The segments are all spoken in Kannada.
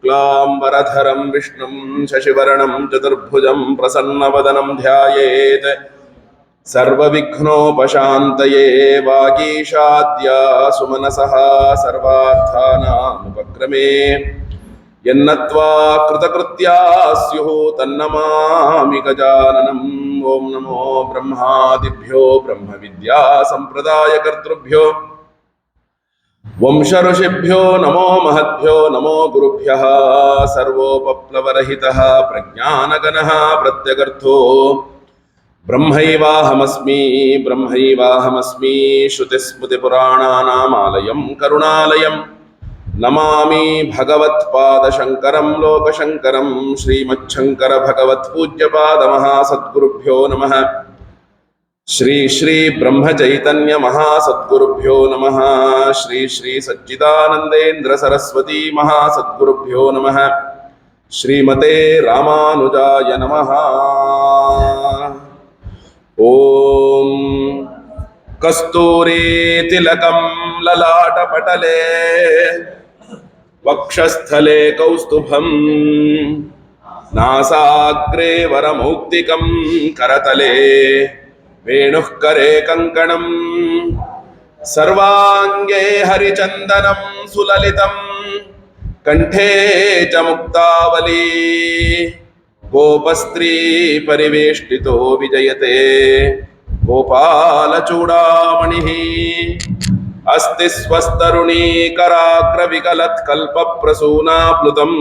शुक्लांबरधरं विष्णुं शशिवर्णं चतुर्भुजं प्रसन्नवदनं ध्यायेत् सर्वविघ्नोपशान्तये वागीशाद्या सुमनसः सर्वार्थानामुपक्रमे यन्नत्वा कृतकृत्या स्युः तन्नमामि गजाननम्। ओं नमो ब्रह्मादिभ्यो ब्रह्मविद्या संप्रदायकर्तृभ्यो वंशऋषिभ्यो नमो महद्भ्यो नमो गुरुभ्यः। सर्वोपप्लवरहितः प्रज्ञानगणः प्रत्यगर्थो ब्रह्मैवाहमस्मि श्रुतिस्मृतिपुराणानामालयं करुणालयं नमामि भगवत्पादशङ्करं लोकशङ्करं श्रीमच्छङ्कर भगवत्पूज्यपादमहासद्गुरुभ्यो नमः। श्री श्री ब्रह्मचैतन्य महासद्गुरुभ्यो नमः। श्री श्री सच्चिदानंदेन्द्र सरस्वती महासद्गुरुभ्यो नमः। श्रीमते रामानुजाय नमः। ओम कस्तूरी तिलकं ललाटपटले वक्षस्थले कौस्तुभं नासाग्रे वरमौक्तिकं करतले वेणुः करे कंकणं सर्वांगे हरिचंदनं सुललितं कंठे च मुक्तावली गोपस्त्री परिवेष्टितो विजयते गोपालचूडामणिः अस्ति स्वस्तरुणी कराग्रविकलत्कल्पप्रसूनाप्लुतं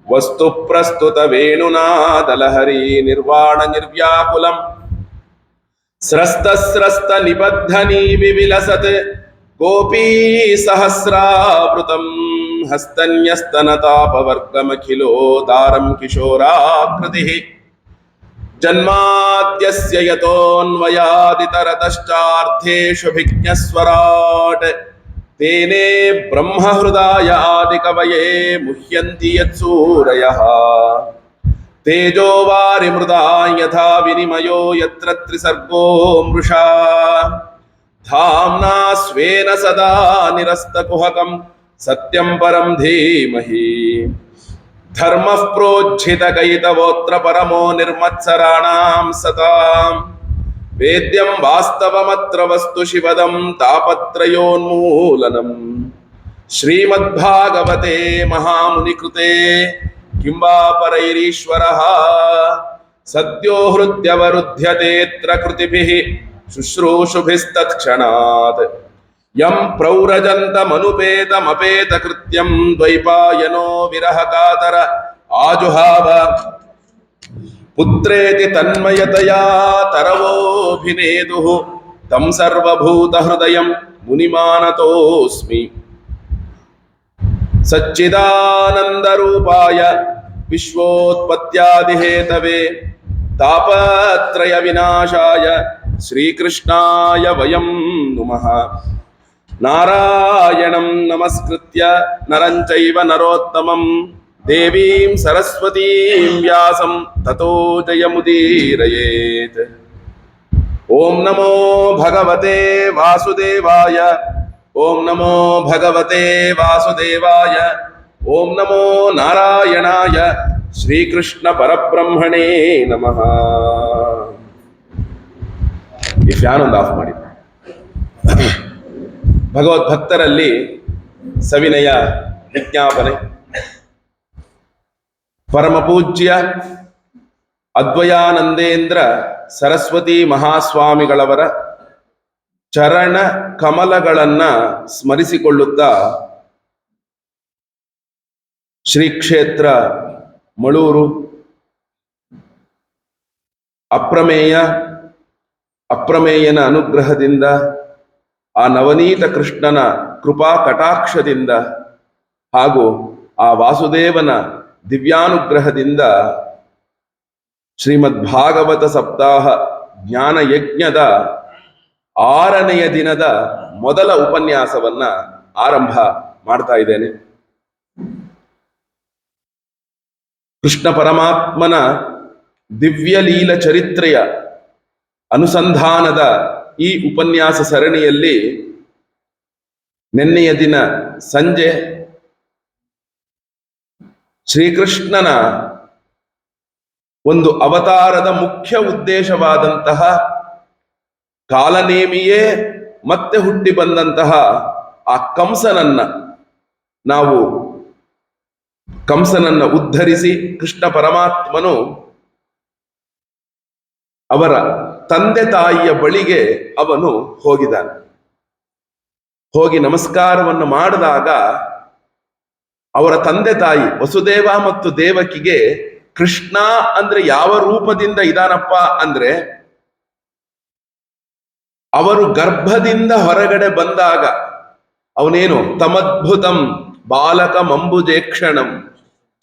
वस्तु प्रस्तुत वेणुनादलहरी निर्वाण निर्व्याकुलम् स्रस्तस्रस्त निबद्धनी विविलसत् गोपी सहस्रावृतं हस्तन्यस्तनतापवर्गमखिलो दारं किशोराकृतिः जन्माद्यस्य यतोऽन्वयादितरतश्चार्थेष्वभिज्ञस्वराट् तेने ब्रह्महृदाय आदिकवये मुह्यन्ति यत्सूरयः तेजो वारिमृदा यथा विनिमयो यत्र त्रिसर्गो मृषा धाम्ना स्वेन सदा निरस्तकुहकं सत्यं परं धीमहि धर्मः प्रोज्झितकैतवोऽत्र परमो निर्मत्सराणां सतां वेद्यं वास्तवमत्र वस्तु शिवदं तापत्रयोन्मूलनम् श्रीमद्भागवते महामुनिकृते किं वा परैरीश्वरः सद्यो हृद्यवरुध्यतेऽत्र कृतिभिः शुश्रूषुभिस्तत्क्षणात् यं प्रौरजन्तमनुपेतमपेतकृत्यं द्वैपायनो विरहकातर आजुहाव पुत्रेति तन्मयतया तरवोऽभिनेदुः तं सर्वभूतहृदयं मुनिमानतोऽस्मि। सच्चिदानन्दरूपाय विश्वोत्पत्त्यादिहेतवे तापत्रय विनाशाय श्रीकृष्णाय वयं नुमः। नारायणं नमस्कृत्य नरं चैव नरोत्तमं देवीं सरस्वतीं व्यासं ततो जयमुदीरयेत्। ओं नमो भगवते वासुदेवाय ओं नमो भगवते वासुदेवाय ओं नमो नारायणाय श्रीकृष्ण परब्रह्मणे नमः। ಈ ಫ್ಯಾನ್ ಒಂದು ಆಫ್ ಮಾಡಿ. ಭಗವದ್ಭಕ್ತರಲ್ಲಿ ಸವಿನಯ ವಿಜ್ಞಾಪನೆ. ಪರಮಪೂಜ್ಯ ಅದ್ವಯಾನಂದೇಂದ್ರ ಸರಸ್ವತಿ ಮಹಾಸ್ವಾಮಿಗಳವರ ಚರಣ ಕಮಲಗಳನ್ನ ಸ್ಮರಿಸಿಕೊಳ್ಳುತ್ತಾ ಶ್ರೀ ಕ್ಷೇತ್ರ ಮಳೂರು ಅಪ್ರಮೇಯನ ಅನುಗ್ರಹದಿಂದ ಆ ನವನೀತ ಕೃಷ್ಣನ ಕೃಪಾ ಕಟಾಕ್ಷದಿಂದ ಹಾಗೂ ಆ ವಾಸುದೇವನ ದಿವ್ಯಾನುಗ್ರಹದಿಂದ ಶ್ರೀಮದ್ ಭಾಗವತ ಸಪ್ತಾಹ ಜ್ಞಾನ ಯಜ್ಞದ 6ನೆಯ ದಿನದ ಮೊದಲ ಉಪನ್ಯಾಸವನ್ನ ಆರಂಭ ಮಾಡ್ತಾ ಇದ್ದೇನೆ. ಕೃಷ್ಣ ಪರಮಾತ್ಮನ ದಿವ್ಯ ಲೀಲ ಚರಿತ್ರೆಯ ಅನುಸಂಧಾನದ ಈ ಉಪನ್ಯಾಸ ಸರಣಿಯಲ್ಲಿ ನಿನ್ನೆಯ ದಿನ ಸಂಜೆ ಶ್ರೀಕೃಷ್ಣನ ಒಂದು ಅವತಾರದ ಮುಖ್ಯ ಉದ್ದೇಶವಾದಂತಹ ಕಾಲನೇಮಿಯೇ ಮತ್ತೆ ಹುಟ್ಟಿ ಬಂದಂತಹ ಆ ಕಂಸನನ್ನ ಉದ್ಧರಿಸಿ ಕೃಷ್ಣ ಪರಮಾತ್ಮನು ಅವರ ತಂದೆ ತಾಯಿಯ ಬಳಿಗೆ ಅವನು ಹೋಗಿದ್ದಾನೆ. ಹೋಗಿ ನಮಸ್ಕಾರವನ್ನು ಮಾಡಿದಾಗ ಅವರ ತಂದೆ ತಾಯಿ ವಸುದೇವ ಮತ್ತು ದೇವಕಿಗೆ ಕೃಷ್ಣ ಅಂದ್ರೆ ಯಾವ ರೂಪದಿಂದ ಇದಾನಪ್ಪ ಅಂದ್ರೆ, ಅವರು ಗರ್ಭದಿಂದ ಹೊರಗಡೆ ಬಂದಾಗ ಅವನೇನು ತಮದ್ಭುತಂ ಬಾಲಕಮಂಬುಜೇಕ್ಷಣಂ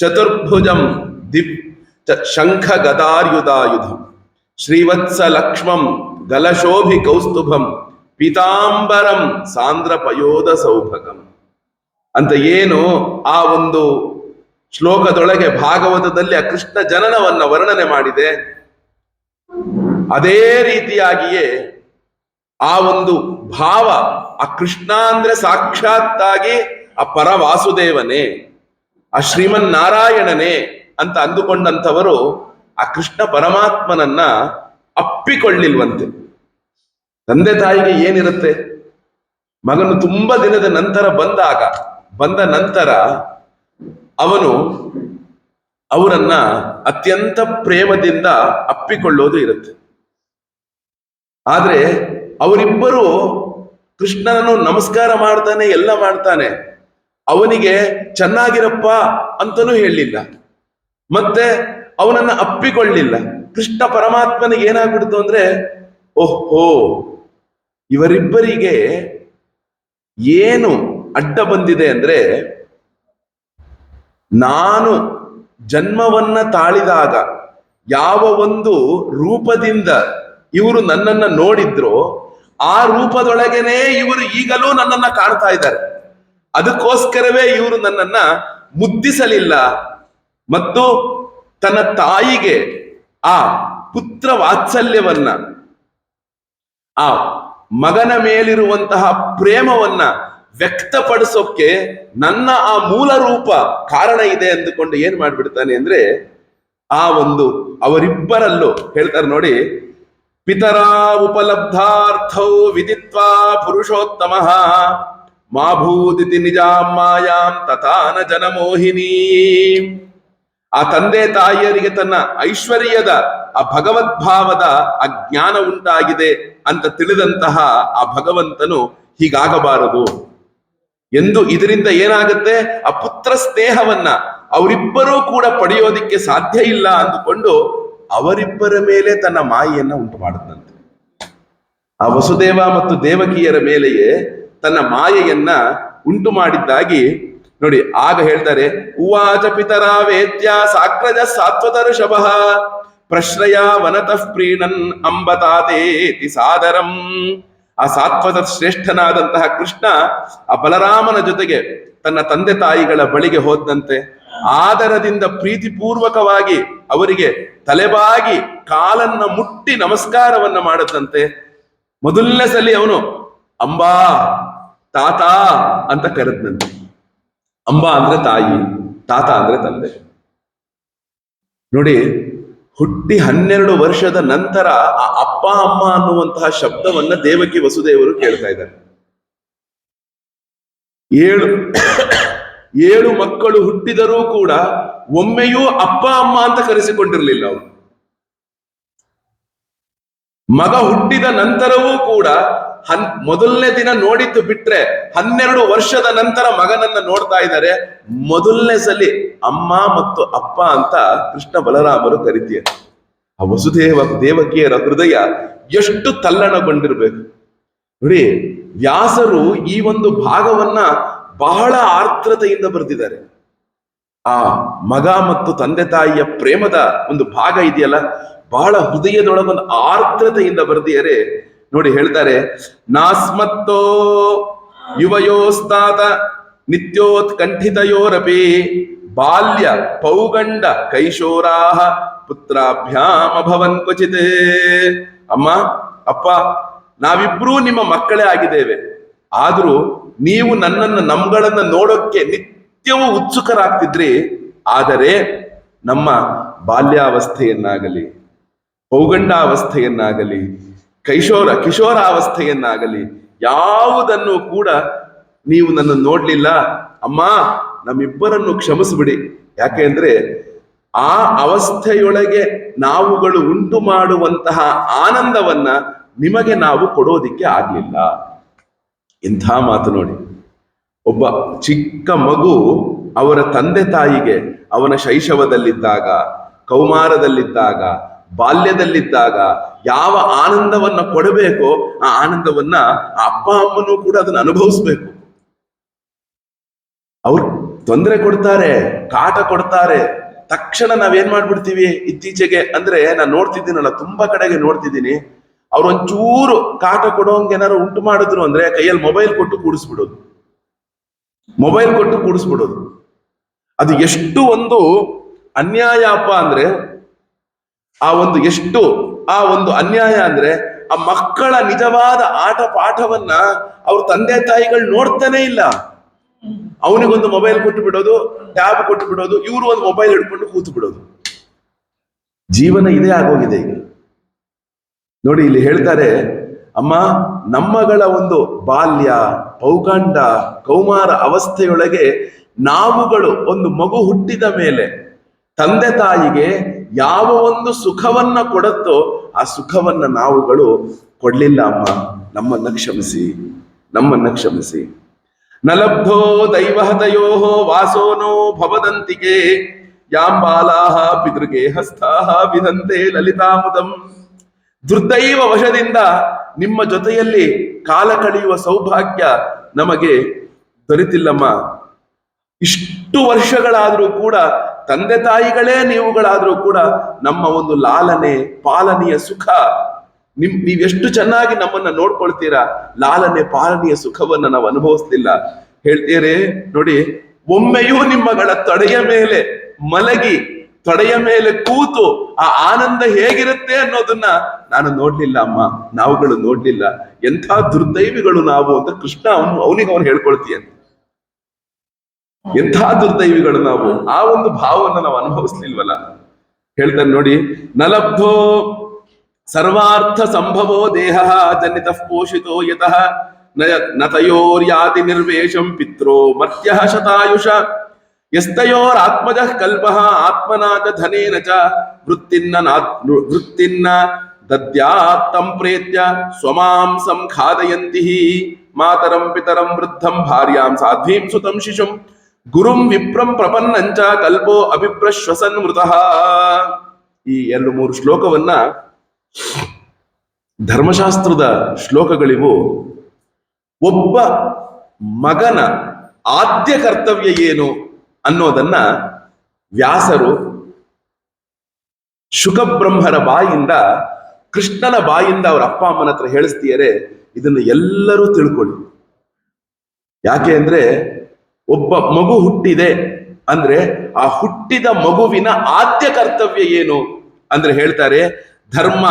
ಚತುರ್ಭುಜಂ ಶಂಖ ಗದಾರ್ಯುಧಾಯುಧಂ ಶ್ರೀವತ್ಸ ಲಕ್ಷ್ಮಂ ಗಲಶೋಭಿ ಕೌಸ್ತುಭಂ ಪೀತಾಂಬರಂ ಸಾಂದ್ರ ಪಯೋಧ ಸೌಭಗಂ ಅಂತ ಏನು ಆ ಒಂದು ಶ್ಲೋಕದೊಳಗೆ ಭಾಗವತದಲ್ಲಿ ಆ ಕೃಷ್ಣ ಜನನವನ್ನ ವರ್ಣನೆ ಮಾಡಿದೆ. ಅದೇ ರೀತಿಯಾಗಿಯೇ ಆ ಒಂದು ಭಾವ, ಆ ಕೃಷ್ಣ ಅಂದ್ರೆ ಸಾಕ್ಷಾತ್ತಾಗಿ ಆ ಪರ ವಾಸುದೇವನೇ, ಆ ಶ್ರೀಮನ್ ನಾರಾಯಣನೇ ಅಂತ ಅಂದುಕೊಂಡಂಥವರು ಆ ಕೃಷ್ಣ ಪರಮಾತ್ಮನನ್ನ ಅಪ್ಪಿಕೊಳ್ಳಿಲ್ವಂತೆ. ತಂದೆ ತಾಯಿಗೆ ಏನಿರುತ್ತೆ, ಮಗನು ತುಂಬಾ ದಿನದ ನಂತರ ಬಂದ ನಂತರ ಅವನು ಅವರನ್ನ ಅತ್ಯಂತ ಪ್ರೇಮದಿಂದ ಅಪ್ಪಿಕೊಳ್ಳೋದು ಇರುತ್ತೆ. ಆದ್ರೆ ಅವರಿಬ್ಬರು ಕೃಷ್ಣನನ್ನು ನಮಸ್ಕಾರ ಮಾಡ್ತಾನೆ, ಎಲ್ಲ ಮಾಡ್ತಾನೆ, ಅವನಿಗೆ ಚೆನ್ನಾಗಿರಪ್ಪ ಅಂತನೂ ಹೇಳಲಿಲ್ಲ, ಮತ್ತೆ ಅವನನ್ನ ಅಪ್ಪಿಕೊಳ್ಳಿಲ್ಲ. ಕೃಷ್ಣ ಪರಮಾತ್ಮನಿಗೆ ಏನಾಗ್ಬಿಡ್ತು ಅಂದ್ರೆ, ಓಹೋ ಇವರಿಬ್ಬರಿಗೆ ಏನು ಅಡ್ಡ ಬಂದಿದೆ ಅಂದ್ರೆ, ನಾನು ಜನ್ಮವನ್ನ ತಾಳಿದಾಗ ಯಾವ ಒಂದು ರೂಪದಿಂದ ಇವರು ನನ್ನನ್ನ ನೋಡಿದ್ರೋ ಆ ರೂಪದೊಳಗೇನೆ ಇವರು ಈಗಲೂ ನನ್ನನ್ನ ಕಾಣ್ತಾ ಇದ್ದಾರೆ. ಅದಕ್ಕೋಸ್ಕರವೇ ಇವರು ನನ್ನನ್ನ ಮುದ್ದಿಸಲಿಲ್ಲ ಮತ್ತು ತನ್ನ ತಾಯಿಗೆ ಆ ಪುತ್ರ ವಾತ್ಸಲ್ಯವನ್ನ, ಆ ಮಗನ ಮೇಲಿರುವಂತಹ ಪ್ರೇಮವನ್ನ ವ್ಯಕ್ತಪಡಿಸೋಕೆ ನನ್ನ ಆ ಮೂಲ ರೂಪ ಕಾರಣ ಇದೆ ಅಂದುಕೊಂಡು ಏನ್ ಮಾಡ್ಬಿಡ್ತಾನೆ ಅಂದ್ರೆ, ಆ ಒಂದು ಅವರಿಬ್ಬರಲ್ಲೂ ಹೇಳ್ತಾರೆ ನೋಡಿ, ಪಿತರಾ ಉಪಲಬ್ಧಾರ್ಥೌ ವಿದಿತ್ವಾ ಪುರುಷೋತ್ತಮ ಮಾ ಭೂದಿತಿ ನಿಜಾಂ ಮಾಯಾಂ ತಥಾನ ಜನಮೋಹಿನಿ. ಆ ತಂದೆ ತಾಯಿಯರಿಗೆ ತನ್ನ ಐಶ್ವರ್ಯದ ಆ ಭಗವದ್ಭಾವದ ಆ ಜ್ಞಾನ ಉಂಟಾಗಿದೆ ಅಂತ ತಿಳಿದಂತಹ ಆ ಭಗವಂತನು ಹೀಗಾಗಬಾರದು ಎಂದು, ಇದರಿಂದ ಏನಾಗುತ್ತೆ, ಆ ಪುತ್ರ ಸ್ನೇಹವನ್ನ ಅವರಿಬ್ಬರೂ ಕೂಡ ಪಡೆಯೋದಿಕ್ಕೆ ಸಾಧ್ಯ ಇಲ್ಲ ಅಂದುಕೊಂಡು ಅವರಿಬ್ಬರ ಮೇಲೆ ತನ್ನ ಮಾಯೆಯನ್ನ ಉಂಟು ಮಾಡುತ್ತಂತೆ. ಆ ವಸುದೇವ ಮತ್ತು ದೇವಕಿಯರ ಮೇಲೆಯೇ ತನ್ನ ಮಾಯೆಯನ್ನ ಉಂಟು ಮಾಡಿದ್ದಾಗಿ ನೋಡಿ. ಆಗ ಹೇಳ್ತಾರೆ, ಉವಾಚ ಪಿತರ ವೇದ್ಯ ಸಾಗ್ರಜ ಸಾತ್ವತರ ಶಬಃ ಪ್ರಶ್ರಯ ವನತಃ ಪ್ರೀಣನ್ ಅಂಬತಾತೇತಿ ಸಾದರಂ. ಆ ಸಾತ್ವತ ಶ್ರೇಷ್ಠನಾದಂತಹ ಕೃಷ್ಣ ಆ ಬಲರಾಮನ ಜೊತೆಗೆ ತನ್ನ ತಂದೆ ತಾಯಿಗಳ ಬಳಿಗೆ ಹೋದಂತೆ, ಆದರದಿಂದ ಪ್ರೀತಿಪೂರ್ವಕವಾಗಿ ಅವರಿಗೆ ತಲೆಬಾಗಿ ಕಾಲನ್ನ ಮುಟ್ಟಿ ನಮಸ್ಕಾರವನ್ನ ಮಾಡದಂತೆ. ಮೊದಲನೇ ಸಲ ಅವನು ಅಂಬಾ ತಾತ ಅಂತ ಕರೆದಂತೆ. ಅಂಬಾ ಅಂದ್ರೆ ತಾಯಿ, ತಾತ ಅಂದ್ರೆ ತಂದೆ. ನೋಡಿ, ಹುಟ್ಟಿ 12 ವರ್ಷದ ನಂತರ ಆ ಅಪ್ಪ ಅಮ್ಮ ಅನ್ನುವಂತಹ ಶಬ್ದವನ್ನ ದೇವಕಿ ವಸುದೇವರು ಕೇಳ್ತಾ ಇದ್ದಾರೆ. 7 ಮಕ್ಕಳು ಹುಟ್ಟಿದರೂ ಕೂಡ ಒಮ್ಮೆಯೂ ಅಪ್ಪ ಅಮ್ಮ ಅಂತ ಕರೆಸಿಕೊಂಡಿರಲಿಲ್ಲ ಅವರು. ಮಗ ಹುಟ್ಟಿದ ನಂತರವೂ ಕೂಡ ಮೊದಲನೇ ದಿನ ನೋಡಿದ್ದು ಬಿಟ್ರೆ 12 ವರ್ಷದ ನಂತರ ಮಗನನ್ನ ನೋಡ್ತಾ ಇದ್ದಾರೆ. ಮೊದಲನೇ ಸಲಿ ಅಮ್ಮ ಮತ್ತು ಅಪ್ಪ ಅಂತ ಕೃಷ್ಣ ಬಲರಾಮರು ಕರಿತೀಯರು. ಆ ವಸುದೇವ ದೇವಕಿಯರ ಹೃದಯ ಎಷ್ಟು ತಲ್ಲಣಗೊಂಡಿರ್ಬೇಕು ನೋಡಿ. ವ್ಯಾಸರು ಈ ಒಂದು ಭಾಗವನ್ನ ಬಹಳ ಆರ್ದ್ರತೆಯಿಂದ ಬರೆದಿದ್ದಾರೆ. ಆ ಮಗ ಮತ್ತು ತಂದೆ ತಾಯಿಯ ಪ್ರೇಮದ ಒಂದು ಭಾಗ ಇದೆಯಲ್ಲ, ಬಹಳ ಹೃದಯದೊಳಗೊಂದು ಆರ್ದ್ರತೆಯಿಂದ ಬರೆದಿದ್ದಾರೆ ನೋಡಿ. ಹೇಳ್ತಾರೆ, ನಾಸ್ಮತ್ತೋ ಯುವಯೋಸ್ತಾತ ನಿತ್ಯೋತ್ಕಂಠಿತಯೋರಪಿ ಬಾಲ್ಯ ಪೌಗಂಡ ಕೈಶೋರಾಹ ಪುತ್ರಾಭ್ಯಾಮ ಭವನ್ ಕ್ವಚಿತ್. ಅಮ್ಮ ಅಪ್ಪ, ನಾವಿಬ್ರೂ ನಿಮ್ಮ ಮಕ್ಕಳೇ ಆಗಿದ್ದೇವೆ, ಆದ್ರೂ ನೀವು ನಮ್ಮಗಳನ್ನ ನೋಡೋಕ್ಕೆ ನಿತ್ಯವೂ ಉತ್ಸುಕರಾಗ್ತಿದ್ರಿ. ಆದರೆ ನಮ್ಮ ಬಾಲ್ಯಾವಸ್ಥೆಯನ್ನಾಗಲಿ, ಪೌಗಂಡಾವಸ್ಥೆಯನ್ನಾಗಲಿ, ಕಿಶೋರಾವಸ್ಥೆಯನ್ನಾಗಲಿ ಯಾವುದನ್ನು ಕೂಡ ನೀವು ನನ್ನನ್ನು ನೋಡ್ಲಿಲ್ಲ, ಅಮ್ಮ ನಮ್ಮಿಬ್ಬರನ್ನು ಕ್ಷಮಿಸ್ಬಿಡಿ. ಯಾಕೆ ಅಂದ್ರೆ ಆ ಅವಸ್ಥೆಯೊಳಗೆ ನಾವುಗಳು ಉಂಟು ಮಾಡುವಂತಹ ಆನಂದವನ್ನ ನಿಮಗೆ ನಾವು ಕೊಡೋದಿಕ್ಕೆ ಆಗ್ಲಿಲ್ಲ. ಇಂಥ ಮಾತು ನೋಡಿ. ಒಬ್ಬ ಚಿಕ್ಕ ಮಗು ಅವರ ತಂದೆ ತಾಯಿಗೆ ಅವನ ಶೈಶವದಲ್ಲಿದ್ದಾಗ, ಕೌಮಾರದಲ್ಲಿದ್ದಾಗ, ಬಾಲ್ಯದಲ್ಲಿದ್ದಾಗ ಯಾವ ಆನಂದವನ್ನ ಕೊಡಬೇಕೋ ಆ ಆನಂದವನ್ನ ಆ ಅಪ್ಪ ಅಮ್ಮನೂ ಕೂಡ ಅದನ್ನು ಅನುಭವಿಸ್ಬೇಕು. ಅವ್ರು ತೊಂದರೆ ಕೊಡ್ತಾರೆ, ಕಾಟ ಕೊಡ್ತಾರೆ, ತಕ್ಷಣ ನಾವೇನ್ ಮಾಡ್ಬಿಡ್ತೀವಿ ಇತ್ತೀಚೆಗೆ ಅಂದ್ರೆ ನಾನು ನೋಡ್ತಿದ್ದೀನಲ್ಲ, ತುಂಬಾ ಕಡೆಗೆ ನೋಡ್ತಿದ್ದೀನಿ, ಅವ್ರೊಂಚೂರು ಕಾಟ ಕೊಡೋಂಗೆ ಏನಾರು ಉಂಟು ಮಾಡಿದ್ರು ಅಂದ್ರೆ ಕೈಯಲ್ಲಿ ಮೊಬೈಲ್ ಕೊಟ್ಟು ಕೂಡಿಸ್ಬಿಡೋದು. ಅದು ಎಷ್ಟು ಒಂದು ಅನ್ಯಾಯಪ್ಪ ಅಂದ್ರೆ, ಆ ಒಂದು ಅನ್ಯಾಯ ಅಂದ್ರೆ ಆ ಮಕ್ಕಳ ನಿಜವಾದ ಆಟ ಪಾಠವನ್ನ ಅವ್ರ ತಂದೆ ತಾಯಿಗಳು ನೋಡ್ತಾನೆ ಇಲ್ಲ. ಅವನಿಗೊಂದು ಮೊಬೈಲ್ ಕೊಟ್ಟು ಬಿಡೋದು, ಟ್ಯಾಬ್ ಕೊಟ್ಟು ಬಿಡೋದು, ಇವರು ಒಂದು ಮೊಬೈಲ್ ಹಿಡ್ಕೊಂಡು ಕೂತು ಬಿಡೋದು. ಜೀವನ ಇದೇ ಆಗೋಗಿದೆ ಈಗ ನೋಡಿ. ಇಲ್ಲಿ ಹೇಳ್ತಾರೆ, ಅಮ್ಮ ನಮ್ಮಗಳ ಒಂದು ಬಾಲ್ಯ, ಪೌಗಂಡ, ಕೌಮಾರ ಅವಸ್ಥೆಯೊಳಗೆ ನಾವುಗಳು ಒಂದು ಮಗು ಹುಟ್ಟಿದ ಮೇಲೆ ತಂದೆ ತಾಯಿಗೆ ಯಾವ ಒಂದು ಸುಖವನ್ನ ಕೊಡುತ್ತೋ ಆ ಸುಖವನ್ನ ನಾವುಗಳು ಕೊಡ್ಲಿಲ್ಲ. ಅಮ್ಮ ನಮ್ಮನ್ನ ಕ್ಷಮಿಸಿ. ನಲಬ್ಧೋ ದೈವಹತಯೋ ವಾಸೋನೋ ಭವದಂತಿಕೆ ಯಾಂಬಾಲಾಹ ಪಿತೃಗೆ ಹಸ್ತಾಹ ವಿಧಂತೆ ಲಲಿತಾಮುದಂ. ದುರ್ದೈವ ವಶದಿಂದ ನಿಮ್ಮ ಜೊತೆಯಲ್ಲಿ ಕಾಲ ಕಳೆಯುವ ಸೌಭಾಗ್ಯ ನಮಗೆ ದೊರೆತಿಲ್ಲಮ್ಮ. ಇಷ್ಟು ವರ್ಷಗಳಾದ್ರೂ ಕೂಡ, ತಂದೆ ತಾಯಿಗಳೇ ನೀವುಗಳಾದ್ರೂ ಕೂಡ ನಮ್ಮ ಒಂದು ಲಾಲನೆ ಪಾಲನೆಯ ಸುಖ ನೀವೆಷ್ಟು ಚೆನ್ನಾಗಿ ನಮ್ಮನ್ನ ನೋಡ್ಕೊಳ್ತೀರಾ, ಲಾಲನೆ ಪಾಲನೆಯ ಸುಖವನ್ನ ನಾವು ಅನುಭವಿಸ್ತಿಲ್ಲ. ಹೇಳ್ತೀರಿ ನೋಡಿ, ಒಮ್ಮೆಯೂ ನಿಮ್ಮಗಳ ತೊಡೆಯ ಮೇಲೆ ಮಲಗಿ ತೊಡೆಯ ಮೇಲೆ ಕೂತು ಆ ಆನಂದ ಹೇಗಿರುತ್ತೆ ಅನ್ನೋದನ್ನ ನಾನು ನೋಡ್ಲಿಲ್ಲ ಅಮ್ಮ, ನಾವುಗಳು ನೋಡ್ಲಿಲ್ಲ. ಎಂಥ ದುರ್ದೈವಿಗಳು ನಾವು ಅಂತ ಕೃಷ್ಣ ಅವನು ಹೇಳ್ಕೊಳ್ತೀಯ. ಎಂಥ ದುರ್ದೈವಿಗಳು ನಾವು, ಆ ಒಂದು ಭಾವವನ್ನು ನಾವು ಅನುಭವಿಸ್ಲಿಲ್ವಲ್ಲ. ಹೇಳ್ತಾರೆ ನೋಡಿ, ನಲಬ್ಧೋ ಸರ್ವಾರ್ಥ ಸಂಭವೋ ದೇಹ ಜನಿತ ಪೋಷಿತೋ ಯತಃ ನತಯೋರ್ಯಾತಿ ನಿರ್ವೇಶಂ ಪಿತ್ರೋ ಮರ್ತ್ಯ ಶತಾಯುಷ ಯಸ್ತಯೋರಾತ್ಮಜ ಕಲ್ಪಃ ಆತ್ಮನಾ ಚ ಧನೇನ ಚ ವೃತ್ತಿನ್ನ ದದ್ಯಾತ್ತಂ ಪ್ರೇತ್ಯ ಸ್ವಮಾಂಸಂ ಖಾದಯಂತಿ ಮಾತರಂ ಪಿತರಂ ವೃದ್ಧಂ ಭಾರ್ಯಾಂ ಸಾಧ್ವೀಂ ಸುತಂ ಶಿಶುಂ ಗುರುಂ ವಿಪ್ರಂ ಪ್ರಪನ್ನಂಚ ಕಲ್ಪೋ ಅಭಿಪ್ರಶ್ವಸನ್ ಮೃತಃ. ಈ 2-3 ಶ್ಲೋಕವನ್ನ ಧರ್ಮಶಾಸ್ತ್ರದ ಶ್ಲೋಕಗಳಿವು. ಒಬ್ಬ ಮಗನ ಆದ್ಯ ಕರ್ತವ್ಯ ಏನು ಅನ್ನೋದನ್ನ ವ್ಯಾಸರು ಶುಕಬ್ರಹ್ಮರ ಬಾಯಿಂದ, ಕೃಷ್ಣನ ಬಾಯಿಂದ ಅವರ ಅಪ್ಪ ಅಮ್ಮನ ಹತ್ರ ಹೇಳಿಸ್ತೀಯರೆ. ಇದನ್ನು ಎಲ್ಲರೂ ತಿಳ್ಕೊಳ್ಳಿ. ಯಾಕೆ ಅಂದ್ರೆ ಒಬ್ಬ ಮಗು ಹುಟ್ಟಿದೆ ಅಂದ್ರೆ ಆ ಹುಟ್ಟಿದ ಮಗುವಿನ ಆದ್ಯ ಕರ್ತವ್ಯ ಏನು ಅಂದ್ರೆ ಹೇಳ್ತಾರೆ, ಧರ್ಮ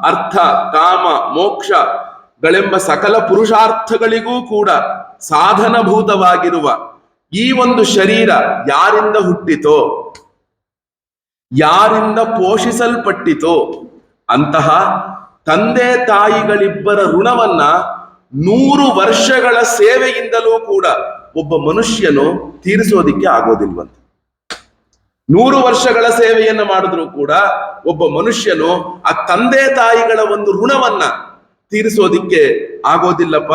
ಅರ್ಥ ಕಾಮ ಮೋಕ್ಷಗಳೆಂಬ ಸಕಲ ಪುರುಷಾರ್ಥಗಳಿಗೂ ಕೂಡ ಸಾಧನಭೂತವಾಗಿರುವ ಈ ಒಂದು ಶರೀರ ಯಾರಿಂದ ಹುಟ್ಟಿತೋ, ಯಾರಿಂದ ಪೋಷಿಸಲ್ಪಟ್ಟಿತೋ ಅಂತಹ ತಂದೆ ತಾಯಿಗಳಿಬ್ಬರ ಋಣವನ್ನ 100 ವರ್ಷಗಳ ಸೇವೆಯಿಂದಲೂ ಕೂಡ ಒಬ್ಬ ಮನುಷ್ಯನು ತೀರಿಸೋದಿಕ್ಕೆ ಆಗೋದಿಲ್ವಂತೆ. 100 ವರ್ಷಗಳ ಸೇವೆಯನ್ನ ಮಾಡಿದ್ರು ಕೂಡ ಒಬ್ಬ ಮನುಷ್ಯನು ಆ ತಂದೆ ತಾಯಿಗಳ ಒಂದು ಋಣವನ್ನ ತೀರಿಸೋದಿಕ್ಕೆ ಆಗೋದಿಲ್ಲಪ್ಪ.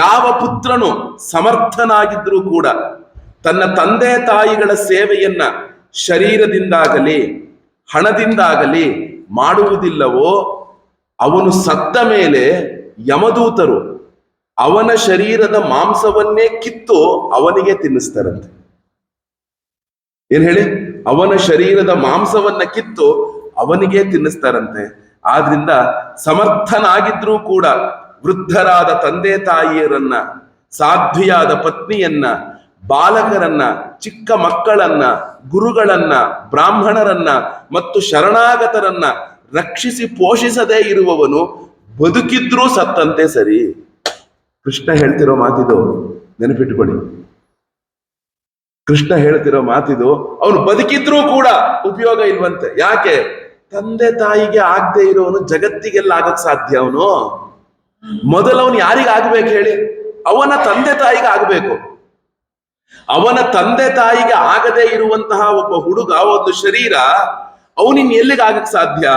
ಯಾವ ಪುತ್ರನು ಸಮರ್ಥನಾಗಿದ್ರೂ ಕೂಡ ತನ್ನ ತಂದೆ ತಾಯಿಗಳ ಸೇವೆಯನ್ನ ಶರೀರದಿಂದಾಗಲಿ ಹಣದಿಂದಾಗಲಿ ಮಾಡುವುದಿಲ್ಲವೋ ಅವನು ಸತ್ತ ಮೇಲೆ ಯಮದೂತರು ಅವನ ಶರೀರದ ಮಾಂಸವನ್ನೇ ಕಿತ್ತು ಅವನಿಗೆ ತಿನ್ನಿಸ್ತಾರಂತೆ. ಏನ್ ಹೇಳಿ, ಅವನ ಶರೀರದ ಮಾಂಸವನ್ನ ಕಿತ್ತು ಅವನಿಗೆ ತಿನ್ನಿಸ್ತಾರಂತೆ. ಆದ್ರಿಂದ ಸಮರ್ಥನಾಗಿದ್ರೂ ಕೂಡ ವೃದ್ಧರಾದ ತಂದೆ ತಾಯಿಯರನ್ನ, ಸಾಧ್ವಿಯಾದ ಪತ್ನಿಯನ್ನ, ಬಾಲಕರನ್ನ, ಚಿಕ್ಕ ಮಕ್ಕಳನ್ನ, ಗುರುಗಳನ್ನ, ಬ್ರಾಹ್ಮಣರನ್ನ ಮತ್ತು ಶರಣಾಗತರನ್ನ ರಕ್ಷಿಸಿ ಪೋಷಿಸದೇ ಇರುವವನು ಬದುಕಿದ್ರೂ ಸತ್ತಂತೆ ಸರಿ. ಕೃಷ್ಣ ಹೇಳ್ತಿರೋ ಮಾತಿದು, ನೆನಪಿಟ್ಟುಕೊಳ್ಳಿ. ಕೃಷ್ಣ ಹೇಳ್ತಿರೋ ಮಾತಿದು. ಅವನು ಬದುಕಿದ್ರೂ ಕೂಡ ಉಪಯೋಗ ಇಲ್ವಂತೆ. ಯಾಕೆ? ತಂದೆ ತಾಯಿಗೆ ಆಗದೆ ಇರೋನು ಜಗತ್ತಿಗೆಲ್ಲ ಆಗಕ್ ಸಾಧ್ಯ? ಅವನು ಮೊದಲು ಅವನು ಯಾರಿಗೆ ಆಗ್ಬೇಕು ಹೇಳಿ? ಅವನ ತಂದೆ ತಾಯಿಗೆ ಆಗ್ಬೇಕು. ಅವನ ತಂದೆ ತಾಯಿಗೆ ಆಗದೆ ಇರುವಂತಹ ಒಬ್ಬ ಹುಡುಗ, ಒಂದು ಶರೀರ, ಅವನಿನ್ ಎಲ್ಲಿಗೆ ಆಗಕ್ ಸಾಧ್ಯ?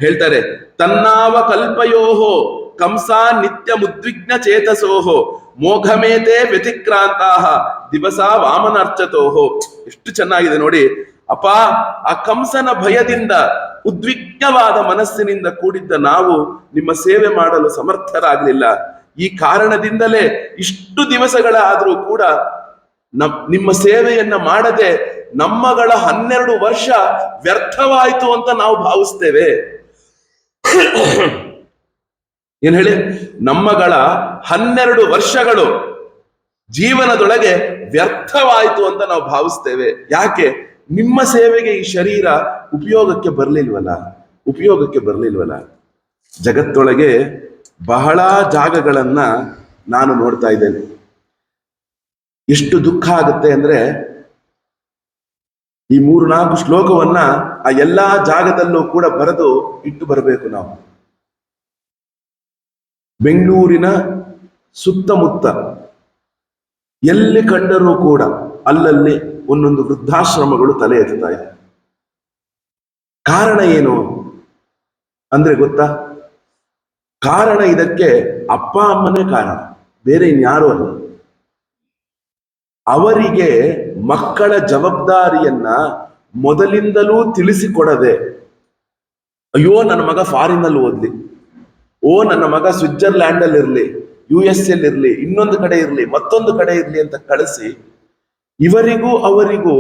ಹೇಳ್ತಾರೆ, ತನ್ನಾವ ಕಲ್ಪಯೋಹೋ ಕಂಸ ನಿತ್ಯ ಮುದ್ವಿಗ್ನ ಚೇತಸೋಹೋ ಮೋಘಮೇತೆ ವ್ಯತಿಕ್ರಾಂತಾಹ ದಿವಸ ವಾಮನಾರ್ಚತೋಹೋ. ಎಷ್ಟು ಚೆನ್ನಾಗಿದೆ ನೋಡಿ. ಅಪ್ಪ, ಆ ಕಂಸನ ಭಯದಿಂದ ಉದ್ವಿಗ್ನವಾದ ಮನಸ್ಸಿನಿಂದ ಕೂಡಿದ್ದ ನಾವು ನಿಮ್ಮ ಸೇವೆ ಮಾಡಲು ಸಮರ್ಥರಾಗಲಿಲ್ಲ. ಈ ಕಾರಣದಿಂದಲೇ ಇಷ್ಟು ದಿವಸಗಳಾದರೂ ಕೂಡ ನಿಮ್ಮ ಸೇವೆಯನ್ನ ಮಾಡದೆ ನಮ್ಮಗಳ 12 ವರ್ಷ ವ್ಯರ್ಥವಾಯಿತು ಅಂತ ನಾವು ಭಾವಿಸ್ತೇವೆ. ಏನ್ ಹೇಳಿ? ನಮ್ಮಗಳ 12 ವರ್ಷಗಳು ಜೀವನದೊಳಗೆ ವ್ಯರ್ಥವಾಯಿತು ಅಂತ ನಾವು ಭಾವಿಸ್ತೇವೆ. ಯಾಕೆ? ನಿಮ್ಮ ಸೇವೆಗೆ ಈ ಶರೀರ ಉಪಯೋಗಕ್ಕೆ ಬರ್ಲಿಲ್ವಲ್ಲ. ಜಗತ್ತೊಳಗೆ ಬಹಳ ಜಾಗಗಳನ್ನ ನಾನು ನೋಡ್ತಾ ಇದ್ದೇನೆ. ಎಷ್ಟು ದುಃಖ ಆಗುತ್ತೆ ಅಂದ್ರೆ, ಈ 3-4 ಶ್ಲೋಕವನ್ನ ಆ ಎಲ್ಲಾ ಜಾಗದಲ್ಲೂ ಕೂಡ ಬರೆದು ಇಟ್ಟು ಬರಬೇಕು ನಾವು. ಬೆಂಗಳೂರಿನ ಸುತ್ತಮುತ್ತ ಎಲ್ಲಿ ಕಂಡರೂ ಕೂಡ ಅಲ್ಲಲ್ಲಿ ಒಂದೊಂದು ವೃದ್ಧಾಶ್ರಮಗಳು ತಲೆ ಎತ್ತುತ್ತಾ ಇದೆ. ಕಾರಣ ಏನು ಅಂದ್ರೆ ಗೊತ್ತಾ? ಕಾರಣ ಇದಕ್ಕೆ ಅಪ್ಪ ಅಮ್ಮನೇ ಕಾರಣ, ಬೇರೆ ಇನ್ಯಾರು ಅಲ್ಲ. ಅವರಿಗೆ ಮಕ್ಕಳ ಜವಾಬ್ದಾರಿಯನ್ನ ಮೊದಲಿಂದಲೂ ತಿಳಿಸಿಕೊಡದೆ, ಅಯ್ಯೋ ನನ್ನ ಮಗ ಫಾರಿನ್ ಅಲ್ಲಿ ಓದ್ಲಿ, ಓ ನನ್ನ ಮಗ ಸ್ವಿಟ್ಜರ್ಲ್ಯಾಂಡ್ ಅಲ್ಲಿ ಇರ್ಲಿ, US ಇರ್ಲಿ, ಇನ್ನೊಂದು ಕಡೆ ಇರ್ಲಿ, ಮತ್ತೊಂದು ಕಡೆ ಇರ್ಲಿ ಅಂತ ಕಳಿಸಿ, ಇವರಿಗೂ ಅವರಿಗೂ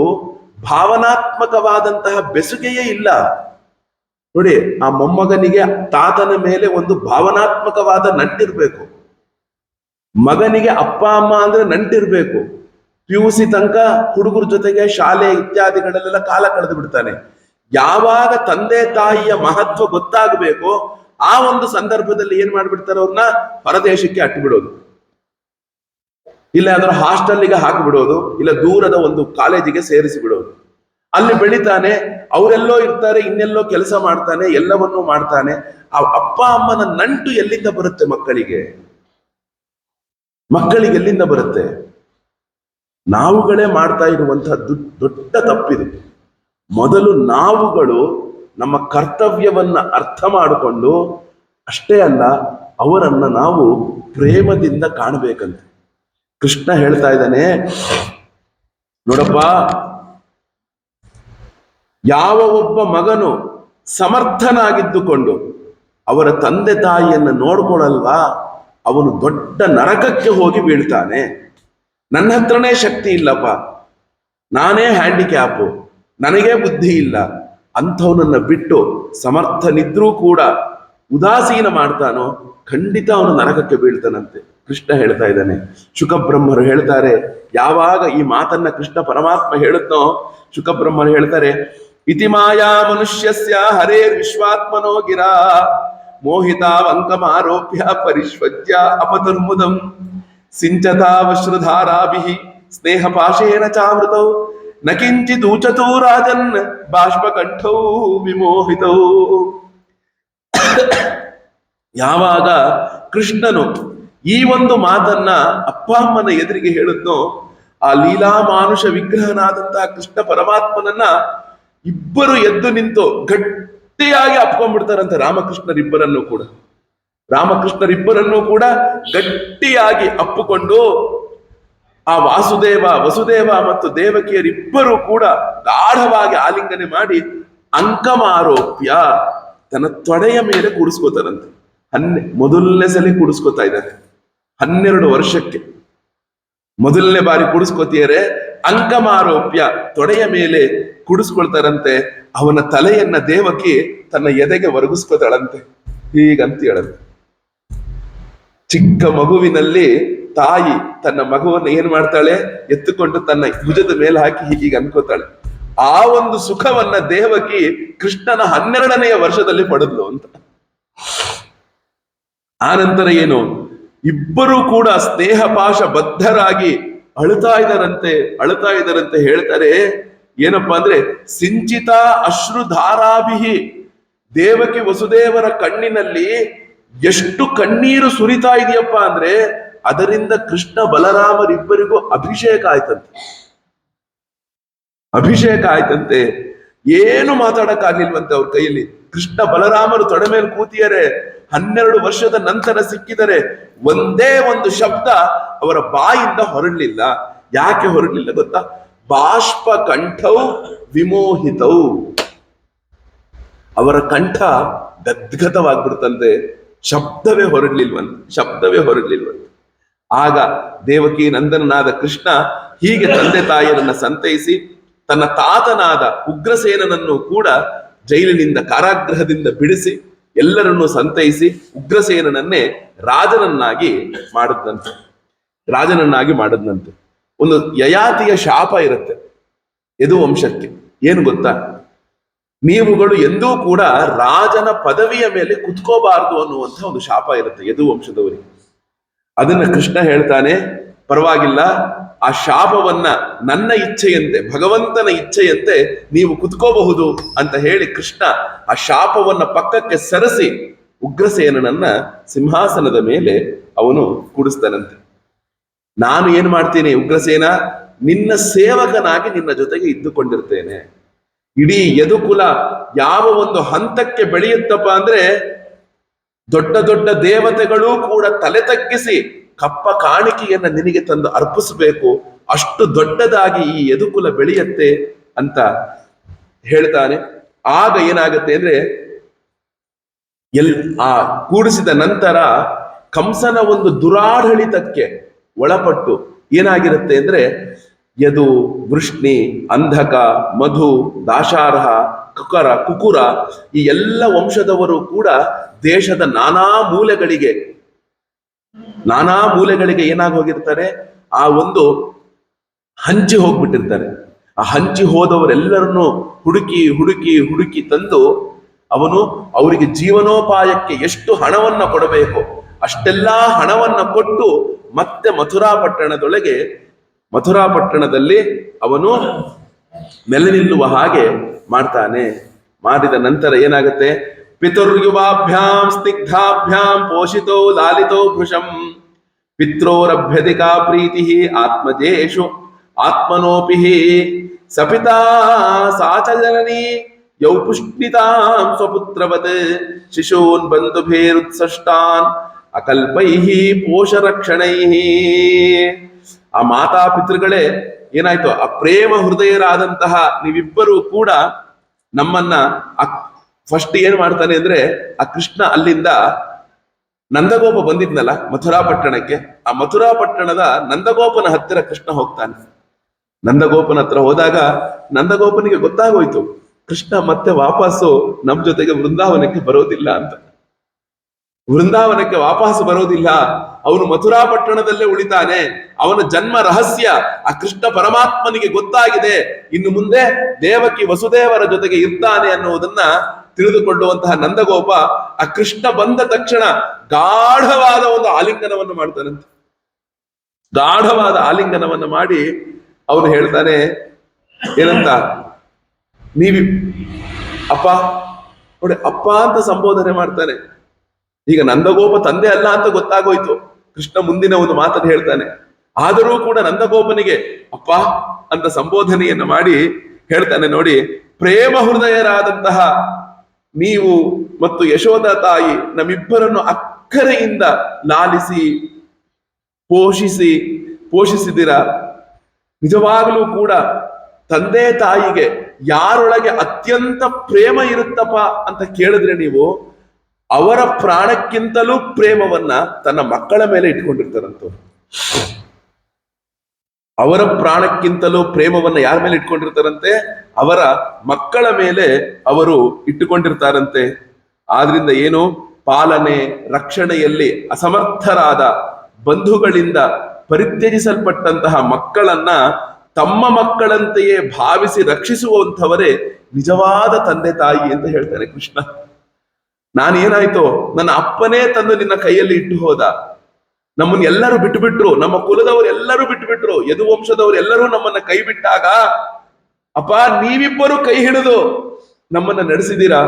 ಭಾವನಾತ್ಮಕವಾದಂತಹ ಬೆಸುಗೆಯೇ ಇಲ್ಲ. ನೋಡಿ, ಆ ಮೊಮ್ಮಗನಿಗೆ ತಾತನ ಮೇಲೆ ಒಂದು ಭಾವನಾತ್ಮಕವಾದ ನಂಟಿರ್ಬೇಕು. ಮಗನಿಗೆ ಅಪ್ಪ ಅಮ್ಮ ಅಂದ್ರೆ ನಂಟಿರ್ಬೇಕು. PUC ತನಕ ಹುಡುಗರ ಜೊತೆಗೆ ಶಾಲೆ ಇತ್ಯಾದಿಗಳಲ್ಲೆಲ್ಲ ಕಾಲ ಕಳೆದು ಬಿಡ್ತಾನೆ. ಯಾವಾಗ ತಂದೆ ತಾಯಿಯ ಮಹತ್ವ ಗೊತ್ತಾಗಬೇಕು, ಆ ಒಂದು ಸಂದರ್ಭದಲ್ಲಿ ಏನ್ ಮಾಡ್ಬಿಡ್ತಾರೆ, ಅವ್ರನ್ನ ಹೊರದೇಶಕ್ಕೆ ಅಟ್ಟಿಬಿಡೋದು, ಇಲ್ಲ ಅದರ ಹಾಸ್ಟೆಲ್ಗೆ ಹಾಕಿಬಿಡೋದು, ಇಲ್ಲ ದೂರದ ಒಂದು ಕಾಲೇಜಿಗೆ ಸೇರಿಸಿ ಬಿಡೋದು. ಅಲ್ಲಿ ಬೆಳಿತಾನೆ, ಅವರೆಲ್ಲೋ ಇರ್ತಾರೆ, ಇನ್ನೆಲ್ಲೋ ಕೆಲಸ ಮಾಡ್ತಾನೆ, ಎಲ್ಲವನ್ನೂ ಮಾಡ್ತಾನೆ. ಆ ಅಪ್ಪ ಅಮ್ಮನ ನಂಟು ಎಲ್ಲಿಂದ ಬರುತ್ತೆ ಮಕ್ಕಳಿಗೆ ಎಲ್ಲಿಂದ ಬರುತ್ತೆ? ನಾವುಗಳೇ ಮಾಡ್ತಾ ಇರುವಂತಹ ದೊಡ್ಡ ತಪ್ಪಿದೆ. ಮೊದಲು ನಾವುಗಳು ನಮ್ಮ ಕರ್ತವ್ಯವನ್ನ ಅರ್ಥ ಮಾಡಿಕೊಂಡು, ಅಷ್ಟೇ ಅಲ್ಲ, ಅವರನ್ನ ನಾವು ಪ್ರೇಮದಿಂದ ಕಾಣಬೇಕಂತೆ. ಕೃಷ್ಣ ಹೇಳ್ತಾ ಇದ್ದಾನೆ, ನೋಡಪ್ಪ, ಯಾವ ಒಬ್ಬ ಮಗನು ಸಮರ್ಥನಾಗಿದ್ದುಕೊಂಡು ಅವರ ತಂದೆ ತಾಯಿಯನ್ನ ನೋಡ್ಕೊಳಲ್ವಾ, ಅವನು ದೊಡ್ಡ ನರಕಕ್ಕೆ ಹೋಗಿ ಬೀಳ್ತಾನೆ. ನನ್ನ ಹತ್ರನೇ ಶಕ್ತಿ ಇಲ್ಲಪ್ಪ, ನಾನೇ ಹ್ಯಾಂಡಿಕ್ಯಾಪು, ನನಗೇ ಬುದ್ಧಿ ಇಲ್ಲ ಅಂಥವನನ್ನ ಬಿಟ್ಟು ಸಮರ್ಥನಿದ್ರೂ ಕೂಡ ಉದಾಸೀನ ಮಾಡ್ತಾನೋ, ಖಂಡಿತ ಅವನು ನರಕಕ್ಕೆ ಬೀಳ್ತಾನಂತೆ. ಕೃಷ್ಣ ಹೇಳ್ತಾ ಇದ್ದಾನೆ. ಶುಕಬ್ರಹ್ಮರು ಹೇಳ್ತಾರೆ, ಯಾವಾಗ ಈ ಮಾತನ್ನ ಕೃಷ್ಣ ಪರಮಾತ್ಮ ಹೇಳುತ್ತೋ, ಶುಕಬ್ರಹ್ಮರು ಹೇಳ್ತಾರೆ, ಇತಿ ಮಾಯಾ ಮನುಷ್ಯಸ್ಯ ಹರೇ ವಿಶ್ವಾತ್ಮನೋ ಗಿರಾ ಮೋಹಿತಾವಂಕಮಾರೋಪ್ಯ ಪರಿಶ್ವಜ್ಯ ಅಪತುರ್ಮುದಂ ಸಿಂಚತಾವಶ್ರುಧಾರಾಭಿಃ ಸ್ನೇಹ ಪಾಶೇನ ಚಾವೃತೌ ನ ಕಿಂಚಿದೂಚತೋ ರಾಜನ್ ಬಾಷ್ಪಕಂಠೌ ವಿಮೋಹಿತೌ. ಯಾವಾಗ ಕೃಷ್ಣನು ಈ ಒಂದು ಮಾತನ್ನ ಅಪ್ಪ ಅಮ್ಮನ ಎದುರಿಗೆ ಹೇಳಿದ್ನೋ, ಆ ಲೀಲಾ ಮಾನುಷ ವಿಗ್ರಹನಾದಂತಹ ಕೃಷ್ಣ ಪರಮಾತ್ಮನನ್ನ ಇಬ್ಬರು ಎದ್ದು ನಿಂತು ಗಟ್ಟಿಯಾಗಿ ಅಪ್ಕೊಂಡ್ಬಿಡ್ತಾರಂತೆ. ರಾಮಕೃಷ್ಣರಿಬ್ಬರನ್ನು ಕೂಡ ಗಟ್ಟಿಯಾಗಿ ಅಪ್ಪುಕೊಂಡು, ಆ ವಸುದೇವ ಮತ್ತು ದೇವಕಿಯರಿಬ್ಬರು ಕೂಡ ಗಾಢವಾಗಿ ಆಲಿಂಗನೆ ಮಾಡಿ ಅಂಕಮಾರೋಪ್ಯ ತನ್ನ ತೊಡೆಯ ಮೇಲೆ ಕೂಡಿಸ್ಕೋತಾರಂತೆ. ಮೊದಲನೇ ಸಲ ಕೂಡಿಸ್ಕೋತಾ ಇದ್ದಾರೆ. 12 ವರ್ಷಕ್ಕೆ ಮೊದಲನೇ ಬಾರಿ ಕೂಡಿಸ್ಕೋತಿಯರೆ. ಅಂಕಮಾರೋಪ್ಯ ತೊಡೆಯ ಮೇಲೆ ಕೂಡಿಸ್ಕೊಳ್ತಾರಂತೆ. ಅವನ ತಲೆಯನ್ನ ದೇವಕಿ ತನ್ನ ಎದೆಗೆ ಒರಗಿಸ್ಕೋತಾಳಂತೆ. ಹೀಗಂತ ಹೇಳಂತೆ. ಚಿಕ್ಕ ಮಗುವಿನಲ್ಲಿ ತಾಯಿ ತನ್ನ ಮಗುವನ್ನು ಏನ್ ಮಾಡ್ತಾಳೆ, ಎತ್ತುಕೊಂಡು ತನ್ನ ಭುಜದ ಮೇಲೆ ಹಾಕಿ ಹೀಗೆ ಅನ್ಕೋತಾಳೆ. ಆ ಒಂದು ಸುಖವನ್ನ ದೇವಕಿ ಕೃಷ್ಣನ 12ನೇ ವರ್ಷದಲ್ಲಿ ಪಡೆದ್ಲು ಅಂತ. ಆ ನಂತರ ಏನು, ಇಬ್ಬರೂ ಕೂಡ ಸ್ನೇಹ ಪಾಶ ಬದ್ಧರಾಗಿ ಅಳುತ್ತಾ ಇದ್ದಾರಂತೆ ಹೇಳ್ತಾರೆ. ಏನಪ್ಪಾ ಅಂದ್ರೆ ಸಿಂಚಿತ ಅಶ್ರುಧಾರಾಭಿಹಿ, ದೇವಕಿ ವಸುದೇವರ ಕಣ್ಣಿನಲ್ಲಿ ಎಷ್ಟು ಕಣ್ಣೀರು ಸುರಿತಾ ಇದೆಯಪ್ಪ ಅಂದ್ರೆ ಅದರಿಂದ ಕೃಷ್ಣ ಬಲರಾಮರಿಬ್ಬರಿಗೂ ಅಭಿಷೇಕ ಆಯ್ತಂತೆ. ಏನು ಮಾತಾಡಕ್ಕಾಗ್ಲಿಲ್ವಂತೆ ಅವ್ರ ಕೈಯಲ್ಲಿ. ಕೃಷ್ಣ ಬಲರಾಮರು ತೊಡೆ ಮೇಲೆ ಕೂತಿಯರೆ, 12 ವರ್ಷದ ನಂತರ ಸಿಕ್ಕಿದರೆ ಒಂದೇ ಒಂದು ಶಬ್ದ ಅವರ ಬಾಯಿಂದ ಹೊರಡ್ಲಿಲ್ಲ. ಯಾಕೆ ಹೊರಡ್ಲಿಲ್ಲ ಗೊತ್ತಾ? ಬಾಷ್ಪ ಕಂಠೌ ವಿಮೋಹಿತೌ, ಅವರ ಕಂಠ ಗದ್ಗದವಾಗ್ಬಿಡ್ತಂತೆ, ಶಬ್ದವೇ ಹೊರಡ್ಲಿಲ್ವಂತೆ. ಆಗ ದೇವಕಿ ನಂದನನಾದ ಕೃಷ್ಣ ಹೀಗೆ ತಂದೆ ತಾಯಿಯರನ್ನ ಸಂತೈಸಿ ತನ್ನ ತಾತನಾದ ಉಗ್ರಸೇನನನ್ನು ಕೂಡ ಜೈಲಿನಿಂದ, ಕಾರಾಗೃಹದಿಂದ ಬಿಡಿಸಿ ಎಲ್ಲರನ್ನೂ ಸಂತೈಸಿ ಉಗ್ರಸೇನನನ್ನೇ ರಾಜನನ್ನಾಗಿ ಮಾಡದಂತೆ. ಒಂದು ಯಯಾತಿಯ ಶಾಪ ಇರುತ್ತೆ ಯದುವಂಶಕ್ಕೆ. ಏನು ಗೊತ್ತಾ? ನೀವುಗಳು ಎಂದೂ ಕೂಡ ರಾಜನ ಪದವಿಯ ಮೇಲೆ ಕುತ್ಕೋಬಾರದು ಅನ್ನುವಂಥ ಒಂದು ಶಾಪ ಇರುತ್ತೆ ಯದುವಂಶದವರಿಗೆ. ಅದನ್ನ ಕೃಷ್ಣ ಹೇಳ್ತಾನೆ, ಪರವಾಗಿಲ್ಲ, ಆ ಶಾಪವನ್ನ ನನ್ನ ಇಚ್ಛೆಯಂತೆ, ಭಗವಂತನ ಇಚ್ಛೆಯಂತೆ ನೀವು ಕುತ್ಕೋಬಹುದು ಅಂತ ಹೇಳಿ ಕೃಷ್ಣ ಆ ಶಾಪವನ್ನ ಪಕ್ಕಕ್ಕೆ ಸರಿಸಿ ಉಗ್ರಸೇನನನ್ನ ಸಿಂಹಾಸನದ ಮೇಲೆ ಅವನು ಕೂಡಿಸ್ತಾನಂತೆ. ನಾನು ಏನ್ ಮಾಡ್ತೀನಿ ಉಗ್ರಸೇನ, ನಿನ್ನ ಸೇವಕನಾಗಿ ನಿನ್ನ ಜೊತೆಗೆ ಇದ್ದುಕೊಂಡಿರ್ತೇನೆ. ಇಡೀ ಯದುಕುಲ ಯಾವ ಒಂದು ಹಂತಕ್ಕೆ ಬೆಳೆಯುತ್ತಪ್ಪ ಅಂದ್ರೆ ದೊಡ್ಡ ದೊಡ್ಡ ದೇವತೆಗಳು ಕೂಡ ತಲೆ ತಗ್ಗಿಸಿ ಕಪ್ಪ ಕಾಣಿಕೆಯನ್ನ ನಿನಗೆ ತಂದು ಅರ್ಪಿಸಬೇಕು, ಅಷ್ಟು ದೊಡ್ಡದಾಗಿ ಈ ಯದುಕುಲ ಬೆಳೆಯುತ್ತೆ ಅಂತ ಹೇಳ್ತಾನೆ. ಆಗ ಏನಾಗುತ್ತೆ ಅಂದ್ರೆ ಆ ಕೂಡಿಸಿದ ನಂತರ ಕಂಸನ ಒಂದು ದುರಾಡಳಿತಕ್ಕೆ ಒಳಪಟ್ಟು ಏನಾಗಿರುತ್ತೆ ಅಂದ್ರೆ ಯದು, ವೃಷ್ಣಿ, ಅಂಧಕ, ಮಧು, ದಾಶಾರ್ಹ, ಕುಕುರ ಈ ಎಲ್ಲ ವಂಶದವರು ಕೂಡ ದೇಶದ ನಾನಾ ಮೂಲೆಗಳಿಗೆ ಏನಾಗಿ ಹೋಗಿರ್ತಾರೆ, ಆ ಒಂದು ಹಂಚಿ ಹೋಗ್ಬಿಟ್ಟಿರ್ತಾರೆ. ಆ ಹಂಚಿ ಹೋದವರೆಲ್ಲರನ್ನು ಹುಡುಕಿ ತಂದು ಅವನು ಅವರಿಗೆ ಜೀವನೋಪಾಯಕ್ಕೆ ಎಷ್ಟು ಹಣವನ್ನ ಕೊಡಬೇಕು ಅಷ್ಟೆಲ್ಲಾ ಹಣವನ್ನ ಕೊಟ್ಟು ಮತ್ತೆ ಮಥುರಾಪಟ್ಟಣದಲ್ಲಿ ಅವನು ನೆಲೆ ನಿಲ್ಲುವ ಹಾಗೆ ಮಾಡ್ತಾನೆ. ಮಾಡಿದ ನಂತರ ಏನಾಗುತ್ತೆ, ಪಿತುರ್ಯುವಾಭ್ಯಾಂ ಸ್ನಿಗ್ಧಾಭ್ಯಾಂ ಪೋಷಿತೋ ಲಾಲಿತೋ ಭೃಶಂ ಪಿತ್ರೋರಭ್ಯಧಿಕಾ ಪ್ರೀತಿ ಆತ್ಮಜೇಷು ಆತ್ಮನೋಪಿ ಸಪಿತಾ ಸಾಚ ಜನನಿ ಯೌ ಪುಷ್ಣಿತಾಂ ಸ್ವಪುತ್ರವತ್ ಶಿಶೂನ್ ಬಂಧುಭೇರುತ್ಸಷ್ಟಾನ್ ಅಕಲ್ಪೈಃ ಪೋಷರಕ್ಷಣೈಃ. ಆ ಮಾತಾ ಪಿತೃಗಳೇ ಏನಾಯ್ತು, ಆ ಪ್ರೇಮ ಹೃದಯರಾದಂತಹ ನೀವಿಬ್ಬರೂ ಕೂಡ ನಮ್ಮನ್ನ ಫಸ್ಟ್ ಏನ್ ಮಾಡ್ತಾನೆ ಅಂದ್ರೆ, ಆ ಕೃಷ್ಣ ಅಲ್ಲಿಂದ ನಂದಗೋಪ ಬಂದಿದ್ನಲ್ಲ ಮಥುರಾಪಟ್ಟಣಕ್ಕೆ, ಆ ಮಥುರಾಪಟ್ಟಣದ ನಂದಗೋಪನ ಹತ್ತಿರ ಕೃಷ್ಣ ಹೋಗ್ತಾನೆ. ನಂದಗೋಪನ ಹತ್ರ ಹೋದಾಗ ನಂದಗೋಪನಿಗೆ ಗೊತ್ತಾಗೋಯ್ತು ಕೃಷ್ಣ ಮತ್ತೆ ವಾಪಸ್ಸು ನಮ್ ಜೊತೆಗೆ ವೃಂದಾವನಕ್ಕೆ ಬರೋದಿಲ್ಲ ಅಂತ. ವೃಂದಾವನಕ್ಕೆ ವಾಪಸ್ ಬರೋದಿಲ್ಲ, ಅವನು ಮಥುರಾಪಟ್ಟಣದಲ್ಲೇ ಉಳಿತಾನೆ. ಅವನ ಜನ್ಮ ರಹಸ್ಯ ಆ ಕೃಷ್ಣ ಪರಮಾತ್ಮನಿಗೆ ಗೊತ್ತಾಗಿದೆ. ಇನ್ನು ಮುಂದೆ ದೇವಕಿ ವಸುದೇವರ ಜೊತೆಗೆ ಇರ್ತಾನೆ ಅನ್ನುವುದನ್ನ ತಿಳಿದುಕೊಳ್ಳುವಂತಹ ನಂದಗೋಪ ಆ ಕೃಷ್ಣ ಬಂದ ತಕ್ಷಣ ಗಾಢವಾದ ಒಂದು ಆಲಿಂಗನವನ್ನು ಮಾಡ್ತಾನಂತೆ. ಗಾಢವಾದ ಆಲಿಂಗನವನ್ನು ಮಾಡಿ ಅವನು ಹೇಳ್ತಾನೆ ಏನಂತ, ಅಪ್ಪ ನೋಡಿ, ಅಪ್ಪ ಅಂತ ಸಂಬೋಧನೆ ಮಾಡ್ತಾನೆ. ಈಗ ನಂದಗೋಪ ತಂದೆ ಅಲ್ಲ ಅಂತ ಗೊತ್ತಾಗೋಯ್ತು. ಕೃಷ್ಣ ಮುಂದಿನ ಒಂದು ಮಾತನ್ನು ಹೇಳ್ತಾನೆ. ಆದರೂ ಕೂಡ ನಂದಗೋಪನಿಗೆ ಅಪ್ಪ ಅಂತ ಸಂಬೋಧನೆಯನ್ನು ಮಾಡಿ ಹೇಳ್ತಾನೆ, ನೋಡಿ, ಪ್ರೇಮ ಹೃದಯರಾದಂತಹ ನೀವು ಮತ್ತು ಯಶೋಧ ತಾಯಿ ನಮ್ಮಿಬ್ಬರನ್ನು ಅಕ್ಕರೆಯಿಂದ ಲಾಲಿಸಿ ಪೋಷಿಸಿದಿರ. ನಿಜವಾಗಲೂ ಕೂಡ ತಂದೆ ತಾಯಿಗೆ ಯಾರೊಳಗೆ ಅತ್ಯಂತ ಪ್ರೇಮ ಇರುತ್ತಪ್ಪ ಅಂತ ಕೇಳಿದ್ರೆ ನೀವು, ಅವರ ಪ್ರಾಣಕ್ಕಿಂತಲೂ ಪ್ರೇಮವನ್ನ ತನ್ನ ಮಕ್ಕಳ ಮೇಲೆ ಇಟ್ಕೊಂಡಿರ್ತಾರಂತ. ಅವರ ಪ್ರಾಣಕ್ಕಿಂತಲೂ ಪ್ರೇಮವನ್ನ ಯಾರ ಮೇಲೆ ಇಟ್ಕೊಂಡಿರ್ತಾರಂತೆ? ಅವರ ಮಕ್ಕಳ ಮೇಲೆ ಅವರು ಇಟ್ಟುಕೊಂಡಿರ್ತಾರಂತೆ. ಆದ್ರಿಂದ ಏನು, ಪಾಲನೆ ರಕ್ಷಣೆಯಲ್ಲಿ ಅಸಮರ್ಥರಾದ ಬಂಧುಗಳಿಂದ ಪರಿತ್ಯಜಿಸಲ್ಪಟ್ಟಂತಹ ಮಕ್ಕಳನ್ನ ತಮ್ಮ ಮಕ್ಕಳಂತೆಯೇ ಭಾವಿಸಿ ರಕ್ಷಿಸುವಂಥವರೇ ನಿಜವಾದ ತಂದೆ ತಾಯಿ ಅಂತ ಹೇಳ್ತಾನೆ ಕೃಷ್ಣ. ನಾನೇನಾಯ್ತು, ನನ್ನ ಅಪ್ಪನೇ ತಂದು ನಿನ್ನ ಕೈಯಲ್ಲಿ ಇಟ್ಟು ಹೋದ, ನಮ್ಮನ್ನ ಎಲ್ಲರೂ ಬಿಟ್ಟುಬಿಟ್ರು, ನಮ್ಮ ಕುಲದವರು ಎಲ್ಲರೂ ಬಿಟ್ಟುಬಿಟ್ರು, ಯದುವಂಶದವರು ಎಲ್ಲರೂ ನಮ್ಮನ್ನ ಕೈ ಬಿಟ್ಟಾಗ ಅಪ್ಪ ನೀವಿಬ್ಬರು ಕೈ ಹಿಡಿದು ನಮ್ಮನ್ನ ನಡೆಸಿದ್ದೀರಾ.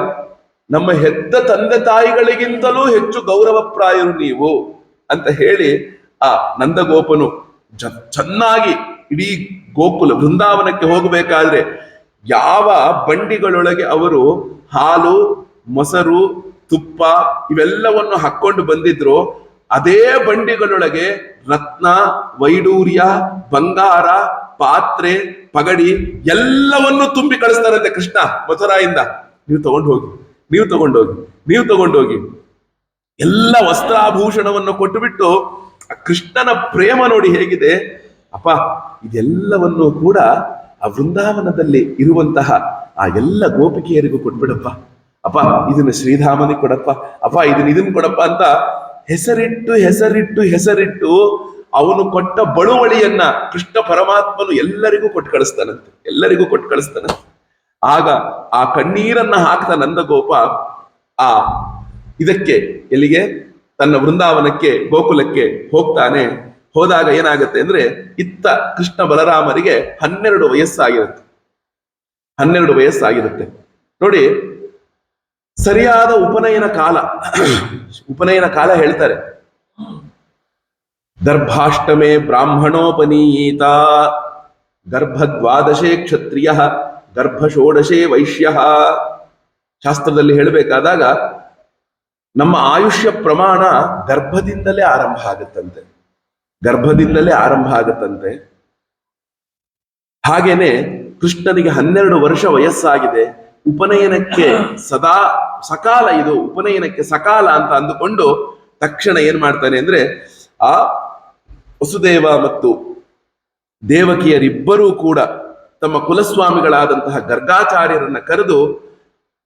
ನಮ್ಮ ಹೆತ್ತ ತಂದೆ ತಾಯಿಗಳಿಗಿಂತಲೂ ಹೆಚ್ಚು ಗೌರವಪ್ರಾಯರು ನೀವು ಅಂತ ಹೇಳಿ ಆ ನಂದಗೋಪನು ಚೆನ್ನಾಗಿ ಇಡೀ ಗೋಕುಲ ಬೃಂದಾವನಕ್ಕೆ ಹೋಗಬೇಕಾದ್ರೆ ಯಾವ ಬಂಡಿಗಳೊಳಗೆ ಅವರು ಹಾಲು, ಮೊಸರು, ತುಪ್ಪ ಇವೆಲ್ಲವನ್ನು ಹಾಕೊಂಡು ಬಂದಿದ್ರು, ಅದೇ ಬಂಡಿಗಳೊಳಗೆ ರತ್ನ, ವೈಡೂರ್ಯ, ಬಂಗಾರ, ಪಾತ್ರೆ, ಪಗಡಿ ಎಲ್ಲವನ್ನು ತುಂಬಿ ಕಳಿಸ್ತಾರಂತೆ ಕೃಷ್ಣ ಮಥುರಾಯಿಂದ. ನೀವು ತಗೊಂಡೋಗಿ, ನೀವು ತಗೊಂಡೋಗಿ, ನೀವು ತಗೊಂಡೋಗಿ ಎಲ್ಲ ವಸ್ತ್ರಾಭೂಷಣವನ್ನು ಕೊಟ್ಟುಬಿಟ್ಟು ಕೃಷ್ಣನ ಪ್ರೇಮ ನೋಡಿ ಹೇಗಿದೆ. ಅಪ್ಪ ಇದೆಲ್ಲವನ್ನು ಕೂಡ ಆ ವೃಂದಾವನದಲ್ಲಿ ಇರುವಂತಹ ಆ ಎಲ್ಲ ಗೋಪಿಕೆಯರಿಗೂ ಕೊಟ್ಬಿಡಪ್ಪ. ಅಪ್ಪ ಇದನ್ನ ಶ್ರೀಧಾಮನಿಗೆ ಕೊಡಪ್ಪ, ಅಪ್ಪ ಇದನ್ನ ಕೊಡಪ್ಪ ಅಂತ ಹೆಸರಿಟ್ಟು ಹೆಸರಿಟ್ಟು ಹೆಸರಿಟ್ಟು ಅವನು ಕೊಟ್ಟ ಬಳುವಳಿಯನ್ನ ಕೃಷ್ಣ ಪರಮಾತ್ಮನು ಎಲ್ಲರಿಗೂ ಕೊಟ್ಟು ಕಳಿಸ್ತಾನಂತೆ, ಎಲ್ಲರಿಗೂ ಕೊಟ್ಟು ಕಳಿಸ್ತಾನಂತೆ. ಆಗ ಆ ಕಣ್ಣೀರನ್ನ ಹಾಕ್ತಾ ನಂದಗೋಪ ಆ ಇದಕ್ಕೆ ಎಲ್ಲಿಗೆ ತನ್ನ ವೃಂದಾವನಕ್ಕೆ ಗೋಕುಲಕ್ಕೆ ಹೋಗ್ತಾನೆ. ಹೋದಾಗ ಏನಾಗತ್ತೆ ಅಂದ್ರೆ ಇತ್ತ ಕೃಷ್ಣ ಬಲರಾಮರಿಗೆ 12 ವಯಸ್ಸಾಗಿರುತ್ತೆ. 12 ವಯಸ್ಸಾಗಿರುತ್ತೆ ನೋಡಿ. ಸರಿಯಾದ ಉಪನಯನ ಕಾಲ, ಉಪನಯನ ಕಾಲ ಹೇಳ್ತಾರೆ. ಗರ್ಭಾಷ್ಟಮೇ ಬ್ರಾಹ್ಮಣೋಪನೀತ, ಗರ್ಭದ್ವಾದಶೇ ಕ್ಷತ್ರಿಯ, ಗರ್ಭಷೋಡಶೇ ವೈಶ್ಯ. ಶಾಸ್ತ್ರದಲ್ಲಿ ಹೇಳಬೇಕಾದಾಗ ನಮ್ಮ ಆಯುಷ್ಯ ಪ್ರಮಾಣ ಗರ್ಭದಿಂದಲೇ ಆರಂಭ ಆಗುತ್ತಂತೆ, ಗರ್ಭದಿಂದಲೇ ಆರಂಭ ಆಗುತ್ತಂತೆ. ಹಾಗೇನೆ ಕೃಷ್ಣನಿಗೆ 12 ವರ್ಷ ವಯಸ್ಸಾಗಿದೆ. ಉಪನಯನಕ್ಕೆ ಸದಾ ಸಕಾಲ, ಇದು ಉಪನಯನಕ್ಕೆ ಸಕಾಲ ಅಂತ ಅಂದುಕೊಂಡು ತಕ್ಷಣ ಏನ್ ಮಾಡ್ತಾನೆ ಅಂದ್ರೆ ಆ ವಸುದೇವ ಮತ್ತು ದೇವಕಿಯರಿಬ್ಬರೂ ಕೂಡ ತಮ್ಮ ಕುಲಸ್ವಾಮಿಗಳಾದಂತಹ ಗರ್ಗಾಚಾರ್ಯರನ್ನ ಕರೆದು,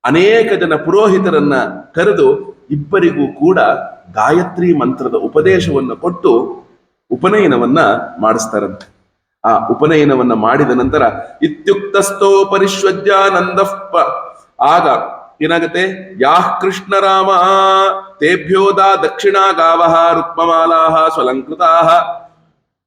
ಅನೇಕ ಜನ ಪುರೋಹಿತರನ್ನ ಕರೆದು ಇಬ್ಬರಿಗೂ ಕೂಡ ಗಾಯತ್ರಿ ಮಂತ್ರದ ಉಪದೇಶವನ್ನು ಕೊಟ್ಟು ಉಪನಯನವನ್ನ ಮಾಡಿಸ್ತಾರಂತೆ. ಆ ಉಪನಯನವನ್ನ ಮಾಡಿದ ನಂತರ ಇತ್ಯುಕ್ತಸ್ಥೋ ಪರಿಶ್ವಜ್ಯ ನಂದಪ್ಪ, ಆಗ ಏನಾಗತ್ತೆ, ಯಾಹ್ ಕೃಷ್ಣ ರಾಮ ತೇಭ್ಯೋದಾ ದಕ್ಷಿಣಾ ಗಾವಃ ರುಕ್ಮಮಾಲಾಹ ಸ್ವಲಂಕೃತಾಃ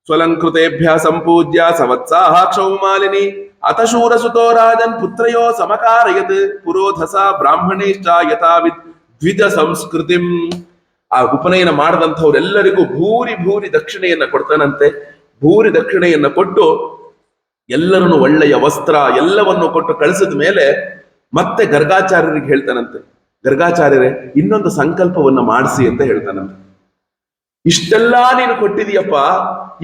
ಸ್ವಲಂಕೃತೇಭ್ಯ ಸಂಪೂಜ್ಯ ಸವತ್ಸಾಹ ಕ್ಷೌಮಾಲಿನಿ ಅತ ಶೂರಸುತೋ ರಾಜನ್ ಪುತ್ರಯೋ ಸಮಕಾರಯತ್ ಪುರೋಧಸ ಬ್ರಾಹ್ಮಣೇಶ್ಚ ಯಥಾವಿದ್ ದ್ವಿಜ ಸಂಸ್ಕೃತಿಂ. ಆ ಉಪನಯನ ಮಾಡದಂಥವ್ರೆಲ್ಲರಿಗೂ ಭೂರಿ ಭೂರಿ ದಕ್ಷಿಣೆಯನ್ನ ಕೊಡ್ತಾನಂತೆ. ಭೂರಿ ದಕ್ಷಿಣೆಯನ್ನ ಕೊಟ್ಟು ಎಲ್ಲರನ್ನು ಒಳ್ಳೆಯ ವಸ್ತ್ರ ಎಲ್ಲವನ್ನು ಕೊಟ್ಟು ಕಳಿಸಿದ ಮೇಲೆ ಮತ್ತೆ ಗರ್ಗಾಚಾರ್ಯರಿಗೆ ಹೇಳ್ತಾನಂತೆ, ಗರ್ಗಾಚಾರ್ಯರೇ ಇನ್ನೊಂದು ಸಂಕಲ್ಪವನ್ನ ಮಾಡಿಸಿ ಅಂತ ಹೇಳ್ತಾನಂತೆ. ಇಷ್ಟೆಲ್ಲ ನೀನು ಕೊಟ್ಟಿದೀಯಪ್ಪ,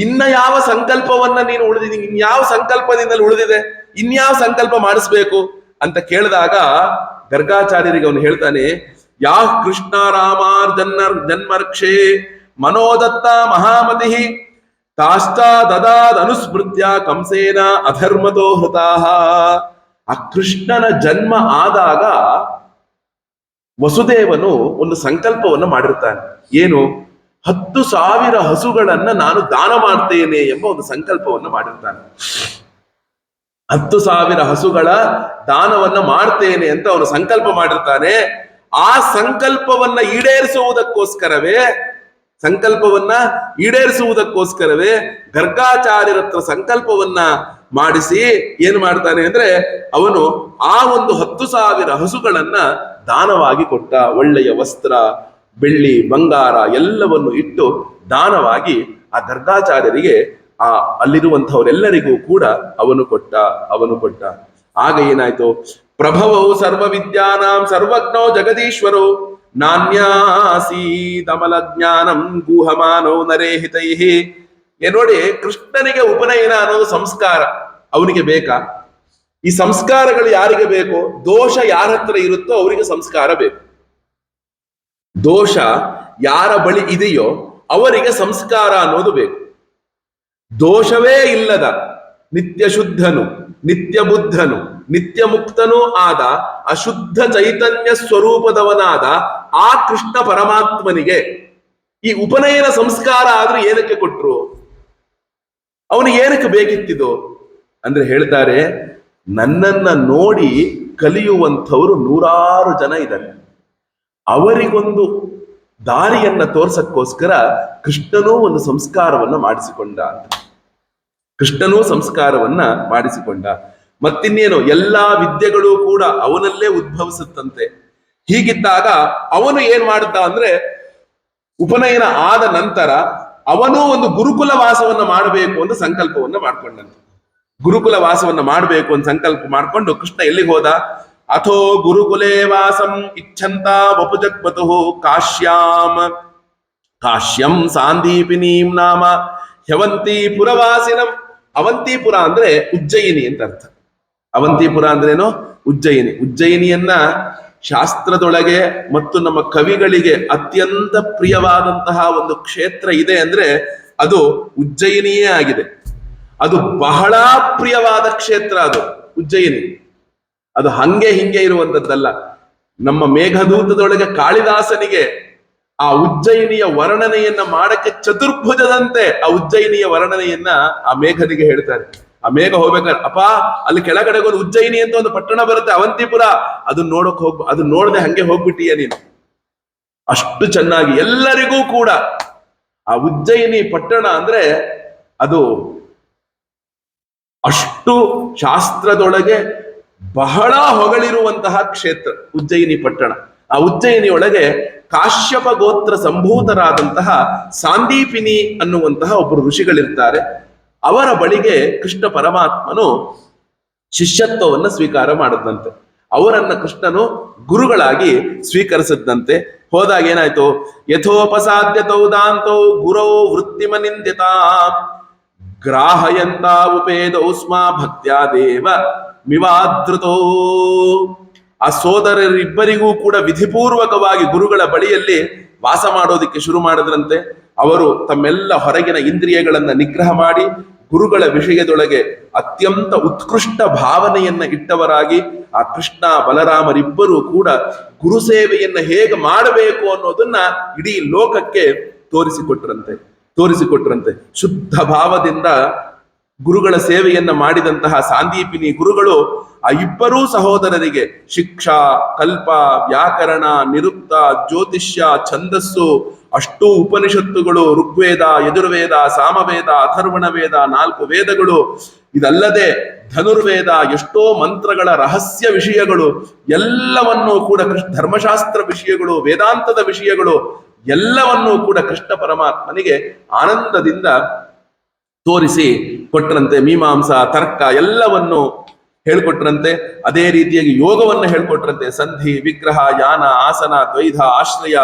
ಇನ್ನ ಯಾವ ಸಂಕಲ್ಪವನ್ನ ನೀನು ಉಳಿದಿದ್ದೀನಿ, ಇನ್ಯಾವ ಸಂಕಲ್ಪದಿಂದಲೇ ಉಳಿದಿದೆ, ಇನ್ಯಾವ ಸಂಕಲ್ಪ ಮಾಡಿಸ್ಬೇಕು ಅಂತ ಕೇಳಿದಾಗ ಗರ್ಗಾಚಾರ್ಯರಿಗೆ ಅವನು ಹೇಳ್ತಾನೆ, ಯಾ ಕೃಷ್ಣ ರಾಮಾರ್ ಜನ್ಮರ್ಕ್ಷೇ ಮನೋದತ್ತ ಮಹಾಮತಿ ತಾಶ್ಚ ದದಾದ್ ಅನುಸ್ಮೃತ್ಯ ಕಂಸೇನ ಅಧರ್ಮತೋ ಹೃತಾಃ. ಆ ಕೃಷ್ಣನ ಜನ್ಮ ಆದಾಗ ವಸುದೇವನು ಒಂದು ಸಂಕಲ್ಪವನ್ನು ಮಾಡಿರ್ತಾನೆ. ಏನು? 10,000 ಹಸುಗಳನ್ನ ನಾನು ದಾನ ಮಾಡ್ತೇನೆ ಎಂಬ ಒಂದು ಸಂಕಲ್ಪವನ್ನು ಮಾಡಿರ್ತಾನೆ. 10,000 ಹಸುಗಳ ದಾನವನ್ನ ಮಾಡ್ತೇನೆ ಅಂತ ಅವನು ಸಂಕಲ್ಪ ಮಾಡಿರ್ತಾನೆ. ಆ ಸಂಕಲ್ಪವನ್ನ ಈಡೇರಿಸುವುದಕ್ಕೋಸ್ಕರವೇ ಗರ್ಗಾಚಾರ್ಯರ ಹತ್ರ ಸಂಕಲ್ಪವನ್ನ ಮಾಡಿಸಿ ಏನು ಮಾಡ್ತಾನೆ ಅಂದ್ರೆ ಅವನು ಆ ಒಂದು 10,000 ಹಸುಗಳನ್ನ ದಾನವಾಗಿ ಕೊಟ್ಟ. ಒಳ್ಳೆಯ ವಸ್ತ್ರ, ಬೆಳ್ಳಿ, ಬಂಗಾರ ಎಲ್ಲವನ್ನು ಇಟ್ಟು ದಾನವಾಗಿ ಆ ಗರ್ಗಾಚಾರ್ಯರಿಗೆ ಆ ಅಲ್ಲಿರುವಂತಹವರೆಲ್ಲರಿಗೂ ಕೂಡ ಅವನು ಕೊಟ್ಟ. ಆಗ ಏನಾಯ್ತು? ಪ್ರಭವೌ ಸರ್ವ ವಿದ್ಯಾನಾಂ ಸರ್ವಜ್ಞೋ ಜಗದೀಶ್ವರೋ ನಾನ್ಯಾಸೀದಮಲ ಜ್ಞಾನಂ ಗೂಹಮಾನೋ ನರೇಹಿತೈಹಿ. ನೋಡಿ, ಕೃಷ್ಣನಿಗೆ ಉಪನಯನ ಅನ್ನೋದು ಸಂಸ್ಕಾರ ಅವನಿಗೆ ಬೇಕಾ? ಈ ಸಂಸ್ಕಾರಗಳು ಯಾರಿಗೆ ಬೇಕು? ದೋಷ ಯಾರ ಹತ್ರ ಇರುತ್ತೋ ಅವರಿಗೆ ಸಂಸ್ಕಾರ ಬೇಕು. ದೋಷ ಯಾರ ಬಳಿ ಇದೆಯೋ ಅವರಿಗೆ ಸಂಸ್ಕಾರ ಅನ್ನೋದು ಬೇಕು. ದೋಷವೇ ಇಲ್ಲದ ನಿತ್ಯ ಶುದ್ಧನು, ನಿತ್ಯ ಬುದ್ಧನು, ನಿತ್ಯ ಮುಕ್ತನೂ ಆದ ಅಶುದ್ಧ ಚೈತನ್ಯ ಸ್ವರೂಪದವನಾದ ಆ ಕೃಷ್ಣ ಪರಮಾತ್ಮನಿಗೆ ಈ ಉಪನಯನ ಸಂಸ್ಕಾರ ಆದ್ರೂ ಏನಕ್ಕೆ ಕೊಟ್ರು? ಅವನಿಗೆ ಏನಕ್ಕೆ ಬೇಕಿತ್ತಿದು ಅಂದ್ರೆ ಹೇಳ್ತಾರೆ, ನನ್ನನ್ನ ನೋಡಿ ಕಲಿಯುವಂಥವ್ರು 100 ಜನ ಇದ್ದಾರೆ. ಅವರಿಗೊಂದು ದಾರಿಯನ್ನ ತೋರ್ಸಕ್ಕೋಸ್ಕರ ಕೃಷ್ಣನೂ ಒಂದು ಸಂಸ್ಕಾರವನ್ನ ಮಾಡಿಸಿಕೊಂಡ ಅಂತ. ಕೃಷ್ಣನೂ ಸಂಸ್ಕಾರವನ್ನ ಮಾಡಿಸಿಕೊಂಡ. ಮತ್ತಿನ್ನೇನು, ಎಲ್ಲಾ ವಿದ್ಯೆಗಳು ಕೂಡ ಅವನಲ್ಲೇ ಉದ್ಭವಿಸುತ್ತಂತೆ. ಹೀಗಿದ್ದಾಗ ಅವನು ಏನ್ ಮಾಡ್ದ ಅಂದ್ರೆ, ಉಪನಯನ ಆದ ನಂತರ ಅವನು ಒಂದು ಗುರುಕುಲ ವಾಸವನ್ನ ಮಾಡಬೇಕು ಅಂತ ಸಂಕಲ್ಪವನ್ನ ಮಾಡ್ಕೊಂಡಂತೆ. ಗುರುಕುಲ ವಾಸವನ್ನ ಮಾಡಬೇಕು ಅಂತ ಸಂಕಲ್ಪ ಮಾಡ್ಕೊಂಡು ಕೃಷ್ಣ ಎಲ್ಲಿಗೆ ಹೋದ? ಅಥೋ ಗುರುಕುಲೇ ವಾಸಂ ಇಚ್ಛಂತ ವಪುಜಗ್ಮತು ಕಾಶ್ಯಂ ಸಾಂದೀಪಿನೀಂ ನಾಮ ಹ್ಯವಂತಿಪುರವಾಸಿನಂ. ಅವಂತಿಪುರ ಅಂದ್ರೆ ಉಜ್ಜಯಿನಿ ಅಂತ ಅರ್ಥ. ಅವಂತಿಪುರ ಅಂದ್ರೇನು? ಉಜ್ಜಯಿನಿ. ಉಜ್ಜಯಿನಿಯನ್ನ ಶಾಸ್ತ್ರದೊಳಗೆ ಮತ್ತು ನಮ್ಮ ಕವಿಗಳಿಗೆ ಅತ್ಯಂತ ಪ್ರಿಯವಾದಂತಹ ಒಂದು ಕ್ಷೇತ್ರ ಇದೆ ಅಂದ್ರೆ ಅದು ಉಜ್ಜಯಿನಿಯೇ ಆಗಿದೆ. ಅದು ಬಹಳ ಪ್ರಿಯವಾದ ಕ್ಷೇತ್ರ ಅದು ಉಜ್ಜಯಿನಿ. ಅದು ಹಂಗೆ ಹಿಂಗೆ ಇರುವಂತದ್ದಲ್ಲ. ನಮ್ಮ ಮೇಘದೂತದೊಳಗೆ ಕಾಳಿದಾಸನಿಗೆ ಆ ಉಜ್ಜಯಿನಿಯ ವರ್ಣನೆಯನ್ನ ಮಾಡಕ್ಕೆ ಚತುರ್ಭುಜದಂತೆ ಆ ಉಜ್ಜಯಿನಿಯ ವರ್ಣನೆಯನ್ನ ಆ ಮೇಘನಿಗೆ ಹೇಳ್ತಾರೆ. ಆ ಮೇಘ ಹೋಗ್ಬೇಕಾದ್ರೆ, ಅಪ್ಪ ಅಲ್ಲಿ ಕೆಳಗಡೆ ಒಂದು ಉಜ್ಜಯಿನಿ ಅಂತ ಒಂದು ಪಟ್ಟಣ ಬರುತ್ತೆ, ಅವಂತಿಪುರ, ಅದನ್ನ ನೋಡದೆ ಹಂಗೆ ಹೋಗ್ಬಿಟ್ಟಿಯ ನೀನು. ಅಷ್ಟು ಚೆನ್ನಾಗಿ ಎಲ್ಲರಿಗೂ ಕೂಡ ಆ ಉಜ್ಜಯಿನಿ ಪಟ್ಟಣ ಅಂದ್ರೆ ಅದು ಅಷ್ಟು ಶಾಸ್ತ್ರದೊಳಗೆ ಬಹಳ ಹೊಗಳಿರುವಂತಹ ಕ್ಷೇತ್ರ ಉಜ್ಜಯಿನಿ ಪಟ್ಟಣ. ಆ ಉಜ್ಜಯಿನಿಯೊಳಗೆ ಕಾಶ್ಯಪ ಗೋತ್ರ ಸಂಭೂತರಾದಂತಹ ಸಾಂದೀಪಿನಿ ಅನ್ನುವಂತಹ ಒಬ್ಬರು ಋಷಿಗಳಿರ್ತಾರೆ. ಅವರ ಬಳಿಗೆ ಕೃಷ್ಣ ಪರಮಾತ್ಮನು ಶಿಷ್ಯತ್ವವನ್ನು ಸ್ವೀಕಾರ ಮಾಡದಂತೆ. ಅವರನ್ನ ಕೃಷ್ಣನು ಗುರುಗಳಾಗಿ ಸ್ವೀಕರಿಸಿದಂತೆ. ಹೋದಾಗ ಏನಾಯ್ತು? ಯಥೋಪಸಾದ್ಯತೌ ದಾಂತೌ ಗುರೌ ವೃತ್ತಿಮನಿಂದ್ಯತಾ ಗ್ರಾಹಯಂತ ಉಪೇದೌಸ್ಮಾ ಭಕ್ತ್ಯಾದೇವ ಮಿವಾದೃತೋ. ಆ ಸೋದರರಿಬ್ಬರಿಗೂ ಕೂಡ ವಿಧಿಪೂರ್ವಕವಾಗಿ ಗುರುಗಳ ಬಳಿಯಲ್ಲಿ ವಾಸ ಮಾಡೋದಿಕ್ಕೆ ಶುರು ಮಾಡಿದ್ರಂತೆ. ಅವರು ತಮ್ಮೆಲ್ಲ ಹೊರಗಿನ ಇಂದ್ರಿಯಗಳನ್ನ ನಿಗ್ರಹ ಮಾಡಿ ಗುರುಗಳ ವಿಷಯದೊಳಗೆ ಅತ್ಯಂತ ಉತ್ಕೃಷ್ಟ ಭಾವನೆಯನ್ನ ಇಟ್ಟವರಾಗಿ ಆ ಕೃಷ್ಣ ಬಲರಾಮರಿಬ್ಬರೂ ಕೂಡ ಗುರು ಸೇವೆಯನ್ನ ಹೇಗೆ ಮಾಡಬೇಕು ಅನ್ನೋದನ್ನ ಇಡೀ ಲೋಕಕ್ಕೆ ತೋರಿಸಿಕೊಟ್ರಂತೆ. ಶುದ್ಧ ಭಾವದಿಂದ ಗುರುಗಳ ಸೇವೆಯನ್ನ ಮಾಡಿದಂತಹ ಸಾಂದೀಪಿನಿ ಗುರುಗಳು ಆ ಇಬ್ಬರೂ ಸಹೋದರರಿಗೆ ಶಿಕ್ಷಾ, ಕಲ್ಪ, ವ್ಯಾಕರಣ, ನಿರುಕ್ತ, ಜ್ಯೋತಿಷ್ಯ, ಛಂದಸ್ಸು, ಅಷ್ಟೂ ಉಪನಿಷತ್ತುಗಳು, ಋಗ್ವೇದ, ಯಜುರ್ವೇದ, ಸಾಮವೇದ, ಅಥರ್ವಣ ವೇದ, 4 ವೇದಗಳು, ಇದಲ್ಲದೆ ಧನುರ್ವೇದ, ಎಷ್ಟೋ ಮಂತ್ರಗಳ ರಹಸ್ಯ ವಿಷಯಗಳು ಎಲ್ಲವನ್ನೂ ಕೂಡ ಧರ್ಮಶಾಸ್ತ್ರ ವಿಷಯಗಳು, ವೇದಾಂತದ ವಿಷಯಗಳು ಎಲ್ಲವನ್ನೂ ಕೂಡ ಕೃಷ್ಣ ಪರಮಾತ್ಮನಿಗೆ ಆನಂದದಿಂದ ತೋರಿಸಿ ಕೊಟ್ರಂತೆ. ಮೀಮಾಂಸಾ, ತರ್ಕ ಎಲ್ಲವನ್ನು ಹೇಳ್ಕೊಟ್ರಂತೆ. ಅದೇ ರೀತಿಯಾಗಿ ಯೋಗವನ್ನು ಹೇಳ್ಕೊಟ್ರಂತೆ. ಸಂಧಿ, ವಿಗ್ರಹ, ಯಾನ, ಆಸನ, ದ್ವೈಧ, ಆಶ್ರಯ,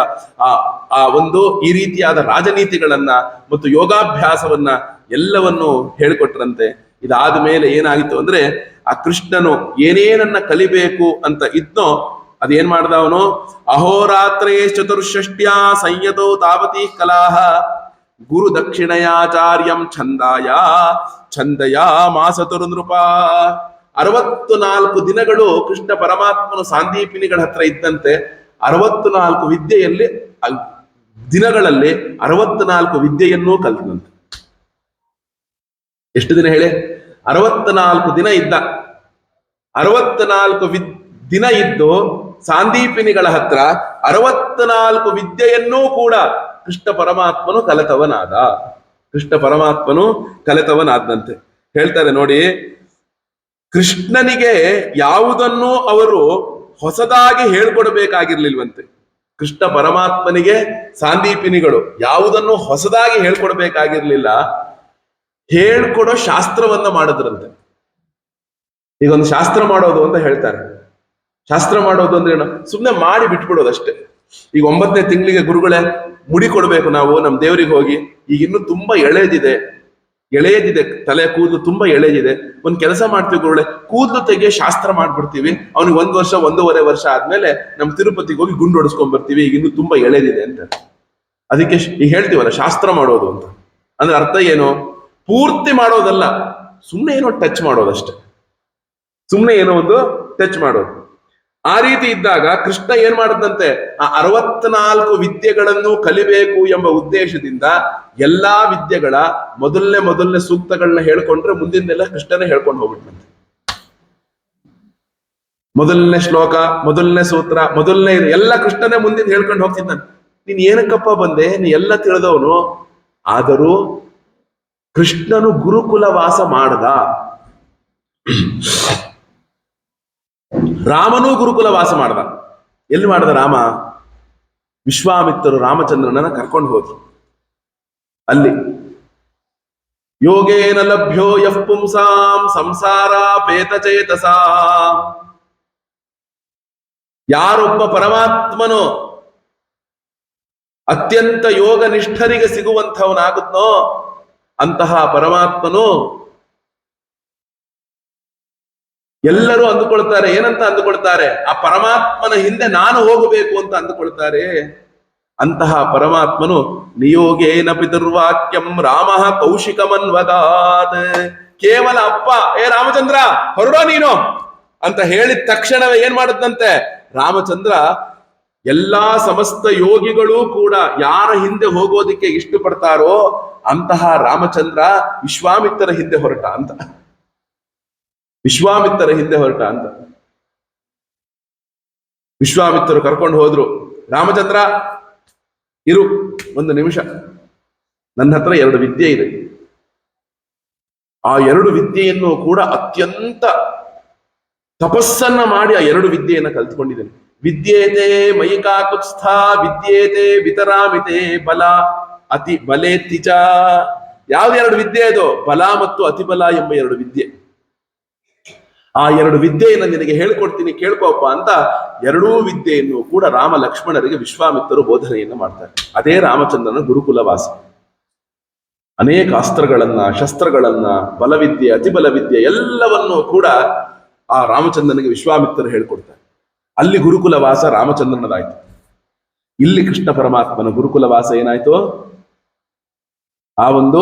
ಆ ಒಂದು ಈ ರೀತಿಯಾದ ರಾಜನೀತಿಗಳನ್ನ ಮತ್ತು ಯೋಗಾಭ್ಯಾಸವನ್ನ ಎಲ್ಲವನ್ನು ಹೇಳ್ಕೊಟ್ರಂತೆ. ಇದಾದ ಮೇಲೆ ಏನಾಗಿತ್ತು ಅಂದ್ರೆ, ಆ ಕೃಷ್ಣನು ಏನೇನನ್ನ ಕಲಿಬೇಕು ಅಂತ ಇದ್ನೋ ಅದೇನ್ ಮಾಡ್ದ ಅವನು? ಅಹೋರಾತ್ರೇ ಚತುರ್ಷಷ್ಟ್ಯ ಸಂಯತೋ ತಾವತಿ ಕಲಾಹ ಗುರು ದಕ್ಷಿಣಯಾಚಾರ್ಯಂ ಛಂದಯ ಮಾಸತುರು ನೃಪ. 64 ದಿನಗಳು ಕೃಷ್ಣ ಪರಮಾತ್ಮನು ಸಾಂದೀಪಿನಿಗಳ ಹತ್ರ ಇದ್ದಂತೆ. 64 ವಿದ್ಯೆಯಲ್ಲಿ ದಿನಗಳಲ್ಲಿ 64 ವಿದ್ಯೆಯನ್ನೂ ಕಲಿತಂತೆ. ಎಷ್ಟು ದಿನ ಹೇಳಿ? 64 ದಿನ ಇದ್ದ. 64 ದಿನ ಇದ್ದು ಸಾಂದೀಪಿನಿಗಳ ಹತ್ರ 64 ವಿದ್ಯೆಯನ್ನೂ ಕೂಡ ಕೃಷ್ಣ ಪರಮಾತ್ಮನು ಕಲಿತವನಾದಂತೆ ಹೇಳ್ತಾರೆ ನೋಡಿ. ಕೃಷ್ಣನಿಗೆ ಯಾವುದನ್ನು ಅವರು ಹೊಸದಾಗಿ ಹೇಳ್ಕೊಡ್ಬೇಕಾಗಿರ್ಲಿಲ್ವಂತೆ. ಕೃಷ್ಣ ಪರಮಾತ್ಮನಿಗೆ ಸಾಂದೀಪಿನಿಗಳು ಯಾವುದನ್ನು ಹೊಸದಾಗಿ ಹೇಳ್ಕೊಡ್ಬೇಕಾಗಿರ್ಲಿಲ್ಲ. ಹೇಳ್ಕೊಡೋ ಶಾಸ್ತ್ರವನ್ನ ಮಾಡಿದ್ರಂತೆ. ಈಗ ಒಂದು ಶಾಸ್ತ್ರ ಮಾಡೋದು ಅಂತ ಹೇಳ್ತಾರೆ. ಶಾಸ್ತ್ರ ಮಾಡೋದು ಅಂದ್ರೆ ಏನು? ಸುಮ್ಮನೆ ಮಾಡಿ ಬಿಟ್ಬಿಡೋದಷ್ಟೇ. ಈಗ 9ನೇ ತಿಂಗಳಿಗೆ ಗುರುಗಳೇ ಮುಡಿ ಕೊಡ್ಬೇಕು ನಾವು ನಮ್ ದೇವ್ರಿಗೆ ಹೋಗಿ. ಈಗ ಇನ್ನು ತುಂಬಾ ಎಳೆದಿದೆ, ತಲೆ ಕೂದಲು ತುಂಬಾ ಎಳೆದಿದೆ. ಒಂದ್ ಕೆಲಸ ಮಾಡ್ತೀವಿ ಗುರುಗಳೇ, ಕೂದಲು ತೆಗೆಯೋ ಶಾಸ್ತ್ರ ಮಾಡ್ಬಿಡ್ತೀವಿ. ಅವ್ನಿಗೆ 1 ವರ್ಷ 1.5 ವರ್ಷ ಆದ್ಮೇಲೆ ನಮ್ ತಿರುಪತಿಗೆ ಹೋಗಿ ಗುಂಡು ಹೊಡಿಸ್ಕೊಂಡ್ ಬರ್ತೀವಿ. ಈಗ ಇನ್ನು ತುಂಬಾ ಎಳೆದಿದೆ ಅಂತ. ಅದಕ್ಕೆ ಈಗ ಹೇಳ್ತೀವಲ್ಲ ಶಾಸ್ತ್ರ ಮಾಡೋದು ಅಂತ. ಅಂದ್ರೆ ಅರ್ಥ ಏನು? ಪೂರ್ತಿ ಮಾಡೋದಲ್ಲ, ಸುಮ್ಮನೆ ಏನೋ ಟಚ್ ಮಾಡೋದಷ್ಟೇ. ಸುಮ್ಮನೆ ಏನೋ ಒಂದು ಟಚ್ ಮಾಡೋದು. ಆ ರೀತಿ ಇದ್ದಾಗ ಕೃಷ್ಣ ಏನ್ ಮಾಡದಂತೆ, ಆ 64 ವಿದ್ಯೆಗಳನ್ನು ಕಲಿಬೇಕು ಎಂಬ ಉದ್ದೇಶದಿಂದ ಎಲ್ಲಾ ವಿದ್ಯೆಗಳ ಮೊದಲನೇ ಸೂಕ್ತಗಳನ್ನ ಹೇಳ್ಕೊಂಡ್ರೆ ಮುಂದಿನೆಲ್ಲ ಕೃಷ್ಣನೇ ಹೇಳ್ಕೊಂಡು ಹೋಗ್ಬಿಟ್ಟಂತೆ. ಮೊದಲನೇ ಶ್ಲೋಕ, ಮೊದಲನೇ ಸೂತ್ರ, ಮೊದಲನೇ ಎಲ್ಲ ಕೃಷ್ಣನೇ ಮುಂದಿನ ಹೇಳ್ಕೊಂಡು ಹೋಗ್ತಿದ್ದಂತೆ. ನೀನ್ ಏನಕ್ಕಪ್ಪ ಬಂದೆ, ನೀ ಎಲ್ಲ ತಿಳಿದವನು. ಆದರೂ ಕೃಷ್ಣನು ಗುರುಕುಲ ವಾಸ ಮಾಡದ, ರಾಮನೂ ಗುರುಕುಲ ವಾಸ ಮಾಡದ. ಎಲ್ಲಿ ಮಾಡದ ರಾಮ? ವಿಶ್ವಾಮಿತ್ರರು ರಾಮಚಂದ್ರನನ್ನ ಕರ್ಕೊಂಡು ಹೋದ್ರು. ಅಲ್ಲಿ ಯೋಗೇನ ಲಭ್ಯೋ ಯಃ ಪುಂಸಾಂ ಸಂಸಾರ ಪೇತಚೇತಸ, ಯಾರೊಬ್ಬ ಪರಮಾತ್ಮನು ಅತ್ಯಂತ ಯೋಗ ನಿಷ್ಠರಿಗೆ ಸಿಗುವಂಥವನಾಗುತ್ತೋ ಅಂತಹ ಪರಮಾತ್ಮನು, ಎಲ್ಲರೂ ಅಂದುಕೊಳ್ತಾರೆ, ಏನಂತ ಅಂದುಕೊಳ್ತಾರೆ? ಆ ಪರಮಾತ್ಮನ ಹಿಂದೆ ನಾನು ಹೋಗಬೇಕು ಅಂತ ಅಂದುಕೊಳ್ತಾರೆ. ಅಂತಹ ಪರಮಾತ್ಮನು ನಿಯೋಗೇನ ಪಿತುರ್ವಾಕ್ಯಂ ರಾಮ ಕೌಶಿಕಮನ್ವಗಾತ್, ಕೇವಲ ಅಪ್ಪ ಏ ರಾಮಚಂದ್ರ ಹೊರಡೋ ನೀನು ಅಂತ ಹೇಳಿದ ತಕ್ಷಣವೇ ಏನ್ ಮಾಡುತ್ತಂತೆ ರಾಮಚಂದ್ರ, ಎಲ್ಲಾ ಸಮಸ್ತ ಯೋಗಿಗಳು ಕೂಡ ಯಾರ ಹಿಂದೆ ಹೋಗೋದಿಕ್ಕೆ ಇಷ್ಟಪಡ್ತಾರೋ ಅಂತಹ ರಾಮಚಂದ್ರ ವಿಶ್ವಾಮಿತ್ರರ ಹಿಂದೆ ಹೊರಟ ಅಂತ. ವಿಶ್ವಾಮಿತ್ರರ ಹಿಂದೆ ಹೊರಟ ಅಂತ. ವಿಶ್ವಾಮಿತ್ರರು ಕರ್ಕೊಂಡು ಹೋದ್ರು. ರಾಮಚಂದ್ರ ಇರು ಒಂದು ನಿಮಿಷ, ನನ್ನ ಹತ್ರ 2 ವಿದ್ಯೆ ಇದೆ. ಆ 2 ವಿದ್ಯೆಯನ್ನು ಕೂಡ ಅತ್ಯಂತ ತಪಸ್ಸನ್ನ ಮಾಡಿ ಆ 2 ವಿದ್ಯೆಯನ್ನ ಕಲ್ತ್ಕೊಂಡಿದ್ದೇನೆ. ವಿದ್ಯೇತೆ ಮಯಿ ಕಾಕುತ್ಸ್ಥ ವಿದ್ಯೇತೆ ವಿತರಾಮಿತೆ ಬಲ ಅತಿ ಬಲೇತಿಚ. ಯಾವ್ದು 2 ವಿದ್ಯೆ ಅದು? ಬಲ ಮತ್ತು ಅತಿಬಲ ಎಂಬ 2 ವಿದ್ಯೆ. ಆ 2 ವಿದ್ಯೆಯನ್ನು ನಿನಗೆ ಹೇಳ್ಕೊಡ್ತೀನಿ ಕೇಳ್ಕೋಪ್ಪ ಅಂತ 2 ವಿದ್ಯೆಯನ್ನು ಕೂಡ ರಾಮ ಲಕ್ಷ್ಮಣರಿಗೆ ವಿಶ್ವಾಮಿತ್ರರು ಬೋಧನೆಯನ್ನು ಮಾಡ್ತಾರೆ. ಅದೇ ರಾಮಚಂದ್ರನ ಗುರುಕುಲ ವಾಸ. ಅನೇಕ ಅಸ್ತ್ರಗಳನ್ನ, ಶಸ್ತ್ರಗಳನ್ನ, ಬಲವಿದ್ಯೆ, ಅತಿಬಲ ವಿದ್ಯೆ ಎಲ್ಲವನ್ನೂ ಕೂಡ ಆ ರಾಮಚಂದ್ರನಿಗೆ ವಿಶ್ವಾಮಿತ್ರರು ಹೇಳ್ಕೊಡ್ತಾರೆ. ಅಲ್ಲಿ ಗುರುಕುಲ ವಾಸ ರಾಮಚಂದ್ರನದಾಯ್ತು. ಇಲ್ಲಿ ಕೃಷ್ಣ ಪರಮಾತ್ಮನ ಗುರುಕುಲ ವಾಸ ಏನಾಯ್ತು? ಆ ಒಂದು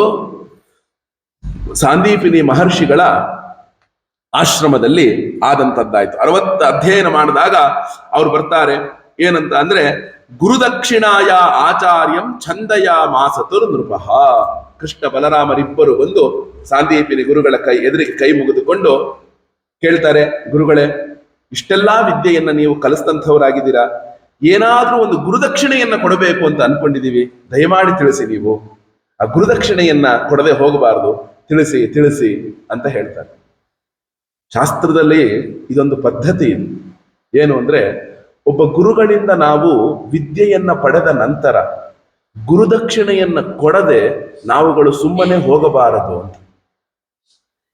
ಸಾಂದೀಪಿನಿ ಮಹರ್ಷಿಗಳ ಆಶ್ರಮದಲ್ಲಿ ಆದಂತದ್ದಾಯ್ತು. 60 ಅಧ್ಯಯನ ಮಾಡಿದಾಗ ಅವ್ರು ಬರ್ತಾರೆ. ಏನಂತ ಅಂದ್ರೆ, ಗುರುದಕ್ಷಿಣಾಯ ಆಚಾರ್ಯಂ ಛಂದಯ ಮಾಸತುರ್ ನೃಪಃ. ಕೃಷ್ಣ ಬಲರಾಮರಿಬ್ಬರು ಬಂದು ಸಾಂದೀಪಿನಿ ಗುರುಗಳ ಎದುರಿಗೆ ಕೈ ಮುಗಿದುಕೊಂಡು ಕೇಳ್ತಾರೆ, ಗುರುಗಳೇ, ಇಷ್ಟೆಲ್ಲಾ ವಿದ್ಯೆಯನ್ನ ನೀವು ಕಲಿಸ್ತಂಥವರಾಗಿದ್ದೀರಾ, ಏನಾದ್ರೂ ಒಂದು ಗುರುದಕ್ಷಿಣೆಯನ್ನ ಕೊಡಬೇಕು ಅಂತ ಅನ್ಕೊಂಡಿದೀವಿ, ದಯಮಾಡಿ ತಿಳಿಸಿ. ನೀವು ಆ ಗುರುದಕ್ಷಿಣೆಯನ್ನ ಕೊಡದೆ ಹೋಗಬಾರದು, ತಿಳಿಸಿ ತಿಳಿಸಿ ಅಂತ ಹೇಳ್ತಾರೆ. ಶಾಸ್ತ್ರದಲ್ಲಿ ಇದೊಂದು ಪದ್ಧತಿ ಇದೆ. ಏನು ಅಂದ್ರೆ, ಒಬ್ಬ ಗುರುಗಳಿಂದ ನಾವು ವಿದ್ಯೆಯನ್ನ ಪಡೆದ ನಂತರ ಗುರುದಕ್ಷಿಣೆಯನ್ನ ಕೊಡದೆ ನಾವುಗಳು ಸುಮ್ಮನೆ ಹೋಗಬಾರದು ಅಂತ.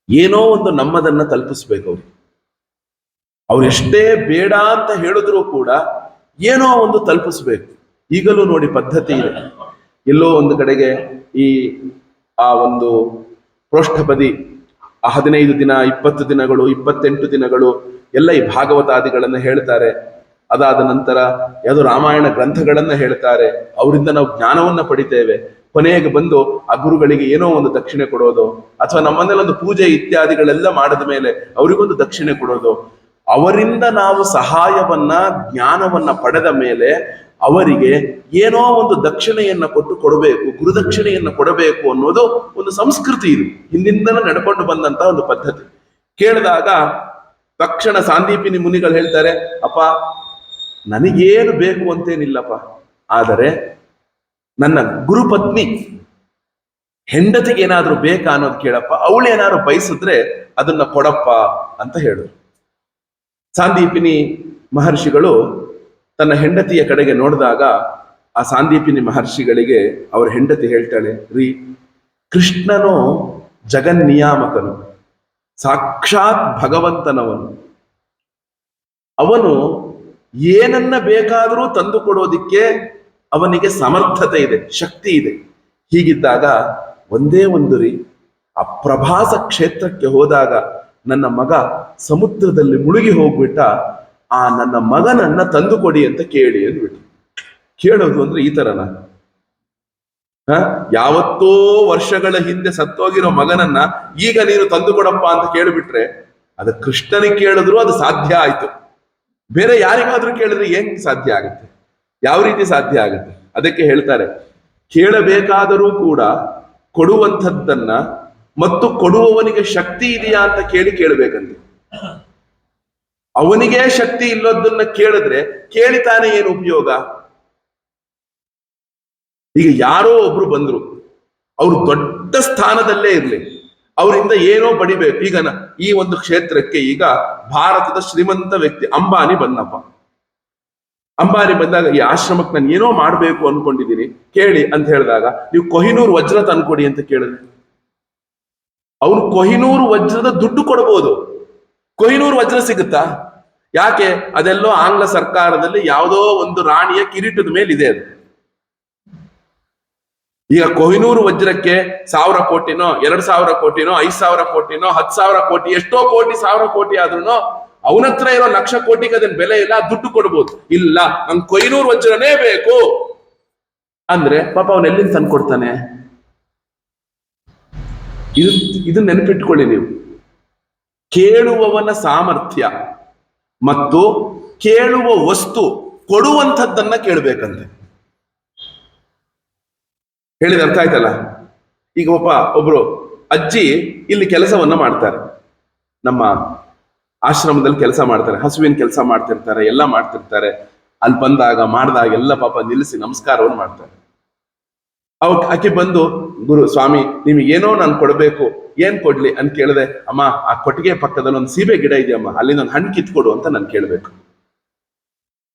ಏನೋ ಒಂದು ನಮ್ಮದನ್ನ ತಲುಪಿಸ್ಬೇಕು ಅವ್ರು. ಅವ್ರು ಎಷ್ಟೇ ಬೇಡ ಅಂತ ಹೇಳಿದ್ರು ಕೂಡ ಏನೋ ಒಂದು ತಲುಪಿಸ್ಬೇಕು. ಈಗಲೂ ನೋಡಿ ಪದ್ಧತಿ ಇದೆ. ಎಲ್ಲೋ ಒಂದು ಕಡೆಗೆ ಆ ಒಂದು ಪ್ರೋಷ್ಠಪದಿ 15 ದಿನ, 20 ದಿನಗಳು, 28 ದಿನಗಳು ಎಲ್ಲ ಈ ಭಾಗವತಾದಿಗಳನ್ನ ಹೇಳ್ತಾರೆ. ಅದಾದ ನಂತರ ಯಾವುದು ರಾಮಾಯಣ ಗ್ರಂಥಗಳನ್ನ ಹೇಳ್ತಾರೆ. ಅವರಿಂದ ನಾವು ಜ್ಞಾನವನ್ನ ಪಡಿತೇವೆ. ಕೊನೆಗೆ ಬಂದು ಆ ಗುರುಗಳಿಗೆ ಏನೋ ಒಂದು ದಕ್ಷಿಣೆ ಕೊಡೋದು, ಅಥವಾ ನಮ್ಮನೇಲಿ ಒಂದು ಪೂಜೆ ಇತ್ಯಾದಿಗಳೆಲ್ಲ ಮಾಡಿದ ಮೇಲೆ ಅವರಿಗೊಂದು ದಕ್ಷಿಣೆ ಕೊಡೋದು. ಅವರಿಂದ ನಾವು ಸಹಾಯವನ್ನ, ಜ್ಞಾನವನ್ನ ಪಡೆದ ಮೇಲೆ ಅವರಿಗೆ ಏನೋ ಒಂದು ದಕ್ಷಿಣೆಯನ್ನ ಕೊಡಬೇಕು, ಗುರುದಕ್ಷಿಣೆಯನ್ನ ಕೊಡಬೇಕು ಅನ್ನೋದು ಒಂದು ಸಂಸ್ಕೃತಿ. ಇದು ಹಿಂದಿಂದಲೂ ನಡ್ಕೊಂಡು ಬಂದಂತ ಒಂದು ಪದ್ಧತಿ. ಕೇಳಿದಾಗ ತಕ್ಷಣ ಸಾಂದೀಪಿನಿ ಮುನಿಗಳು ಹೇಳ್ತಾರೆ, ಅಪ್ಪ ನನಗೇನು ಬೇಕು ಅಂತೇನಿಲ್ಲಪ್ಪ, ಆದರೆ ನನ್ನ ಗುರುಪತ್ನಿ ಹೆಂಡತಿಗೆ ಏನಾದ್ರೂ ಬೇಕಾ ಅನ್ನೋದು ಕೇಳಪ್ಪ, ಅವಳೇನಾದ್ರು ಬಯಸಿದ್ರೆ ಅದನ್ನ ಕೊಡಪ್ಪ ಅಂತ ಹೇಳಿದ್ರು. ಸಾಂದೀಪಿನಿ ಮಹರ್ಷಿಗಳು ತನ್ನ ಹೆಂಡತಿಯ ಕಡೆಗೆ ನೋಡಿದಾಗ ಆ ಸಾಂದೀಪಿನಿ ಮಹರ್ಷಿಗಳಿಗೆ ಅವರ ಹೆಂಡತಿ ಹೇಳ್ತಾಳೆ, ರೀ, ಕೃಷ್ಣನು ಜಗನ್ನಿಯಾಮಕನು, ಸಾಕ್ಷಾತ್ ಭಗವಂತನವನು. ಅವನು ಏನನ್ನ ಬೇಕಾದರೂ ತಂದು ಕೊಡೋದಿಕ್ಕೆ ಅವನಿಗೆ ಸಮರ್ಥತೆ ಇದೆ, ಶಕ್ತಿ ಇದೆ. ಹೀಗಿದ್ದಾಗ ಒಂದೇ ಒಂದು ರೀ, ಆ ಪ್ರಭಾಸ ಕ್ಷೇತ್ರಕ್ಕೆ ಹೋದಾಗ ನನ್ನ ಮಗ ಸಮುದ್ರದಲ್ಲಿ ಮುಳುಗಿ ಹೋಗ್ಬಿಟ್ಟ, ಆ ನನ್ನ ಮಗನನ್ನ ತಂದು ಕೊಡಿ ಅಂತ ಕೇಳಿ ಅಂದ್ಬಿಟ್ಟು. ಕೇಳೋದು ಅಂದ್ರೆ ಈ ತರನ? ಯಾವತ್ತೋ ವರ್ಷಗಳ ಹಿಂದೆ ಸತ್ತೋಗಿರೋ ಮಗನನ್ನ ಈಗ ನೀನು ತಂದು ಕೊಡಪ್ಪ ಅಂತ ಕೇಳಿಬಿಟ್ರೆ, ಅದು ಕೃಷ್ಣನಿಗೆ ಕೇಳಿದ್ರು ಅದು ಸಾಧ್ಯ ಆಯ್ತು. ಬೇರೆ ಯಾರಿಗಾದ್ರೂ ಕೇಳಿದ್ರೆ ಹೆಂಗ್ ಸಾಧ್ಯ ಆಗುತ್ತೆ? ಯಾವ ರೀತಿ ಸಾಧ್ಯ ಆಗುತ್ತೆ? ಅದಕ್ಕೆ ಹೇಳ್ತಾರೆ, ಕೇಳಬೇಕಾದರೂ ಕೂಡ ಕೊಡುವಂಥದ್ದನ್ನ ಮತ್ತು ಕೊಡುವವನಿಗೆ ಶಕ್ತಿ ಇದೆಯಾ ಅಂತ ಕೇಳಬೇಕಂತೆ. ಅವನಿಗೆ ಶಕ್ತಿ ಇಲ್ಲೋದನ್ನ ಕೇಳಿದ್ರೆ ಕೇಳಿತಾನೆ ಏನು ಉಪಯೋಗ? ಈಗ ಯಾರೋ ಒಬ್ರು ಬಂದ್ರು, ಅವರು ದೊಡ್ಡ ಸ್ಥಾನದಲ್ಲೇ ಇರ್ಲಿ, ಅವರಿಂದ ಏನೋ ಪಡಿಬೇಕು. ಈಗ ಈ ಒಂದು ಕ್ಷೇತ್ರಕ್ಕೆ ಈಗ ಭಾರತದ ಶ್ರೀಮಂತ ವ್ಯಕ್ತಿ ಅಂಬಾನಿ ಬಂದಪ್ಪ. ಅಂಬಾನಿ ಬಂದಾಗ ಈ ಆಶ್ರಮಕ್ಕೆ ನಾನು ಏನೋ ಮಾಡ್ಬೇಕು ಅನ್ಕೊಂಡಿದ್ದೀನಿ, ಕೇಳಿ ಅಂತ ಹೇಳಿದಾಗ ನೀವು ಕೊಹಿನೂರ್ ವಜ್ರ ತಂದ್ಕೊಡಿ ಅಂತ ಕೇಳಿದ್ರೆ ಅವ್ರು ಕೊಹಿನೂರ್ ವಜ್ರದ ದುಡ್ಡು ಕೊಡಬಹುದು. ಕೊಹಿನೂರ್ ವಜ್ರ ಸಿಗುತ್ತಾ? ಯಾಕೆ? ಅದೆಲ್ಲೋ ಆಂಗ್ಲ ಸರ್ಕಾರದಲ್ಲಿ ಯಾವುದೋ ಒಂದು ರಾಣಿಯ ಕಿರೀಟದ ಮೇಲಿದೆ ಅದು. ಈಗ ಕೊಹಿನೂರು ವಜ್ರಕ್ಕೆ 1000 ಕೋಟಿನೋ 2000 ಕೋಟಿನೋ 5000 ಕೋಟಿನೋ 10,000 ಕೋಟಿ, ಎಷ್ಟೋ ಕೋಟಿ 1000 ಕೋಟಿ ಆದ್ರೂ ಅವನ ಹತ್ರ ಇರೋ ಲಕ್ಷ ಕೋಟಿಗೆ ಅದನ್ನ ಬೆಲೆ ಇಲ್ಲ, ದುಡ್ಡು ಕೊಡ್ಬೋದು. ಇಲ್ಲ, ನಂಗೆ ಕೊಹಿನೂರು ವಜ್ರನೇ ಬೇಕು ಅಂದ್ರೆ ಪಾಪ ಅವನ್ ಎಲ್ಲಿಂದ ತಂದು ಕೊಡ್ತಾನೆ? ಇದು ನೆನಪಿಟ್ಕೊಳ್ಳಿ ನೀವು. ಕೇಳುವವನ ಸಾಮರ್ಥ್ಯ ಮತ್ತು ಕೇಳುವ ವಸ್ತು ಕೊಡುವಂಥದ್ದನ್ನ ಕೇಳ್ಬೇಕಂತೆ. ಹೇಳಿದ ಅರ್ಥ ಆಯ್ತಲ್ಲ? ಈಗ ಒಬ್ರು ಅಜ್ಜಿ ಇಲ್ಲಿ ಕೆಲಸವನ್ನ ಮಾಡ್ತಾರೆ, ನಮ್ಮ ಆಶ್ರಮದಲ್ಲಿ ಕೆಲಸ ಮಾಡ್ತಾರೆ, ಹಸುವಿನ ಕೆಲಸ ಮಾಡ್ತಿರ್ತಾರೆ, ಎಲ್ಲ ಮಾಡ್ತಿರ್ತಾರೆ. ಅಲ್ಲಿ ಮಾಡಿದಾಗ ಎಲ್ಲ ಪಾಪ ನಿಲ್ಲಿಸಿ ನಮಸ್ಕಾರವನ್ನು ಮಾಡ್ತಾರೆ. ಆಕೆ ಬಂದು, ಗುರು ಸ್ವಾಮಿ ನಿಮಗೆ ಏನೋ ನಾನು ಕೊಡ್ಬೇಕು, ಏನ್ ಕೊಡ್ಲಿ ಅಂತ ಕೇಳಿದೆ. ಅಮ್ಮ, ಆ ಕೊಟ್ಟಿಗೆ ಪಕ್ಕದಲ್ಲಿ ಒಂದು ಸೀಬೆ ಗಿಡ ಇದೆಯಮ್ಮ, ಅಲ್ಲಿಂದ ಒಂದು ಹಣ್ಣು ಕಿತ್ಕೊಡು ಅಂತ ನಾನು ಕೇಳ್ಬೇಕು.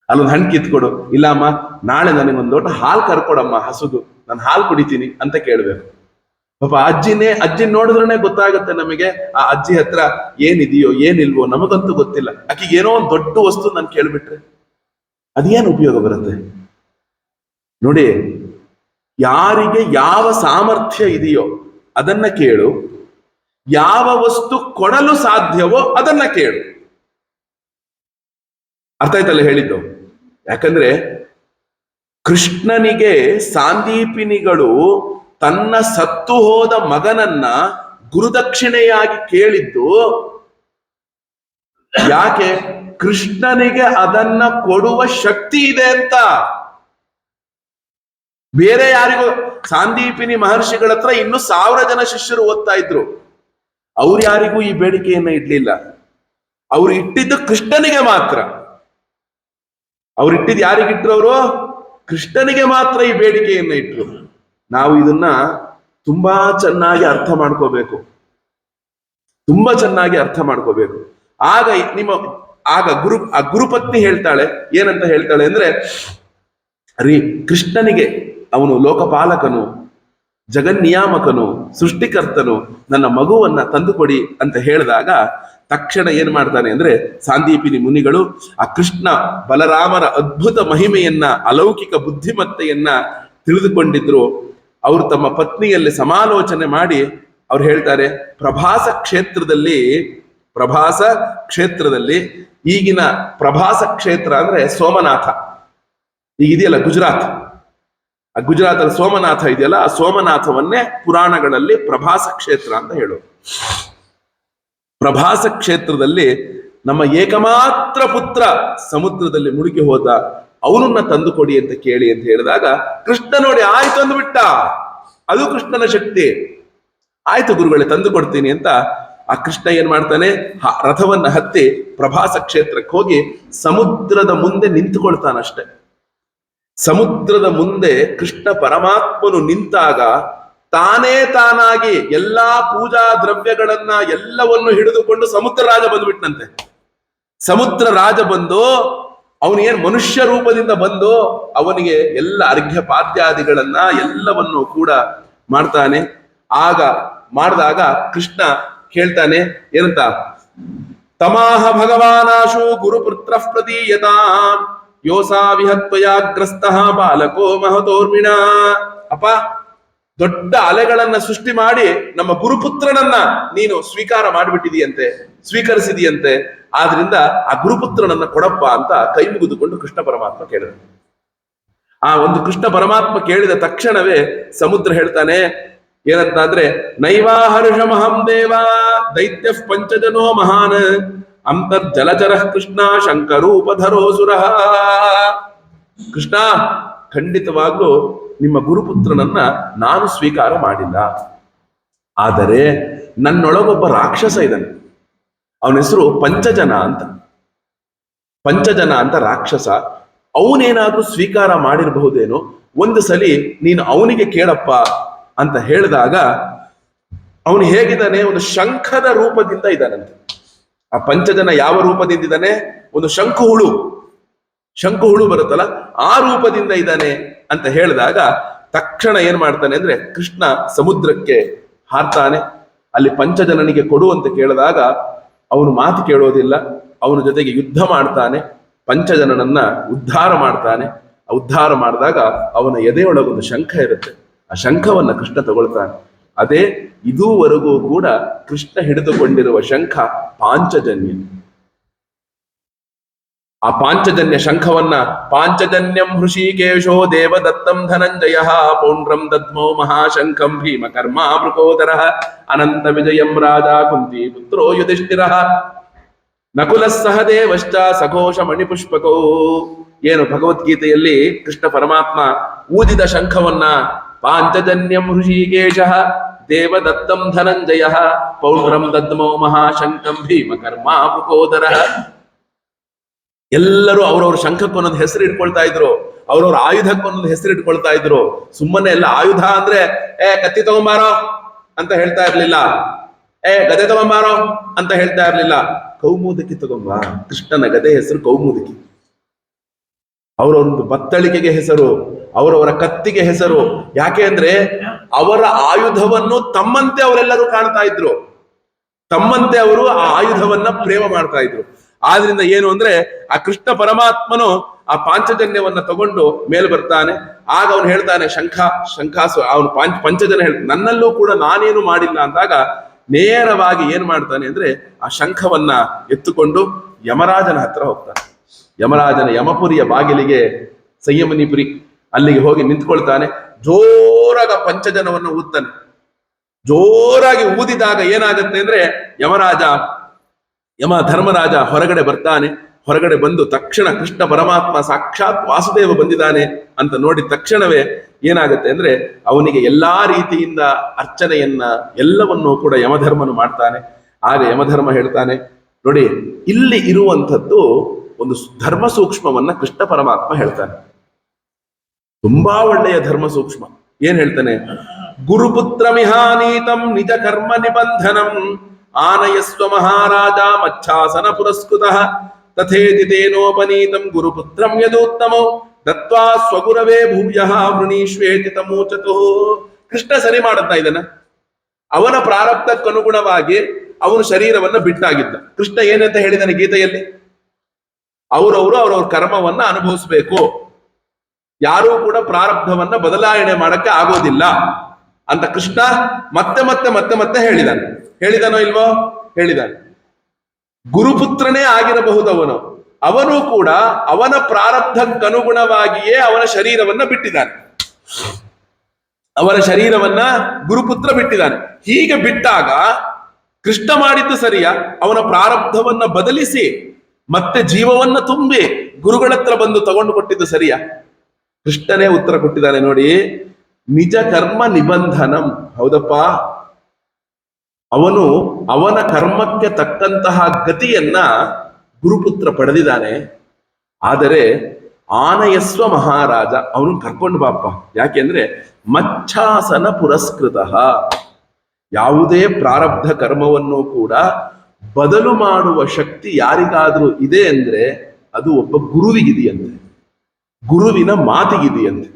ಅಲ್ಲೊಂದು ಹಣ್ಣು ಕಿತ್ಕೊಡು. ಇಲ್ಲ ಅಮ್ಮ, ನಾಳೆ ನನಗೊಂದು ದೊಡ್ಡ ಹಾಲು ಕರ್ಕೊಡಮ್ಮ ಹಸುದು, ನಾನು ಹಾಲು ಕುಡಿತೀನಿ ಅಂತ ಕೇಳ್ಬೇಕು. ಪಾಪ ಅಜ್ಜಿ ನೋಡಿದ್ರೆ ಗೊತ್ತಾಗುತ್ತೆ ನಮಗೆ ಆ ಅಜ್ಜಿ ಹತ್ರ ಏನಿದೆಯೋ ಏನಿಲ್ವೋ ನಮಗಂತೂ ಗೊತ್ತಿಲ್ಲ. ಆಕೆಗೆ ಏನೋ ಒಂದು ದೊಡ್ಡ ವಸ್ತು ನಾನು ಕೇಳ್ಬಿಟ್ರೆ ಅದೇನು ಉಪಯೋಗ ಬರುತ್ತೆ ನೋಡಿ. ಯಾರಿಗೆ ಯಾವ ಸಾಮರ್ಥ್ಯ ಇದೆಯೋ ಅದನ್ನ ಕೇಳು, ಯಾವ ವಸ್ತು ಕೊಡಲು ಸಾಧ್ಯವೋ ಅದನ್ನ ಕೇಳು. ಅರ್ಥ ಆಯ್ತಲ್ಲ ಹೇಳಿದ್ದು? ಯಾಕಂದ್ರೆ ಕೃಷ್ಣನಿಗೆ ಸಾಂದೀಪಿನಿಗಳು ತನ್ನ ಸತ್ತು ಹೋದ ಮಗನನ್ನ ಗುರುದಕ್ಷಿಣೆಯಾಗಿ ಕೇಳಿದ್ದು ಯಾಕೆ? ಕೃಷ್ಣನಿಗೆ ಅದನ್ನ ಕೊಡುವ ಶಕ್ತಿ ಇದೆ ಅಂತ. ಬೇರೆ ಯಾರಿಗೂ, ಸಾಂದೀಪಿನಿ ಮಹರ್ಷಿಗಳ ಹತ್ರ ಇನ್ನು 1000 ಜನ ಶಿಷ್ಯರು ಓದ್ತಾ ಇದ್ರು, ಅವ್ರು ಯಾರಿಗೂ ಈ ಬೇಡಿಕೆಯನ್ನ ಇಡ್ಲಿಲ್ಲ. ಅವ್ರು ಇಟ್ಟಿದ್ದು ಕೃಷ್ಣನಿಗೆ ಮಾತ್ರ. ಅವ್ರು ಇಟ್ಟಿದ್ದು ಯಾರಿಗಿಟ್ರು? ಅವರು ಕೃಷ್ಣನಿಗೆ ಮಾತ್ರ ಈ ಬೇಡಿಕೆಯನ್ನ ಇಟ್ರು. ನಾವು ಇದನ್ನ ತುಂಬಾ ಚೆನ್ನಾಗಿ ಅರ್ಥ ಮಾಡ್ಕೋಬೇಕು, ತುಂಬಾ ಚೆನ್ನಾಗಿ ಅರ್ಥ ಮಾಡ್ಕೋಬೇಕು. ಆಗ ಗುರುಪತ್ನಿ ಹೇಳ್ತಾಳೆ, ಏನಂತ ಹೇಳ್ತಾಳೆ ಅಂದ್ರೆ, ಕೃಷ್ಣನಿಗೆ ಅವನು ಲೋಕಪಾಲಕನು, ಜಗನ್ನಿಯಾಮಕನು, ಸೃಷ್ಟಿಕರ್ತನು, ನನ್ನ ಮಗುವನ್ನ ತಂದುಕೊಡಿ ಅಂತ ಹೇಳಿದಾಗ ತಕ್ಷಣ ಏನ್ ಮಾಡ್ತಾನೆ ಅಂದ್ರೆ, ಸಾಂದೀಪಿನಿ ಮುನಿಗಳು ಆ ಕೃಷ್ಣ ಬಲರಾಮರ ಅದ್ಭುತ ಮಹಿಮೆಯನ್ನ, ಅಲೌಕಿಕ ಬುದ್ಧಿಮತ್ತೆಯನ್ನ ತಿಳಿದುಕೊಂಡಿದ್ರು. ಅವರು ತಮ್ಮ ಪತ್ನಿಯಲ್ಲಿ ಸಮಾಲೋಚನೆ ಮಾಡಿ ಅವ್ರು ಹೇಳ್ತಾರೆ, ಪ್ರಭಾಸ ಕ್ಷೇತ್ರದಲ್ಲಿ ಈಗಿನ ಪ್ರಭಾಸ ಕ್ಷೇತ್ರ ಅಂದ್ರೆ ಸೋಮನಾಥ ಈಗಿದೆಯಲ್ಲ ಗುಜರಾತ್, ಆ ಗುಜರಾತ್ ಅಲ್ಲಿ ಸೋಮನಾಥ ಇದೆಯಲ್ಲ, ಆ ಸೋಮನಾಥವನ್ನೇ ಪುರಾಣಗಳಲ್ಲಿ ಪ್ರಭಾಸ ಕ್ಷೇತ್ರ ಅಂತ ಹೇಳೋದು. ಪ್ರಭಾಸ ಕ್ಷೇತ್ರದಲ್ಲಿ ನಮ್ಮ ಏಕಮಾತ್ರ ಪುತ್ರ ಸಮುದ್ರದಲ್ಲಿ ಮುಳುಗಿ ಹೋದ, ಅವನನ್ನ ತಂದುಕೊಡಿ ಅಂತ ಕೇಳಿ ಅಂತ ಹೇಳಿದಾಗ ಕೃಷ್ಣ ನೋಡಿ ಆಯ್ತು ಅಂದ್ಬಿಟ್ಟ. ಅದು ಕೃಷ್ಣನ ಶಕ್ತಿ. ಆಯ್ತು ಗುರುಗಳೇ, ತಂದು ಕೊಡ್ತೀನಿ ಅಂತ ಆ ಕೃಷ್ಣ ಏನ್ ಮಾಡ್ತಾನೆ, ರಥವನ್ನ ಹತ್ತಿ ಪ್ರಭಾಸ ಕ್ಷೇತ್ರಕ್ಕೆ ಹೋಗಿ ಸಮುದ್ರದ ಮುಂದೆ ನಿಂತುಕೊಳ್ತಾನಷ್ಟೆ. ಸಮುದ್ರದ ಮುಂದೆ ಕೃಷ್ಣ ಪರಮಾತ್ಮನು ನಿಂತಾಗ ತಾನೇ ತಾನಾಗಿ ಎಲ್ಲಾ ಪೂಜಾ ದ್ರವ್ಯಗಳನ್ನ ಎಲ್ಲವನ್ನು ಹಿಡಿದುಕೊಂಡು ಸಮುದ್ರ ರಾಜ ಬಂದ್ಬಿಟ್ನಂತೆ. ಸಮುದ್ರ ರಾಜ ಬಂದು ಅವನು ಏನ್ ಮನುಷ್ಯ ರೂಪದಿಂದ ಬಂದು ಅವನಿಗೆ ಎಲ್ಲ ಅರ್ಘ್ಯ ಪಾದ್ಯಾದಿಗಳನ್ನ ಎಲ್ಲವನ್ನು ಕೂಡ ಮಾಡ್ತಾನೆ. ಮಾಡಿದಾಗ ಕೃಷ್ಣ ಹೇಳ್ತಾನೆ ಏನಂತ, ತಮಾಹ ಭಗವಾನಾಶು ಗುರುಪುತ್ರ ಪ್ರದೀಯತಾ ಯೋಸಾ ವಿಹತ್ವಯಾಗ್ರಸ್ತ ಬಾಲಕೋ ಮಹತೋರ್ಮಿಣ. ಅಪ್ಪ, ದೊಡ್ಡ ಅಲೆಗಳನ್ನ ಸೃಷ್ಟಿ ಮಾಡಿ ನಮ್ಮ ಗುರುಪುತ್ರನನ್ನ ನೀನು ಸ್ವೀಕರಿಸಿದೀಯಂತೆ. ಆದ್ರಿಂದ ಆ ಗುರುಪುತ್ರನನ್ನ ಕೊಡಪ್ಪ ಅಂತ ಕೈ ಮುಗಿದುಕೊಂಡು ಕೃಷ್ಣ ಪರಮಾತ್ಮ ಕೇಳಿದ. ಆ ಒಂದು ಕೃಷ್ಣ ಪರಮಾತ್ಮ ಕೇಳಿದ ತಕ್ಷಣವೇ ಸಮುದ್ರ ಹೇಳ್ತಾನೆ ಏನಂತ ಅಂದ್ರೆ, ನೈವಾ ಹರ್ಷಮಹಂ ದೇವ ದೈತ್ಯ ಪಂಚಜನೋ ಮಹಾನ್ ಅಂತರ್ಜಲಚರ ಕೃಷ್ಣ ಶಂಕರೂಪಧರೋಸುರ. ಕೃಷ್ಣ, ಖಂಡಿತವಾಗ್ಲೂ ನಿಮ್ಮ ಗುರುಪುತ್ರನನ್ನ ನಾನು ಸ್ವೀಕಾರ ಮಾಡಿಲ್ಲ. ಆದರೆ ನನ್ನೊಳಗೊಬ್ಬ ರಾಕ್ಷಸ ಇದ್ದಾನೆ, ಅವನ ಹೆಸರು ಪಂಚಜನ ಅಂತ ರಾಕ್ಷಸ. ಅವನೇನಾದ್ರೂ ಸ್ವೀಕಾರ ಮಾಡಿರಬಹುದೇನೋ, ಒಂದು ಸಲಿ ನೀನು ಅವನಿಗೆ ಕೇಳಪ್ಪ ಅಂತ ಹೇಳಿದಾಗ ಅವನು ಹೇಗಿದ್ದಾನೆ, ಒಂದು ಶಂಖದ ರೂಪದಿಂದ ಇದ್ದಾನಂತೆ. ಆ ಪಂಚಜನ ಯಾವ ರೂಪದಿಂದ ಇದ್ದಾನೆ, ಒಂದು ಶಂಕು ಹುಳು ಬರುತ್ತಲ್ಲ ಆ ರೂಪದಿಂದ ಇದ್ದಾನೆ ಅಂತ ಹೇಳಿದಾಗ ತಕ್ಷಣ ಏನ್ ಮಾಡ್ತಾನೆ ಅಂದ್ರೆ ಕೃಷ್ಣ ಸಮುದ್ರಕ್ಕೆ ಹಾರ್ತಾನೆ. ಅಲ್ಲಿ ಪಂಚಜನನಿಗೆ ಕೊಡು ಅಂತ ಕೇಳಿದಾಗ ಅವನು ಮಾತು ಕೇಳೋದಿಲ್ಲ, ಅವನ ಜೊತೆಗೆ ಯುದ್ಧ ಮಾಡ್ತಾನೆ, ಪಂಚಜನನನ್ನ ಉದ್ಧಾರ ಮಾಡ್ತಾನೆ. ಉದ್ಧಾರ ಮಾಡಿದಾಗ ಅವನ ಎದೆಯೊಳಗೊಂದು ಶಂಖ ಇರುತ್ತೆ, ಆ ಶಂಖವನ್ನ ಕೃಷ್ಣ ತಗೊಳ್ತಾನೆ. ಅದೇ ಇದುವರೆಗೂ ಕೂಡ ಕೃಷ್ಣ ಹಿಡಿದುಕೊಂಡಿರುವ ಶಂಖ ಪಾಂಚಜನ್ಯ. ಆ ಪಾಂಚಜನ್ಯ ಶಂಖವನ್ನ ಪಾಂಚಜನ್ಯಂ ಹೃಷಿಕೇಶೋ ದೇವದತ್ತಂ ಧನಂಜಯ ಪೌಂಡ್ರಂ ದದ್ಮೋ ಮಹಾಶಂಖಂ ಭೀಮ ಕರ್ಮ ವೃಕೋದರ ಅನಂತ ವಿಜಯಂ ರಾಜಾ ಕುಂತಿ ಪುತ್ರೋ ಯುಧಿಷ್ಠಿರ ನಕುಲ ಸಹದೇವಶ್ಚ ಸಘೋಷ ಮಣಿಪುಷ್ಪಕೋ. ಏನು ಭಗವದ್ಗೀತೆಯಲ್ಲಿ ಕೃಷ್ಣ ಪರಮಾತ್ಮ ಊದಿದ ಶಂಖವನ್ನ ಪಾಂಚಜನ್ಯಂ ಹೃಷಿಕೇಶ ದೇವದತ್ತಂ ಧನಂಜಯ ಪೌಂಡ್ರಂ ದದ್ಮೋ ಮಹಾಶಂಖಂ ಭೀಮ ಕರ್ಮ ವೃಕೋದರ. ಎಲ್ಲರೂ ಅವ್ರವ್ರ ಶಂಖಕ್ಕೊಂದೊಂದು ಹೆಸರು ಇಟ್ಕೊಳ್ತಾ ಇದ್ರು, ಅವ್ರವ್ರ ಆಯುಧಕ್ಕೊಂದೊಂದು ಹೆಸರು ಇಟ್ಕೊಳ್ತಾ ಇದ್ರು. ಸುಮ್ಮನೆ ಎಲ್ಲ ಆಯುಧ ಅಂದ್ರೆ ಕತ್ತಿ ತಗೊಂಬಾರೋ ಅಂತ ಹೇಳ್ತಾ ಇರ್ಲಿಲ್ಲ, ಗದೆ ತಗೊಂಬಾರೋ ಅಂತ ಹೇಳ್ತಾ ಇರ್ಲಿಲ್ಲ. ಕೌಮುದಕಿ ತಗೊಂಬ, ಕೃಷ್ಣನ ಗದೆ ಹೆಸರು ಕೌಮುದಕಿ. ಅವರೊಂದು ಬತ್ತಳಿಕೆಗೆ ಹೆಸರು, ಅವರವರ ಕತ್ತಿಗೆ ಹೆಸರು. ಯಾಕೆ ಅಂದ್ರೆ ಅವರ ಆಯುಧವನ್ನು ತಮ್ಮಂತೆ ಅವರೆಲ್ಲರೂ ಕಾಣ್ತಾ ಇದ್ರು, ತಮ್ಮಂತೆ ಅವರು ಆ ಆಯುಧವನ್ನ ಪ್ರೇಮ ಮಾಡ್ತಾ ಇದ್ರು. ಆದ್ರಿಂದ ಏನು ಅಂದ್ರೆ ಆ ಕೃಷ್ಣ ಪರಮಾತ್ಮನು ಆ ಪಾಂಚಜನ್ಯವನ್ನ ತಗೊಂಡು ಮೇಲೆ ಬರ್ತಾನೆ. ಆಗ ಅವನು ಹೇಳ್ತಾನೆ ಶಂಖಾಸು ಅವನು ಪಂಚಜನ ಹೇಳ್ತಾನೆ ನನ್ನಲ್ಲೂ ಕೂಡ ನಾನೇನು ಮಾಡಿಲ್ಲ ಅಂದಾಗ ನೇರವಾಗಿ ಏನ್ ಮಾಡ್ತಾನೆ ಅಂದ್ರೆ ಆ ಶಂಖವನ್ನ ಎತ್ತುಕೊಂಡು ಯಮರಾಜನ ಹತ್ರ ಹೋಗ್ತಾನೆ. ಯಮರಾಜನ ಯಮಪುರಿಯ ಬಾಗಿಲಿಗೆ, ಸಂಯಮನಿಪುರಿ, ಅಲ್ಲಿಗೆ ಹೋಗಿ ನಿಂತ್ಕೊಳ್ತಾನೆ. ಜೋರಾಗ ಪಂಚಜನವನ್ನು ಊದ್ತಾನೆ. ಜೋರಾಗಿ ಊದಿದಾಗ ಏನಾಗತ್ತೆ ಅಂದ್ರೆ ಯಮ ಧರ್ಮರಾಜ ಹೊರಗಡೆ ಬರ್ತಾನೆ. ಹೊರಗಡೆ ಬಂದು ತಕ್ಷಣ ಕೃಷ್ಣ ಪರಮಾತ್ಮ ಸಾಕ್ಷಾತ್ ವಾಸುದೇವ ಬಂದಿದ್ದಾನೆ ಅಂತ ನೋಡಿದ ತಕ್ಷಣವೇ ಏನಾಗುತ್ತೆ ಅಂದ್ರೆ ಅವನಿಗೆ ಎಲ್ಲಾ ರೀತಿಯಿಂದ ಅರ್ಚನೆಯನ್ನ ಎಲ್ಲವನ್ನೂ ಕೂಡ ಯಮಧರ್ಮನು ಮಾಡ್ತಾನೆ. ಆಗ ಯಮಧರ್ಮ ಹೇಳ್ತಾನೆ, ನೋಡಿ ಇಲ್ಲಿ ಇರುವಂಥದ್ದು ಒಂದು ಧರ್ಮ ಸೂಕ್ಷ್ಮವನ್ನ ಕೃಷ್ಣ ಪರಮಾತ್ಮ ಹೇಳ್ತಾನೆ. ತುಂಬಾ ಒಳ್ಳೆಯ ಧರ್ಮ ಸೂಕ್ಷ್ಮ. ಏನ್ ಹೇಳ್ತಾನೆ, ಗುರುಪುತ್ರ ಮಿಹಾನೀತಂ ನಿಜ ಕರ್ಮ ನಿಬಂಧನಂ ಆನಯಸ್ವ ಮಹಾರಾಜ ಮಚ್ಛಾಸನ ಪುರಸ್ಕೃತಃ ತಥೇದಿತೇನೋಪನೀತಂ ಗುರುಪುತ್ರಂ ಯದೋತ್ತಮೋ ದತ್ವಾ ಸ್ವಗುರವೇ ಭೂಯಃ ವೃಣೀಶ್ವೇತಿ ತಮೂಚತು. ಕೃಷ್ಣ ಸರಿ ಮಾಡುತ್ತಾ ಇದನ್ನ. ಅವನ ಪ್ರಾರಬ್ಧಕ್ಕನುಗುಣವಾಗಿ ಅವನು ಶರೀರವನ್ನ ಬಿಟ್ಟಾಗಿದ್ದ. ಕೃಷ್ಣ ಏನಂತ ಹೇಳಿದಾನೆ ಗೀತೆಯಲ್ಲಿ, ಅವರವ್ರ ಕರ್ಮವನ್ನ ಅನುಭವಿಸ್ಬೇಕು, ಯಾರೂ ಕೂಡ ಪ್ರಾರಬ್ಧವನ್ನ ಬದಲಾವಣೆ ಮಾಡಕ್ಕೆ ಆಗೋದಿಲ್ಲ ಅಂತ ಕೃಷ್ಣ ಮತ್ತೆ ಮತ್ತೆ ಮತ್ತೆ ಮತ್ತೆ ಹೇಳಿದಾನೋ ಇಲ್ವೋ? ಹೇಳಿದಾನೆ. ಗುರುಪುತ್ರನೇ ಆಗಿರಬಹುದು ಅವನು ಕೂಡ ಅವನ ಪ್ರಾರಬ್ಧಕ್ಕನುಗುಣವಾಗಿಯೇ ಅವನ ಶರೀರವನ್ನ ಬಿಟ್ಟಿದ್ದಾನೆ. ಅವನ ಶರೀರವನ್ನ ಗುರುಪುತ್ರ ಬಿಟ್ಟಿದ್ದಾನೆ. ಹೀಗೆ ಬಿಟ್ಟಾಗ ಕೃಷ್ಣ ಮಾಡಿದ್ದು ಸರಿಯ? ಅವನ ಪ್ರಾರಬ್ಧವನ್ನ ಬದಲಿಸಿ ಮತ್ತೆ ಜೀವವನ್ನ ತುಂಬಿ ಗುರುಗಳತ್ರ ಬಂದು ತಗೊಂಡು ಕೊಟ್ಟಿದ್ದು ಸರಿಯ? ಕೃಷ್ಣನೇ ಉತ್ತರ ಕೊಟ್ಟಿದ್ದಾನೆ ನೋಡಿ, ನಿಜ ಕರ್ಮ ನಿಬಂಧನಂ. ಹೌದಪ್ಪ, ಅವನ ಕರ್ಮಕ್ಕೆ ತಕ್ಕಂತಹ ಗತಿಯನ್ನ ಗುರುಪುತ್ರ ಪಡೆದಿದ್ದಾನೆ. ಆದರೆ ಆನಯಸ್ವ ಮಹಾರಾಜ, ಅವನು ಕರ್ಕೊಂಡು ಬಾಪ್ಪ. ಯಾಕೆಂದ್ರೆ ಮಚ್ಛಾಸನ ಪುರಸ್ಕೃತ, ಯಾವುದೇ ಪ್ರಾರಬ್ಧ ಕರ್ಮವನ್ನು ಕೂಡ ಬದಲು ಮಾಡುವ ಶಕ್ತಿ ಯಾರಿಗಾದ್ರೂ ಇದೆ ಅಂದ್ರೆ ಅದು ಒಬ್ಬ ಗುರುವಿಗಿದೆಯಂತೆ, ಗುರುವಿನ ಮಾತಿಗಿದೆಯಂತೆ.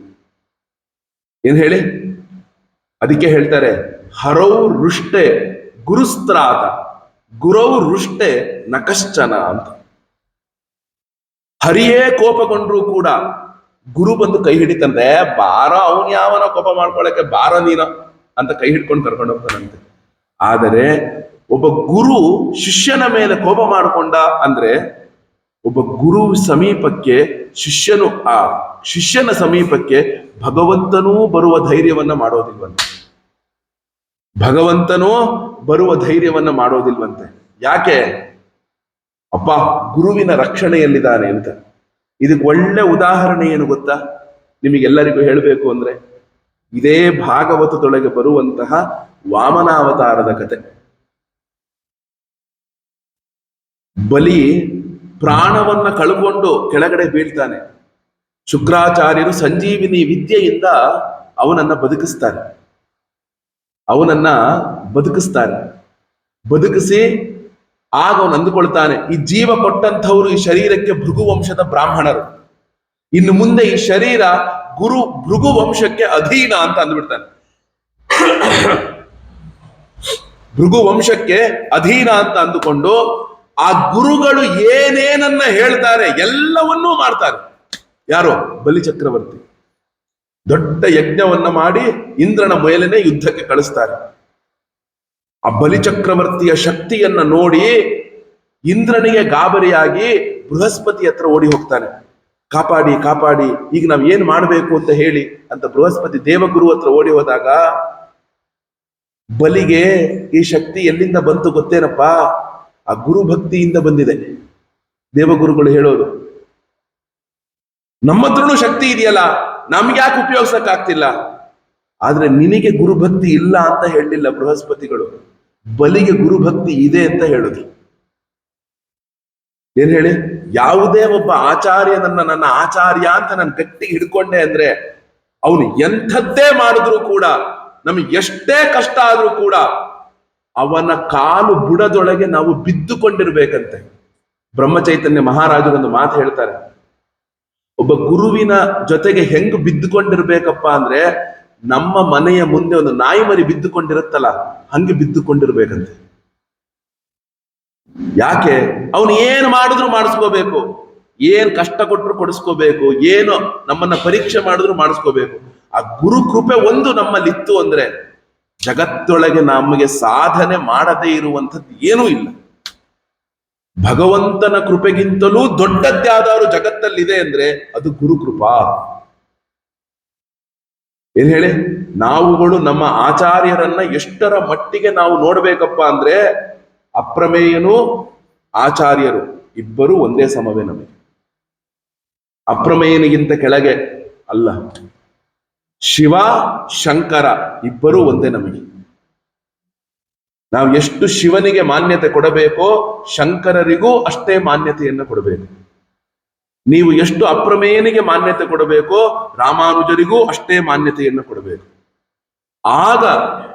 ಏನ್ ಹೇಳಿ? ಅದಕ್ಕೆ ಹೇಳ್ತಾರೆ ಹರೌ ರುಷ್ಟೆ ಗುರುಸ್ತ್ರಾತ ಗುರೌ ರುಷ್ಟೆ ನಕಶ್ಚನ ಅಂತ. ಹರಿಯೇ ಕೋಪಗೊಂಡ್ರು ಕೂಡ ಗುರು ಬಂದು ಕೈ ಹಿಡಿತಂತೆ, ಬಾರೋ ಅವನ್ ಯಾವನ ಕೋಪ ಮಾಡ್ಕೊಳಕ್ಕೆ ಬಾರೋ ನೀನೋ ಅಂತ ಕೈ ಹಿಡ್ಕೊಂಡು ಕರ್ಕೊಂಡು ಹೋಗ್ತಾನಂತೆ. ಆದರೆ ಒಬ್ಬ ಗುರು ಶಿಷ್ಯನ ಮೇಲೆ ಕೋಪ ಮಾಡಿಕೊಂಡ ಅಂದ್ರೆ ಒಬ್ಬ ಗುರು ಸಮೀಪಕ್ಕೆ ಶಿಷ್ಯನ ಸಮೀಪಕ್ಕೆ ಭಗವಂತನೂ ಬರುವ ಧೈರ್ಯವನ್ನ ಮಾಡೋದಿಲ್ವಂತೆ. ಭಗವಂತನೂ ಬರುವ ಧೈರ್ಯವನ್ನ ಮಾಡೋದಿಲ್ವಂತೆ. ಯಾಕೆ? ಅಪ್ಪ ಗುರುವಿನ ರಕ್ಷಣೆಯಲ್ಲಿದ್ದಾನೆ ಅಂತ. ಇದಕ್ಕೆ ಒಳ್ಳೆ ಉದಾಹರಣೆ ಏನು ಗೊತ್ತಾ ನಿಮಗೆಲ್ಲರಿಗೂ ಹೇಳಬೇಕು ಅಂದ್ರೆ, ಇದೇ ಭಾಗವತದೊಳಗೆ ಬರುವಂತಹ ವಾಮನಾವತಾರದ ಕತೆ. ಬಲಿ ಪ್ರಾಣವನ್ನ ಕಳ್ಕೊಂಡು ಕೆಳಗಡೆ ಬೀಳ್ತಾನೆ. ಶುಕ್ರಾಚಾರ್ಯರು ಸಂಜೀವಿನಿ ವಿದ್ಯೆಯಿಂದ ಅವನನ್ನ ಬದುಕಿಸ್ತಾರೆ. ಅವನನ್ನ ಬದುಕಿಸ್ತಾರೆ. ಬದುಕಿಸಿ ಆಗ ಅವನು ಅಂದುಕೊಳ್ತಾನೆ, ಈ ಜೀವ ಕೊಟ್ಟಂಥವ್ರು ಈ ಶರೀರಕ್ಕೆ ಭೃಗು ವಂಶದ ಬ್ರಾಹ್ಮಣರು, ಇನ್ನು ಮುಂದೆ ಈ ಶರೀರ ಭೃಗು ವಂಶಕ್ಕೆ ಅಧೀನ ಅಂತ ಅಂದ್ಬಿಡ್ತಾನೆ. ಭೃಗು ವಂಶಕ್ಕೆ ಅಧೀನ ಅಂತ ಅಂದುಕೊಂಡು ಆ ಗುರುಗಳು ಏನೇನನ್ನ ಹೇಳ್ತಾರೆ ಎಲ್ಲವನ್ನೂ ಮಾಡ್ತಾರೆ. ಯಾರೋ ಬಲಿ ಚಕ್ರವರ್ತಿ ದೊಡ್ಡ ಯಜ್ಞವನ್ನ ಮಾಡಿ ಇಂದ್ರನ ಮೇಲೇನೆ ಯುದ್ಧಕ್ಕೆ ಕಳಿಸ್ತಾರೆ. ಆ ಬಲಿ ಚಕ್ರವರ್ತಿಯ ಶಕ್ತಿಯನ್ನ ನೋಡಿ ಇಂದ್ರನಿಗೆ ಗಾಬರಿಯಾಗಿ ಬೃಹಸ್ಪತಿ ಹತ್ರ ಓಡಿ ಹೋಗ್ತಾನೆ. ಕಾಪಾಡಿ ಕಾಪಾಡಿ, ಈಗ ನಾವ್ ಏನ್ ಮಾಡ್ಬೇಕು ಅಂತ ಹೇಳಿ ಅಂತ ಬೃಹಸ್ಪತಿ ದೇವಗುರು ಹತ್ರ ಓಡಿ ಹೋದಾಗ, ಬಲಿಗೆ ಈ ಶಕ್ತಿ ಎಲ್ಲಿಂದ ಬಂತು ಗೊತ್ತೇನಪ್ಪ? ಆ ಗುರು ಭಕ್ತಿಯಿಂದ ಬಂದಿದೆ. ದೇವಗುರುಗಳು ಹೇಳೋದು, ನಮ್ಮ ಹತ್ರನೂ ಶಕ್ತಿ ಇದೆಯಲ್ಲ, ನಮ್ಗೆ ಯಾಕೆ ಉಪಯೋಗಿಸಕ್ ಆಗ್ತಿಲ್ಲ? ಆದ್ರೆ ನಿನಗೆ ಗುರುಭಕ್ತಿ ಇಲ್ಲ ಅಂತ ಹೇಳಲಿಲ್ಲ ಬೃಹಸ್ಪತಿಗಳು, ಬಲಿಗೆ ಗುರುಭಕ್ತಿ ಇದೆ ಅಂತ ಹೇಳಿದ್ರು. ಏನ್ ಹೇಳಿ, ಯಾವುದೇ ಒಬ್ಬ ಆಚಾರ್ಯನನ್ನ ನನ್ನ ಆಚಾರ್ಯ ಅಂತ ನಾನು ಗಟ್ಟಿ ಹಿಡ್ಕೊಂಡೆ ಅಂದ್ರೆ ಅವನು ಎಂಥದ್ದೇ ಮಾಡಿದ್ರು ಕೂಡ, ನಮಗೆ ಎಷ್ಟೇ ಕಷ್ಟ ಆದ್ರೂ ಕೂಡ ಅವನ ಕಾಲು ಬುಡದೊಳಗೆ ನಾವು ಬಿದ್ದುಕೊಂಡಿರ್ಬೇಕಂತೆ. ಬ್ರಹ್ಮಚೈತನ್ಯ ಮಹಾರಾಜರು ಒಂದು ಮಾತು ಹೇಳ್ತಾರೆ, ಒಬ್ಬ ಗುರುವಿನ ಜೊತೆಗೆ ಹೆಂಗ್ ಬಿದ್ದುಕೊಂಡಿರ್ಬೇಕಪ್ಪ ಅಂದ್ರೆ, ನಮ್ಮ ಮನೆಯ ಮುಂದೆ ಒಂದು ನಾಯಿ ಮರಿ ಬಿದ್ದುಕೊಂಡಿರುತ್ತಲ್ಲ ಹಂಗೆ ಬಿದ್ದುಕೊಂಡಿರ್ಬೇಕಂತೆ. ಯಾಕೆ? ಅವನು ಏನ್ ಮಾಡಿದ್ರು ಮಾಡಿಸ್ಕೋಬೇಕು, ಏನ್ ಕಷ್ಟ ಕೊಟ್ಟರು ಕೊಡಿಸ್ಕೋಬೇಕು, ಏನು ನಮ್ಮನ್ನ ಪರೀಕ್ಷೆ ಮಾಡಿದ್ರು ಮಾಡಿಸ್ಕೋಬೇಕು. ಆ ಗುರು ಕೃಪೆ ಒಂದು ನಮ್ಮಲ್ಲಿತ್ತು ಅಂದ್ರೆ ಜಗತ್ತೊಳಗೆ ನಮಗೆ ಸಾಧನೆ ಮಾಡದೇ ಇರುವಂಥದ್ದು ಏನೂ ಇಲ್ಲ. ಭಗವಂತನ ಕೃಪೆಗಿಂತಲೂ ದೊಡ್ಡದ್ಯಾವ್ದಾದ್ರು ಜಗತ್ತಲ್ಲಿದೆ ಅಂದ್ರೆ ಅದು ಗುರುಕೃಪಾ. ಏನ್ ಹೇಳಿ, ನಾವುಗಳು ನಮ್ಮ ಆಚಾರ್ಯರನ್ನ ಎಷ್ಟರ ಮಟ್ಟಿಗೆ ನಾವು ನೋಡ್ಬೇಕಪ್ಪ ಅಂದ್ರೆ, ಅಪ್ರಮೇಯನು ಆಚಾರ್ಯರು ಇಬ್ಬರು ಒಂದೇ ಸಮವೇ ನಮಗೆ. ಅಪ್ರಮೇಯನಿಗಿಂತ ಕೆಳಗೆ ಅಲ್ಲ. ಶಿವ ಶಂಕರ ಇಬ್ಬರೂ ಒಂದೇ ನಮಗೆ. ನಾವು ಎಷ್ಟು ಶಿವನಿಗೆ ಮಾನ್ಯತೆ ಕೊಡಬೇಕೋ ಶಂಕರರಿಗೂ ಅಷ್ಟೇ ಮಾನ್ಯತೆಯನ್ನು ಕೊಡಬೇಕು. ನೀವು ಎಷ್ಟು ಅಪ್ರಮೇಯನಿಗೆ ಮಾನ್ಯತೆ ಕೊಡಬೇಕೋ ರಾಮಾನುಜರಿಗೂ ಅಷ್ಟೇ ಮಾನ್ಯತೆಯನ್ನು ಕೊಡಬೇಕು. ಆಗ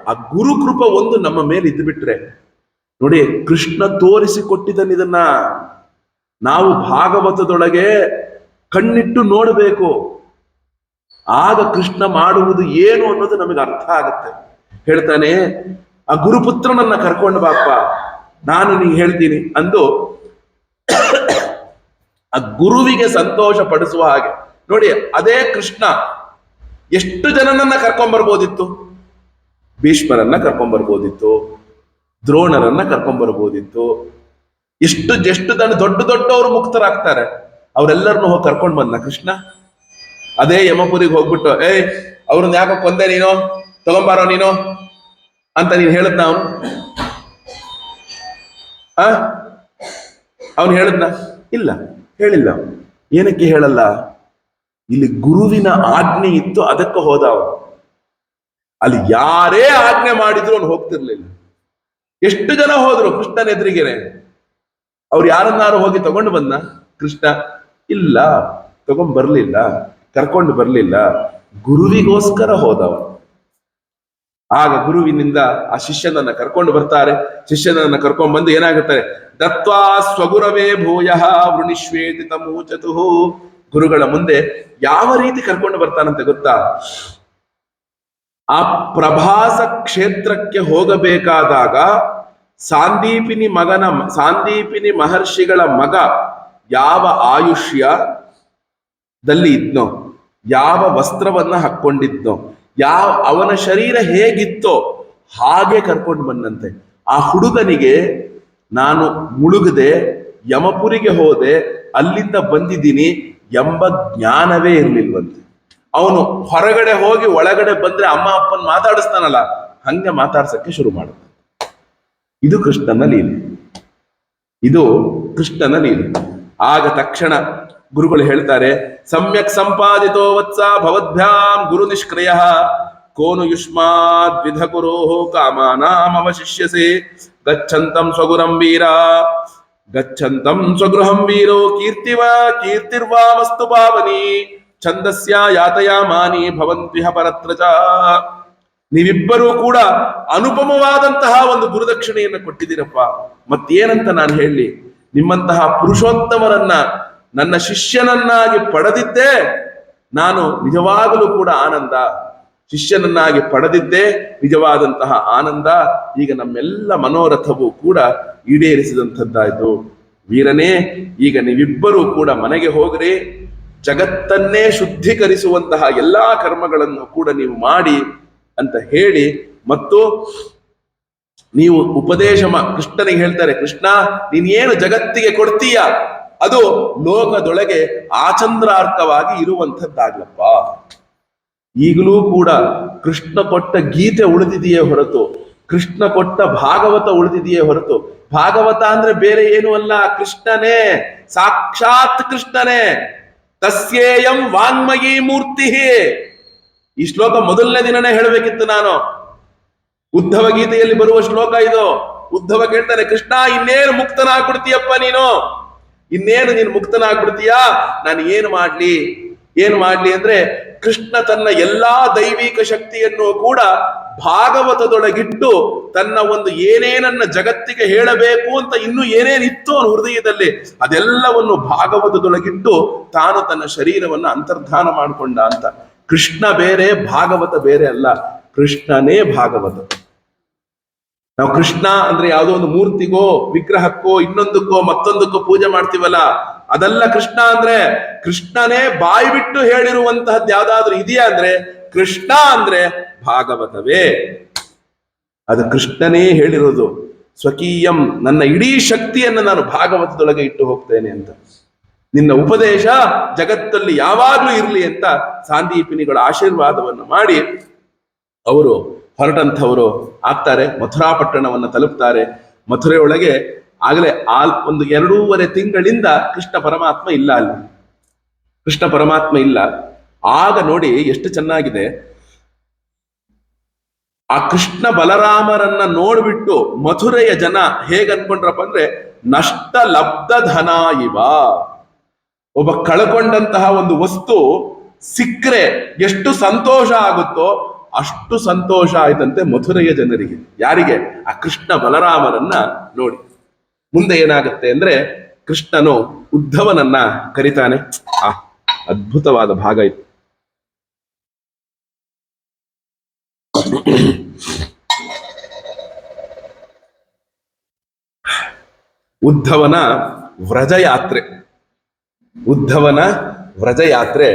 ಆ ಗುರುಕೃಪ ಒಂದು ನಮ್ಮ ಮೇಲೆ ಇದ್ದು ಬಿಟ್ರೆ, ನೋಡಿ ಕೃಷ್ಣ ತೋರಿಸಿಕೊಟ್ಟಿದ್ದನಿದನ್ನ ನಾವು ಭಾಗವತದೊಳಗೆ ಕಣ್ಣಿಟ್ಟು ನೋಡಬೇಕು. ಆಗ ಕೃಷ್ಣ ಮಾಡುವುದು ಏನು ಅನ್ನೋದು ನಮಗೆ ಅರ್ಥ ಆಗುತ್ತೆ. ಹೇಳ್ತಾನೆ, ಆ ಗುರುಪುತ್ರನನ್ನ ಕರ್ಕೊಂಡು ಬಾಪ್ಪ, ನಾನು ನೀ ಹೇಳ್ತೀನಿ ಅಂದು ಆ ಗುರುವಿಗೆ ಸಂತೋಷ ಪಡಿಸುವ ಹಾಗೆ. ನೋಡಿ, ಅದೇ ಕೃಷ್ಣ ಎಷ್ಟು ಜನನನ್ನ ಕರ್ಕೊಂಡ್ಬರ್ಬೋದಿತ್ತು. ಭೀಷ್ಮರನ್ನ ಕರ್ಕೊಂಡ್ಬರ್ಬೋದಿತ್ತು, ದ್ರೋಣರನ್ನ ಕರ್ಕೊಂಡ್ಬರ್ಬೋದಿತ್ತು. ಎಷ್ಟು ದೊಡ್ಡವರು ಮುಕ್ತರಾಗ್ತಾರೆ, ಅವರೆಲ್ಲರನ್ನು ಹೋಗಿ ಕರ್ಕೊಂಡು ಬಂದ ಕೃಷ್ಣ. ಅದೇ ಯಮಪುರಿಗೆ ಹೋಗ್ಬಿಟ್ಟು, ಅವ್ರನ್ನ ಯಾಕೋ ಕೊಂದೆ ನೀನು, ತಗೊಂಬಾರೋ ನೀನು ಅಂತ ನೀನು ಹೇಳದ್ನ ಅವನು ಹೇಳದ್ನ? ಇಲ್ಲ, ಹೇಳಿಲ್ಲ. ಏನಕ್ಕೆ ಹೇಳಲ್ಲ? ಇಲ್ಲಿ ಗುರುವಿನ ಆಜ್ಞೆ ಇತ್ತು, ಅದಕ್ಕೆ ಹೋದ ಅವನು. ಅಲ್ಲಿ ಯಾರೇ ಆಜ್ಞೆ ಮಾಡಿದ್ರು ಅವನು ಹೋಗ್ತಿರ್ಲಿಲ್ಲ. ಎಷ್ಟು ಜನ ಹೋದ್ರು ಕೃಷ್ಣನ ಎದುರಿಗೆನೆ, ಅವ್ರು ಯಾರನ್ನಾರು ಹೋಗಿ ತಗೊಂಡು ಬಂದ ಕೃಷ್ಣ? ಇಲ್ಲ, ತಗೊಂಡ್ ಬರ್ಲಿಲ್ಲ, ಕರ್ಕೊಂಡು ಬರ್ಲಿಲ್ಲ. ಗುರುವಿಗೋಸ್ಕರ ಹೋದವ. ಆಗ ಗುರುವಿನಿಂದ ಆ ಶಿಷ್ಯನನ್ನ ಕರ್ಕೊಂಡು ಬರ್ತಾರೆ. ಶಿಷ್ಯನನ್ನ ಕರ್ಕೊಂಡು ಬಂದು ಏನಾಗುತ್ತಾರೆ, ದತ್ವಾ ಸ್ವಗುರವೇ ಭೂಯಃ ವೃಣಿಶ್ವೇತಿ ತಮೂಚತು. ಗುರುಗಳ ಮುಂದೆ ಯಾವ ರೀತಿ ಕರ್ಕೊಂಡು ಬರ್ತಾನಂತೆ ಗೊತ್ತಾ? ಆ ಪ್ರಭಾಸ ಕ್ಷೇತ್ರಕ್ಕೆ ಹೋಗಬೇಕಾದಾಗ ಸಾಂದೀಪಿನಿ ಮಹರ್ಷಿಗಳ ಮಗ ಯಾವ ಆಯುಷ್ಯದಲ್ಲಿ ಇದ್ನೋ, ಯಾವ ವಸ್ತ್ರವನ್ನ ಹಾಕೊಂಡಿದ್ನೋ, ಅವನ ಶರೀರ ಹೇಗಿತ್ತೋ ಹಾಗೆ ಕರ್ಕೊಂಡು ಬಂದಂತೆ. ಆ ಹುಡುಗನಿಗೆ ನಾನು ಮುಳುಗದೆ ಯಮಪುರಿಗೆ ಹೋದೆ, ಅಲ್ಲಿಂದ ಬಂದಿದ್ದೀನಿ ಎಂಬ ಜ್ಞಾನವೇ ಇರ್ಲಿಲ್ವಂತೆ. ಅವನು ಹೊರಗಡೆ ಹೋಗಿ ಒಳಗಡೆ ಬಂದ್ರೆ ಅಮ್ಮ ಅಪ್ಪನ್ ಮಾತಾಡಿಸ್ತಾನಲ್ಲ, ಹಂಗೆ ಮಾತಾಡ್ಸಕ್ಕೆ ಶುರು ಮಾಡುತ್ತೆ. ಇದು ಕೃಷ್ಣನ ಲೀಲೆ, ಇದು ಕೃಷ್ಣನ ಲೀಲೆ. ಆಗ ತಕ್ಷಣ ಗುರುಗಳು ಹೇಳ್ತಾರೆ, ಸಮ್ಯಕ್ ಸಂಪಾದಿತೋ ವತ್ಸ ಭವದ್ಭ್ಯಾಂ ಗುರು ನಿಷ್ಕ್ರಿಯ ಕೋನು ಯುಷ್ಮಾದ್ ವಿಧ ಗುರೋ ಕಾಮಾನಾಂ ಅವಶಿಷ್ಯಸೆ ಗಚ್ಚಂತಂ ಸ್ವಗುರಂ ವೀರ ಗಚ್ಚಂತಂ ಸ್ವಗೃಹಂ ವೀರೋ ಕೀರ್ತಿರ್ವಾ ಮಸ್ತು ಪಾವನಿ ಛಂದಸ್ಯ ಯಾತಯಾಮಾನಿ ಭವಂತ್ವಿಹ ಪರತ್ರಜ. ನೀವಿಬ್ಬರೂ ಕೂಡ ಅನುಪಮವಾದಂತಹ ಒಂದು ಗುರುದಕ್ಷಿಣೆಯನ್ನು ಕೊಟ್ಟಿದ್ದೀರಪ್ಪ. ಮತ್ತೇನಂತ ನಾನು ಹೇಳಿ? ನಿಮ್ಮಂತಹ ಪುರುಷೋತ್ತಮರನ್ನ ನನ್ನ ಶಿಷ್ಯನನ್ನಾಗಿ ಪಡೆದಿದ್ದೇ ನಾನು ನಿಜವಾಗಲೂ ಕೂಡ ಆನಂದ. ಶಿಷ್ಯನನ್ನಾಗಿ ಪಡೆದಿದ್ದೇ ನಿಜವಾದಂತಹ ಆನಂದ. ಈಗ ನಮ್ಮೆಲ್ಲ ಮನೋರಥವು ಕೂಡ ಈಡೇರಿಸಿದಂಥದ್ದಾಯ್ತು. ವೀರನೇ, ಈಗ ನೀವಿಬ್ಬರೂ ಕೂಡ ಮನೆಗೆ ಹೋಗ್ರಿ. ಜಗತ್ತನ್ನೇ ಶುದ್ಧೀಕರಿಸುವಂತಹ ಎಲ್ಲಾ ಕರ್ಮಗಳನ್ನು ಕೂಡ ನೀವು ಮಾಡಿ ಅಂತ ಹೇಳಿ, ಮತ್ತು ನೀವು ಉಪದೇಶ ಕೃಷ್ಣನಿಗೆ ಹೇಳ್ತಾರೆ, ಕೃಷ್ಣ ನೀನೇನು ಜಗತ್ತಿಗೆ ಕೊಡ್ತೀಯ ಅದು ಲೋಕದೊಳಗೆ ಆಚಂದ್ರಾರ್ಕವಾಗಿ ಇರುವಂಥದ್ದಾಗ್ಲಪ್ಪ. ಈಗಲೂ ಕೂಡ ಕೃಷ್ಣ ಕೊಟ್ಟ ಗೀತೆ ಉಳಿದಿದೆಯೇ ಹೊರತು, ಕೃಷ್ಣ ಕೊಟ್ಟ ಭಾಗವತ ಉಳಿದಿದೆಯೇ ಹೊರತು, ಭಾಗವತ ಅಂದ್ರೆ ಬೇರೆ ಏನು ಅಲ್ಲ, ಕೃಷ್ಣನೇ, ಸಾಕ್ಷಾತ್ ಕೃಷ್ಣನೇ. ತಸ್ಯೇಯಂ ವಾಂಗ್ಮಯೀ ಮೂರ್ತಿ. ಈ ಶ್ಲೋಕ ಮೊದಲನೇ ದಿನನೇ ಹೇಳಬೇಕಿತ್ತು ನಾನು. ಉದ್ಧವ ಗೀತೆಯಲ್ಲಿ ಬರುವ ಶ್ಲೋಕ ಇದು. ಉದ್ಧವ ಕೇಳ್ತಾನೆ, ಕೃಷ್ಣ ಇನ್ನೇನು ಮುಕ್ತನಾಗ್ಬಿಡ್ತೀಯಪ್ಪ ನೀನು, ಇನ್ನೇನು ನೀನು ಮುಕ್ತನಾಗ್ಬಿಡ್ತೀಯಾ, ನಾನು ಏನು ಮಾಡ್ಲಿ ಅಂದ್ರೆ, ಕೃಷ್ಣ ತನ್ನ ಎಲ್ಲಾ ದೈವಿಕ ಶಕ್ತಿಯನ್ನು ಕೂಡ ಭಾಗವತದೊಳಗಿಟ್ಟು ತನ್ನ ಒಂದು ಏನೇನನ್ನ ಜಗತ್ತಿಗೆ ಹೇಳಬೇಕು ಅಂತ ಇನ್ನೂ ಏನೇನಿತ್ತು ಅವನ ಹೃದಯದಲ್ಲಿ ಅದೆಲ್ಲವನ್ನು ಭಾಗವತದೊಳಗಿಟ್ಟು ತಾನು ತನ್ನ ಶರೀರವನ್ನ ಅಂತರ್ಧಾನ ಮಾಡಿಕೊಂಡ ಅಂತ. ಕೃಷ್ಣ ಬೇರೆ, ಭಾಗವತ ಬೇರೆ ಅಲ್ಲ, ಕೃಷ್ಣನೇ ಭಾಗವತ. ನಾವು ಕೃಷ್ಣ ಅಂದ್ರೆ ಯಾವುದೋ ಒಂದು ಮೂರ್ತಿಗೋ ವಿಗ್ರಹಕ್ಕೋ ಇನ್ನೊಂದಕ್ಕೋ ಮತ್ತೊಂದಕ್ಕೋ ಪೂಜೆ ಮಾಡ್ತೀವಲ್ಲ, ಅದಲ್ಲ ಕೃಷ್ಣ ಅಂದ್ರೆ. ಕೃಷ್ಣನೇ ಬಾಯಿ ಬಿಟ್ಟು ಹೇಳಿರುವಂತಹದ್ದು ಯಾವ್ದಾದ್ರು ಇದೆಯಾ ಅಂದ್ರೆ ಕೃಷ್ಣ ಅಂದ್ರೆ ಭಾಗವತವೇ. ಅದು ಕೃಷ್ಣನೇ ಹೇಳಿರೋದು. ಸ್ವಕೀಯಂ, ನನ್ನ ಇಡೀ ಶಕ್ತಿಯನ್ನು ನಾನು ಭಾಗವತದೊಳಗೆ ಇಟ್ಟು ಹೋಗ್ತೇನೆ ಅಂತ. ನಿನ್ನ ಉಪದೇಶ ಜಗತ್ತಲ್ಲಿ ಯಾವಾಗ್ಲೂ ಇರಲಿ ಅಂತ ಸಾಂದೀಪಿನಿಗಳ ಆಶೀರ್ವಾದವನ್ನು ಮಾಡಿ ಅವರು ಹೊರಟಂಥವರು ಆಗ್ತಾರೆ. ಮಥುರಾಪಟ್ಟಣವನ್ನು ತಲುಪ್ತಾರೆ. ಮಥುರೆಯೊಳಗೆ ಆಗಲೇ ಒಂದು 2.5 ತಿಂಗಳಿಂದ ಕೃಷ್ಣ ಪರಮಾತ್ಮ ಇಲ್ಲ ಅಲ್ಲಿ. ಕೃಷ್ಣ ಪರಮಾತ್ಮ ಇಲ್ಲ. ಆಗ ನೋಡಿ ಎಷ್ಟು ಚೆನ್ನಾಗಿದೆ. ಆ ಕೃಷ್ಣ ಬಲರಾಮರನ್ನ ನೋಡ್ಬಿಟ್ಟು ಮಥುರೆಯ ಜನ ಹೇಗೆ ಅನ್ಕೊಂಡ್ರಪ್ಪ ಅಂದ್ರೆ, ನಷ್ಟ ಲಬ್ಧ ಧನ ಇವ. ಒಬ್ಬ ಕಳ್ಕೊಂಡಂತಹ ಒಂದು ವಸ್ತು ಸಿಕ್ಕರೆ ಎಷ್ಟು ಸಂತೋಷ ಆಗುತ್ತೋ ಅಷ್ಟು ಸಂತೋಷ ಆಯ್ತಂತೆ ಮಥುರೆಯ ಜನರಿಗೆ. ಯಾರಿಗೆ? ಆ ಕೃಷ್ಣ ಬಲರಾಮರನ್ನ ನೋಡಿ. ಮುಂದೆ ಏನಾಗುತ್ತೆ ಅಂದ್ರೆ, ಕೃಷ್ಣನು ಉದ್ಧವನನ್ನ ಕರಿತಾನೆ. ಅದ್ಭುತವಾದ ಭಾಗ ಇತ್ತು. ಉದ್ಧವನ ವ್ರಜಯಾತ್ರೆ. ಉದ್ಧವನ ವ್ರಜಯಾತ್ರೆ.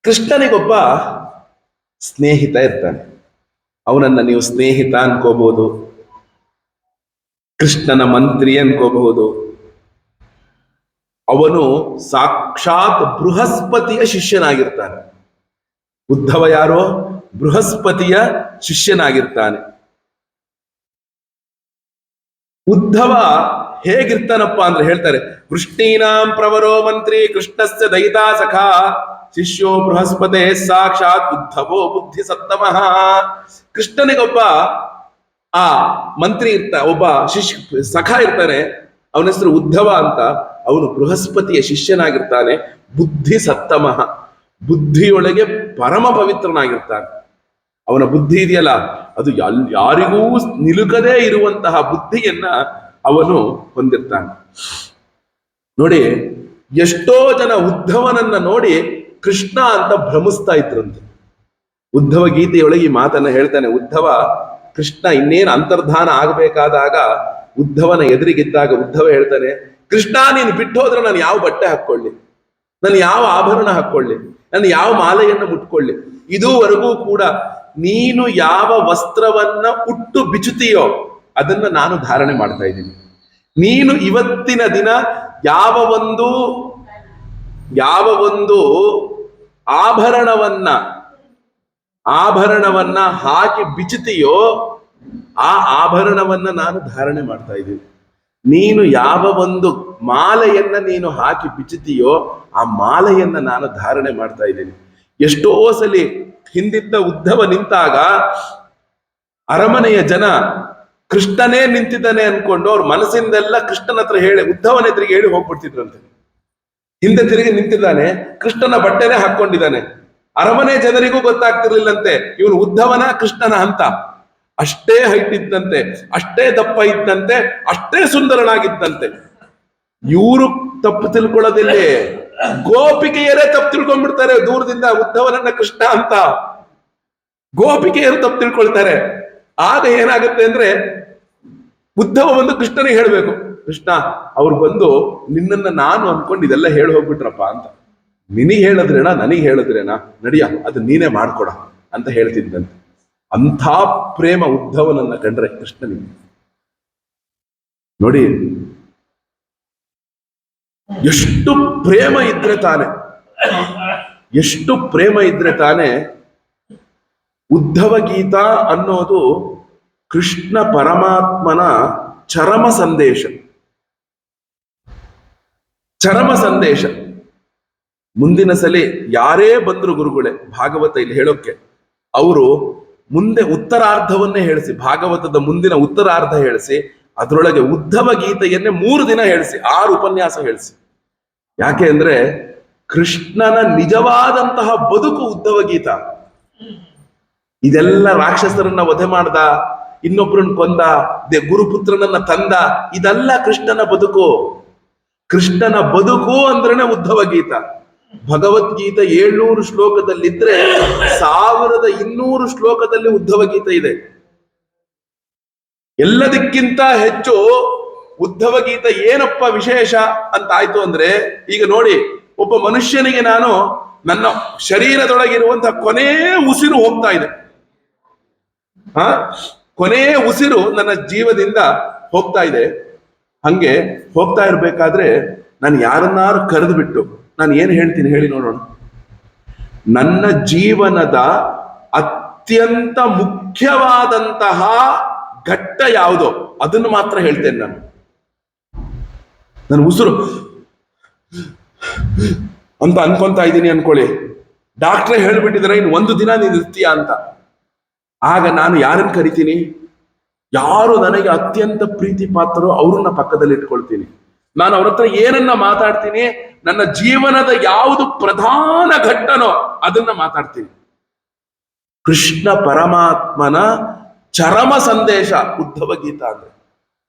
ಕೃಷ್ಣನಿಗೊಬ್ಬ ಸ್ನೇಹಿತ ಇರ್ತಾನೆ. ಅವನನ್ನ ನೀವು ಸ್ನೇಹಿತ ಅನ್ಕೋಬಹುದು, ಕೃಷ್ಣನ ಮಂತ್ರಿ ಅನ್ಕೋಬಹುದು. ಅವನು ಸಾಕ್ಷಾತ್ ಬೃಹಸ್ಪತಿಯ ಶಿಷ್ಯನಾಗಿರ್ತಾನೆ. ಉದ್ಧವ ಯಾರೋ? ಬೃಹಸ್ಪತಿಯ ಶಿಷ್ಯನಾಗಿರ್ತಾನೆ. ಉದ್ಧವ ಹೇಗಿರ್ತಾನಪ್ಪ ಅಂದ್ರೆ ಹೇಳ್ತಾರೆ, ವೃಷ್ಣೀನಾಂ ಪ್ರವರೋ ಮಂತ್ರಿ ಕೃಷ್ಣಸ್ಯ ದಯಿತಾ ಸಖಾ ಶಿಷ್ಯೋ ಬೃಹಸ್ಪತೆ ಸಾಕ್ಷಾತ್ ಉದ್ಧವೋ ಬುದ್ಧಿ ಸತ್ತಮಃ. ಕೃಷ್ಣನಿಗೊಬ್ಬ ಆ ಮಂತ್ರಿ ಒಬ್ಬ ಸಖ ಇರ್ತಾನೆ. ಅವನ ಹೆಸರು ಉದ್ಧವ ಅಂತ. ಅವನು ಬೃಹಸ್ಪತಿಯ ಶಿಷ್ಯನಾಗಿರ್ತಾನೆ. ಬುದ್ಧಿ ಸತ್ತಮಃ, ಬುದ್ಧಿಯೊಳಗೆ ಪರಮ ಪವಿತ್ರನಾಗಿರ್ತಾನೆ. ಅವನ ಬುದ್ಧಿ ಇದೆಯಲ್ಲ, ಅದು ಯಾರಿಗೂ ನಿಲುಕದೇ ಇರುವಂತಹ ಬುದ್ಧಿಯನ್ನ ಅವನು ಹೊಂದಿರ್ತಾನೆ. ನೋಡಿ, ಎಷ್ಟೋ ಜನ ಉದ್ಧವನನ್ನ ನೋಡಿ ಕೃಷ್ಣ ಅಂತ ಭ್ರಮಿಸ್ತಾ ಇದ್ರಂತೆ. ಉದ್ಧವ ಗೀತೆಯೊಳಗೆ ಈ ಮಾತನ್ನ ಹೇಳ್ತಾನೆ. ಉದ್ಧವ, ಕೃಷ್ಣ ಇನ್ನೇನು ಅಂತರ್ಧಾನ ಆಗಬೇಕಾದಾಗ ಉದ್ಧವನ ಎದುರಿಗಿದ್ದಾಗ ಉದ್ಧವ ಹೇಳ್ತಾನೆ, ಕೃಷ್ಣ ನೀನು ಬಿಟ್ಟು ಹೋದ್ರೆ ನಾನು ಯಾವ ಬಟ್ಟೆ ಹಾಕೊಳ್ಳಿ, ನಾನು ಯಾವ ಆಭರಣ ಹಾಕೊಳ್ಳಿ, ನಾನು ಯಾವ ಮಾಲೆಯನ್ನು ಮುಟ್ಕೊಳ್ಳಿ. ಇದುವರೆಗೂ ಕೂಡ ನೀನು ಯಾವ ವಸ್ತ್ರವನ್ನ ಉಟ್ಟು ಬಿಚ್ಚುತ್ತೀಯೋ ಅದನ್ನ ನಾನು ಧಾರಣೆ ಮಾಡ್ತಾ ಇದ್ದೀನಿ. ನೀನು ಇವತ್ತಿನ ದಿನ ಯಾವ ಒಂದು ಆಭರಣವನ್ನ ಹಾಕಿ ಬಿಚ್ಚುತ್ತೀಯೋ ಆ ಆಭರಣವನ್ನ ನಾನು ಧಾರಣೆ ಮಾಡ್ತಾ ಇದ್ದೀನಿ. ನೀನು ಯಾವ ಒಂದು ಮಾಲೆಯನ್ನ ನೀನು ಹಾಕಿ ಬಿಚ್ಚುತ್ತೀಯೋ ಆ ಮಾಲೆಯನ್ನ ನಾನು ಧಾರಣೆ ಮಾಡ್ತಾ ಇದ್ದೀನಿ. ಎಷ್ಟೋ ಸಲಿ ಹಿಂದಿದ್ದ ಉದ್ಧವ ನಿಂತಾಗ ಅರಮನೆಯ ಜನ ಕೃಷ್ಣನೇ ನಿಂತಿದ್ದಾನೆ ಅನ್ಕೊಂಡು ಅವ್ರ ಮನಸ್ಸಿಂದೆಲ್ಲ ಕೃಷ್ಣನ ಹತ್ರ ಹೇಳಿ ಉದ್ಧವನ ಎದುರಿಗೆ ಹೇಳಿ ಹೋಗ್ಬಿಡ್ತಿದ್ರಂತೆ. ಹಿಂದೆ ತಿರುಗಿ ನಿಂತಿದ್ದಾನೆ, ಕೃಷ್ಣನ ಬಟ್ಟೆನೆ ಹಾಕೊಂಡಿದ್ದಾನೆ. ಅರಮನೆ ಜನರಿಗೂ ಗೊತ್ತಾಗ್ತಿರ್ಲಿಲ್ಲಂತೆ ಇವನು ಉದ್ಧವನ ಕೃಷ್ಣನ ಅಂತ. ಅಷ್ಟೇ ಹೈಟ್ ಇದ್ದಂತೆ, ಅಷ್ಟೇ ದಪ್ಪ ಇದ್ದಂತೆ, ಅಷ್ಟೇ ಸುಂದರನಾಗಿದ್ದಂತೆ. ಇವರು ತಪ್ಪು ತಿಳ್ಕೊಳ್ಳೋದಿಲ್ಲಿ, ಗೋಪಿಕೆಯರೇ ತಪ್ಪು ತಿಳ್ಕೊಂಡ್ಬಿಡ್ತಾರೆ ದೂರದಿಂದ ಉದ್ಧವನನ್ನ ಕೃಷ್ಣ ಅಂತ. ಗೋಪಿಕೆಯರು ತಪ್ಪು ತಿಳ್ಕೊಳ್ತಾರೆ. ಆಗ ಏನಾಗುತ್ತೆ ಅಂದ್ರೆ, ಉದ್ಧವ ಬಂದು ಕೃಷ್ಣನಿಗೆ ಹೇಳ್ಬೇಕು, ಕೃಷ್ಣ ಅವ್ರು ಬಂದು ನಿನ್ನನ್ನ ನಾನು ಅನ್ಕೊಂಡು ಇದೆಲ್ಲ ಹೇಳಿ ಹೋಗ್ಬಿಟ್ರಪ್ಪ ಅಂತ. ನಿನಗೆ ಹೇಳಿದ್ರೇನ ನನಗೆ ಹೇಳಿದ್ರೇನಾ, ನಡಿಯ ಅದು ನೀನೇ ಮಾಡ್ಕೊಡ ಅಂತ ಹೇಳ್ತಿದ್ದಂತೆ. ಅಂಥ ಪ್ರೇಮ ಉದ್ಧವನನ್ನ ಕಂಡ್ರೆ ಕೃಷ್ಣನಿಗೆ. ನೋಡಿ ಎಷ್ಟು ಪ್ರೇಮ ಇದ್ರೆ ತಾನೆ, ಎಷ್ಟು ಪ್ರೇಮ ಇದ್ರೆ ತಾನೆ. ಉದ್ಧವ ಗೀತಾ ಅನ್ನೋದು ಕೃಷ್ಣ ಪರಮಾತ್ಮನ ಚರಮ ಸಂದೇಶ. ಚರಮ ಸಂದೇಶ. ಮುಂದಿನ ಸಲ ಯಾರೇ ಬಂದ್ರು ಗುರುಗಳೇ ಭಾಗವತ ಇಲ್ಲಿ ಹೇಳೋಕೆ, ಅವರು ಮುಂದೆ ಉತ್ತರಾರ್ಧವನ್ನೇ ಹೇಳಿಸಿ, ಭಾಗವತದ ಮುಂದಿನ ಉತ್ತರಾರ್ಧ ಹೇಳಿಸಿ, ಅದರೊಳಗೆ ಉದ್ಧವ ಗೀತೆಯನ್ನೇ 3 ದಿನ ಹೇಳಿಸಿ, 6 ಉಪನ್ಯಾಸ ಹೇಳಿಸಿ. ಯಾಕೆ ಅಂದ್ರೆ ಕೃಷ್ಣನ ನಿಜವಾದಂತಹ ಬದುಕು ಉದ್ಧವ ಗೀತ. ಇದೆಲ್ಲ ರಾಕ್ಷಸರನ್ನ ವಧೆ ಮಾಡ್ದ, ಇನ್ನೊಬ್ಬರನ್ನ ಕೊಂದ, ಗುರುಪುತ್ರನನ್ನ ತಂದ, ಇದೆಲ್ಲ ಕೃಷ್ಣನ ಬದುಕು. ಕೃಷ್ಣನ ಬದುಕು ಅಂದ್ರೇನೆ ಉದ್ಧವ ಗೀತ. ಭಗವದ್ಗೀತೆ 700 ಶ್ಲೋಕದಲ್ಲಿದ್ರೆ 1200 ಶ್ಲೋಕದಲ್ಲಿ ಉದ್ಧವ ಗೀತೆ ಇದೆ. ಎಲ್ಲದಕ್ಕಿಂತ ಹೆಚ್ಚು ಉದ್ಧವ ಗೀತೆ ಏನಪ್ಪ ವಿಶೇಷ ಅಂತ ಆಯ್ತು ಅಂದ್ರೆ, ಈಗ ನೋಡಿ, ಒಬ್ಬ ಮನುಷ್ಯನಿಗೆ ನಾನು ನನ್ನ ಶರೀರದೊಳಗಿರುವಂತಹ ಕೊನೆ ಉಸಿರು ಹೋಗ್ತಾ ಇದೆ, ಕೊನೆ ಉಸಿರು ನನ್ನ ಜೀವದಿಂದ ಹೋಗ್ತಾ ಇದೆ. ಹಂಗೆ ಹೋಗ್ತಾ ಇರ್ಬೇಕಾದ್ರೆ ನಾನು ಯಾರನ್ನಾರು ಕರೆದು ಬಿಟ್ಟು ನಾನು ಏನ್ ಹೇಳ್ತೀನಿ ಹೇಳಿ ನೋಡೋಣ. ನನ್ನ ಜೀವನದ ಅತ್ಯಂತ ಮುಖ್ಯವಾದಂತಹ ಘಟ್ಟ ಯಾವುದೋ ಅದನ್ನು ಮಾತ್ರ ಹೇಳ್ತೇನೆ ನಾನು. ನನ್ನ ಉಸಿರು ಅಂತ ಅನ್ಕೊಂತಾ ಇದ್ದೀನಿ ಅನ್ಕೊಳ್ಳಿ, ಡಾಕ್ಟ್ರೇ ಹೇಳ್ಬಿಟ್ಟಿದ್ರೆ ಇನ್ನು 1 ದಿನ ನೀನು ಇರ್ತೀಯ ಅಂತ. ಆಗ ನಾನು ಯಾರನ್ನು ಕರಿತೀನಿ, ಯಾರು ನನಗೆ ಅತ್ಯಂತ ಪ್ರೀತಿ ಪಾತ್ರರು ಅವ್ರನ್ನ ಪಕ್ಕದಲ್ಲಿ ಇಟ್ಕೊಳ್ತೀನಿ. ನಾನು ಅವ್ರ ಹತ್ರ ಏನನ್ನ ಮಾತಾಡ್ತೀನಿ, ನನ್ನ ಜೀವನದ ಯಾವುದು ಪ್ರಧಾನ ಘಟ್ಟನೋ ಅದನ್ನ ಮಾತಾಡ್ತೀನಿ. ಕೃಷ್ಣ ಪರಮಾತ್ಮನ ಚರಮ ಸಂದೇಶ ಉದ್ಧವ ಗೀತಾ ಅಂದ್ರೆ.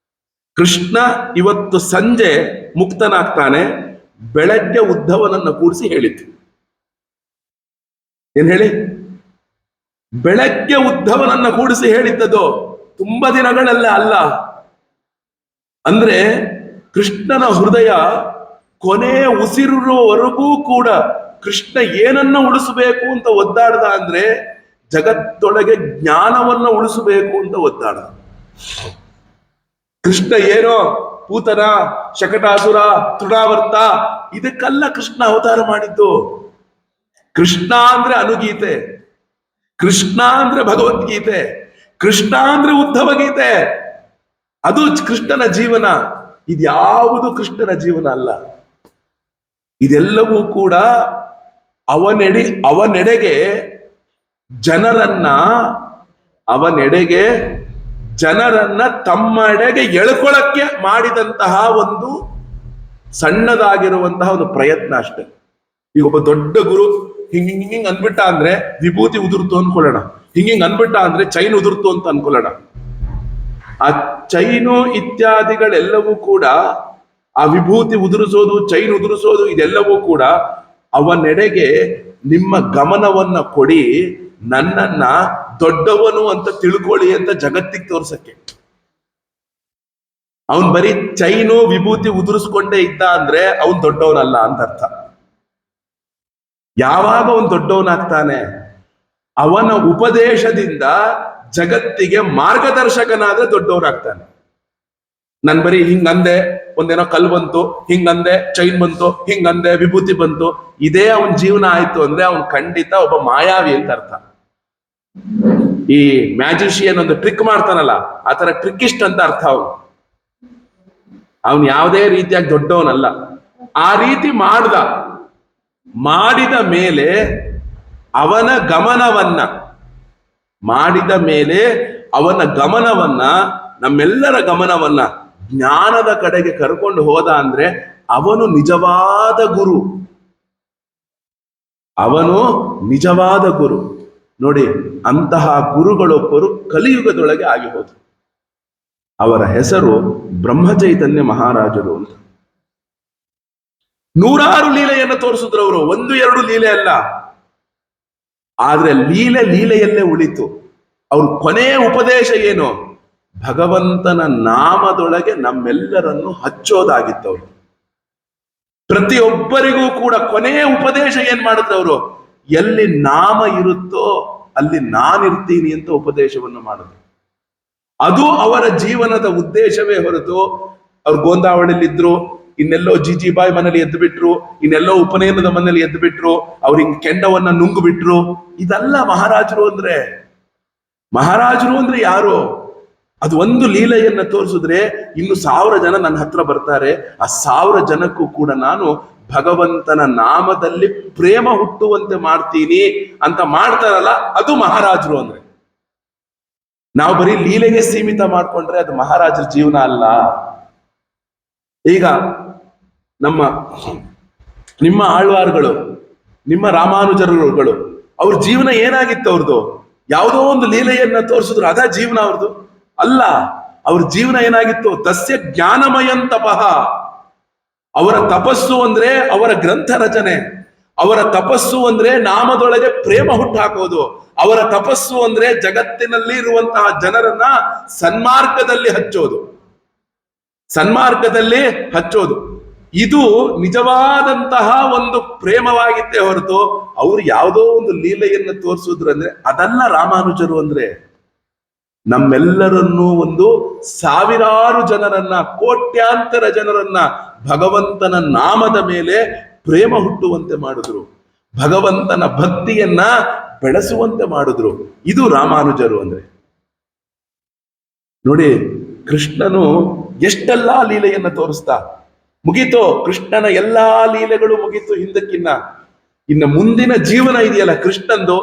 ಕೃಷ್ಣ ಇವತ್ತು ಸಂಜೆ ಮುಕ್ತನಾಗ್ತಾನೆ, ಬೆಳಗ್ಗೆ ಉದ್ಧವನನ್ನ ಕೂಡಿಸಿ ಹೇಳಿತ್ತು. ಏನ್ ಹೇಳಿ? ಬೆಳಗ್ಗೆ ಉದ್ಧವನನ್ನ ಕೂಡಿಸಿ ಹೇಳಿದ್ದದು, ತುಂಬಾ ದಿನಗಳಲ್ಲ ಅಲ್ಲ. ಅಂದ್ರೆ ಕೃಷ್ಣನ ಹೃದಯ ಕೊನೆ ಉಸಿರುವವರೆಗೂ ಕೂಡ ಕೃಷ್ಣ ಏನನ್ನ ಉಳಿಸಬೇಕು ಅಂತ ಒದ್ದಾಡ್ದ ಅಂದ್ರೆ, ಜಗತ್ತೊಳಗೆ ಜ್ಞಾನವನ್ನ ಉಳಿಸಬೇಕು ಅಂತ ಒದ್ದಾಡ್ದ. ಕೃಷ್ಣ ಏನೋ ಪೂತನ, ಶಕಟಾಸುರ, ತೃಣಾವರ್ತ ಇದಕ್ಕೆಲ್ಲ ಕೃಷ್ಣ ಅವತಾರ ಮಾಡಿದ್ದು. ಕೃಷ್ಣ ಅಂದ್ರೆ ಅನುಗೀತೆ, ಕೃಷ್ಣ ಅಂದ್ರೆ ಭಗವದ್ಗೀತೆ, ಕೃಷ್ಣ ಅಂದ್ರೆ ಉದ್ಧವ ಗೀತೆ. ಅದು ಕೃಷ್ಣನ ಜೀವನ. ಇದ್ಯಾವುದು ಕೃಷ್ಣನ ಜೀವನ ಅಲ್ಲ. ಇದೆಲ್ಲವೂ ಕೂಡ ಅವನೆಡೆಗೆ ಜನರನ್ನ ತಮ್ಮೆಡೆಗೆ ಎಳ್ಕೊಳಕ್ಕೆ ಮಾಡಿದಂತಹ ಒಂದು ಸಣ್ಣದಾಗಿರುವಂತಹ ಒಂದು ಪ್ರಯತ್ನ ಅಷ್ಟೇ. ಈಗ ಒಬ್ಬ ದೊಡ್ಡ ಗುರು ಹಿಂಗ್ ಅನ್ಬಿಟ್ಟ ಅಂದ್ರೆ ವಿಭೂತಿ ಉದುರ್ತು ಅನ್ಕೊಳ್ಳೋಣ, ಹಿಂಗ್ ಅನ್ಬಿಟ್ಟ ಅಂದ್ರೆ ಚೈನ್ ಉದುರ್ತು ಅಂತ ಅನ್ಕೊಳ್ಳೋಣ. ಆ ಚೈನು ಇತ್ಯಾದಿಗಳೆಲ್ಲವೂ ಕೂಡ, ಆ ವಿಭೂತಿ ಉದುರಿಸೋದು, ಚೈನ್ ಉದುರಿಸೋದು, ಇದೆಲ್ಲವೂ ಕೂಡ ಅವನೆಡೆಗೆ ನಿಮ್ಮ ಗಮನವನ್ನ ಕೊಡಿ, ನನ್ನನ್ನ ದೊಡ್ಡವನು ಅಂತ ತಿಳ್ಕೊಳ್ಳಿ ಅಂತ ಜಗತ್ತಿಗೆ ತೋರ್ಸಕ್ಕೆ. ಅವನ್ ಬರೀ ಚೈನು ವಿಭೂತಿ ಉದುರಿಸ್ಕೊಂಡೇ ಇದ್ದ ಅಂದ್ರೆ ಅವನ್ ದೊಡ್ಡವನಲ್ಲ ಅಂತ ಅರ್ಥ. ಯಾವಾಗ ಅವನ್ ದೊಡ್ಡವನಾಗ್ತಾನೆ, ಅವನ ಉಪದೇಶದಿಂದ ಜಗತ್ತಿಗೆ ಮಾರ್ಗದರ್ಶಕನಾದ್ರೆ ದೊಡ್ಡವನಾಗ್ತಾನೆ. ನನ್ ಬರೀ ಹಿಂಗಂದೆ, ಒಂದೇನೋ ಕಲ್ ಬಂತು, ಹಿಂಗಂದೆ ಚೈನ್ ಬಂತು, ಹಿಂಗಂದೆ ವಿಭೂತಿ ಬಂತು, ಇದೇ ಅವನ ಜೀವನ ಆಯ್ತು ಅಂದ್ರೆ ಅವನ್ ಖಂಡಿತ ಒಬ್ಬ ಮಾಯಾವಿ ಅಂತ ಅರ್ಥ. ಈ ಮ್ಯಾಜಿಷಿಯನ್ ಒಂದು ಟ್ರಿಕ್ ಮಾಡ್ತಾನಲ್ಲ, ಆತರ ಟ್ರಿಕ್ಕಿಸ್ಟ್ ಅಂತ ಅರ್ಥ. ಅವನು ಯಾವುದೇ ರೀತಿಯಾಗಿ ದೊಡ್ಡವನಲ್ಲ. ಆ ರೀತಿ ಮಾಡಿದ ಮೇಲೆ ಅವನ ಗಮನವನ್ನ ನಮ್ಮೆಲ್ಲರ ಗಮನವನ್ನ ಜ್ಞಾನದ ಕಡೆಗೆ ಕರ್ಕೊಂಡು ಹೋದ ಅಂದ್ರೆ ಅವನು ನಿಜವಾದ ಗುರು. ಅವನು ನಿಜವಾದ ಗುರು. ನೋಡಿ, ಅಂತಹ ಗುರುಗಳೊಬ್ಬರು ಕಲಿಯುಗದೊಳಗೆ ಆಗಿ ಹೋದರು. ಅವರ ಹೆಸರು ಬ್ರಹ್ಮಚೈತನ್ಯ ಮಹಾರಾಜರು ಅಂತ. ನೂರಾರು ಲೀಲೆಯನ್ನು ತೋರಿಸಿದ್ರು ಅವರು, ಒಂದು ಎರಡು ಲೀಲೆ ಅಲ್ಲ. ಆದ್ರೆ ಲೀಲೆಯಲ್ಲೇ ಉಳಿತು. ಅವ್ರ ಕೊನೆಯ ಉಪದೇಶ ಏನು? ಭಗವಂತನ ನಾಮದೊಳಗೆ ನಮ್ಮೆಲ್ಲರನ್ನು ಹಚ್ಚೋದಾಗಿತ್ತವ್ರು. ಪ್ರತಿಯೊಬ್ಬರಿಗೂ ಕೂಡ ಕೊನೆಯ ಉಪದೇಶ ಏನ್ ಮಾಡಿದ್ರು ಅವರು? ಎಲ್ಲಿ ನಾಮ ಇರುತ್ತೋ ಅಲ್ಲಿ ನಾನಿರ್ತೀನಿ ಅಂತ ಉಪದೇಶವನ್ನು ಮಾಡಿದ್ರು. ಅದು ಅವರ ಜೀವನದ ಉದ್ದೇಶವೇ ಹೊರತು ಅವ್ರು ಗೋಂದಾವಳಿಲಿದ್ರು, ಇನ್ನೆಲ್ಲೋ ಜಿಜಿಬಾಯಿ ಮನೇಲಿ ಎದ್ದು ಬಿಟ್ರು, ಇನ್ನೆಲ್ಲೋ ಉಪನಯನದ ಮನೇಲಿ ಎದ್ದು ಬಿಟ್ರು, ಅವ್ರ ಹಿಂಗ್ ಕೆಂಡವನ್ನ ನುಂಗು ಬಿಟ್ರು. ಇದಲ್ಲ ಮಹಾರಾಜರು ಅಂದ್ರೆ. ಮಹಾರಾಜರು ಅಂದ್ರೆ ಯಾರು? ಅದು ಒಂದು ಲೀಲೆಯನ್ನ ತೋರಿಸಿದ್ರೆ ಇನ್ನು 1000 ಜನ ನನ್ನ ಹತ್ರ ಬರ್ತಾರೆ. ಆ 1000 ಜನಕ್ಕೂ ಕೂಡ ನಾನು ಭಗವಂತನ ನಾಮದಲ್ಲಿ ಪ್ರೇಮ ಹುಟ್ಟುವಂತೆ ಮಾಡ್ತೀನಿ ಅಂತ ಮಾಡ್ತಾರಲ್ಲ, ಅದು ಮಹಾರಾಜರು ಅಂದ್ರೆ. ನಾವು ಬರೀ ಲೀಲೆಗೆ ಸೀಮಿತ ಮಾಡ್ಕೊಂಡ್ರೆ ಅದು ಮಹಾರಾಜರ ಜೀವನ ಅಲ್ಲ. ಈಗ ನಿಮ್ಮ ಆಳ್ವಾರ್ಗಳು, ನಿಮ್ಮ ರಾಮಾನುಜರುಗಳು, ಅವ್ರ ಜೀವನ ಏನಾಗಿತ್ತು? ಅವ್ರದ್ದು ಯಾವುದೋ ಒಂದು ಲೀಲೆಯನ್ನ ತೋರಿಸಿದ್ರು, ಅದ ಜೀವನ ಅವ್ರದ್ದು ಅಲ್ಲ. ಅವ್ರ ಜೀವನ ಏನಾಗಿತ್ತು? ತಸ್ಯ ಜ್ಞಾನಮಯಂ ತಪಃ. ಅವರ ತಪಸ್ಸು ಅಂದ್ರೆ ಅವರ ಗ್ರಂಥ ರಚನೆ. ಅವರ ತಪಸ್ಸು ಅಂದ್ರೆ ನಾಮದೊಳಗೆ ಪ್ರೇಮ ಹುಟ್ಟಾಕೋದು. ಅವರ ತಪಸ್ಸು ಅಂದ್ರೆ ಜಗತ್ತಿನಲ್ಲಿ ಇರುವಂತಹ ಜನರನ್ನ ಸನ್ಮಾರ್ಗದಲ್ಲಿ ಹಚ್ಚೋದು. ಇದು ನಿಜವಾದಂತಹ ಒಂದು ಪ್ರೇಮವಾಗಿತ್ತೇ ಹೊರತು ಅವ್ರು ಯಾವುದೋ ಒಂದು ಲೀಲೆಯನ್ನು ತೋರಿಸಿದ್ರು ಅಂದ್ರೆ ಅದಲ್ಲ ರಾಮಾನುಜರು ಅಂದ್ರೆ. ನಮ್ಮೆಲ್ಲರನ್ನೂ ಒಂದು 1000 ಜನರನ್ನ, ಕೋಟ್ಯಾಂತರ ಜನರನ್ನ ಭಗವಂತನ ನಾಮದ ಮೇಲೆ ಪ್ರೇಮ ಹುಟ್ಟುವಂತೆ ಮಾಡಿದ್ರು. ಭಗವಂತನ ಭಕ್ತಿಯನ್ನ ಬೆಳೆಸುವಂತೆ ಮಾಡಿದ್ರು. ಇದು ರಾಮಾನುಜರು ಅಂದ್ರೆ. ನೋಡಿ, ಕೃಷ್ಣನು ಎಷ್ಟೆಲ್ಲಾ ಲೀಲೆಯನ್ನ ತೋರಿಸ್ತಾ ಮುಗೀತು. ಕೃಷ್ಣನ ಎಲ್ಲಾ ಲೀಲೆಗಳು ಮುಗೀತು ಹಿಂದಕ್ಕಿನ್ನ. ಇನ್ನು ಮುಂದಿನ ಜೀವನ ಇದೆಯಲ್ಲ ಕೃಷ್ಣಂದು,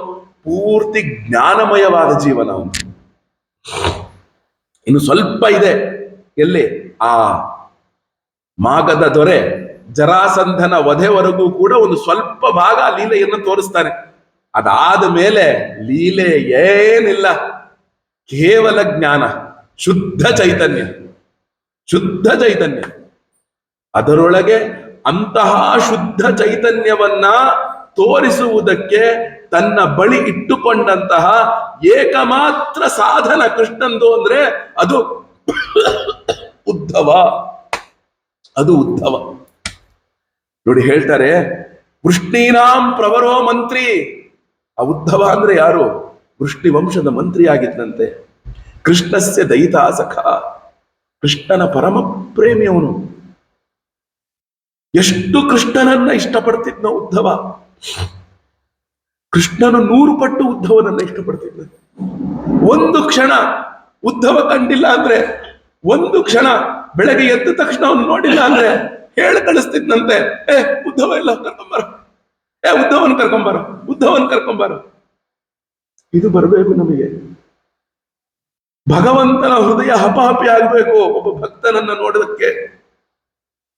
ಪೂರ್ತಿ ಜ್ಞಾನಮಯವಾದ ಜೀವನ ಅವನು. ಇನ್ನು ಸ್ವಲ್ಪ ಇದೆ. ಎಲ್ಲಿ? ಆ ಮಾಗದ ದೊರೆ ಜರಾಸಂಧನ ವಧೆವರೆಗೂ ಕೂಡ ಒಂದು ಸ್ವಲ್ಪ ಭಾಗ ಲೀಲೆಯನ್ನು ತೋರಿಸ್ತಾನೆ. ಅದಾದ ಮೇಲೆ ಲೀಲೆ ಏನಿಲ್ಲ, ಕೇವಲ ಜ್ಞಾನ, ಶುದ್ಧ ಚೈತನ್ಯ. ಅದರೊಳಗೆ ಅಂತಹ ಶುದ್ಧ ಚೈತನ್ಯವನ್ನ ತೋರಿಸುವುದಕ್ಕೆ ತನ್ನ ಬಳಿ ಇಟ್ಟುಕೊಂಡಂತಹ ಏಕಮಾತ್ರ ಸಾಧನ ಕೃಷ್ಣಂದು ಅಂದ್ರೆ ಅದು ಉದ್ಧವ. ನೋಡಿ, ಹೇಳ್ತಾರೆ ವೃಷ್ಣೀನಾಂ ಪ್ರವರೋ ಮಂತ್ರಿ. ಆ ಉದ್ಧವ ಅಂದ್ರೆ ಯಾರು? ವೃಷ್ಣಿ ವಂಶದ ಮಂತ್ರಿ ಆಗಿದ್ದಂತೆ. ಕೃಷ್ಣಸ್ಯ ದಯಿತಾ ಸಖ. ಕೃಷ್ಣನ ಪರಮ ಪ್ರೇಮಿ ಅವನು. ಎಷ್ಟು ಕೃಷ್ಣನನ್ನ ಇಷ್ಟಪಡ್ತಿದ್ನ ಉದ್ಧವ. ಕೃಷ್ಣನು 100 ಪಟ್ಟು ಉದ್ಧವನನ್ನ ಇಷ್ಟಪಡ್ತಿದ್ದ. ಒಂದು ಕ್ಷಣ ಉದ್ಧವ ಕಂಡಿಲ್ಲ ಅಂದ್ರೆ, ಒಂದು ಕ್ಷಣ ಬೆಳಗ್ಗೆ ಎದ್ದ ತಕ್ಷಣ ಅವನು ನೋಡಿಲ್ಲ ಅಂದ್ರೆ ಹೇಳಿ ಕಳಿಸ್ತಿದ್ನಂತೆ, ಉದ್ಧವ ಎಲ್ಲ ಕರ್ಕೊಂಬಾರ, ಉದ್ಧವನ್ ಕರ್ಕೊಂಬಾರ. ಇದು ಬರಬೇಕು ನಮಗೆ. ಭಗವಂತನ ಹೃದಯ ಹಪಹಪಿ ಆಗ್ಬೇಕು.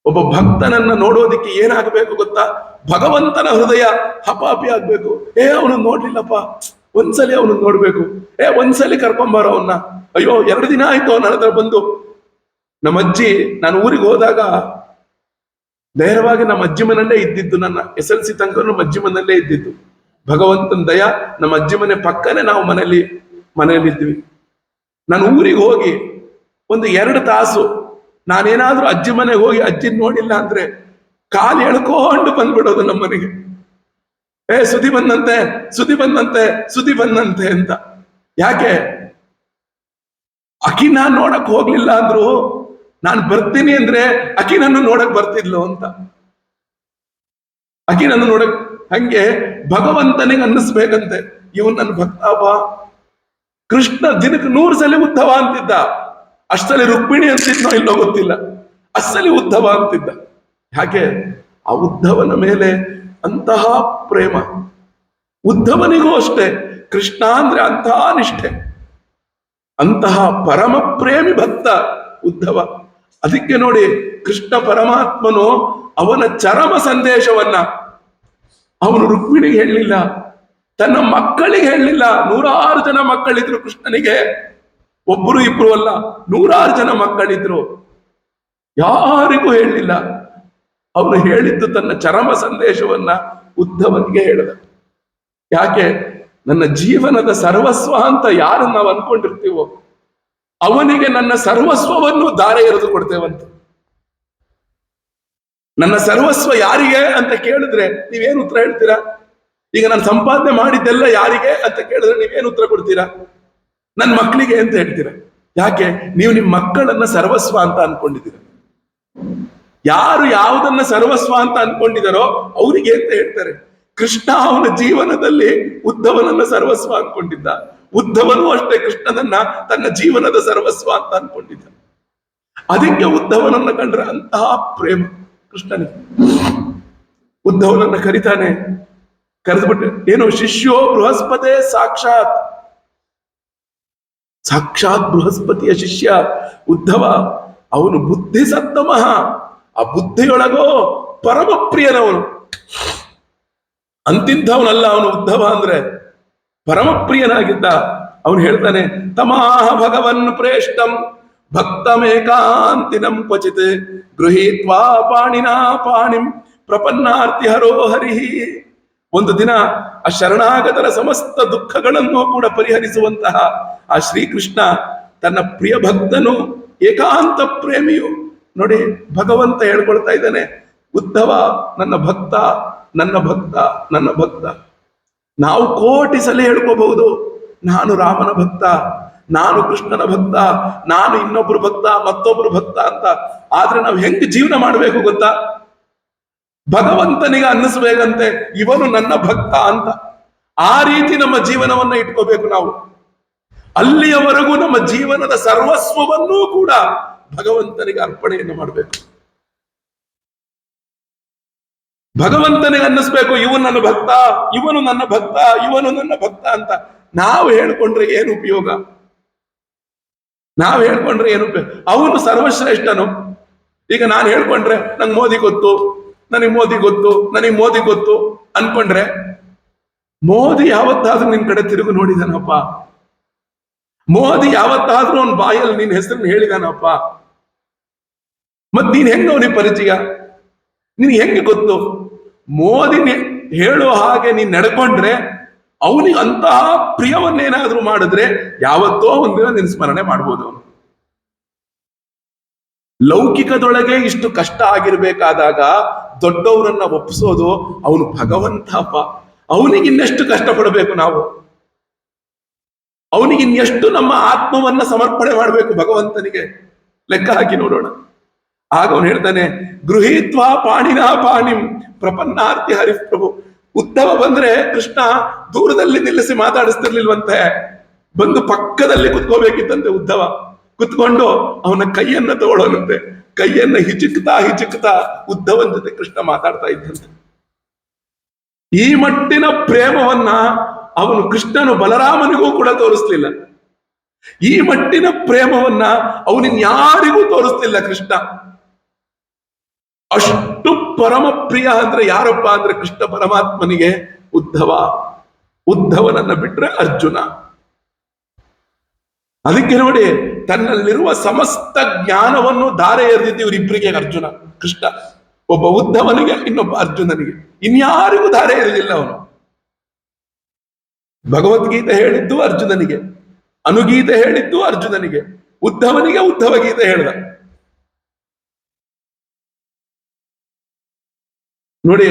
ಒಬ್ಬ ಭಕ್ತನನ್ನ ನೋಡೋದಿಕ್ಕೆ ಏನಾಗಬೇಕು ಗೊತ್ತಾ? ಭಗವಂತನ ಹೃದಯ ಹಪಾಪಿ ಆಗ್ಬೇಕು. ಅವನು ನೋಡ್ಲಿಲ್ಲಪ್ಪ, ಒಂದ್ಸಲಿ ಅವನು ನೋಡ್ಬೇಕು. ಒಂದ್ಸಲಿ ಕರ್ಕೊಂಬಾರ ಅವನ್ನ. ಅಯ್ಯೋ 2 ದಿನ ಆಯ್ತು ನನ್ನ ಹತ್ರ ಬಂದು. ನಮ್ಮ ಅಜ್ಜಿ, ನಾನು ಊರಿಗೆ ಹೋದಾಗ ನೇರವಾಗಿ ನಮ್ಮ ಅಜ್ಜಿ ಮನೆಯಲ್ಲೇ ಇದ್ದಿದ್ದು. ನನ್ನ SLC ತನಕ ನಮ್ಮ ಅಜ್ಜಿ ಮನೆಯಲ್ಲೇ ಇದ್ದಿದ್ದು. ಭಗವಂತನ ದಯ, ನಮ್ಮ ಅಜ್ಜಿ ಮನೆ ಪಕ್ಕನೆ ನಾವು ಮನೆಯಲ್ಲಿ ಇದ್ವಿ. ನಾನು ಊರಿಗೆ ಹೋಗಿ ಒಂದು 2 ತಾಸು ನಾನೇನಾದ್ರೂ ಅಜ್ಜಿ ಮನೆಗೆ ಹೋಗಿ ಅಜ್ಜಿ ನೋಡಿಲ್ಲ ಅಂದ್ರೆ ಕಾಲು ಎಳ್ಕೊಂಡು ಬಂದ್ಬಿಡೋದು ನಮ್ಮ ಮನೆಗೆ. ಸುದಿ ಬಂದಂತೆ ಅಂತ. ಯಾಕೆ? ಅಕಿ ನಾನ್ ನೋಡಕ್ ಹೋಗ್ಲಿಲ್ಲ ಅಂದ್ರು ನಾನು ಬರ್ತೀನಿ ಅಂದ್ರೆ ಅಕಿ ನನ್ನ ನೋಡಕ್ ಬರ್ತಿದ್ಲು ಅಂತ. ಅಕಿ ನನ್ನ ನೋಡಕ್, ಹಂಗೆ ಭಗವಂತನಿಗೆ ಅನ್ನಿಸ್ಬೇಕಂತೆ ಇವನ್ ನನ್ನ ಭಕ್ತಾಪ. ಕೃಷ್ಣ ದಿನಕ್ಕೆ 100 ಸಲ ಉದ್ಧವ ಅಂತಿದ್ದ. ಅಷ್ಟಲ್ಲಿ ರುಕ್ಮಿಣಿ ಅಂತಿದ್ನೋ ಇಲ್ಲೋ ಗೊತ್ತಿಲ್ಲ, ಅಷ್ಟಲ್ಲಿ ಉದ್ಧವ ಅಂತಿದ್ದ. ಯಾಕೆ? ಆ ಉದ್ಧವನ ಮೇಲೆ ಅಂತಹ ಪ್ರೇಮ. ಉದ್ಧವನಿಗೂ ಅಷ್ಟೇ ಕೃಷ್ಣ ಅಂದ್ರೆ ಅಂತಹ ನಿಷ್ಠೆ, ಅಂತಹ ಪರಮ ಪ್ರೇಮಿ ಭಕ್ತ ಉದ್ಧವ. ಅದಕ್ಕೆ ನೋಡಿ, ಕೃಷ್ಣ ಪರಮಾತ್ಮನು ಅವನ ಚರಮ ಸಂದೇಶವನ್ನ ಅವನು ರುಕ್ಮಿಣಿಗೆ ಹೇಳಲಿಲ್ಲ, ತನ್ನ ಮಕ್ಕಳಿಗೆ ಹೇಳಲಿಲ್ಲ. 100 ಜನ ಮಕ್ಕಳಿದ್ರು ಕೃಷ್ಣನಿಗೆ, ಒಬ್ಬರು ಇಬ್ರು ಅಲ್ಲ, 100 ಜನ ಮಕ್ಕಳಿದ್ರು. ಯಾರಿಗೂ ಹೇಳಲಿಲ್ಲ. ಅವನು ಹೇಳಿದ್ದು ತನ್ನ ಚರಮ ಸಂದೇಶವನ್ನ ಉದ್ಧವನಿಗೆ ಹೇಳಿದ. ಯಾಕೆ? ನನ್ನ ಜೀವನದ ಸರ್ವಸ್ವ ಅಂತ ಯಾರು ನಾವು ಅನ್ಕೊಂಡಿರ್ತೀವೋ ಅವನಿಗೆ ನನ್ನ ಸರ್ವಸ್ವವನ್ನು ದಾರೆ ಎರೆದು ಕೊಡ್ತೇವಂತ. ನನ್ನ ಸರ್ವಸ್ವ ಯಾರಿಗೆ ಅಂತ ಕೇಳಿದ್ರೆ ನೀವೇನು ಉತ್ತರ ಹೇಳ್ತೀರಾ? ಈಗ ನಾನು ಸಂಪಾದನೆ ಮಾಡಿದ್ದೆಲ್ಲ ಯಾರಿಗೆ ಅಂತ ಕೇಳಿದ್ರೆ ನೀವೇನು ಉತ್ತರ ಕೊಡ್ತೀರಾ? ನನ್ನ ಮಕ್ಕಳಿಗೆ ಅಂತ ಹೇಳ್ತೀರಾ. ಯಾಕೆ? ನೀವು ನಿಮ್ಮ ಮಕ್ಕಳನ್ನ ಸರ್ವಸ್ವ ಅಂತ ಅನ್ಕೊಂಡಿದ್ದೀರ. ಯಾರು ಯಾವುದನ್ನ ಸರ್ವಸ್ವ ಅಂತ ಅನ್ಕೊಂಡಿದಾರೋ ಅವರಿಗೆ ಅಂತ ಹೇಳ್ತಾರೆ. ಕೃಷ್ಣ ಅವನ ಜೀವನದಲ್ಲಿ ಉದ್ಧವನನ್ನ ಸರ್ವಸ್ವ ಅನ್ಕೊಂಡಿದ್ದ. ಉದ್ಧವನು ಅಷ್ಟೇ ಕೃಷ್ಣನನ್ನ ತನ್ನ ಜೀವನದ ಸರ್ವಸ್ವ ಅಂತ ಅನ್ಕೊಂಡಿದ್ದ. ಅದಕ್ಕೆ ಉದ್ಧವನನ್ನ ಕಂಡ್ರೆ ಅಂತಹ ಪ್ರೇಮ ಕೃಷ್ಣನಿಗೆ. ಉದ್ಧವನನ್ನ ಕರಿತಾನೆ, ಕರೆದ್ಬಿಟ್ಟೆ, ಏನು ಶಿಷ್ಯೋ ಬೃಹಸ್ಪತಿ ಸಾಕ್ಷಾತ್ ಬೃಹಸ್ಪತಿಯ ಶಿಷ್ಯ ಉದ್ಧವ. ಅವನು ಬುದ್ಧಿ ಸತ್ತಮಃ, ಆ ಬುದ್ಧಿಯೊಳಗೋ ಪರಮ ಪ್ರಿಯನವನು. ಅಂತಿಂಥವನಲ್ಲ ಅವನು. ಉದ್ಧವ ಅಂದ್ರೆ ಪರಮ ಪ್ರಿಯನಾಗಿದ್ದ. ಅವನು ಹೇಳ್ತಾನೆ, ತಮಾಹ ಭಗವನ್ ಪ್ರೇಷ್ಟಂ ಭಕ್ತಮೇಕಾಂತಿನಂ ಕ್ವಚಿತ್ ಗೃಹೀತ್ವಾ ಪಾಣಿನಾ ಪಾಣಿಂ ಪ್ರಪನ್ನಾರ್ತಿ ಹರೋ ಹರಿಹಿ. ಒಂದು ದಿನ ಆ ಶರಣಾಗತರ ಸಮಸ್ತ ದುಃಖಗಳನ್ನು ಕೂಡ ಪರಿಹರಿಸುವಂತಹ ಆ ಶ್ರೀಕೃಷ್ಣ ತನ್ನ ಪ್ರಿಯ ಭಕ್ತನು, ಏಕಾಂತ ಪ್ರೇಮಿಯು. ನೋಡಿ, ಭಗವಂತ ಹೇಳ್ಕೊಳ್ತಾ ಇದ್ದಾನೆ, ಉದ್ಧವ ನನ್ನ ಭಕ್ತ, ನನ್ನ ಭಕ್ತ, ನನ್ನ ಭಕ್ತ. ನಾವು ಕೋಟಿ ಸಲ ಹೇಳ್ಕೋಬಹುದು, ನಾನು ರಾಮನ ಭಕ್ತ, ನಾನು ಕೃಷ್ಣನ ಭಕ್ತ, ನಾನು ಇನ್ನೊಬ್ರು ಭಕ್ತ, ಮತ್ತೊಬ್ರು ಭಕ್ತ ಅಂತ. ಆದ್ರೆ ನಾವು ಹೆಂಗ್ ಜೀವನ ಮಾಡ್ಬೇಕು ಗೊತ್ತಾ? ಭಗವಂತನಿಗೆ ಅನ್ನಿಸ್ಬೇಕಂತೆ ಇವನು ನನ್ನ ಭಕ್ತ ಅಂತ. ಆ ರೀತಿ ನಮ್ಮ ಜೀವನವನ್ನ ಇಟ್ಕೋಬೇಕು ನಾವು. ಅಲ್ಲಿಯವರೆಗೂ ನಮ್ಮ ಜೀವನದ ಸರ್ವಸ್ವವನ್ನೂ ಕೂಡ ಭಗವಂತನಿಗೆ ಅರ್ಪಣೆಯನ್ನು ಮಾಡಬೇಕು. ಭಗವಂತನಿಗೆ ಅನ್ನಿಸ್ಬೇಕು ಇವನು ನನ್ನ ಭಕ್ತ, ಇವನು ನನ್ನ ಭಕ್ತ, ಇವನು ನನ್ನ ಭಕ್ತ ಅಂತ. ನಾವು ಹೇಳ್ಕೊಂಡ್ರೆ ಏನು ಉಪಯೋಗ? ನಾವು ಹೇಳ್ಕೊಂಡ್ರೆ ಏನು ಉಪಯೋಗ? ಅವನು ಸರ್ವಶ್ರೇಷ್ಠನು. ಈಗ ನಾನು ಹೇಳ್ಕೊಂಡ್ರೆ ನಂಗೆ ಮೋದಿ ಗೊತ್ತು, ನನಗೆ ಮೋದಿ ಗೊತ್ತು, ನನಗೆ ಮೋದಿ ಗೊತ್ತು ಅನ್ಕೊಂಡ್ರೆ, ಮೋದಿ ಯಾವತ್ತಾದ್ರೂ ನಿನ್ ಕಡೆ ತಿರುಗು ನೋಡಿದಾನಪ್ಪ? ಮೋದಿ ಯಾವತ್ತಾದ್ರೂ ಅವನ ಬಾಯಲ್ಲಿ ನಿನ್ನ ಹೆಸರನ್ನು ಹೇಳಿದಾನಪ್ಪ? ಮತ್ ನೀನ್ ಹೆಂಗ ಅವನಿಗೆ ಪರಿಚಯ? ನಿನ್ ಹೆಂಗೆ ಗೊತ್ತು? ಮೋದಿ ಹೇಳುವ ಹಾಗೆ ನೀನ್ ನಡ್ಕೊಂಡ್ರೆ, ಅವನಿಗೆ ಅಂತಹ ಪ್ರಿಯವನ್ನೇನಾದ್ರೂ ಮಾಡಿದ್ರೆ ಯಾವತ್ತೋ ಒಂದಿನ ನಿನ್ ಸ್ಮರಣೆ ಮಾಡ್ಬೋದು ಅವನು. ಲೌಕಿಕದೊಳಗೆ ಇಷ್ಟು ಕಷ್ಟ ಆಗಿರ್ಬೇಕಾದಾಗ ದೊಡ್ಡವರನ್ನ ಒಪ್ಪಿಸೋದು ಅವನು ಭಗವಂತಪ್ಪ. ಅವನಿಗೆ ಇನ್ನೆಷ್ಟು ಕಷ್ಟ ಪಡಬೇಕು ನಾವು? ಅವನಿಗೆ ಇನ್ನೆಷ್ಟು ನಮ್ಮ ಆತ್ಮವನ್ನ ಸಮರ್ಪಣೆ ಮಾಡಬೇಕು ಭಗವಂತನಿಗೆ? ಲೆಕ್ಕ ಹಾಕಿ ನೋಡೋಣ. ಆಗ ಅವನು ಹೇಳ್ತಾನೆ, ಗೃಹೀತ್ವಾ ಪಾಣಿನಾ ಪಾಣಿಂ ಪ್ರಪನ್ನಾರ್ತಿ ಹರಿಪ್ರಭು. ಉದ್ಧವ ಬಂದ್ರೆ ಕೃಷ್ಣ ದೂರದಲ್ಲಿ ನಿಲ್ಲಿಸಿ ಮಾತಾಡಿಸ್ತಿರ್ಲಿಲ್ವಂತೆ, ಬಂದು ಪಕ್ಕದಲ್ಲಿ ಕುತ್ಕೋಬೇಕಿತ್ತಂತೆ. ಉದ್ಧವ ಕುತ್ಕೊಂಡು ಅವನ ಕೈಯನ್ನ ತಗೊಳ್ಳೋನಂತೆ. ಕೈಯನ್ನ ಹಿಚುಕ್ತಾ ಉದ್ಧವನ ಜೊತೆ ಕೃಷ್ಣ ಮಾತಾಡ್ತಾ ಇದ್ದಂತೆ. ಈ ಮಟ್ಟಿನ ಪ್ರೇಮವನ್ನ ಅವನು ಕೃಷ್ಣನು ಬಲರಾಮನಿಗೂ ಕೂಡ ತೋರಿಸ್ಲಿಲ್ಲ. ಈ ಮಟ್ಟಿನ ಪ್ರೇಮವನ್ನ ಅವನಿನ್ಯಾರಿಗೂ ತೋರಿಸ್ಲಿಲ್ಲ ಕೃಷ್ಣ. ಅಷ್ಟು ಪರಮ ಪ್ರಿಯ ಅಂದ್ರೆ ಯಾರಪ್ಪ ಅಂದ್ರೆ ಕೃಷ್ಣ ಪರಮಾತ್ಮನಿಗೆ ಉದ್ಧವ. ಉದ್ಧವನನ್ನ ಬಿಟ್ರೆ ಅರ್ಜುನ. ಅದಕ್ಕೆ ನೋಡಿ, ತನ್ನಲ್ಲಿರುವ ಸಮಸ್ತ ಜ್ಞಾನವನ್ನು ಧಾರೆ ಎರೆದಿದ್ದು ಇವರಿಬ್ಬರಿಗೆ, ಅರ್ಜುನ ಕೃಷ್ಣ. ಒಬ್ಬ ಉದ್ಧವನಿಗೆ, ಇನ್ನೊಬ್ಬ ಅರ್ಜುನನಿಗೆ. ಇನ್ಯಾರಿಗೂ ಧಾರೆ ಎರೆದಿಲ್ಲ ಅವನು. ಭಗವದ್ಗೀತೆ ಹೇಳಿದ್ದು ಅರ್ಜುನನಿಗೆ, ಅನುಗೀತೆ ಹೇಳಿದ್ದು ಅರ್ಜುನನಿಗೆ, ಉದ್ಧವನಿಗೆ ಉದ್ಧವ ಗೀತೆ ಹೇಳ್ದ. ನೋಡಿ,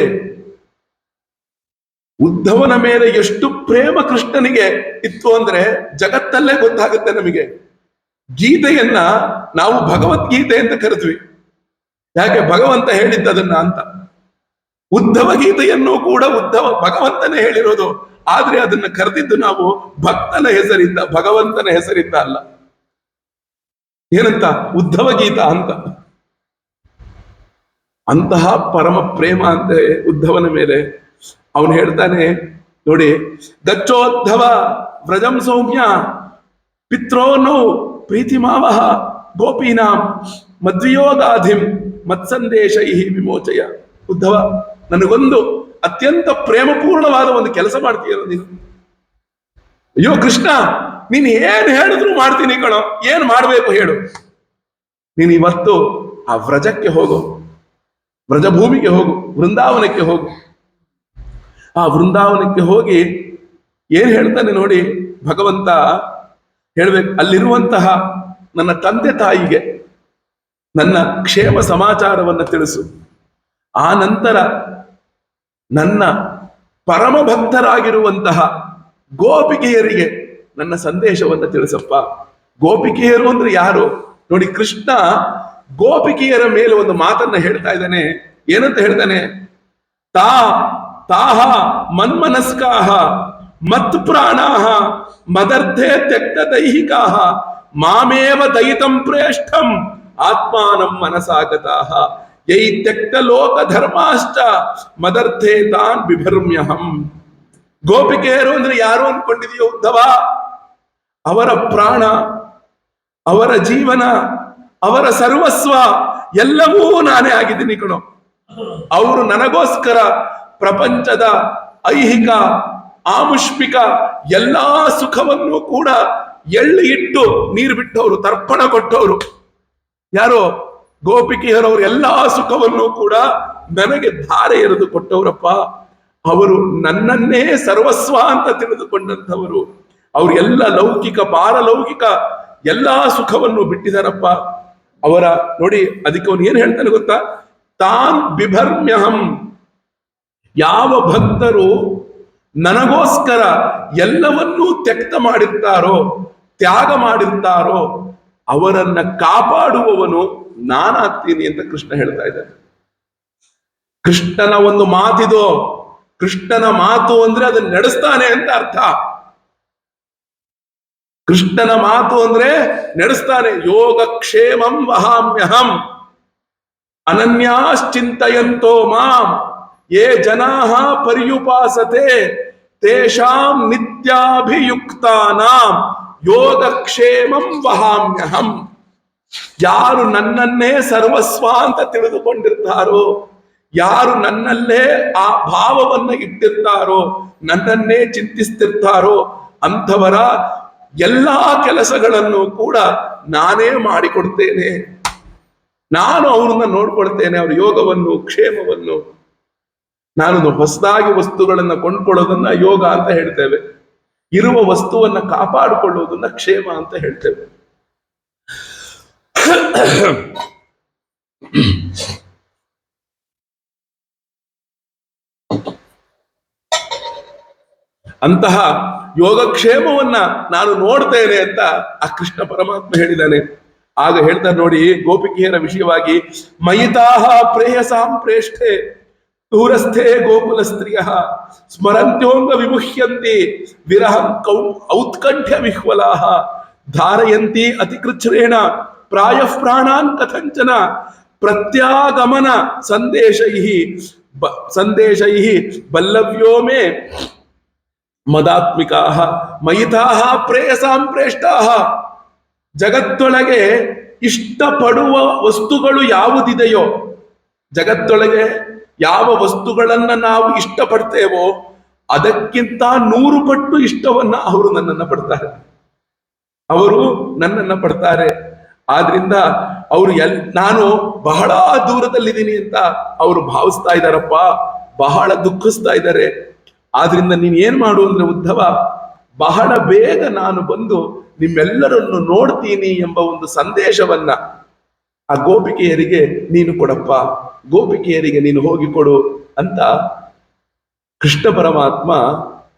ಉದ್ಧವನ ಮೇಲೆ ಎಷ್ಟು ಪ್ರೇಮ ಕೃಷ್ಣನಿಗೆ ಇತ್ತು ಅಂದ್ರೆ ಜಗತ್ತಲ್ಲೇ ಗೊತ್ತಾಗುತ್ತೆ ನಮಗೆ. ಗೀತೆಯನ್ನ ನಾವು ಭಗವದ್ಗೀತೆ ಅಂತ ಕರೆದ್ವಿ. ಯಾಕೆ? ಭಗವಂತ ಹೇಳಿದ್ದದನ್ನ ಅಂತ. ಉದ್ಧವ ಗೀತೆಯನ್ನು ಕೂಡ ಭಗವಂತನೇ ಹೇಳಿರೋದು. ಆದ್ರೆ ಅದನ್ನ ಕರೆದಿದ್ದು ನಾವು ಭಕ್ತನ ಹೆಸರಿಂದ, ಭಗವಂತನ ಹೆಸರಿಂದ ಅಲ್ಲ. ಏನಂತ? ಉದ್ಧವ ಗೀತ ಅಂತ. ಅಂತಹ ಪರಮ ಪ್ರೇಮ ಅಂತೆ ಉದ್ಧವನ ಮೇಲೆ. ಅವನು ಹೇಳ್ತಾನೆ ನೋಡಿ, ಗಚ್ಚೋದ್ಧವ ವ್ರಜಂ ಸೌಮ್ಯ ಪಿತ್ರೋನು ಪ್ರೀತಿ ಮಾವಹ ಗೋಪೀನಾಂ ಮದ್ವಿಯೋಗಾಧಿಂ ಮತ್ಸಂದೇಶೈ ವಿಮೋಚಯ. ಉದ್ಧವ, ನನಗೊಂದು ಅತ್ಯಂತ ಪ್ರೇಮಪೂರ್ಣವಾದ ಒಂದು ಕೆಲಸ ಮಾಡ್ತೀಯಲ್ಲ ನೀನು. ಅಯ್ಯೋ ಕೃಷ್ಣ, ನೀನ್ ಏನ್ ಹೇಳಿದ್ರು ಮಾಡ್ತೀನಿ ಕಣೋ, ಏನ್ ಮಾಡ್ಬೇಕು ಹೇಳು. ನೀನು ಇವತ್ತು ಆ ವ್ರಜಕ್ಕೆ ಹೋಗು, ವ್ರಜಭೂಮಿಗೆ ಹೋಗು, ವೃಂದಾವನಕ್ಕೆ ಹೋಗು. ಆ ವೃಂದಾವನಕ್ಕೆ ಹೋಗಿ ಏನ್ ಹೇಳ್ತಾನೆ ನೋಡಿ ಭಗವಂತ, ಹೇಳ್ಬೇಕು, ಅಲ್ಲಿರುವಂತಹ ನನ್ನ ತಂದೆ ತಾಯಿಗೆ ನನ್ನ ಕ್ಷೇಮ ಸಮಾಚಾರವನ್ನು ತಿಳಿಸು. ಆ ನಂತರ ನನ್ನ ಪರಮ ಭಕ್ತರಾಗಿರುವಂತಹ ಗೋಪಿಕೆಯರಿಗೆ ನನ್ನ ಸಂದೇಶವನ್ನು ತಿಳಿಸಪ್ಪ. ಗೋಪಿಕೆಯರು ಅಂದ್ರೆ ಯಾರು ನೋಡಿ, ಕೃಷ್ಣ ಗೋಪಿಕೆಯರ ಮೇಲೆ ಒಂದು ಮಾತನ್ನ ಹೇಳ್ತಾ ಇದ್ದಾನೆ. ಏನಂತ ಹೇಳ್ತಾನೆ? ತಾಹ ಮನ್ಮನಸ್ಕಾಹ ಮತ್ ಪ್ರಾಣಾಹ ಮದರ್ಥೆ ತ್ಯಕ್ತ ದೈಹಿಕಾಹ ಮಾಮೇವ ದಯಿತಂ ಪ್ರೇಷ್ಠಂ ಆತ್ಮಾನಂ ಮನಸಾಗತಾಹ ಯೈ ತ್ಯಕ್ತ ಲೋಕ ಧರ್ಮಾಶ್ಚ ಮದರ್ಥೆ ತಾನ್ ಬಿಭರ್ಮ್ಯಹಂ. ಗೋಪಿಕೆಯರು ಅಂದ್ರೆ ಯಾರು ಅನ್ಕೊಂಡಿದೆಯೋ ಉದ್ಧವ? ಅವರ ಪ್ರಾಣ, ಅವರ ಜೀವನ, ಅವರ ಸರ್ವಸ್ವ ಎಲ್ಲವೂ ನಾನೇ ಆಗಿದ್ದೀನಿ ಕಣೋ. ಅವರು ನನಗೋಸ್ಕರ ಪ್ರಪಂಚದ ಐಹಿಕ ಆಮುಷ್ಮಿಕ ಎಲ್ಲಾ ಸುಖವನ್ನು ಕೂಡ ಎಳ್ಳು ಇಟ್ಟು ನೀರು ಬಿಟ್ಟವರು, ತರ್ಪಣ ಕೊಟ್ಟವರು. ಯಾರೋ ಗೋಪಿಕೆಯರವರು ಎಲ್ಲಾ ಸುಖವನ್ನು ಕೂಡ ನನಗೆ ಧಾರೆ ಎರೆದು ಕೊಟ್ಟವರಪ್ಪ. ಅವರು ನನ್ನನ್ನೇ ಸರ್ವಸ್ವ ಅಂತ ತಿಳಿದುಕೊಂಡಂಥವರು. ಅವರು ಎಲ್ಲ ಲೌಕಿಕ ಪಾರಲೌಕಿಕ ಎಲ್ಲಾ ಸುಖವನ್ನು ಬಿಟ್ಟಿದಾರಪ್ಪ. ಅವರ ನೋಡಿ, ಅದಕ್ಕೆ ಅವನು ಏನ್ ಹೇಳ್ತಾನೆ ಗೊತ್ತಾ? ತಾನ್ ಬಿಭರ್ಮ್ಯಹಂ. ಯಾವ ಭಕ್ತರು ನನಗೋಸ್ಕರ ಎಲ್ಲವನ್ನೂ ತ್ಯಕ್ತ ಮಾಡಿರ್ತಾರೋ, ತ್ಯಾಗ ಮಾಡಿರ್ತಾರೋ, ಅವರನ್ನ ಕಾಪಾಡುವವನು ನಾನಾಗ್ತೀನಿ ಅಂತ ಕೃಷ್ಣ ಹೇಳ್ತಾ ಇದ್ದಾನೆ. ಕೃಷ್ಣನ ಒಂದು ಮಾತಿದು. ಕೃಷ್ಣನ ಮಾತು ಅಂದ್ರೆ ಅದನ್ನ ನಡೆಸ್ತಾನೆ ಅಂತ ಅರ್ಥ. ಕೃಷ್ಣನ ಮಾತು ಅಂದ್ರೆ ನಡೆಸ್ತಾನೆ. ಯೋಗಕ್ಷೇಮಂ ವಹಾಮ್ಯಹಂ ಅನನ್ಯಾಶ್ಚಿಂತಯಂತೋ ಮಾಂ ಯೇ ಜನಾಃ ಪರ್ಯುಪಾಸತೆ ತೇಷಾಂ ನಿತ್ಯಾಭಿಯುಕ್ತಾನಾಂ ಯೋಗಕ್ಷೇಮಂ ವಹಾಮ್ಯಹಂ. ಯಾರು ನನ್ನನ್ನೇ ಸರ್ವಸ್ವ ಅಂತ ತಿಳಿದುಕೊಂಡಿರ್ತಾರೋ, ಯಾರು ನನ್ನಲ್ಲೇ ಆ ಭಾವವನ್ನು ಇಟ್ಟಿರ್ತಾರೋ, ನನ್ನನ್ನೇ ಚಿಂತಿಸ್ತಿರ್ತಾರೋ, ಅಂಥವರ ಎಲ್ಲಾ ಕೆಲಸಗಳನ್ನು ಕೂಡ ನಾನೇ ಮಾಡಿಕೊಡ್ತೇನೆ. ನಾನು ಅವ್ರನ್ನ ನೋಡ್ಕೊಳ್ತೇನೆ, ಅವ್ರ ಯೋಗವನ್ನು, ಕ್ಷೇಮವನ್ನು. ನಾನು ಹೊಸದಾಗಿ ವಸ್ತುಗಳನ್ನ ಕೊಂಡ್ಕೊಳ್ಳೋದನ್ನ ಯೋಗ ಅಂತ ಹೇಳ್ತೇವೆ. ಇರುವ ವಸ್ತುವನ್ನ ಕಾಪಾಡಿಕೊಳ್ಳುವುದನ್ನ ಕ್ಷೇಮ ಅಂತ ಹೇಳ್ತೇವೆ. ಅಂತಹ ಯೋಗಕ್ಷೇಮವನ್ನ ನಾನು ನೋಡ್ತೇನೆ ಅಂತ ಆ ಕೃಷ್ಣ ಪರಮಾತ್ಮ ಹೇಳಿದ್ದಾನೆ. ಆಗ ಹೇಳ್ತಾರೆ ನೋಡಿ ಗೋಪಿಕೆಯರ ವಿಷಯವಾಗಿ, ಮಯಿತಾಹ ಪ್ರೇಯಸಾಂ ಪ್ರೇಷ್ಠೆ ದೂರಸ್ಥೆ ಗೋಕುಲ ಸ್ತ್ರೀಯ ಸ್ಮರಂತ್ಯೋಂಗ ವಿಮುಹ್ಯಂತಿ ವಿರಹಂ ಔತ್ಕಂಠ್ಯ ವಿಹ್ವಲಾಹ ಧಾರಯಂತಿ ಅತಿಕೃಚ್ಛ್ರೇಣ ಪ್ರಾಯಃ ಪ್ರಾಣಾನ್ ಕಥಂಚನ ಪ್ರತ್ಯಾಗಮನ ಸಂದೇಶೈಃ ಬಲ್ಲವ್ಯೋ ಮೇ ಮದಾತ್ಮಿಕಾಹ ಮಯಿತಾಹ ಪ್ರೇಯಸಾಂ ಪ್ರೇಷ್ಠಾಹ. ಜಗತ್ತೊಳಗೆ ಇಷ್ಟಪಡುವ ವಸ್ತುಗಳು ಯಾವುದಿದೆಯೋ, ಜಗತ್ತೊಳಗೆ ಯಾವ ವಸ್ತುಗಳನ್ನ ನಾವು ಇಷ್ಟಪಡ್ತೇವೋ ಅದಕ್ಕಿಂತ 100 ಪಟ್ಟು ಇಷ್ಟವನ್ನ ಅವರು ನನ್ನನ್ನ ಪಡ್ತಾರೆ. ಅವರು ನನ್ನನ್ನ ಪಡ್ತಾರೆ. ಆದ್ರಿಂದ ಅವರು ನಾನು ಬಹಳ ದೂರದಲ್ಲಿದ್ದೀನಿ ಅಂತ ಅವರು ಭಾವಿಸ್ತಾ ಇದ್ದಾರಪ್ಪ, ಬಹಳ ದುಃಖಿಸ್ತಾ ಇದ್ದಾರೆ. ಆದ್ರಿಂದ ನೀನ್ ಏನ್ ಮಾಡು ಅಂದ್ರೆ ಉದ್ಧವ, ಬಹಳ ಬೇಗ ನಾನು ಬಂದು ನಿಮ್ಮೆಲ್ಲರನ್ನು ನೋಡ್ತೀನಿ ಎಂಬ ಒಂದು ಸಂದೇಶವನ್ನ ಆ ಗೋಪಿಕೆಯರಿಗೆ ನೀನು ಕೊಡಪ್ಪ, ಗೋಪಿಕೆಯರಿಗೆ ನೀನು ಹೋಗಿ ಕೊಡು ಅಂತ ಕೃಷ್ಣ ಪರಮಾತ್ಮ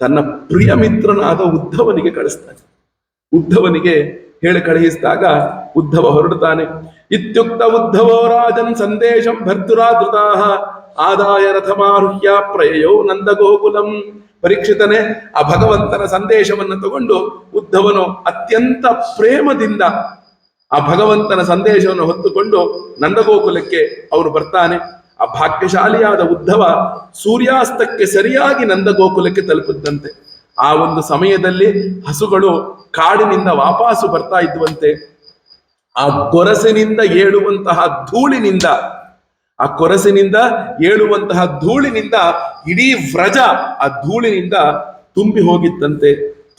ತನ್ನ ಪ್ರಿಯ ಮಿತ್ರನಾದ ಉದ್ಧವನಿಗೆ ಕಳಿಸ್ತಾನೆ. ಉದ್ಧವನಿಗೆ ಹೇಳಿ ಕಳುಹಿಸಿದಾಗ ಉದ್ಧವ ಹೊರಡುತ್ತಾನೆ. ಇತ್ಯುಕ್ತ ಉದ್ಧವೋ ರಾಜನ್ ಸಂದೇಶಂ ಭರ್ತುರಾದೃತಾಃ ಆದಾಯ ರಥಮಾರುಹ್ಯ ಪ್ರಯಯೌ ನಂದಗೋಕುಲಂ. ಪರೀಕ್ಷಿತನೇ ಆ ಭಗವಂತನ ಸಂದೇಶವನ್ನು ತಗೊಂಡು ಉದ್ಧವನು ಅತ್ಯಂತ ಪ್ರೇಮದಿಂದ ಆ ಭಗವಂತನ ಸಂದೇಶವನ್ನು ಹೊತ್ತುಕೊಂಡು ನಂದಗೋಕುಲಕ್ಕೆ ಅವನು ಬರ್ತಾನೆ. ಆ ಭಾಗ್ಯಶಾಲಿಯಾದ ಉದ್ಧವ ಸೂರ್ಯಾಸ್ತಕ್ಕೆ ಸರಿಯಾಗಿ ನಂದಗೋಕುಲಕ್ಕೆ ತಲುಪಿದ್ದಂತೆ. ಆ ಒಂದು ಸಮಯದಲ್ಲಿ ಹಸುಗಳು ಕಾಡಿನಿಂದ ವಾಪಸ್ಸು ಬರ್ತಾ ಇದ್ವಂತೆ. ಆ ಕೊರಸಿನಿಂದ ಏಳುವಂತಹ ಧೂಳಿನಿಂದ ಆ ಕೊರಸಿನಿಂದ ಏಳುವಂತಹ ಧೂಳಿನಿಂದ ಇಡೀ ವ್ರಜ ಆ ಧೂಳಿನಿಂದ ತುಂಬಿ ಹೋಗಿತ್ತಂತೆ,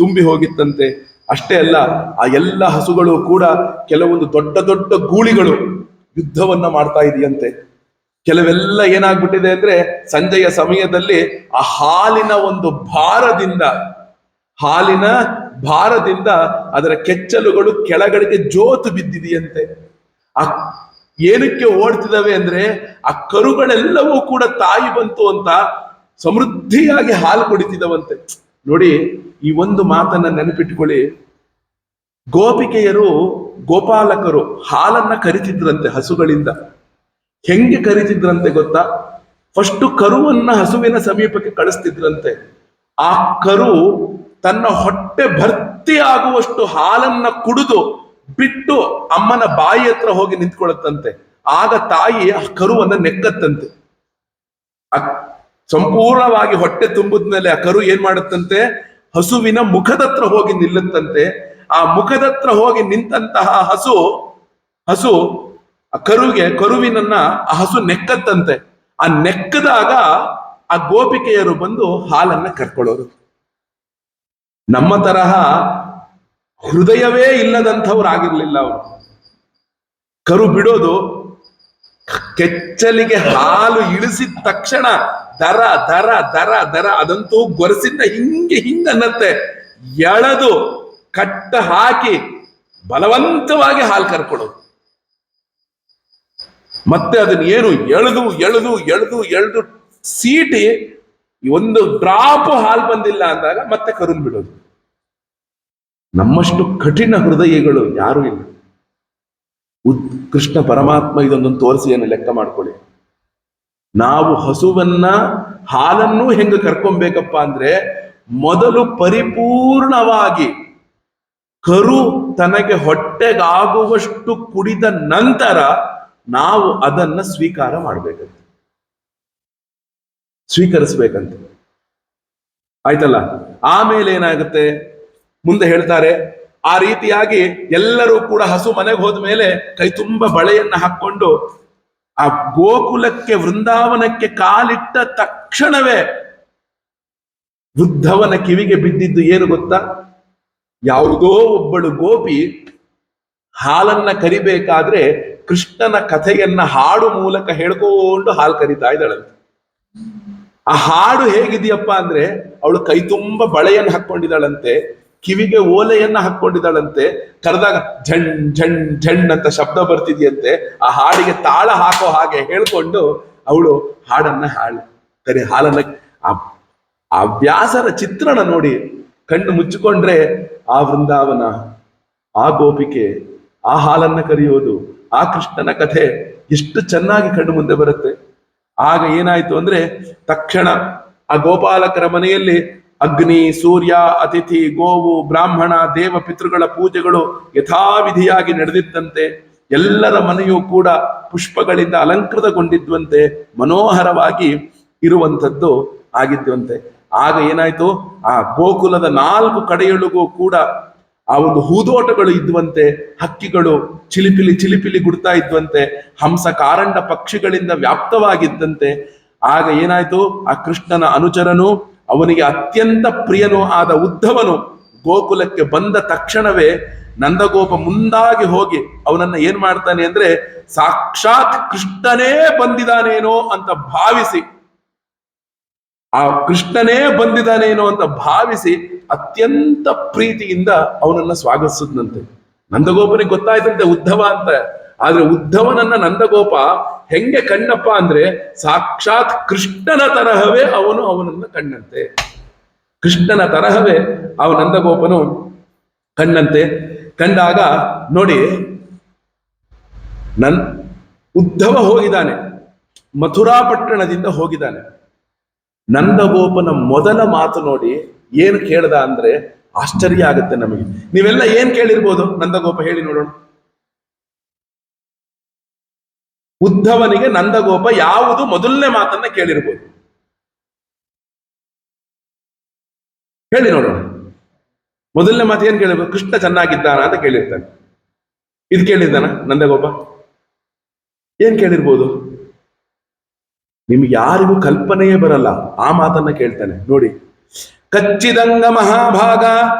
ತುಂಬಿ ಹೋಗಿತ್ತಂತೆ. ಅಷ್ಟೇ ಅಲ್ಲ, ಆ ಎಲ್ಲ ಹಸುಗಳು ಕೂಡ ಕೆಲವೊಂದು ದೊಡ್ಡ ದೊಡ್ಡ ಗೂಳಿಗಳು ಯುದ್ಧವನ್ನ ಮಾಡ್ತಾ ಇದೆಯಂತೆ. ಕೆಲವೆಲ್ಲ ಏನಾಗ್ಬಿಟ್ಟಿದೆ ಅಂದ್ರೆ ಸಂಜೆಯ ಸಮಯದಲ್ಲಿ ಆ ಹಾಲಿನ ಭಾರದಿಂದ ಅದರ ಕೆಚ್ಚಲುಗಳು ಕೆಳಗಡೆಗೆ ಜೋತು ಬಿದ್ದಿದೆಯಂತೆ. ಆ ಏನಕ್ಕೆ ಓಡ್ತಿದವೆ ಅಂದ್ರೆ ಆ ಕರುಗಳೆಲ್ಲವೂ ಕೂಡ ತಾಯಿ ಬಂತು ಅಂತ ಸಮೃದ್ಧಿಯಾಗಿ ಹಾಲು ಕುಡಿತಿದವಂತೆ. ನೋಡಿ, ಈ ಒಂದು ಮಾತನ್ನ ನೆನಪಿಟ್ಕೊಳ್ಳಿ. ಗೋಪಿಕೆಯರು, ಗೋಪಾಲಕರು ಹಾಲನ್ನ ಕರಿತಿದ್ರಂತೆ ಹಸುಗಳಿಂದ. ಹೆಂಗೆ ಕರಿತಿದ್ರಂತೆ ಗೊತ್ತಾ? ಫಸ್ಟ್ ಕರುವನ್ನ ಹಸುವಿನ ಸಮೀಪಕ್ಕೆ ಕಳಿಸ್ತಿದ್ರಂತೆ. ಆ ಕರು ತನ್ನ ಹೊಟ್ಟೆ ಭರ್ತಿ ಆಗುವಷ್ಟು ಹಾಲನ್ನ ಕುಡಿದು ಬಿಟ್ಟು ಅಮ್ಮನ ಬಾಯಿ ಹತ್ರ ಹೋಗಿ ನಿಂತ್ಕೊಳ್ಳುತ್ತಂತೆ. ಆಗ ತಾಯಿ ಆ ಕರುವನ್ನ ನೆಕ್ಕತ್ತಂತೆ. ಸಂಪೂರ್ಣವಾಗಿ ಹೊಟ್ಟೆ ತುಂಬಿದ್ಮೇಲೆ ಆ ಕರು ಏನ್ ಮಾಡುತ್ತಂತೆ, ಹಸುವಿನ ಮುಖದತ್ರ ಹೋಗಿ ನಿಲ್ಲುತ್ತಂತೆ. ಆ ಮುಖದತ್ರ ಹೋಗಿ ನಿಂತಹ ಹಸು ಆ ಕರುವಿನನ್ನ ಆ ಹಸು ನೆಕ್ಕತ್ತಂತೆ. ಆ ನೆಕ್ಕದಾಗ ಆ ಗೋಪಿಕೆಯರು ಬಂದು ಹಾಲನ್ನ ಕರ್ಕೊಳ್ಳೋರು. ನಮ್ಮ ತರಹ ಹೃದಯವೇ ಇಲ್ಲದಂಥವ್ರು ಆಗಿರ್ಲಿಲ್ಲ ಅವರು. ಕರು ಬಿಡೋದು, ಕೆಚ್ಚಲಿಗೆ ಹಾಲು ಇಳಿಸಿದ ತಕ್ಷಣ ದರ ದರ ದರ ದರ, ಅದಂತೂ ಗೊರಸಿಂದ ಹಿಂಗನ್ನತ್ತೆ, ಎಳೆದು ಕಟ್ಟ ಹಾಕಿ ಬಲವಂತವಾಗಿ ಹಾಲು ಕರ್ಕೊಳ್ಳೋದು. ಮತ್ತೆ ಅದನ್ನ ಏನು ಎಳೆದು ಎಳೆದು ಎಳೆದು ಎಳೆದು ಸೀಟಿ ಒಂದು ಡ್ರಾಪ್ ಹಾಲು ಬಂದಿಲ್ಲ ಅಂದಾಗ ಮತ್ತೆ ಕರುನ್ ಬಿಡೋದು. ನಮ್ಮಷ್ಟು ಕಠಿಣ ಹೃದಯಗಳು ಯಾರು ಇಲ್ಲ. ಕೃಷ್ಣ ಪರಮಾತ್ಮ ಇದೊಂದನ್ನು ತೋರಿಸಿ ಏನು ಲೆಕ್ಕ ಮಾಡ್ಕೊಳ್ಳಿ. ನಾವು ಹಸುವನ್ನ ಹಾಲನ್ನು ಹೆಂಗ ಕರ್ಕೊಬೇಕಪ್ಪ ಅಂದ್ರೆ, ಮೊದಲು ಪರಿಪೂರ್ಣವಾಗಿ ಕರು ತನಗೆ ಹೊಟ್ಟೆಗಾಗುವಷ್ಟು ಕುಡಿದ ನಂತರ ನಾವು ಅದನ್ನ ಸ್ವೀಕರಿಸ್ಬೇಕಂತೆ. ಆಯ್ತಲ್ಲ? ಆಮೇಲೆ ಏನಾಗುತ್ತೆ ಮುಂದೆ ಹೇಳ್ತಾರೆ. ಆ ರೀತಿಯಾಗಿ ಎಲ್ಲರೂ ಕೂಡ ಹಸು ಮನೆಗೆ ಹೋದ ಮೇಲೆ ಕೈ ತುಂಬ ಬಳೆಯನ್ನ ಹಾಕೊಂಡು ಆ ಗೋಕುಲಕ್ಕೆ, ವೃಂದಾವನಕ್ಕೆ ಕಾಲಿಟ್ಟ ತಕ್ಷಣವೇ ವೃದ್ಧವನ ಕಿವಿಗೆ ಬಿದ್ದಿದ್ದು ಏನು ಗೊತ್ತಾ? ಯಾವುದೋ ಒಬ್ಬಳು ಗೋಪಿ ಹಾಲನ್ನ ಕರಿಬೇಕಾದ್ರೆ ಕೃಷ್ಣನ ಕಥೆಯನ್ನ ಹಾಡು ಮೂಲಕ ಹೇಳ್ಕೊಂಡು ಹಾಲು ಕರಿತಾ ಇದ್ದಾಳಂತೆ. ಆ ಹಾಡು ಹೇಗಿದೆಯಪ್ಪ ಅಂದ್ರೆ, ಅವಳು ಕೈ ತುಂಬ ಬಳೆಯನ್ನು ಹಾಕೊಂಡಿದ್ದಾಳಂತೆ, ಕಿವಿಗೆ ಓಲೆಯನ್ನ ಹಾಕೊಂಡಿದ್ದಾಳಂತೆ. ಕರೆದಾಗ ಝಣ್ ಝಣ್ ಝಣ್ ಅಂತ ಶಬ್ದ ಬರ್ತಿದೆಯಂತೆ. ಆ ಹಾಡಿಗೆ ತಾಳ ಹಾಕೋ ಹಾಗೆ ಹೇಳ್ಕೊಂಡು ಅವಳು ಹಾಡನ್ನ ಹಾಲನ್ನ ಆ ವ್ಯಾಸರ ಚಿತ್ರಣ ನೋಡಿ ಕಣ್ಣು ಮುಚ್ಚಿಕೊಂಡ್ರೆ ಆ ವೃಂದಾವನ, ಆ ಗೋಪಿಕೆ, ಆ ಹಾಲನ್ನ ಕರೆಯೋದು, ಆ ಕೃಷ್ಣನ ಕಥೆ ಎಷ್ಟು ಚೆನ್ನಾಗಿ ಕಣ್ಣು ಮುಂದೆ ಬರುತ್ತೆ. ಆಗ ಏನಾಯ್ತು ಅಂದ್ರೆ, ತಕ್ಷಣ ಆ ಗೋಪಾಲಕರ ಮನೆಯಲ್ಲಿ ಅಗ್ನಿ, ಸೂರ್ಯ, ಅತಿಥಿ, ಗೋವು, ಬ್ರಾಹ್ಮಣ, ದೇವ ಪಿತೃಗಳ ಪೂಜೆಗಳು ಯಥಾವಿಧಿಯಾಗಿ ನಡೆದಿದ್ದಂತೆ. ಎಲ್ಲರ ಮನೆಯೂ ಕೂಡ ಪುಷ್ಪಗಳಿಂದ ಅಲಂಕೃತಗೊಂಡಿದ್ವಂತೆ, ಮನೋಹರವಾಗಿ ಇರುವಂಥದ್ದು ಆಗಿದ್ವಂತೆ. ಆಗ ಏನಾಯ್ತು, ಆ ಗೋಕುಲದ 4 ಕಡೆಯೊಳಗೂ ಕೂಡ ಆ ಒಂದು ಹೂದೋಟಗಳು ಇದ್ವಂತೆ, ಹಕ್ಕಿಗಳು ಚಿಲಿಪಿಲಿ ಚಿಲಿಪಿಲಿ ಗುಡ್ತಾ ಇದ್ವಂತೆ, ಹಂಸ ಕಾರಂಡ ಪಕ್ಷಿಗಳಿಂದ ವ್ಯಾಪ್ತವಾಗಿದ್ದಂತೆ. ಆಗ ಏನಾಯ್ತು, ಆ ಕೃಷ್ಣನ ಅನುಚರನು, ಅವನಿಗೆ ಅತ್ಯಂತ ಪ್ರಿಯನೂ ಆದ ಉದ್ಧವನು ಗೋಕುಲಕ್ಕೆ ಬಂದ ತಕ್ಷಣವೇ ನಂದಗೋಪ ಮುಂದಾಗಿ ಹೋಗಿ ಅವನನ್ನ ಏನ್ ಮಾಡ್ತಾನೆ ಅಂದ್ರೆ, ಸಾಕ್ಷಾತ್ ಕೃಷ್ಣನೇ ಬಂದಿದ್ದಾನೇನೋ ಅಂತ ಭಾವಿಸಿ, ಆ ಕೃಷ್ಣನೇ ಬಂದಿದ್ದಾನೇನೋ ಅಂತ ಭಾವಿಸಿ ಅತ್ಯಂತ ಪ್ರೀತಿಯಿಂದ ಅವನನ್ನ ಸ್ವಾಗತಿಸಿದ್ನಂತೆ. ನಂದಗೋಪನಿಗೆ ಗೊತ್ತಾಯ್ತಂತೆ ಉದ್ಧವ ಅಂತ. ಆದ್ರೆ ಉದ್ಧವನನ್ನ ನಂದಗೋಪ ಹೆಂಗೆ ಕಂಡಪ್ಪ ಅಂದ್ರೆ, ಸಾಕ್ಷಾತ್ ಕೃಷ್ಣನ ತರಹವೇ ಅವನನ್ನ ಕಂಡಂತೆ. ಕೃಷ್ಣನ ತರಹವೇ ನಂದಗೋಪನು ಕಂಡಂತೆ. ಕಂಡಾಗ ನೋಡಿ, ಉದ್ಧವ ಹೋಗಿದ್ದಾನೆ, ಮಥುರಾ ಪಟ್ಟಣದಿಂದ ಹೋಗಿದ್ದಾನೆ. ನಂದಗೋಪನ ಮೊದಲ ಮಾತು ನೋಡಿ ಏನು ಕೇಳ್ದ ಅಂದ್ರೆ ಆಶ್ಚರ್ಯ ಆಗುತ್ತೆ ನಮಗೆ. ನೀವೆಲ್ಲ ಏನ್ ಕೇಳಿರ್ಬೋದು? ನಂದಗೋಪ ಹೇಳಿ ನೋಡೋಣ. ಉದ್ಧವನಿಗೆ ನಂದಗೋಪ ಯಾವುದು ಮೊದಲನೇ ಮಾತನ್ನ ಕೇಳಿರ್ಬೋದು? ಹೇಳಿ ನೋಡೋಣ. ಮೊದಲನೇ ಮಾತು ಏನ್ ಕೇಳಿರ್ಬೋದು? ಕೃಷ್ಣ ಚೆನ್ನಾಗಿದ್ದಾನ ಅಂತ ಕೇಳಿರ್ತಾನೆ. ಇದು ಕೇಳಿದ್ದಾನ ನಂದಗೋಪ? ಏನ್ ಕೇಳಿರ್ಬೋದು? ನಿಮ್ಗೆ ಯಾರಿಗೂ ಕಲ್ಪನೆಯೇ ಬರಲ್ಲ ಆ ಮಾತನ್ನ ಕೇಳ್ತಾನೆ ನೋಡಿ. ಕಚ್ಚಿದಂಗ ಮಹಾಭಾಗ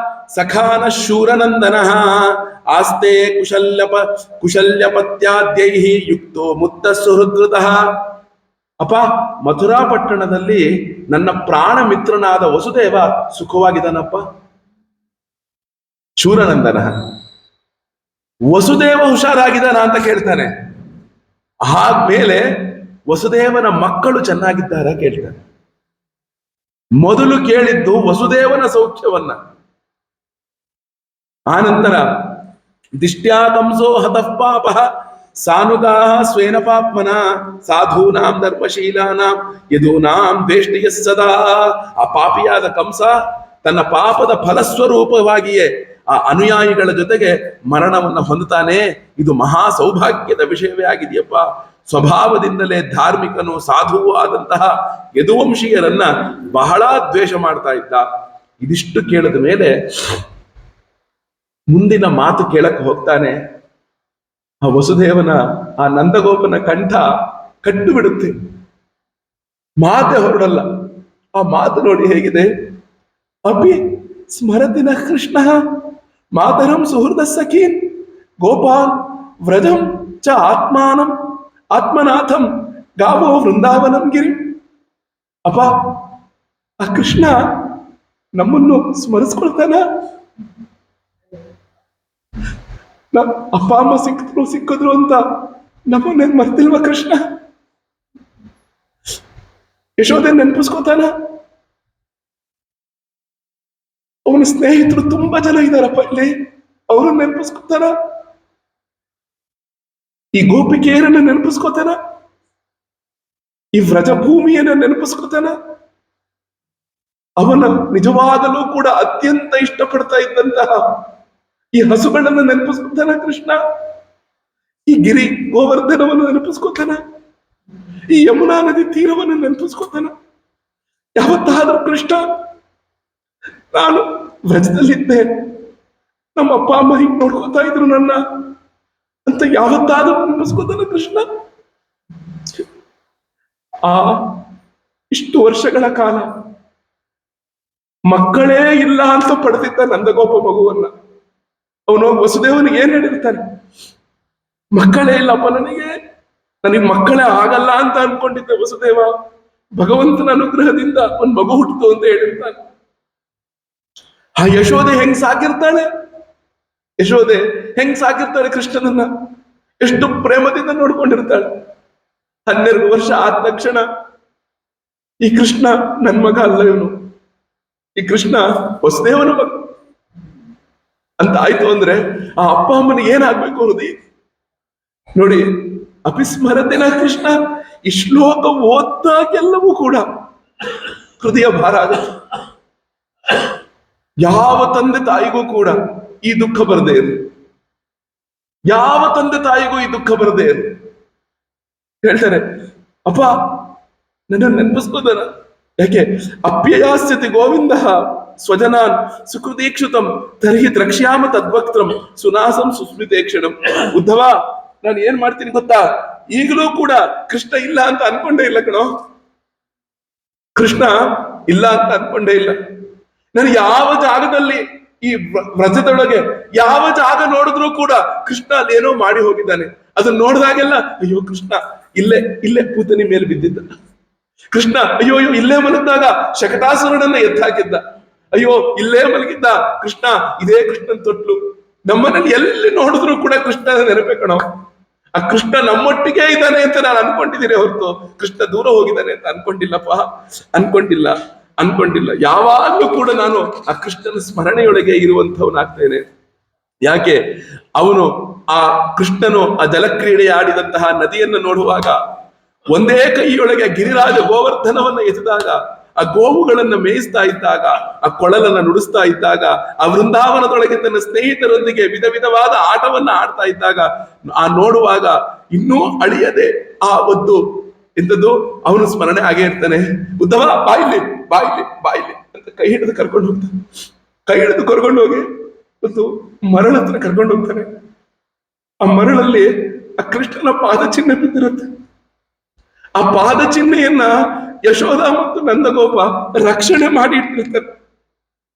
ಸಖಾನ ಶೂರನಂದನ ಆಸ್ತೆ ಕುಶಲ್ಯಪತ್ಯಾದ್ಯೈ ಯುಕ್ತೋ ಮುಕ್ತ ಸುಹೃದ್ರತಃ. ಅಪ್ಪ, ಮಥುರಾ ಪಟ್ಟಣದಲ್ಲಿ ನನ್ನ ಪ್ರಾಣ ಮಿತ್ರನಾದ ವಸುದೇವ ಸುಖವಾಗಿದ್ದಾನಪ್ಪ. ಶೂರನಂದನ ವಸುದೇವ ಹುಷಾರಾಗಿದ್ದಾನ ಅಂತ ಕೇಳ್ತಾನೆ. ಆದ್ಮೇಲೆ ವಸುದೇವನ ಮಕ್ಕಳು ಚೆನ್ನಾಗಿದ್ದಾರ ಕೇಳ್ತಾನೆ. ಮೊದಲು ಕೇಳಿದ್ದು ವಸುದೇವನ ಸೌಖ್ಯವನ್ನ. ಆನಂತರ ದಿಷ್ಟ್ಯಾ ಕಂಸೋ ಹತಃ ಪಾಪ ಸಾನುಗಾ ಸ್ವೇನ ಪಾಪ್ಮನ ಸಾಧೂನಾಂ ಧರ್ಮಶೀಲಾನಾಂ ಯದೂನಾಂ ದ್ವೇಷ್ಟಿಯ ಸದಾ. ಆ ಪಾಪಿಯಾದ ಕಂಸ ತನ್ನ ಪಾಪದ ಫಲಸ್ವರೂಪವಾಗಿಯೇ ಆ ಅನುಯಾಯಿಗಳ ಜೊತೆಗೆ ಮರಣವನ್ನು ಹೊಂದುತ್ತಾನೆ. ಇದು ಮಹಾ ಸೌಭಾಗ್ಯದ ವಿಷಯವೇ ಆಗಿದೆಯಪ್ಪ. ಸ್ವಭಾವದಿಂದಲೇ ಧಾರ್ಮಿಕನು ಸಾಧುವು ಆದಂತಹ ಯದುವಂಶೀಯರನ್ನ ಬಹಳ ದ್ವೇಷ ಮಾಡ್ತಾ ಇದ್ದ. ಇದಿಷ್ಟು ಕೇಳಿದ ಮೇಲೆ ಮುಂದಿನ ಮಾತು ಕೇಳಕ್ಕೆ ಹೋಗ್ತಾನೆ. ಆ ವಸುದೇವನ ಆ ನಂದಗೋಪನ ಕಂಠ ಕಟ್ಟು ಬಿಡುತ್ತೆ, ಮಾತೆ ಹೊರಡಲ್ಲ. ಆ ಮಾತು ನೋಡಿ ಹೇಗಿದೆ. ಅಪಿ ಸ್ಮರತಿನ ಕೃಷ್ಣ ಮಾತರಂ ಸುಹೃದ ಸಖೀನ್ ಗೋಪಾಲ್ ವ್ರಜಂ ಚ ಆತ್ಮಾನಂ ಆತ್ಮನಾಥಂ ಗಾವೋ ವೃಂದಾವನಂ ಗಿರಿ. ಅಪ್ಪ, ಆ ಕೃಷ್ಣ ನಮ್ಮನ್ನು ಸ್ಮರಿಸ್ಕೊಳ್ತಾನ? ಅಪ್ಪ ಅಮ್ಮ ಸಿಕ್ಕಿದ್ರು ಅಂತ ನಮ್ಮನ್ನೇನ್ ಮರ್ತಿಲ್ವ ಕೃಷ್ಣ? ಯಶೋದೆ ನೆನಪಿಸ್ಕೋತಾನ? ಅವನ ಸ್ನೇಹಿತರು ತುಂಬಾ ಜನ ಇದ್ದಾರಪ್ಪ ಇಲ್ಲಿ, ಅವರು ನೆನಪಿಸ್ಕೋತಾನ? ಈ ಗೋಪಿಕೆಯರನ್ನ ನೆನಪಿಸ್ಕೋತಾನ? ಈ ವ್ರಜಭೂಮಿಯನ್ನ ನೆನಪಿಸ್ಕೋತಾನ? ಅವನ ನಿಜವಾಗಲೂ ಕೂಡ ಅತ್ಯಂತ ಇಷ್ಟಪಡ್ತಾ ಇದ್ದಂತಹ ಈ ಹಸುಗಳನ್ನ ನೆನಪಿಸ್ಕೊತಾನ ಕೃಷ್ಣ? ಈ ಗಿರಿ ಗೋವರ್ಧನವನ್ನು ನೆನಪಿಸ್ಕೊತಾನ? ಈ ಯಮುನಾ ನದಿ ತೀರವನ್ನು ನೆನಪಿಸ್ಕೊತಾನ? ಯಾವತ್ತಾದ್ರೂ ಕೃಷ್ಣ ನಾನು ವ್ರಜದಲ್ಲಿದ್ದೆ, ನಮ್ಮ ಅಪ್ಪ ಅಮ್ಮ ಹಿಂಗ್ ನೋಡ್ಕೋತಾ ಇದ್ರು ನನ್ನ ಅಂತ ಯಾವತ್ತಾದ್ರೂ ನೆನಪಿಸ್ಕೊತಾನ ಕೃಷ್ಣ? ಆ ಇಷ್ಟು ವರ್ಷಗಳ ಕಾಲ ಮಕ್ಕಳೇ ಇಲ್ಲ ಅಂತ ಪಡೆದಿದ್ದ ನಂದಗೋಪ ಮಗುವನ್ನ ಅವನು ವಸುದೇವನಿಗೆ ಏನ್ ಹೇಳಿರ್ತಾನೆ? ಮಕ್ಕಳೇ ಇಲ್ಲಪ್ಪ ನನಗೆ ಮಕ್ಕಳೇ ಆಗಲ್ಲ ಅಂತ ಅನ್ಕೊಂಡಿದ್ದೆ ವಸುದೇವ, ಭಗವಂತನ ಅನುಗ್ರಹದಿಂದ ಒಂದ್ ಮಗು ಹುಟ್ಟಿತು ಅಂತ ಹೇಳಿರ್ತಾನೆ. ಆ ಯಶೋದೆ ಹೆಂಗ್ ಸಾಕಿರ್ತಾಳೆ? ಯಶೋದೆ ಹೆಂಗ್ ಸಾಕಿರ್ತಾಳೆ ಕೃಷ್ಣನನ್ನ? ಎಷ್ಟು ಪ್ರೇಮದಿಂದ ನೋಡ್ಕೊಂಡಿರ್ತಾಳೆ. 12 ವರ್ಷ ಆದ ತಕ್ಷಣ ಈ ಕೃಷ್ಣ ನನ್ ಮಗ ಅಲ್ಲ, ಇವನು ಈ ಕೃಷ್ಣ ವಸುದೇವನ ಮಗ ಅಂತ ಆಯ್ತು ಅಂದ್ರೆ ಆ ಅಪ್ಪ ಅಮ್ಮನಿಗೆ ಏನಾಗ್ಬೇಕು ಹೃದಯ ನೋಡಿ. ಅಪಿಸ್ಮರತಿನ ಕೃಷ್ಣ, ಈ ಶ್ಲೋಕ ಓದ್ದಾಗೆಲ್ಲವೂ ಕೂಡ ಹೃದಯ ಭಾರ ಆಗುತ್ತೆ. ಯಾವ ತಂದೆ ತಾಯಿಗೂ ಕೂಡ ಈ ದುಃಖ ಬರದೇ ಇರಲಿ, ಯಾವ ತಂದೆ ತಾಯಿಗೂ ಈ ದುಃಖ ಬರದೇ ಇರಲಿ. ಹೇಳ್ತಾರೆ, ಅಪ್ಪ ನನ್ನ ನೆನಪಿಸ್ಕೋದಾನ? ಯಾಕೆ? ಅಪ್ಯಯಾಸ್ಯತಿ ಗೋವಿಂದ ಸ್ವಜನಾನ್ ಸುಕೃತೀಕ್ಷುತಂ ತರ್ಹಿ ದ್ರಕ್ಷ್ಯಾಮ ತದ್ವಕ್ತ್ರಂ ಸುನಾಸಂ ಸುಸ್ಮಿತೇಕ್ಷಣಂ. ಉದ್ಧವ, ನಾನು ಏನ್ ಮಾಡ್ತೀನಿ ಗೊತ್ತಾ? ಈಗಲೂ ಕೂಡ ಕೃಷ್ಣ ಇಲ್ಲ ಅಂತ ಅನ್ಕೊಂಡೇ ಇಲ್ಲ ಕಣೋ. ಕೃಷ್ಣ ಇಲ್ಲ ಅಂತ ಅನ್ಕೊಂಡೇ ಇಲ್ಲ. ನಾನು ಯಾವ ಜಾಗದಲ್ಲಿ ಈ ವ್ರಜದೊಳಗೆ ಯಾವ ಜಾಗ ನೋಡಿದ್ರು ಕೂಡ ಕೃಷ್ಣ ಅಲ್ಲೇನೋ ಮಾಡಿ ಹೋಗಿದ್ದಾನೆ. ಅದನ್ನ ನೋಡಿದಾಗೆಲ್ಲ ಅಯ್ಯೋ ಕೃಷ್ಣ ಇಲ್ಲೇ ಪೂತನಿ ಮೇಲೆ ಬಿದ್ದಿದ್ದ, ಕೃಷ್ಣ ಅಯ್ಯೋ ಇಲ್ಲೇ ಮಲಗಿದಾಗ ಶಕಟಾಸುರನನ್ನ ಎತ್ತಾಕಿದ್ದ, ಅಯ್ಯೋ ಇಲ್ಲೇ ಮಲಗಿದ್ದ ಕೃಷ್ಣ, ಇದೇ ಕೃಷ್ಣನ್ ತೊಟ್ಲು. ನಮ್ಮನಲ್ಲಿ ಎಲ್ಲಿ ನೋಡಿದ್ರು ಕೂಡ ಕೃಷ್ಣನ ನೆನಪೇ ಕಣೋ. ಆ ಕೃಷ್ಣ ನಮ್ಮೊಟ್ಟಿಗೆ ಇದ್ದಾನೆ ಅಂತ ನಾನು ಅನ್ಕೊಂಡಿದ್ದೀನಿ ಹೊರತು ಕೃಷ್ಣ ದೂರ ಹೋಗಿದ್ದಾನೆ ಅಂತ ಅನ್ಕೊಂಡಿಲ್ಲ. ಯಾವಾಗ್ಲೂ ಕೂಡ ನಾನು ಆ ಕೃಷ್ಣನ ಸ್ಮರಣೆಯೊಳಗೆ ಇರುವಂತವನಾಗ್ತೇನೆ. ಯಾಕೆ? ಅವನು ಆ ಕೃಷ್ಣನು ಆ ಜಲಕ್ರೀಡೆ ಆಡಿದಂತಹ ನದಿಯನ್ನು ನೋಡುವಾಗ ಒಂದೇ ಕೈಯೊಳಗೆ ಗಿರಿರಾಜ ಗೋವರ್ಧನವನ್ನ ಎಸೆದಾಗ, ಆ ಗೋವುಗಳನ್ನ ಮೇಯಿಸ್ತಾ ಇದ್ದಾಗ, ಆ ಕೊಳಲನ್ನ ನುಡಿಸ್ತಾ ಇದ್ದಾಗ, ಆ ವೃಂದಾವನದೊಳಗೆ ತನ್ನ ಸ್ನೇಹಿತರೊಂದಿಗೆ ವಿಧವಾದ ಆಟವನ್ನ ಆಡ್ತಾ ಇದ್ದಾಗ ಆ ನೋಡುವಾಗ ಇನ್ನೂ ಅಳಿಯದೆ ಆ ಒಂದು ಎಂಥದ್ದು ಅವನು ಸ್ಮರಣೆ ಆಗೇ ಇರ್ತಾನೆ. ಉದ್ಧವ ಬಾಯಿಲಿ ಅಂತ ಕೈ ಹಿಡಿದು ಕರ್ಕೊಂಡು ಹೋಗ್ತಾನೆ. ಕೈ ಹಿಡಿದು ಕರ್ಕೊಂಡು ಹೋಗಿ ಒಂದು ಮರಳ ಹತ್ರ ಕರ್ಕೊಂಡು ಹೋಗ್ತಾನೆ. ಆ ಮರಳಲ್ಲಿ ಆ ಕೃಷ್ಣನ ಪಾದ ಚಿಹ್ನೆ ಬಿದ್ದಿರುತ್ತೆ. ಆ ಪಾದ ಚಿಹ್ನೆಯನ್ನ ಯಶೋಧ ಮತ್ತು ನಂದಗೋಪ ರಕ್ಷಣೆ ಮಾಡಿ ಇಟ್ಟಿರ್ತಾರೆ,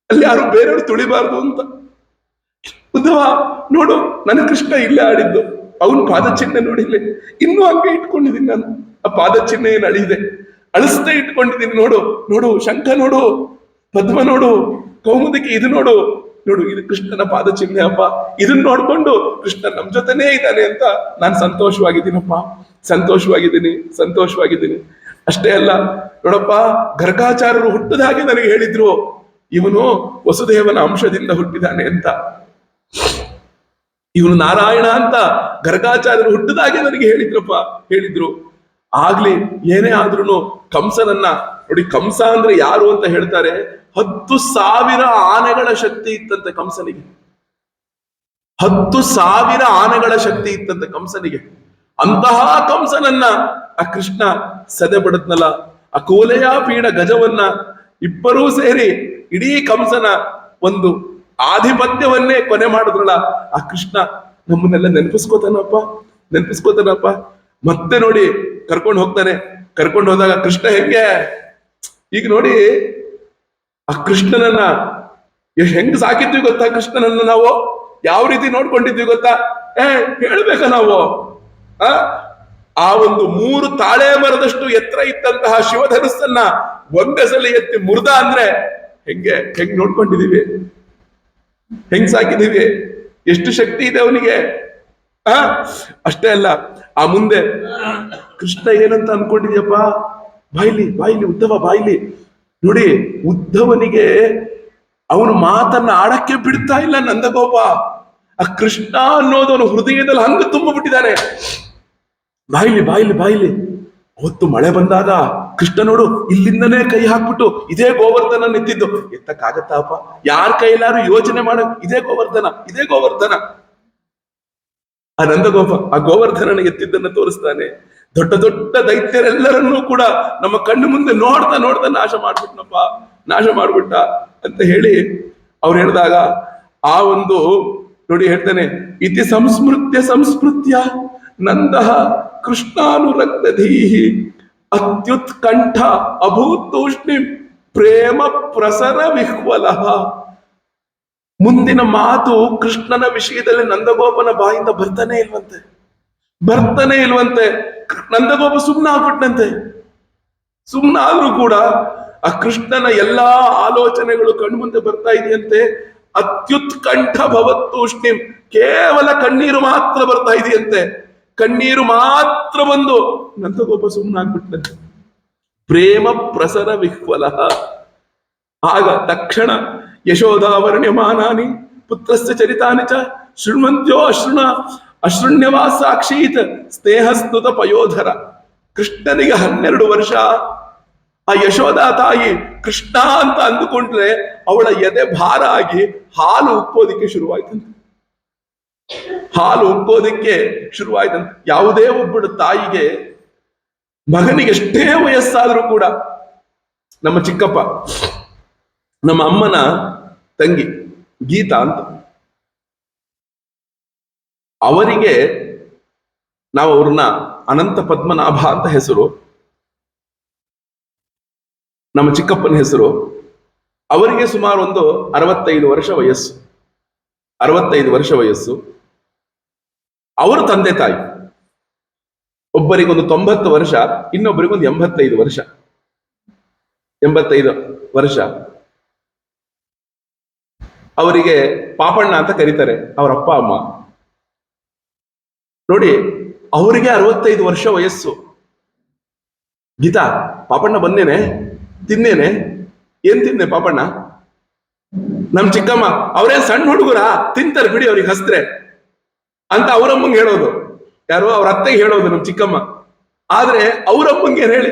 ಅಲ್ಲಿ ಯಾರು ಬೇರೆಯವರು ತುಳಿಬಾರ್ದು ಅಂತ. ಉದ್ಧವ ನೋಡು, ನನ್ನ ಕೃಷ್ಣ ಇಲ್ಲೇ ಆಡಿದ್ದು, ಅವನ್ ಪಾದ ಚಿಹ್ನೆ ನೋಡಿಲ್ಲ, ಇನ್ನೂ ಹಂಗೆ ಇಟ್ಕೊಂಡಿದ್ದೀನಿ ನಾನು. ಆ ಪಾದ ಚಿಹ್ನೆ ಏನು ಅಳಿದೆ, ಅಳಿಸ್ತಾ ಇಟ್ಕೊಂಡಿದ್ದೀನಿ. ನೋಡು ನೋಡು, ಶಂಖ ನೋಡು, ಪದ್ಮ ನೋಡು, ಕೌಮುದಕ್ಕೆ ಇದು ನೋಡು, ನೋಡು ಇದು ಕೃಷ್ಣನ ಪಾದ ಚಿಹ್ನೆ ಅಪ್ಪ. ಇದನ್ನ ನೋಡ್ಕೊಂಡು ಕೃಷ್ಣ ನಮ್ ಜೊತೆನೇ ಇದ್ದಾನೆ ಅಂತ ನಾನು ಸಂತೋಷವಾಗಿದ್ದೀನಪ್ಪ, ಸಂತೋಷವಾಗಿದ್ದೀನಿ. ಅಷ್ಟೇ ಅಲ್ಲ ನೋಡಪ್ಪ, ಗರ್ಗಾಚಾರ್ಯರು ಹುಟ್ಟದ ಹಾಗೆ ನನಗೆ ಹೇಳಿದ್ರು, ಇವನು ವಸುದೇವನ ಅಂಶದಿಂದ ಹುಟ್ಟಿದಾನೆ ಅಂತ. ಇವನು ನಾರಾಯಣ ಅಂತ ಗರ್ಗಾಚಾರ್ಯರು ಹುಟ್ಟದಾಗೆ ನನಗೆ ಹೇಳಿದ್ರು. ಆಗ್ಲಿ ಏನೇ ಆದ್ರೂ ಕಂಸನನ್ನ ನೋಡಿ, ಕಂಸ ಅಂದ್ರೆ ಯಾರು ಅಂತ ಹೇಳ್ತಾರೆ, 10,000 ಆನೆಗಳ ಶಕ್ತಿ ಇತ್ತಂತೆ ಕಂಸನಿಗೆ. 10,000 ಆನೆಗಳ ಶಕ್ತಿ ಇತ್ತಂತೆ ಕಂಸನಿಗೆ. ಅಂತಹ ಕಂಸನನ್ನ ಆ ಕೃಷ್ಣ ಸದೆ ಬಡದ್ನಲ್ಲ, ಆ ಕೂಲೆಯ ಪೀಡ ಗಜವನ್ನ ಇಬ್ಬರೂ ಸೇರಿ ಇಡೀ ಕಂಸನ ಒಂದು ಆಧಿಪತ್ಯವನ್ನೇ ಕೊನೆ ಮಾಡಿದ್ರಲ್ಲ, ಆ ಕೃಷ್ಣ ನಮ್ಮನ್ನೆಲ್ಲ ನೆನಪಿಸ್ಕೋತಾನಪ್ಪ. ಮತ್ತೆ ನೋಡಿ ಕರ್ಕೊಂಡು ಹೋಗ್ತಾನೆ. ಕರ್ಕೊಂಡು ಹೋದಾಗ ಕೃಷ್ಣ ಹೆಂಗೆ, ಈಗ ನೋಡಿ ಆ ಕೃಷ್ಣನನ್ನ ಹೆಂಗ್ ಸಾಕಿದ್ವಿ ಗೊತ್ತಾ? ಕೃಷ್ಣನನ್ನ ನಾವು ಯಾವ ರೀತಿ ನೋಡ್ಕೊಂಡಿದ್ವಿ ಗೊತ್ತಾ? ಹೇಳ್ಬೇಕ ನಾವು? ಆ ಒಂದು 3 ತಾಳೆ ಮರದಷ್ಟು ಎತ್ತರ ಇದ್ದಂತಹ ಶಿವಧನುಸ್ಸನ್ನ ಒಂದೇ ಸಲ ಎತ್ತಿ ಮುರ್ದ ಅಂದ್ರೆ ಹೆಂಗ್ ನೋಡ್ಕೊಂಡಿದೀವಿ, ಹೆಂಗ್ ಸಾಕಿದೀವಿ, ಎಷ್ಟು ಶಕ್ತಿ ಇದೆ ಅವನಿಗೆ. ಅಷ್ಟೇ ಅಲ್ಲ, ಆ ಮುಂದೆ ಕೃಷ್ಣ ಏನಂತ ಅನ್ಕೊಂಡಿದ್ಯಪ್ಪ, ಬಾಯಿಲಿ ಉದ್ಧವ ಬಾಯಿಲಿ. ನೋಡಿ, ಉದ್ಧವನಿಗೆ ಅವನು ಮಾತನ್ನ ಆಡಕ್ಕೆ ಬಿಡ್ತಾ ಇಲ್ಲ ನಂದಗೋಪ. ಆ ಕೃಷ್ಣ ಅನ್ನೋದು ಅವನು ಹೃದಯದಲ್ಲಿ ಹಂಗ ತುಂಬಿಬಿಟ್ಟಿದ್ದಾನೆ. ಬಾಯಿಲಿ. ಅವತ್ತು ಮಳೆ ಬಂದಾಗ ಕೃಷ್ಣ ನೋಡು ಇಲ್ಲಿಂದನೇ ಕೈ ಹಾಕ್ಬಿಟ್ಟು ಇದೇ ಗೋವರ್ಧನ ನಿಂತಿದ್ದು, ಎತ್ತಕ್ಕಾಗತ್ತಪ್ಪ? ಯಾರ ಕೈಲಾರು ಯೋಚನೆ ಮಾಡ, ಇದೇ ಗೋವರ್ಧನ. ಆ ನಂದಗೋಪ ಆ ಗೋವರ್ಧನ ಎತ್ತಿದ್ದನ್ನ ತೋರಿಸ್ತಾನೆ. ದೊಡ್ಡ ದೊಡ್ಡ ದೈತ್ಯರೆಲ್ಲರನ್ನೂ ಕೂಡ ನಮ್ಮ ಕಣ್ಣು ಮುಂದೆ ನೋಡ್ತಾ ನಾಶ ಮಾಡ್ಬಿಟ್ಟ ಅಂತ ಹೇಳಿ ಅವ್ರು ಹೇಳಿದಾಗ, ಆ ಒಂದು ನೋಡಿ ಹೇಳ್ತಾನೆ, ಇತಿ ಸಂಸ್ಮೃತ್ಯ ನಂದಃ ಕೃಷ್ಣಾನುರಕ್ತಧೀಹಿ ಅತ್ಯುತ್ಕಂಠ ಅಭೂತೂಷ್ಣಿಂ ಪ್ರೇಮ ಪ್ರಸರ ವಿಹ್ವಲಃ. ಮುಂದಿನ ಮಾತು ಕೃಷ್ಣನ ವಿಷಯದಲ್ಲಿ ನಂದಗೋಪನ ಬಾಯಿಂದ ಬರ್ತಾನೆ ಇಲ್ವಂತೆ. ನಂದಗೋಪ ಸುಮ್ಮನಾದ್ರೂ ಕೂಡ ಆ ಕೃಷ್ಣನ ಎಲ್ಲಾ ಆಲೋಚನೆಗಳು ಕಣ್ಮುಂದೆ ಬರ್ತಾ ಇದೆಯಂತೆ. ಅತ್ಯುತ್ಕಂಠ ಭವತ್ತೂಷ್ಣಿಂ, ಕೇವಲ ಕಣ್ಣೀರು ಮಾತ್ರ ಬರ್ತಾ ಇದೆಯಂತೆ. ಕಣ್ಣೀರು ಮಾತ್ರ ಬಂದು ನಂದಗೋಪ ಸುಮ್ಮನಾಗ್ಬಿಟ್ಟಂತೆ. ಪ್ರೇಮ ಪ್ರಸರ ವಿಹ್ವಲ. ಆಗ ತಕ್ಷಣ ಯಶೋಧಾವರ್ಣ್ಯಮಾನಾನಿ ಪುತ್ರಸ್ಯ ಚರಿತಾನಿ ಚ ಶೃಣ್ವಂತ್ಯೋ ಅಶೃಣ್ಯವಾ ಸಾಕ್ಷೀತ್ ಸ್ನೇಹಸ್ತುತ ಪಯೋಧರ. ಕೃಷ್ಣನಿಗೆ 12 ವರ್ಷ. ಆ ಯಶೋಧಾ ತಾಯಿ ಕೃಷ್ಣ ಅಂತ ಅಂದುಕೊಂಡ್ರೆ ಅವಳ ಎದೆ ಭಾರ ಆಗಿ ಹಾಲು ಉಕ್ಕೋದಿಕ್ಕೆ ಶುರುವಾಯ್ತಂತೆ. ಯಾವುದೇ ಒಬ್ಬಳು ತಾಯಿಗೆ ಮಗನಿಗೆ ಎಷ್ಟೇ ವಯಸ್ಸಾದ್ರೂ ಕೂಡ, ನಮ್ಮ ಚಿಕ್ಕಪ್ಪ, ನಮ್ಮ ಅಮ್ಮನ ತಂಗಿ ಗೀತಾ ಅಂತ, ಅವರಿಗೆ ನಾವು ಅವ್ರನ್ನ ಅನಂತ ಪದ್ಮನಾಭ ಅಂತ ಹೆಸರು, ನಮ್ಮ ಚಿಕ್ಕಪ್ಪನ ಹೆಸರು. ಅವರಿಗೆ ಸುಮಾರು ಒಂದು 65 ವರ್ಷ ಅವರ ತಂದೆ ತಾಯಿ ಒಬ್ಬರಿಗೊಂದು 90 ವರ್ಷ, ಇನ್ನೊಬ್ಬರಿಗೊಂದು 85 ವರ್ಷ. ಅವರಿಗೆ ಪಾಪಣ್ಣ ಅಂತ ಕರೀತಾರೆ ಅವರ ಅಪ್ಪ ಅಮ್ಮ. ನೋಡಿ, ಅವರಿಗೆ 65 ವರ್ಷ ವಯಸ್ಸು. ಗೀತಾ, ಪಾಪಣ್ಣ ಬಂದೇನೆ, ತಿನ್ನೇನೆ, ಏನ್ ತಿನ್ನೆ ಪಾಪಣ್ಣ? ನಮ್ ಚಿಕ್ಕಮ್ಮ ಅವ್ರೇನ್ ಸಣ್ಣ ಹುಡುಗರ, ತಿಂತಾರೆ ಬಿಡಿ ಅವ್ರಿಗೆ ಹಸ್ತ್ರೆ ಅಂತ ಅವರಮ್ಮಂಗೆ ಹೇಳೋದು. ಯಾರು? ಅವ್ರ ಅತ್ತೆಗೆ ಹೇಳೋದು ನಮ್ ಚಿಕ್ಕಮ್ಮ. ಆದ್ರೆ ಅವರಮ್ಮಂಗೆ ಏನ್ ಹೇಳಿ,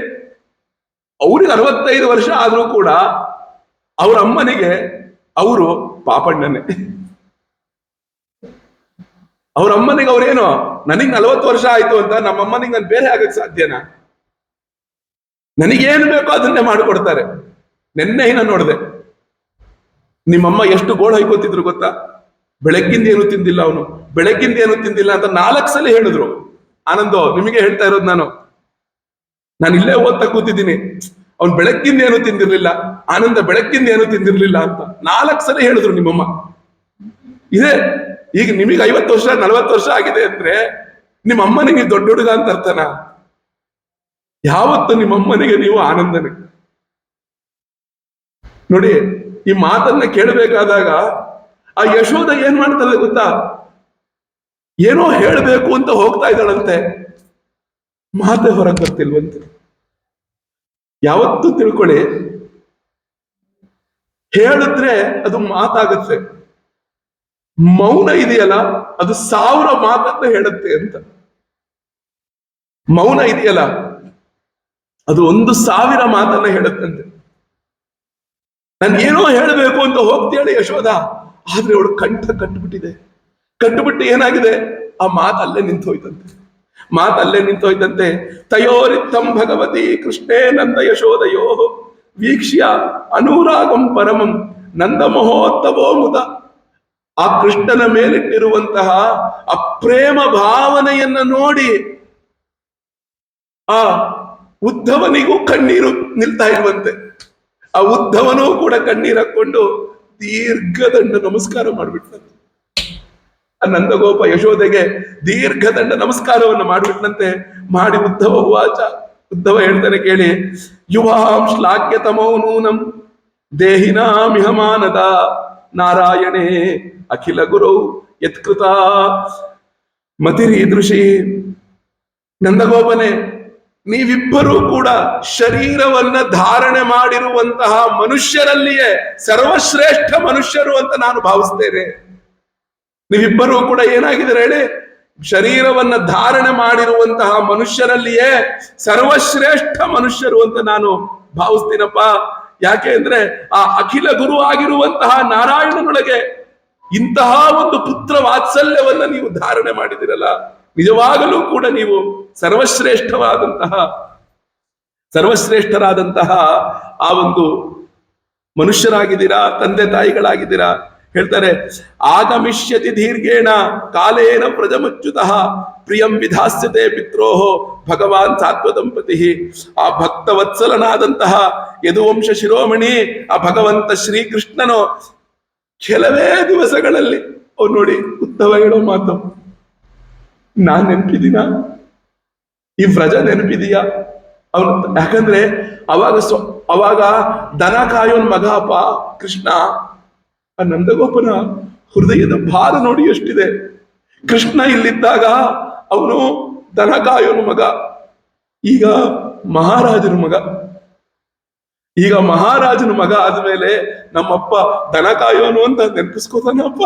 ಅವ್ರಿಗೆ 65 ವರ್ಷ ಆದ್ರೂ ಕೂಡ ಅವ್ರ ಅಮ್ಮನಿಗೆ ಅವರು ಪಾಪಣ್ಣನೇ. ಅವ್ರ ಅಮ್ಮನಿಗೆ ಅವ್ರೇನು, ನನಗ್ 40 ವರ್ಷ ಆಯ್ತು ಅಂತ ನಮ್ಮ ಅಮ್ಮನಿಗೆ ನಾನು ಬೇರೆ ಆಗಕ್ ಸಾಧ್ಯನಾ? ನನಗೇನು ಬೇಕೋ ಅದನ್ನೇ ಮಾಡಿಕೊಡ್ತಾರೆ. ನೆನ್ನೆ ನಾನು ನೋಡಿದೆ, ನಿಮ್ಮಮ್ಮ ಎಷ್ಟು ಗೋಳು ಹೊಯ್ಕೋತಿದ್ರು ಗೊತ್ತಾ? ಬೆಳಗ್ಗಿಂದ ಏನು ತಿಂದಿಲ್ಲ ಅವನು, ಬೆಳಗ್ಗಿಂದ ಏನು ತಿಂದಿಲ್ಲ ಅಂತ 4 ಸಲ ಹೇಳಿದ್ರು. ಆನಂದೋ, ನಿಮಗೆ ಹೇಳ್ತಾ ಇರೋದು ನಾನು ಇಲ್ಲೇ ಓದ್ತಾ ಕೂತಿದ್ದೀನಿ. ಅವ್ನು ಬೆಳಗ್ಗಿಂದ ಏನು ತಿಂದಿರ್ಲಿಲ್ಲ, ಆನಂದ ಬೆಳಗ್ಗಿಂದ ಏನು ತಿಂದಿರ್ಲಿಲ್ಲ ಅಂತ 4 ಸಲ ಹೇಳಿದ್ರು ನಿಮ್ಮಮ್ಮ. ಇದೆ ಈಗ ನಿಮಗೆ 50 ವರ್ಷ 40 ವರ್ಷ ಆಗಿದೆ ಅಂದ್ರೆ ನಿಮ್ಮ ಅಮ್ಮನಿಗೆ ದೊಡ್ಡ ಹುಡುಗ ಅಂತ ಅರ್ಥನ? ಯಾವತ್ತು ನಿಮ್ಮಮ್ಮನಿಗೆ ನೀವು ಆನಂದನೇ. ನೋಡಿ, ಈ ಮಾತನ್ನ ಕೇಳಬೇಕಾದಾಗ ಆ ಯಶೋಧ ಏನ್ ಮಾಡ್ತಾಳೆ ಗೊತ್ತಾ? ಏನೋ ಹೇಳಬೇಕು ಅಂತ ಹೋಗ್ತಾ ಇದ್ದಾಳಂತೆ, ಮಾತೆ ಹೊರಗೆ ಬರ್ತಿಲ್ವಂತೆ. ಯಾವತ್ತೂ ತಿಳ್ಕೊಳ್ಳಿ, ಹೇಳಿದ್ರೆ ಅದು ಮಾತಾಗತ್ತೆ, ಮೌನ ಇದೆಯಲ್ಲ ಅದು 1000 ಮಾತನ್ನ ಹೇಳುತ್ತೆ ಅಂತ. ಮೌನ ಇದೆಯಲ್ಲ ಅದು 1,000 ಮಾತನ್ನ ಹೇಳುತ್ತಂತೆ. ನಾನು ಏನೋ ಹೇಳಬೇಕು ಅಂತ ಹೋಗ್ತೇಳೆ ಯಶೋಧ, ಆದ್ರೆ ಅವಳು ಕಂಠ ಕಟ್ಟುಬಿಟ್ಟು ಏನಾಗಿದೆ, ಆ ಮಾತಲ್ಲೇ ನಿಂತೋಯ್ತಂತೆ. ತಯೋರಿತ್ತಂ ಭಗವತಿ ಕೃಷ್ಣೇ ನಂದ ಯಶೋದಯೋ ವೀಕ್ಷ್ಯ ಅನುರಾಗಂ ಪರಮಂ ನಂದ ಮಹೋತ್ತವೋ ಮುದ. ಆ ಕೃಷ್ಣನ ಮೇಲಿಟ್ಟಿರುವಂತಹ ಆ ಪ್ರೇಮ ಭಾವನೆಯನ್ನ ನೋಡಿ ಆ ಉದ್ಧವನಿಗೂ ಕಣ್ಣೀರು ನಿಲ್ತಾ ಇರುವಂತೆ. ಆ ಉದ್ಧವನೂ ಕೂಡ ಕಣ್ಣೀರು ಹಾಕೊಂಡು ದೀರ್ಘದಂಡ ನಮಸ್ಕಾರ ಮಾಡಿಬಿಟ್ಟಂತೆ. ಆ ನಂದಗೋಪ ಯಶೋದೆಗೆ ದೀರ್ಘದಂಡ ನಮಸ್ಕಾರವನ್ನು ಮಾಡಿಬಿಟ್ಟಂತೆ. ಮಾಡಿ ಉದ್ಧವ ಹೇಳ್ತಾನೆ ಕೇಳಿ, ಯುವಾಂ ಶ್ಲಾಘ್ಯತಮೋ ನೂನಂ ದೇಹಿನಾಮಿಹ ಮಾನದ ನಾರಾಯಣೇ ಅಖಿಲ ಗುರು ಯತ್ಕೃತ ಮತಿರೀದೃಶಿ. ನಂದಗೋಪನೆ, ನೀವಿಬ್ಬರೂ ಕೂಡ ಶರೀರವನ್ನ ಧಾರಣೆ ಮಾಡಿರುವಂತಹ ಮನುಷ್ಯರಲ್ಲಿಯೇ ಸರ್ವಶ್ರೇಷ್ಠ ಮನುಷ್ಯರು ಅಂತ ನಾನು ಭಾವಿಸ್ತೇನೆ. ನೀವಿಬ್ಬರೂ ಕೂಡ ಏನಾಗಿದ್ದಾರೆ ಹೇಳಿ, ಶರೀರವನ್ನ ಧಾರಣೆ ಮಾಡಿರುವಂತಹ ಮನುಷ್ಯರಲ್ಲಿಯೇ ಸರ್ವಶ್ರೇಷ್ಠ ಮನುಷ್ಯರು ಅಂತ ನಾನು ಭಾವಿಸ್ತೀನಪ್ಪ. ಯಾಕೆ ಅಂದ್ರೆ ಆ ಅಖಿಲ ಗುರು ಆಗಿರುವಂತಹ ನಾರಾಯಣನೊಳಗೆ ಇಂತಹ ಒಂದು ಪುತ್ರ ವಾತ್ಸಲ್ಯವನ್ನ ನೀವು ಧಾರಣೆ ಮಾಡಿದಿರಲ್ಲ, ನಿಜವಾಗಲೂ ಕೂಡ ನೀವು ಸರ್ವಶ್ರೇಷ್ಠರಾದಂತಹ ಆ ಒಂದು ಮನುಷ್ಯರಾಗಿದ್ದೀರಾ, ತಂದೆ ತಾಯಿಗಳಾಗಿದ್ದೀರಾ. ಹೇಳ್ತಾರೆ, ಆಗಮಿಷ್ಯತಿ ದೀರ್ಘೇಣ ಕಾಲೇನ ಪ್ರಜಮಚ್ಯುತಃ ಪ್ರಿಯಂ ವಿಧಾಸ್ಯತೆ ಪಿತ್ರೋಹೋ ಭಗವಾನ್ ಸಾತ್ವದಂಪತಿ. ಆ ಭಕ್ತವತ್ಸಲನಾದಂತಹ ಯದುವಂಶ ಶಿರೋಮಣಿ ಆ ಭಗವಂತ ಶ್ರೀಕೃಷ್ಣನು ಕೆಲವೇ ದಿವಸಗಳಲ್ಲಿ, ಅವ್ರು ನೋಡಿ ಉದ್ಧವ ಹೇಳೋ ಮಾತು, ನಾನ್ ನೆನಪಿದ್ದೀನ, ಈ ವ್ರಜ ನೆನಪಿದೀಯಾ ಅವನು? ಯಾಕಂದ್ರೆ ಅವಾಗ ದನ ಕಾಯೋನ್ ಮಗ ಅಪ್ಪ ಕೃಷ್ಣ. ಆ ನಂದಗೋಪನ ಹೃದಯದ ಭಾರ ನೋಡಿ ಎಷ್ಟಿದೆ. ಕೃಷ್ಣ ಇಲ್ಲಿದ್ದಾಗ ಅವನು ದನ ಕಾಯೋನು ಮಗ, ಈಗ ಮಹಾರಾಜನ ಮಗ ಆದ್ಮೇಲೆ ನಮ್ಮಪ್ಪ ದನ ಕಾಯೋನು ಅಂತ ನೆನಪಿಸ್ಕೋತಾನಪ್ಪ.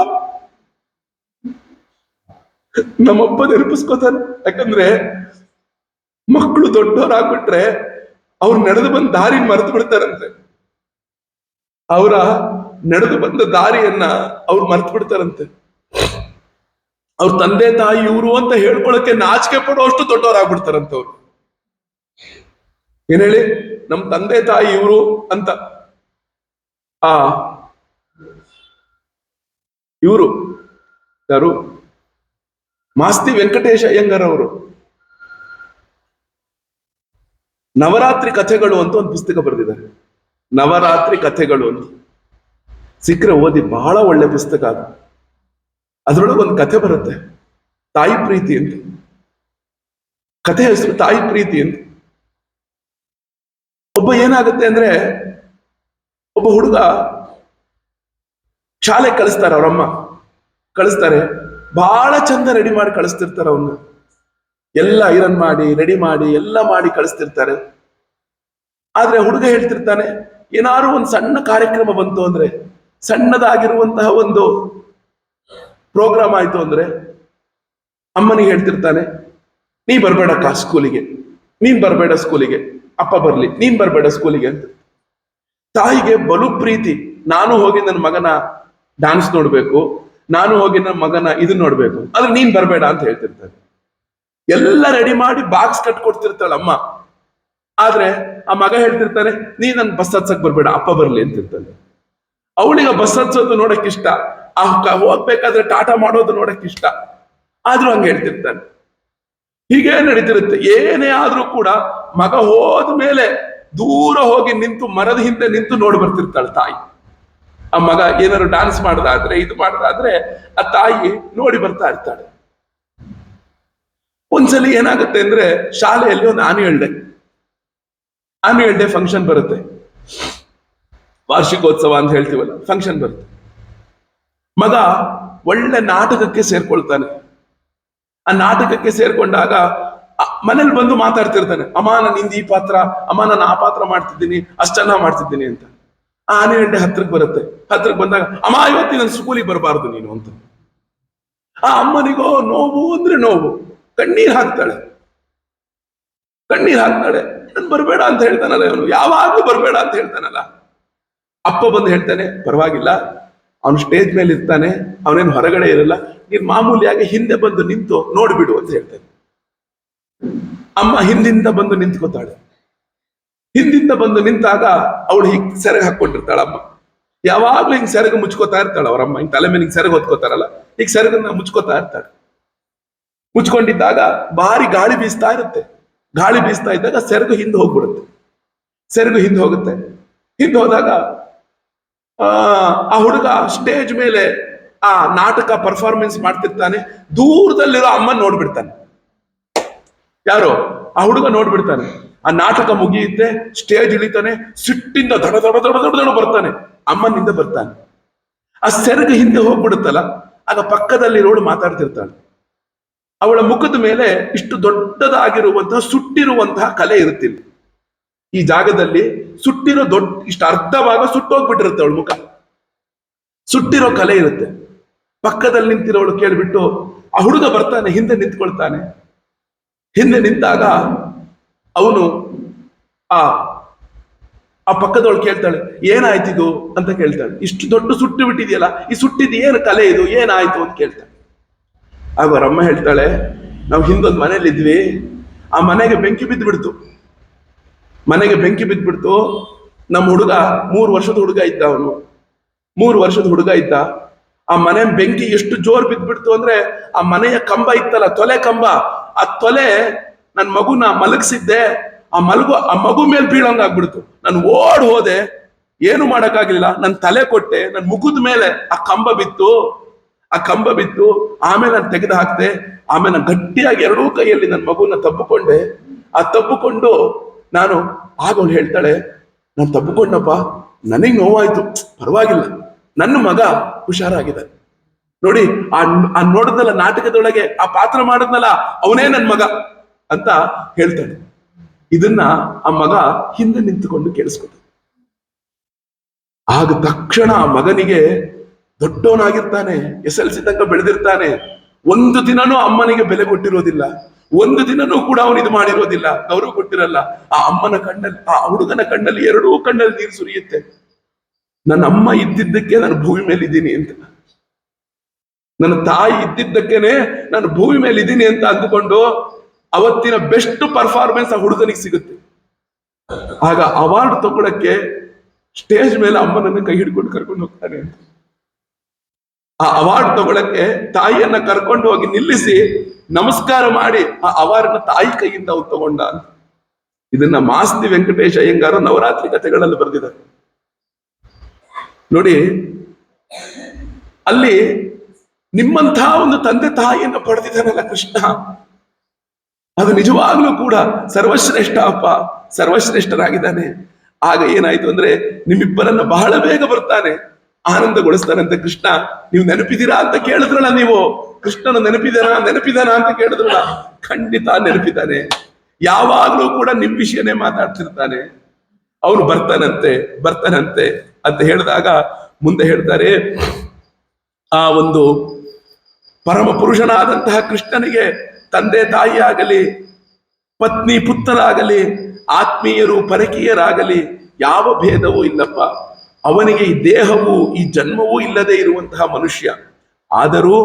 ನಮ್ಮಪ್ಪ ನೆನಪಿಸ್ಕೋತಾನೆ. ಯಾಕಂದ್ರೆ ಮಕ್ಕಳು ದೊಡ್ಡವರಾಗ್ಬಿಟ್ರೆ ಅವ್ರು ನಡೆದು ಬಂದ ದಾರಿ ಮರೆತು ಬಿಡ್ತಾರಂತೆ. ಅವರ ನಡೆದು ಬಂದ ದಾರಿಯನ್ನ ಅವ್ರು ಮರ್ತು ಬಿಡ್ತಾರಂತೆ. ಅವ್ರ ತಂದೆ ತಾಯಿ ಇವರು ಅಂತ ಹೇಳ್ಕೊಳಕ್ಕೆ ನಾಚಿಕೆ ಪಡುವಷ್ಟು ದೊಡ್ಡವರಾಗ್ಬಿಡ್ತಾರಂತೆ ಅವ್ರು. ಏನ್ ಹೇಳಿ, ನಮ್ ತಂದೆ ತಾಯಿ ಇವರು ಅಂತ. ಇವರು ಯಾರು? ಮಾಸ್ತಿ ವೆಂಕಟೇಶ ಅಯ್ಯಂಗಾರ್ ಅವರು ನವರಾತ್ರಿ ಕಥೆಗಳು ಅಂತ ಒಂದು ಪುಸ್ತಕ ಬರೆದಿದ್ದಾರೆ. ನವರಾತ್ರಿ ಕಥೆಗಳು ಅಂತ ಸಿಕ್ಕರೆ ಓದಿ, ಬಹಳ ಒಳ್ಳೆ ಪುಸ್ತಕ ಅದು. ಅದ್ರೊಳಗೆ ಒಂದು ಕಥೆ ಬರುತ್ತೆ, ತಾಯಿ ಪ್ರೀತಿ ಅಂತ. ಕಥೆ ಹೆಸರು ತಾಯಿ ಪ್ರೀತಿ ಅಂತ. ಒಬ್ಬ ಏನಾಗುತ್ತೆ ಅಂದ್ರೆ, ಒಬ್ಬ ಹುಡುಗ ಶಾಲೆ ಕಳಿಸ್ತಾರೆ, ಅವರಮ್ಮ ಕಳಿಸ್ತಾರೆ, ಬಹಳ ಚಂದ ರೆಡಿ ಮಾಡಿ ಕಳಿಸ್ತಿರ್ತಾರೆ. ಅವನ್ನ ಎಲ್ಲ ಐರನ್ ಮಾಡಿ ರೆಡಿ ಮಾಡಿ ಎಲ್ಲ ಮಾಡಿ ಕಳಿಸ್ತಿರ್ತಾರೆ. ಆದ್ರೆ ಹುಡುಗ ಹೇಳ್ತಿರ್ತಾನೆ, ಏನಾದ್ರು ಒಂದು ಸಣ್ಣ ಕಾರ್ಯಕ್ರಮ ಬಂತು ಅಂದ್ರೆ, ಸಣ್ಣದಾಗಿರುವಂತಹ ಒಂದು ಪ್ರೋಗ್ರಾಮ್ ಆಯ್ತು ಅಂದ್ರೆ ಅಮ್ಮನಿಗೆ ಹೇಳ್ತಿರ್ತಾನೆ, ನೀ ಬರ್ಬೇಡಕ್ಕ ಸ್ಕೂಲಿಗೆ, ನೀನ್ ಬರ್ಬೇಡ ಸ್ಕೂಲಿಗೆ, ಅಪ್ಪ ಬರ್ಲಿ, ನೀನ್ ಬರ್ಬೇಡ ಸ್ಕೂಲಿಗೆ ಅಂತ. ತಾಯಿಗೆ ಬಲು ಪ್ರೀತಿ, ನಾನು ಹೋಗಿ ನನ್ನ ಮಗನ ಡಾನ್ಸ್ ನೋಡ್ಬೇಕು, ನಾನು ಹೋಗಿ ನನ್ನ ಮಗನ ಇದನ್ನ ನೋಡ್ಬೇಕು, ಆದ್ರೆ ನೀನ್ ಬರ್ಬೇಡ ಅಂತ ಹೇಳ್ತಿರ್ತಾನೆ. ಎಲ್ಲ ರೆಡಿ ಮಾಡಿ ಬಾಕ್ಸ್ ಕಟ್ಕೊಡ್ತಿರ್ತಾಳ ಅಮ್ಮ. ಆದ್ರೆ ಆ ಮಗ ಹೇಳ್ತಿರ್ತಾನೆ, ನೀ ನನ್ ಬಸ್ ಹತ್ಸಕ್ ಬರ್ಬೇಡ, ಅಪ್ಪ ಬರ್ಲಿ ಅಂತಿರ್ತಾನೆ. ಅವಳಿಗೆ ಬಸ್ ಹತ್ಸೋದು ನೋಡಕ್ ಇಷ್ಟ, ಹೋಗ್ಬೇಕಾದ್ರೆ ಟಾಟಾ ಮಾಡೋದು ನೋಡಕ್ ಇಷ್ಟ, ಆದ್ರೂ ಹಂಗೆ ಹೇಳ್ತಿರ್ತಾನೆ. ಹೀಗೆ ನಡೀತಿರುತ್ತೆ. ಏನೇ ಆದ್ರೂ ಕೂಡ ಮಗ ಹೋದ್ಮೇಲೆ ದೂರ ಹೋಗಿ ನಿಂತು ಮರದ ಹಿಂದೆ ನಿಂತು ನೋಡಿ ಬರ್ತಿರ್ತಾಳೆ ತಾಯಿ. ಆ ಮಗ ಏನಾದ್ರು ಡಾನ್ಸ್ ಮಾಡ್ದಾದ್ರೆ ಇದು ಮಾಡ್ದಾದ್ರೆ ಆ ತಾಯಿ ನೋಡಿ ಬರ್ತಾ ಇರ್ತಾಳೆ. ಒಂದ್ಸಲಿ ಏನಾಗುತ್ತೆ ಅಂದ್ರೆ ಶಾಲೆಯಲ್ಲಿ ಒಂದು ಆನ್ಯುವಲ್ ಡೇ ಫಂಕ್ಷನ್ ಬರುತ್ತೆ. ವಾರ್ಷಿಕೋತ್ಸವ ಅಂತ ಹೇಳ್ತೀವಲ್ಲ, ಫಂಕ್ಷನ್ ಬರುತ್ತೆ. ಮಗ ಒಳ್ಳೆ ನಾಟಕಕ್ಕೆ ಸೇರ್ಕೊಳ್ತಾನೆ. ಆ ನಾಟಕಕ್ಕೆ ಸೇರ್ಕೊಂಡಾಗ ಮನೇಲಿ ಬಂದು ಮಾತಾಡ್ತಿರ್ತಾನೆ, ಅಮ್ಮ ನಾನು ಇಂದು ಈ ಪಾತ್ರ, ಅಮ್ಮ ನಾನು ಆ ಪಾತ್ರ ಮಾಡ್ತಿದ್ದೀನಿ, ಅಷ್ಟು ಚೆನ್ನಾಗಿ ಮಾಡ್ತಿದ್ದೀನಿ ಅಂತ. ಆ ಆನ್ಯುವಲ್ ಡೇ ಹತ್ರಕ್ಕೆ ಬರುತ್ತೆ. ಹತ್ರಕ್ಕೆ ಬಂದಾಗ, ಅಮ್ಮ ಇವತ್ತಿ ನನ್ನ ಸ್ಕೂಲಿಗೆ ಬರಬಾರ್ದು ನೀನು ಅಂತ. ಆ ಅಮ್ಮನಿಗೋ ನೋವು ಅಂದ್ರೆ ನೋವು, ಕಣ್ಣೀರ್ ಹಾಕ್ತಾಳೆ. ನನ್ ಬರ್ಬೇಡ ಅಂತ ಹೇಳ್ತಾನಲ್ಲ ಇವನು, ಯಾವಾಗ್ಲೂ ಬರ್ಬೇಡ ಅಂತ ಹೇಳ್ತಾನಲ್ಲ. ಅಪ್ಪ ಬಂದು ಹೇಳ್ತಾನೆ, ಪರವಾಗಿಲ್ಲ, ಅವನು ಸ್ಟೇಜ್ ಮೇಲೆ ಇರ್ತಾನೆ, ಅವನೇನು ಹೊರಗಡೆ ಇರಲ್ಲ, ನೀನ್ ಮಾಮೂಲಿಯಾಗಿ ಹಿಂದೆ ಬಂದು ನಿಂತು ನೋಡ್ಬಿಡು ಅಂತ ಹೇಳ್ತಾನೆ. ಅಮ್ಮ ಹಿಂದಿಂದ ಬಂದು ನಿಂತ್ಕೋತಾಳೆ. ಹಿಂದಿಂದ ಬಂದು ನಿಂತಾಗ ಅವಳು ಹೀಗೆ ಸೆರಗ ಹಾಕೊಂಡಿರ್ತಾಳ. ಅಮ್ಮ ಯಾವಾಗ್ಲೂ ಹಿಂಗ್ ಸೆರಗ ಮುಚ್ಕೋತಾ ಇರ್ತಾಳ. ಅವರಮ್ಮ ಹಿಂಗ್ ತಲೆ ಮೇಲೆ ಹಿಂಗ್ ಸೆರಗ ಹೊತ್ಕೋತಾರಲ್ಲ, ಈಗ ಸೆರಗನ್ನ ಮುಚ್ಕೋತಾ ಇರ್ತಾಳೆ. ಮುಚ್ಕೊಂಡಿದ್ದಾಗ ಭಾರಿ ಗಾಳಿ ಬೀಸ್ತಾ ಇರುತ್ತೆ. ಗಾಳಿ ಬೀಸ್ತಾ ಇದ್ದಾಗ ಸೆರಗು ಹಿಂದೆ ಹೋಗ್ಬಿಡುತ್ತೆ. ಸೆರಗು ಹಿಂದೆ ಹೋಗುತ್ತೆ. ಹಿಂದೆ ಹೋದಾಗ ಆ ಹುಡುಗ ಸ್ಟೇಜ್ ಮೇಲೆ ಆ ನಾಟಕ ಪರ್ಫಾರ್ಮೆನ್ಸ್ ಮಾಡ್ತಿರ್ತಾನೆ. ದೂರದಲ್ಲಿರೋ ಅಮ್ಮ ನೋಡ್ಬಿಡ್ತಾನೆ. ಯಾರೋ ಆ ಹುಡುಗ ನೋಡ್ಬಿಡ್ತಾನೆ. ಆ ನಾಟಕ ಮುಗಿಯುತ್ತೆ, ಸ್ಟೇಜ್ ಇಳಿತಾನೆ, ಸಿಟ್ಟಿಂದ ದಡ ದಡ ದಡ ದಡ ದಡ ಬರ್ತಾನೆ, ಅಮ್ಮನಿಂದ ಬರ್ತಾನೆ. ಆ ಸೆರಗು ಹಿಂದೆ ಹೋಗ್ಬಿಡುತ್ತಲ್ಲ, ಆಗ ಪಕ್ಕದಲ್ಲಿರೋಳು ಮಾತಾಡ್ತಿರ್ತಾಳೆ. ಅವಳ ಮುಖದ ಮೇಲೆ ಇಷ್ಟು ದೊಡ್ಡದಾಗಿರುವಂತಹ ಸುಟ್ಟಿರುವಂತಹ ಕಲೆ ಇರುತ್ತಿಲ್ಲ. ಈ ಜಾಗದಲ್ಲಿ ಸುಟ್ಟಿರೋ ಇಷ್ಟು ಅರ್ಧ ಭಾಗ ಸುಟ್ಟೋಗ್ಬಿಟ್ಟಿರುತ್ತೆ ಅವಳ ಮುಖ. ಸುಟ್ಟಿರೋ ಕಲೆ ಇರುತ್ತೆ. ಪಕ್ಕದಲ್ಲಿ ನಿಂತಿರೋಳು ಕೇಳ್ಬಿಟ್ಟು ಆ ಹುಡುಗ ಬರ್ತಾನೆ, ಹಿಂದೆ ನಿಂತ್ಕೊಳ್ತಾನೆ. ಹಿಂದೆ ನಿಂತಾಗ ಅವನು ಆ ಪಕ್ಕದವಳು ಕೇಳ್ತಾಳೆ, ಏನಾಯ್ತಿದು ಅಂತ ಕೇಳ್ತಾಳೆ. ಇಷ್ಟು ದೊಡ್ಡ ಸುಟ್ಟು ಬಿಟ್ಟಿದೆಯಲ್ಲ, ಈ ಸುಟ್ಟಿದ್ ಏನು ಕಲೆ ಇದು, ಏನಾಯ್ತು ಅಂತ ಕೇಳ್ತಾಳೆ. ಆಗ ಅವರಮ್ಮ ಹೇಳ್ತಾಳೆ, ನಾವು ಹಿಂದೊಂದು ಮನೇಲಿದ್ವಿ, ಆ ಮನೆಗೆ ಬೆಂಕಿ ಬಿದ್ದುಬಿಡ್ತು. ಮನೆಗೆ ಬೆಂಕಿ ಬಿದ್ದುಬಿಡ್ತು. ನಮ್ಮ ಹುಡುಗ 3 ವರ್ಷದ ಹುಡುಗ ಇದ್ದ. ಅವನು 3 ವರ್ಷದ ಹುಡುಗ ಇದ್ದ. ಆ ಮನೆ ಬೆಂಕಿ ಎಷ್ಟು ಜೋರ್ ಬಿದ್ದುಬಿಡ್ತು ಅಂದ್ರೆ, ಆ ಮನೆಯ ಕಂಬ ಇತ್ತಲ್ಲ, ತೊಲೆ ಕಂಬ, ಆ ತೊಲೆ ನನ್ನ ಮಗುನ ಮಲಗಿಸಿದ್ದೆ, ಆ ಮಗು ಮೇಲೆ ಬೀಳಂಗಾಗ್ಬಿಡ್ತು. ನಾನು ಓಡ್ ಹೋದೆ, ಏನು ಮಾಡಕ್ಕಾಗ್ಲಿಲ್ಲ. ನನ್ನ ತಲೆ ಕೊಟ್ಟೆ, ನನ್ನ ಮುಖದ ಮೇಲೆ ಆ ಕಂಬ ಬಿತ್ತು. ಆಮೇಲೆ ನಾನು ತೆಗೆದು ಹಾಕ್ತೆ. ಆಮೇಲೆ ನಾನು ಗಟ್ಟಿಯಾಗಿ ಎರಡೂ ಕೈಯಲ್ಲಿ ನನ್ನ ಮಗುನ ತಬ್ಬಿಕೊಂಡೆ. ಆ ತಬ್ಬಿಕೊಂಡು ನಾನು, ಆಗ ಅವಳು ಹೇಳ್ತಾಳೆ, ನಾನು ತಬ್ಬಿಕೊಂಡಪ್ಪ, ನನಗ್ ನೋವಾಯ್ತು, ಪರವಾಗಿಲ್ಲ, ನನ್ನ ಮಗ ಹುಷಾರಾಗಿದ್ದಾನೆ ನೋಡಿ. ಆ ನೋಡಿದ್ನಲ್ಲ ನಾಟಕದೊಳಗೆ, ಆ ಪಾತ್ರ ಮಾಡಿದ್ನಲ್ಲ, ಅವನೇ ನನ್ನ ಮಗ ಅಂತ ಹೇಳ್ತಾನೆ. ಇದನ್ನ ಆ ಮಗ ಹಿಂದೆ ನಿಂತುಕೊಂಡು ಕೇಳಿಸ್ಕೊತ. ಆಗ ತಕ್ಷಣ ಆ ಮಗನಿಗೆ, ದೊಡ್ಡವನಾಗಿರ್ತಾನೆ, SLC ತನಕ ಬೆಳೆದಿರ್ತಾನೆ, ಒಂದು ದಿನನೂ ಅಮ್ಮನಿಗೆ ಬೆಲೆ ಕೊಟ್ಟಿರೋದಿಲ್ಲ, ಒಂದು ದಿನನೂ ಕೂಡ ಅವನು ಇದು ಮಾಡಿರೋದಿಲ್ಲ, ಗೌರವ ಕೊಟ್ಟಿರಲ್ಲ. ಆ ಅಮ್ಮನ ಕಣ್ಣಲ್ಲಿ, ಆ ಹುಡುಗನ ಕಣ್ಣಲ್ಲಿ, ಎರಡೂ ಕಣ್ಣಲ್ಲಿ ನೀರು ಸುರಿಯುತ್ತೆ. ನನ್ನ ಅಮ್ಮ ಇದ್ದಿದ್ದಕ್ಕೆ ನಾನು ಭೂಮಿ ಮೇಲೆ ಇದ್ದೀನಿ ಅಂತ, ನನ್ನ ತಾಯಿ ಇದ್ದಿದ್ದಕ್ಕೇನೆ ನಾನು ಭೂಮಿ ಮೇಲೆ ಇದ್ದೀನಿ ಅಂತ ಅಂದುಕೊಂಡು ಅವತ್ತಿನ ಬೆಸ್ಟ್ ಪರ್ಫಾರ್ಮೆನ್ಸ್ ಆ ಹುಡುಗನಿಗೆ ಸಿಗುತ್ತೆ. ಆಗ ಅವಾರ್ಡ್ ತಗೊಳಕ್ಕೆ ಸ್ಟೇಜ್ ಮೇಲೆ ಅಮ್ಮನನ್ನು ಕೈ ಹಿಡ್ಕೊಂಡು ಕರ್ಕೊಂಡು ಹೋಗ್ತಾನೆ ಅಂತ. ಆ ಅವಾರ್ಡ್ ತಗೊಳಕ್ಕೆ ತಾಯಿಯನ್ನ ಕರ್ಕೊಂಡು ಹೋಗಿ ನಿಲ್ಲಿಸಿ ನಮಸ್ಕಾರ ಮಾಡಿ ಆ ಅವಾರ್ಡ್ನ ತಾಯಿ ಕೈಯಿಂದ ಅವ್ರು ತಗೊಂಡ ಅಂತ. ಇದನ್ನ ಮಾಸ್ತಿ ವೆಂಕಟೇಶ ಅಯ್ಯಂಗಾರ ನವರಾತ್ರಿ ಕಥೆಗಳಲ್ಲಿ ಬರೆದಿದ್ದಾರೆ ನೋಡಿ. ಅಲ್ಲಿ ನಿಮ್ಮಂತಹ ಒಂದು ತಂದೆ ತಾಯಿಯನ್ನು ಪಡೆದಿದ್ದಾನಲ್ಲ ಕೃಷ್ಣ, ಅದು ನಿಜವಾಗ್ಲೂ ಕೂಡ ಸರ್ವಶ್ರೇಷ್ಠ ಅಪ್ಪ, ಸರ್ವಶ್ರೇಷ್ಠರಾಗಿದ್ದಾನೆ. ಆಗ ಏನಾಯ್ತು ಅಂದ್ರೆ, ನಿಮ್ಮಿಬ್ಬರನ್ನ ಬಹಳ ಬೇಗ ಬರ್ತಾನೆ, ಆನಂದಗೊಳಿಸ್ತಾನಂತೆ ಕೃಷ್ಣ. ನೀವು ನೆನಪಿದ್ದೀರಾ ಅಂತ ಕೇಳಿದ್ರಲ್ಲ, ನೀವು ಕೃಷ್ಣನ ನೆನಪಿದಾನ ಅಂತ ಕೇಳಿದ್ರಲ್ಲ, ಖಂಡಿತ ನೆನಪಿದ್ದಾನೆ. ಯಾವಾಗ್ಲೂ ಕೂಡ ನಿಮ್ ವಿಷಯನೇ ಮಾತಾಡ್ತಿರ್ತಾನೆ. ಅವನು ಬರ್ತಾನಂತೆ ಅಂತ ಹೇಳಿದಾಗ ಮುಂದೆ ಹೇಳ್ತಾರೆ, ಆ ಒಂದು ಪರಮ ಪುರುಷನಾದಂತಹ ಕೃಷ್ಣನಿಗೆ ತಂದೆ ತಾಯಿ ಆಗಲಿ, ಪತ್ನಿ ಪುತ್ರರಾಗಲಿ, ಆತ್ಮೀಯರು ಪರಕೀಯರಾಗಲಿ ಯಾವ ಭೇದವೂ ಇಲ್ಲಪ್ಪ. ಅವನಿಗೆ ಈ ದೇಹವು, ಈ ಜನ್ಮವೂ ಇಲ್ಲದೆ ಇರುವಂತಹ ಮನುಷ್ಯ. ಆದರೂ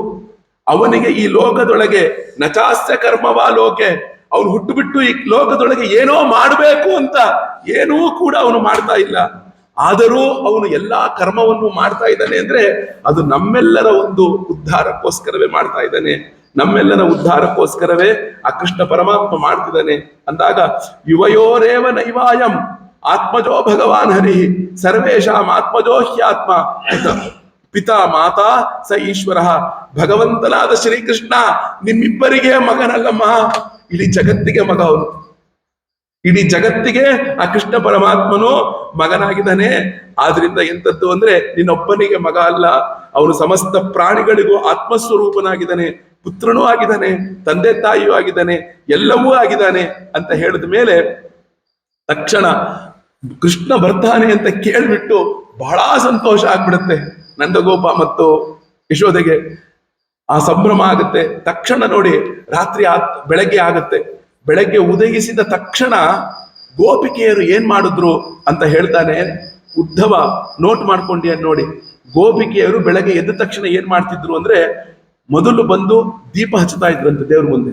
ಅವನಿಗೆ ಈ ಲೋಕದೊಳಗೆ ನಚಾಸ್ಯ ಕರ್ಮವಾ ಲೋಕೆ, ಅವನು ಹುಟ್ಟುಬಿಟ್ಟು ಈ ಲೋಕದೊಳಗೆ ಏನೋ ಮಾಡಬೇಕು ಅಂತ ಏನೂ ಕೂಡ ಅವನು ಮಾಡ್ತಾ ಇಲ್ಲ. ಆದರೂ ಅವನು ಎಲ್ಲಾ ಕರ್ಮವನ್ನು ಮಾಡ್ತಾ ಇದ್ದಾನೆ ಅಂದ್ರೆ ಅದು ನಮ್ಮೆಲ್ಲರ ಒಂದು ಉದ್ಧಾರಕ್ಕೋಸ್ಕರವೇ ಮಾಡ್ತಾ ಇದ್ದಾನೆ, ನಮ್ಮೆಲ್ಲರ ಉದ್ಧಾರಕ್ಕೋಸ್ಕರವೇ ಆ ಕೃಷ್ಣ ಪರಮಾತ್ಮ ಮಾಡ್ತಿದ್ದಾನೆ ಅಂದಾಗ ಯುವಯೋರೇವ ನೈವಾಯಂ ಆತ್ಮಜೋ ಭಗವಾನ್ ಹರಿ ಸರ್ವೇಶಾಂ ಆತ್ಮಜೋ ಹ್ಯಾತ್ಮ ಪಿತಾ ಮಾತಾ ಸ ಈಶ್ವರ. ಭಗವಂತನಾದ ಶ್ರೀಕೃಷ್ಣ ನಿಮ್ಮಿಬ್ಬರಿಗೆ ಮಗನಲ್ಲಮ್ಮ, ಇಡೀ ಜಗತ್ತಿಗೆ ಮಗ ಅವನು. ಇಡೀ ಜಗತ್ತಿಗೆ ಆ ಕೃಷ್ಣ ಪರಮಾತ್ಮನು ಮಗನಾಗಿದ್ದಾನೆ. ಆದ್ರಿಂದ ಎಂತದ್ದು ಅಂದ್ರೆ ನಿನ್ನೊಬ್ಬನಿಗೆ ಮಗ ಅಲ್ಲ, ಅವನು ಸಮಸ್ತ ಪ್ರಾಣಿಗಳಿಗೂ ಆತ್ಮಸ್ವರೂಪನಾಗಿದ್ದಾನೆ, ಪುತ್ರನೂ ಆಗಿದ್ದಾನೆ, ತಂದೆ ತಾಯಿಯೂ ಆಗಿದ್ದಾನೆ, ಎಲ್ಲವೂ ಆಗಿದ್ದಾನೆ ಅಂತ ಹೇಳಿದ ಮೇಲೆ ತಕ್ಷಣ ಕೃಷ್ಣ ಬರ್ತಾನೆ ಅಂತ ಕೇಳ್ಬಿಟ್ಟು ಬಹಳ ಸಂತೋಷ ಆಗ್ಬಿಡುತ್ತೆ ನಂದಗೋಪ ಮತ್ತು ಯಶೋದೆಗೆ. ಆ ಸಂಭ್ರಮ ಆಗುತ್ತೆ. ತಕ್ಷಣ ನೋಡಿ ರಾತ್ರಿ ಬೆಳಗ್ಗೆ ಆಗುತ್ತೆ. ಬೆಳಗ್ಗೆ ಉದಯಿಸಿದ ತಕ್ಷಣ ಗೋಪಿಕೆಯರು ಏನ್ ಮಾಡಿದ್ರು ಅಂತ ಹೇಳ್ತಾನೆ ಉದ್ಧವ. ನೋಟ್ ಮಾಡ್ಕೊಂಡಿ ನೋಡಿ. ಗೋಪಿಕೆಯರು ಬೆಳಗ್ಗೆ ಎದ್ದ ತಕ್ಷಣ ಏನ್ ಮಾಡ್ತಿದ್ರು ಅಂದ್ರೆ ಮೊದಲು ಬಂದು ದೀಪ ಹಚ್ಚುತ್ತಾ ಇದ್ರಂತೆ ದೇವ್ರ ಮುಂದೆ.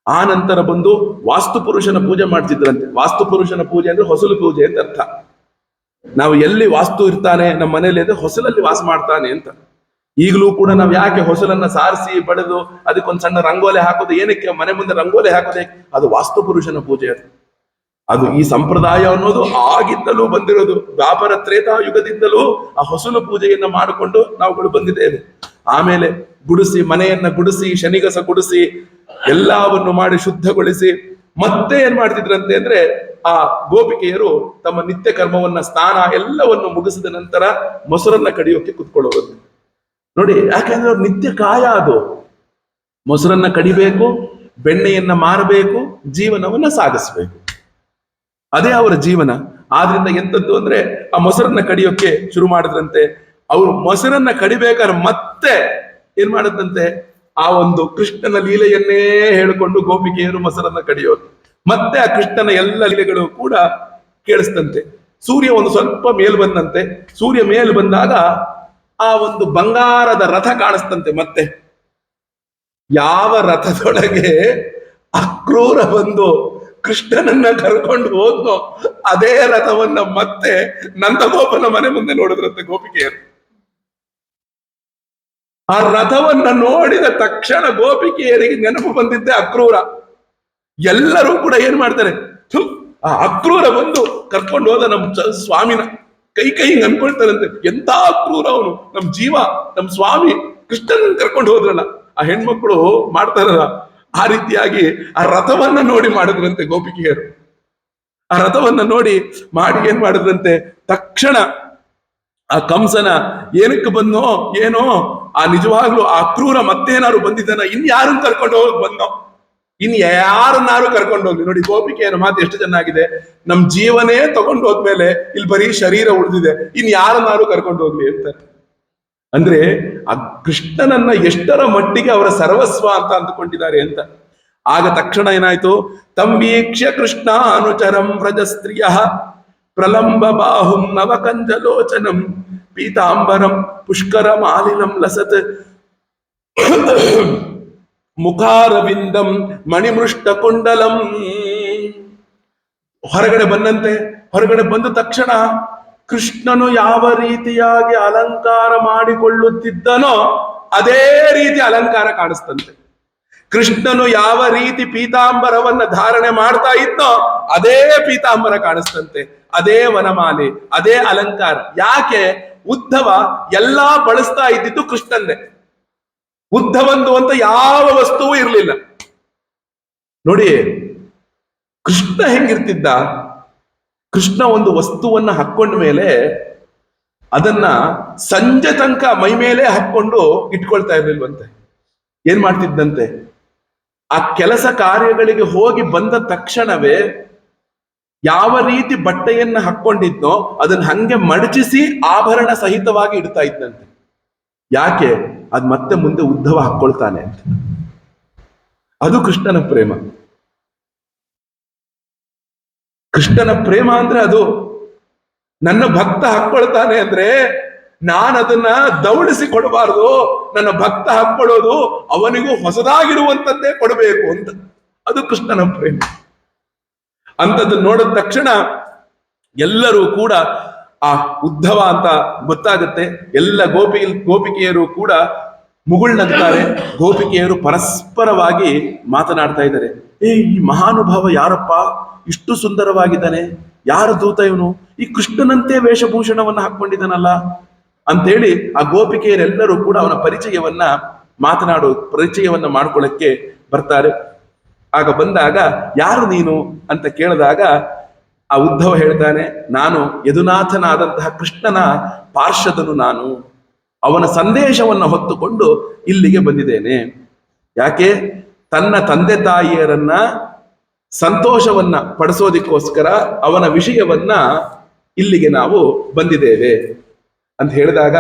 ಆ ನಂತರ ಬಂದು ವಾಸ್ತು ಪುರುಷನ ಪೂಜೆ ಮಾಡ್ತಿದ್ರಂತೆ. ವಾಸ್ತು ಪುರುಷನ ಪೂಜೆ ಅಂದ್ರೆ ಹೊಸಲು ಪೂಜೆ ಅಂತ ಅರ್ಥ. ನಾವು ಎಲ್ಲಿ ವಾಸ್ತು ಇರ್ತಾನೆ ನಮ್ಮ ಮನೇಲಿ ಅಂದ್ರೆ ಹೊಸಲಲ್ಲಿ ವಾಸ ಮಾಡ್ತಾನೆ ಅಂತ. ಈಗಲೂ ಕೂಡ ನಾವು ಯಾಕೆ ಹೊಸಲನ್ನ ಸಾರಿಸಿ ಬಡಿದು ಅದಕ್ಕೊಂದು ಸಣ್ಣ ರಂಗೋಲೆ ಹಾಕೋದು ಏನಕ್ಕೆ? ಮನೆ ಮುಂದೆ ರಂಗೋಲೆ ಹಾಕೋದೇ ಅದು ವಾಸ್ತು ಪುರುಷನ ಪೂಜೆ. ಅದು ಈ ಸಂಪ್ರದಾಯ ಅನ್ನೋದು ಆಗಿದ್ದಲೂ ಬಂದಿರೋದು. ದ್ವಾಪರ ತ್ರೇತಾ ಯುಗದಿಂದಲೂ ಆ ಹೊಸಲು ಪೂಜೆಯನ್ನ ಮಾಡಿಕೊಂಡು ನಾವುಗಳು ಬಂದಿದ್ದೇವೆ. ಆಮೇಲೆ ಗುಡಿಸಿ, ಮನೆಯನ್ನ ಗುಡಿಸಿ, ಶನಿಗಸ ಗುಡಿಸಿ, ಎಲ್ಲವನ್ನು ಮಾಡಿ ಶುದ್ಧಗೊಳಿಸಿ ಮತ್ತೆ ಏನ್ ಮಾಡ್ತಿದ್ರಂತೆ ಅಂದ್ರೆ ಆ ಗೋಪಿಕೆಯರು ತಮ್ಮ ನಿತ್ಯ ಕರ್ಮವನ್ನ, ಸ್ನಾನ ಎಲ್ಲವನ್ನು ಮುಗಿಸಿದ ನಂತರ ಮೊಸರನ್ನ ಕಡಿಯೋಕೆ ಕುತ್ಕೊಳ್ಳೋದು ನೋಡಿ. ಯಾಕಂದ್ರೆ ಅವ್ರ ನಿತ್ಯ ಕಾಯ ಅದು. ಮೊಸರನ್ನ ಕಡಿಬೇಕು, ಬೆಣ್ಣೆಯನ್ನ ಮಾರಬೇಕು, ಜೀವನವನ್ನ ಸಾಗಿಸ್ಬೇಕು, ಅದೇ ಅವರ ಜೀವನ. ಆದ್ರಿಂದ ಎಂತದ್ದು ಅಂದ್ರೆ ಆ ಮೊಸರನ್ನ ಕಡಿಯೋಕೆ ಶುರು ಮಾಡಿದ್ರಂತೆ. ಅವರು ಮೊಸರನ್ನ ಕಡಿಬೇಕಾದ್ರೆ ಮತ್ತೆ ಏನ್ ಮಾಡದಂತೆ ಆ ಒಂದು ಕೃಷ್ಣನ ಲೀಲೆಯನ್ನೇ ಹೇಳಿಕೊಂಡು ಗೋಪಿಕೆಯರು ಮೊಸರನ್ನ ಕಡಿಯೋದು. ಮತ್ತೆ ಆ ಕೃಷ್ಣನ ಎಲ್ಲ ಲೀಲೆಗಳು ಕೂಡ ಕೇಳಿಸ್ತಂತೆ. ಸೂರ್ಯ ಒಂದು ಸ್ವಲ್ಪ ಮೇಲ್ ಬಂದಂತೆ. ಸೂರ್ಯ ಮೇಲ್ ಬಂದಾಗ ಆ ಒಂದು ಬಂಗಾರದ ರಥ ಕಾಣಿಸ್ತಂತೆ. ಮತ್ತೆ ಯಾವ ರಥದೊಳಗೆ ಅಕ್ರೂರ ಬಂದು ಕೃಷ್ಣನನ್ನ ಕರ್ಕೊಂಡು ಹೋದ್ನೋ ಅದೇ ರಥವನ್ನ ಮತ್ತೆ ನಂದಗೋಪನ ಮನೆ ಮುಂದೆ ನೋಡಿದ್ರಂತೆ ಗೋಪಿಕೆಯರು. ಆ ರಥವನ್ನ ನೋಡಿದ ತಕ್ಷಣ ಗೋಪಿಕೆಯರಿಗೆ ನೆನಪು ಬಂದಿದ್ದೆ ಅಕ್ರೂರ. ಎಲ್ಲರೂ ಕೂಡ ಏನ್ ಮಾಡ್ತಾರೆ, ಆ ಅಕ್ರೂರ ಬಂದು ಕರ್ಕೊಂಡು ಹೋದ ನಮ್ಮ ಸ್ವಾಮಿನ ಕೈ ಅನ್ಕೊಳ್ತಾರಂತೆ. ಎಂತ ಅಕ್ರೂರ ಅವನು, ನಮ್ ಜೀವ, ನಮ್ ಸ್ವಾಮಿ ಕೃಷ್ಣನ ಕರ್ಕೊಂಡು ಹೋದ್ರಲ್ಲ. ಆ ಹೆಣ್ಮಕ್ಳು ಮಾಡ್ತಾರಲ್ಲ ಆ ರೀತಿಯಾಗಿ ಆ ರಥವನ್ನ ನೋಡಿ ಮಾಡಿದ್ರಂತೆ ಗೋಪಿಕೆಯರು. ಆ ರಥವನ್ನ ನೋಡಿ ಮಾಡಿ ಏನ್ ಮಾಡಿದ್ರಂತೆ, ತಕ್ಷಣ ಆ ಕಂಸನ ಏನಕ್ಕೆ ಬಂದೋ ಏನೋ, ಆ ನಿಜವಾಗ್ಲೂ ಆ ಅಕ್ರೂರ ಮತ್ತೇನಾರು ಬಂದಿದ್ದಾನ, ಇನ್ಯಾರನ್ನ ಕರ್ಕೊಂಡು ಹೋಗಿ ಬಂದೋ, ಇನ್ ಯಾರನ್ನಾರು ಕರ್ಕೊಂಡು ಹೋಗ್ಲಿ. ನೋಡಿ ಗೋಪಿಕೆಯರ ಮಾತು ಎಷ್ಟು ಚೆನ್ನಾಗಿದೆ. ನಮ್ ಜೀವನೇ ತಗೊಂಡು ಹೋದ್ಮೇಲೆ ಇಲ್ಲಿ ಬರೀ ಶರೀರ ಉಳಿದಿದೆ, ಇನ್ ಯಾರನ್ನಾರು ಕರ್ಕೊಂಡು ಹೋಗ್ಲಿ ಅಂತ. ಅಂದ್ರೆ ಆ ಕೃಷ್ಣನನ್ನ ಎಷ್ಟರ ಮಟ್ಟಿಗೆ ಅವರ ಸರ್ವಸ್ವ ಅಂತ ಅಂದುಕೊಂಡಿದ್ದಾರೆ ಅಂತ. ಆಗ ತಕ್ಷಣ ಏನಾಯ್ತು, ತಂವೀಕ್ಷ್ಯ ಕೃಷ್ಣ ಅನುಚರಂ ವ್ರಜಸ್ತ್ರೀಯ ಪ್ರಲಂಬ ಬಾಹುಂ ನವಕಂಜಲೋಚನಂ ಪೀತಾಂಬರಂ ಪುಷ್ಕರ ಮಾಲಿನಂ ಲಸತ್ ಮುಖಾರವಿಂದಂ ಮಣಿಮೃಷ್ಟ ಕುಂಡಲಂ. ಹೊರಗಡೆ ಬಂದಂತೆ. ಹೊರಗಡೆ ಬಂದ ತಕ್ಷಣ ಕೃಷ್ಣನು ಯಾವ ರೀತಿಯಾಗಿ ಅಲಂಕಾರ ಮಾಡಿಕೊಳ್ಳುತ್ತಿದ್ದನೋ ಅದೇ ರೀತಿ ಅಲಂಕಾರ ಕಾಣಿಸ್ತಂತೆ. ಕೃಷ್ಣನು ಯಾವ ರೀತಿ ಪೀತಾಂಬರವನ್ನ ಧಾರಣೆ ಮಾಡ್ತಾ ಇದ್ನೋ ಅದೇ ಪೀತಾಂಬರ ಕಾಣಿಸ್ತಂತೆ, ಅದೇ ವನಮಾಲೆ, ಅದೇ ಅಲಂಕಾರ. ಯಾಕೆ? ಉದ್ಧವ ಎಲ್ಲಾ ಬಳಸ್ತಾ ಇದ್ದಿದ್ದು ಕೃಷ್ಣನ್ನೇ. ಉದ್ಧವಂದು ಅಂತ ಯಾವ ವಸ್ತುವೂ ಇರಲಿಲ್ಲ. ನೋಡಿ ಕೃಷ್ಣ ಹೆಂಗಿರ್ತಿದ್ದ. ಕೃಷ್ಣ ಒಂದು ವಸ್ತುವನ್ನ ಹಾಕೊಂಡ ಮೇಲೆ ಅದನ್ನ ಸಂಜೆ ತನಕ ಮೈ ಮೇಲೆ ಹಾಕೊಂಡು ಇಟ್ಕೊಳ್ತಾ ಇರ್ಲಿಲ್ವಂತೆ. ಏನ್ ಮಾಡ್ತಿದ್ದಂತೆ, ಆ ಕೆಲಸ ಕಾರ್ಯಗಳಿಗೆ ಹೋಗಿ ಬಂದ ತಕ್ಷಣವೇ ಯಾವ ರೀತಿ ಬಟ್ಟೆಯನ್ನ ಹಾಕೊಂಡಿದ್ನೋ ಅದನ್ನ ಹಂಗೆ ಮಡಚಿಸಿ ಆಭರಣ ಸಹಿತವಾಗಿ ಇಡ್ತಾ ಇದ್ದಂತೆ. ಯಾಕೆ? ಅದ್ ಮತ್ತೆ ಮುಂದೆ ಉದ್ಧವ ಹಾಕೊಳ್ತಾನೆ ಅಂತ. ಅದು ಕೃಷ್ಣನ ಪ್ರೇಮ. ಕೃಷ್ಣನ ಪ್ರೇಮ ಅಂದ್ರೆ ಅದು. ನನ್ನ ಭಕ್ತ ಹಾಕೊಳ್ತಾನೆ ಅಂದ್ರೆ ನಾನು ಅದನ್ನ ದೌಡಿಸಿ ಕೊಡಬಾರ್ದು. ನನ್ನ ಭಕ್ತ ಹಾಕೊಳ್ಳೋದು ಅವನಿಗೂ ಹೊಸದಾಗಿರುವಂತದ್ದೇ ಕೊಡಬೇಕು ಅಂತ. ಅದು ಕೃಷ್ಣನ ಪ್ರೇಮ. ಅಂತದ್ದು ನೋಡಿದ ತಕ್ಷಣ ಎಲ್ಲರೂ ಕೂಡ ಆ ಉದ್ಧವ ಅಂತ ಗೊತ್ತಾಗುತ್ತೆ. ಎಲ್ಲ ಗೋಪಿಕೆಯರು ಕೂಡ ಮುಗುಳ್ನಗ್ತಾರೆ. ಗೋಪಿಕೆಯರು ಪರಸ್ಪರವಾಗಿ ಮಾತನಾಡ್ತಾ ಇದ್ದಾರೆ. ಈ ಮಹಾನುಭಾವ ಯಾರಪ್ಪ, ಇಷ್ಟು ಸುಂದರವಾಗಿದ್ದಾನೆ, ಯಾರ ದೂತ ಇವನು, ಈ ಕೃಷ್ಣನಂತೆ ವೇಷಭೂಷಣವನ್ನ ಹಾಕೊಂಡಿದ್ದಾನಲ್ಲ ಅಂತೇಳಿ ಆ ಗೋಪಿಕೆಯರೆಲ್ಲರೂ ಕೂಡ ಅವನ ಪರಿಚಯವನ್ನ ಮಾಡ್ಕೊಳ್ಳಕ್ಕೆ ಬರ್ತಾರೆ. ಆಗ ಬಂದಾಗ ಯಾರು ನೀನು ಅಂತ ಕೇಳಿದಾಗ ಆ ಉದ್ಧವ ಹೇಳ್ತಾನೆ, ನಾನು ಯದುನಾಥನಾದಂತಹ ಕೃಷ್ಣನ ಪಾರ್ಷದನು, ನಾನು ಅವನ ಸಂದೇಶವನ್ನ ಹೊತ್ತುಕೊಂಡು ಇಲ್ಲಿಗೆ ಬಂದಿದ್ದೇನೆ. ಯಾಕೆ? ತನ್ನ ತಂದೆ ತಾಯಿಯರನ್ನ ಸಂತೋಷವನ್ನ ಪಡಿಸೋದಿಕ್ಕೋಸ್ಕರ ಅವನ ವಿಷಯವನ್ನ ಇಲ್ಲಿಗೆ ನಾವು ಬಂದಿದ್ದೇವೆ ಅಂತ ಹೇಳಿದಾಗ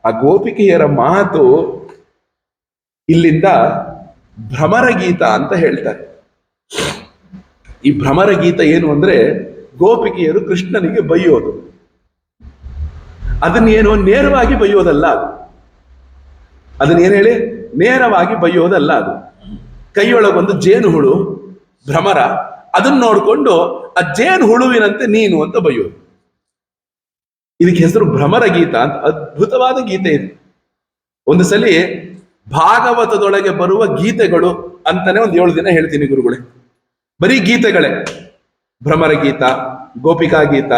ಆ ಗೋಪಿಕೆಯರ ಮಾತು ಇಲ್ಲಿಂದ ಭ್ರಮರಗೀತ ಅಂತ ಹೇಳ್ತಾರೆ. ಈ ಭ್ರಮರಗೀತ ಏನು ಅಂದ್ರೆ ಗೋಪಿಕೆಯರು ಕೃಷ್ಣನಿಗೆ ಬೈಯೋದು. ಅದನ್ನೇನು ನೇರವಾಗಿ ಬೈಯೋದಲ್ಲ, ಅದನ್ನೇನು ಹೇಳಿ ನೇರವಾಗಿ ಬೈಯೋದಲ್ಲ. ಅದು ಕೈಯೊಳಗೊಂದು ಜೇನು ಹುಳು ಭ್ರಮರ, ಅದನ್ನ ನೋಡ್ಕೊಂಡು ಆ ಜೇನು ಹುಳುವಿನಂತೆ ನೀನು ಅಂತ ಬೈಯೋದು. ಇದಕ್ಕೆ ಹೆಸರು ಭ್ರಮರ ಗೀತ ಅಂತ. ಅದ್ಭುತವಾದ ಗೀತೆ ಇದು. ಒಂದು ಸಲಿ ಭಾಗವತದೊಳಗೆ ಬರುವ ಗೀತೆಗಳು ಅಂತಾನೆ ಒಂದು 7 ದಿನ ಹೇಳ್ತೀನಿ ಗುರುಗಳೇ. ಬರೀ ಗೀತೆಗಳೇ, ಭ್ರಮರ ಗೀತ, ಗೋಪಿಕಾ ಗೀತ,